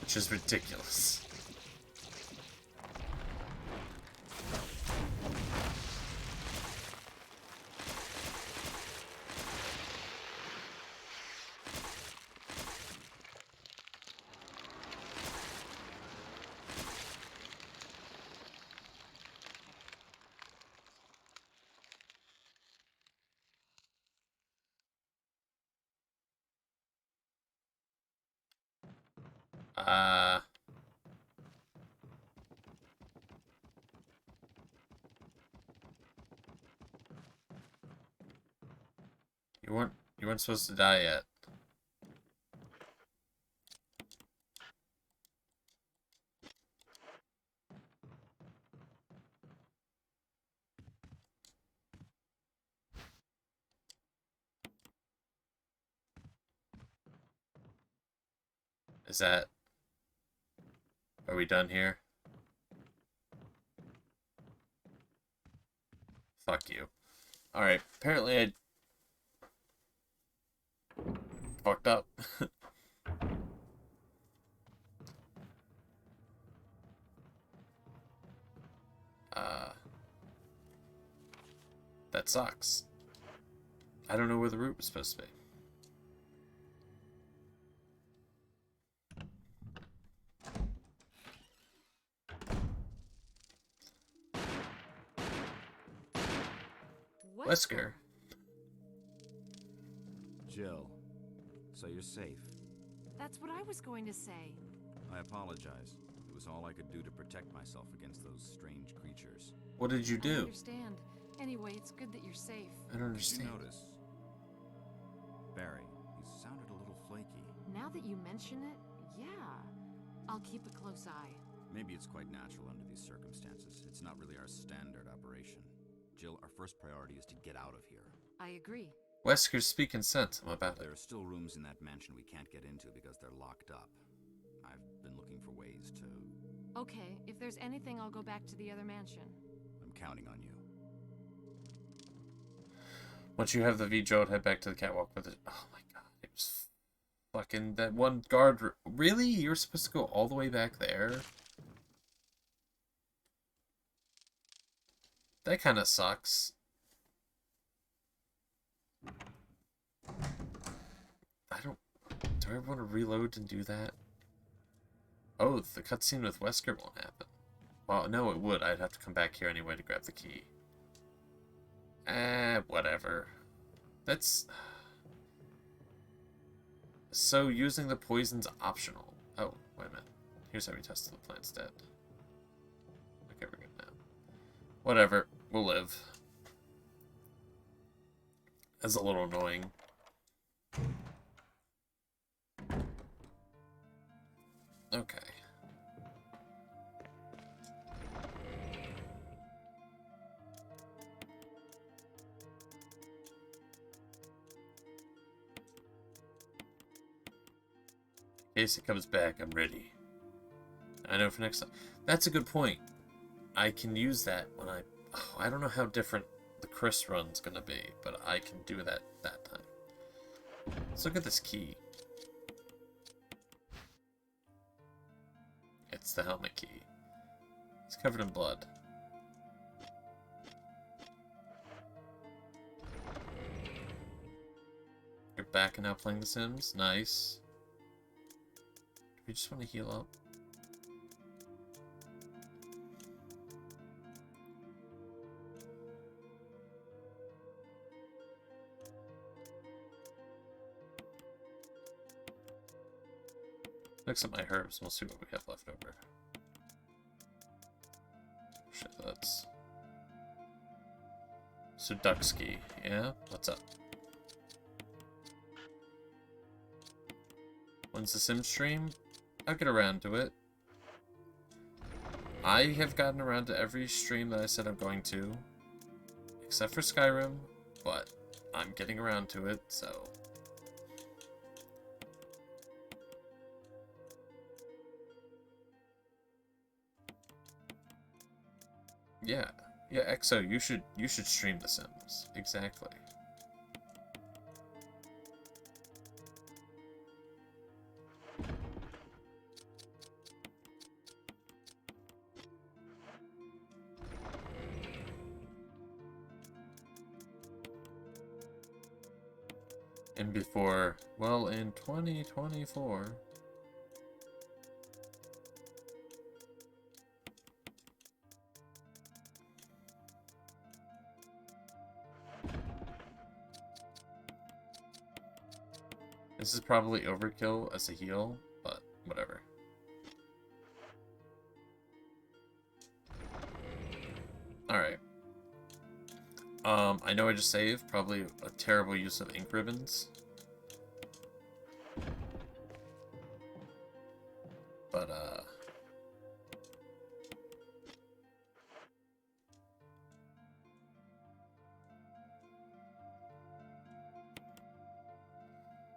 Which is ridiculous. You weren't supposed to die yet. Is that... Are we done here? Fuck you. Alright, apparently I... fucked up. That sucks. I don't know where the route was supposed to be. Wesker. Jill, so you're safe. That's what I was going to say. I apologize. It was all I could do to protect myself against those strange creatures. What did you I do? understand. Anyway, it's good that you're safe. I don't Did you understand. notice? Barry, he sounded a little flaky. Now that you mention it, yeah. I'll keep a close eye. Maybe it's quite natural under these circumstances. It's not really our standard operation. Jill, our first priority is to get out of here. I agree. Wesker's speaking sense. I'm about There it. are still rooms in that mansion we can't get into because they're locked up. I've been looking for ways to... Okay, if there's anything, I'll go back to the other mansion. I'm counting on you. Once you have the V-Jolt, head back to the catwalk with it. Oh my god, it was fucking that one guard. Really? You're supposed to go all the way back there? That kind of sucks. Do I want to reload and do that? Oh, the cutscene with Wesker won't happen. Well, no, it would. I'd have to come back here anyway to grab the key. Whatever. That's... So, using the poison's optional. Oh, Wait a minute. Here's how we tested the plant's dead. Okay, we're good now. Whatever. We'll live. That's a little annoying. Okay. In case it comes back, I'm ready. I know for next time. That's a good point. I can use that when I... Oh, I don't know how different the Chris run's gonna be, but I can do that time. Let's look at this key. It's the helmet key. It's covered in blood. You're back and now playing The Sims? Nice. Do we just want to heal up? Mix up my herbs and we'll see what we have left over. Shit, that's... So Duckski, yeah? What's up? When's the Sim stream? I'll get around to it. I have gotten around to every stream that I said I'm going to. Except for Skyrim, but I'm getting around to it, so... Yeah. Yeah, EXO, you should stream The Sims. Exactly. And before, well, in 2024... This is probably overkill as a heal, but whatever. Alright. I know I just saved. Probably a terrible use of ink ribbons. But,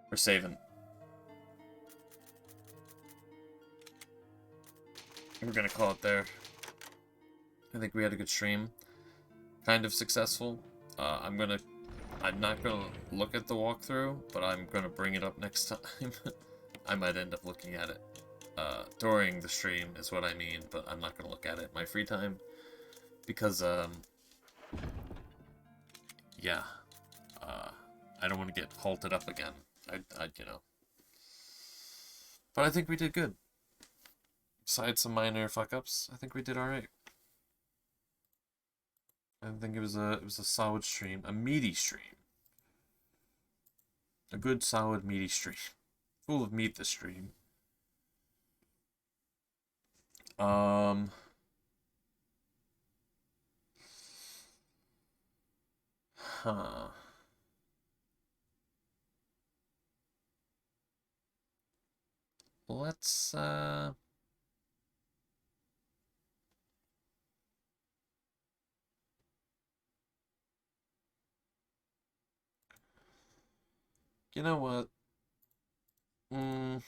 we're saving. We're gonna call it there. I think we had a good stream. Kind of successful. I'm not gonna look at the walkthrough, but I'm gonna bring it up next time. I might end up looking at it during the stream is what I mean, but I'm not gonna look at it in my free time because yeah, I don't want to get halted up again. I you know, but I think we did good. Besides some minor fuck ups, I think we did all right. I think it was a solid stream, a meaty stream, a good solid meaty stream, full of meat. This stream. Huh. Let's you know what? I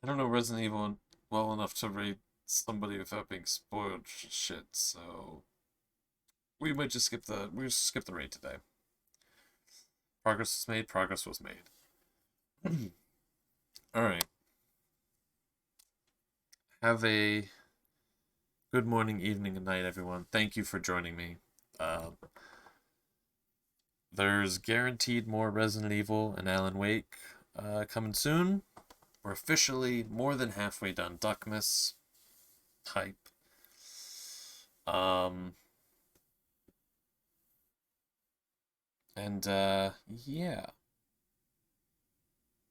don't know Resident Evil well enough to rate somebody without being spoiled shit, so we might just skip the raid today. Progress was made. Progress was made. All right. Have a good morning, evening, and night, everyone. Thank you for joining me. There's guaranteed more Resident Evil and Alan Wake coming soon. We're officially more than halfway done Duckmas. Hype. And yeah.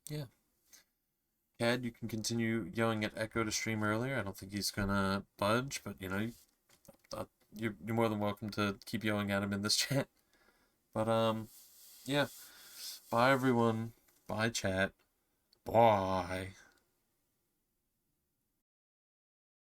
Yeah. Cad, you can continue yelling at Echo to stream earlier. I don't think he's gonna budge, but you know, you're more than welcome to keep yelling at him in this chat. But yeah. Bye everyone. Bye chat. Bye.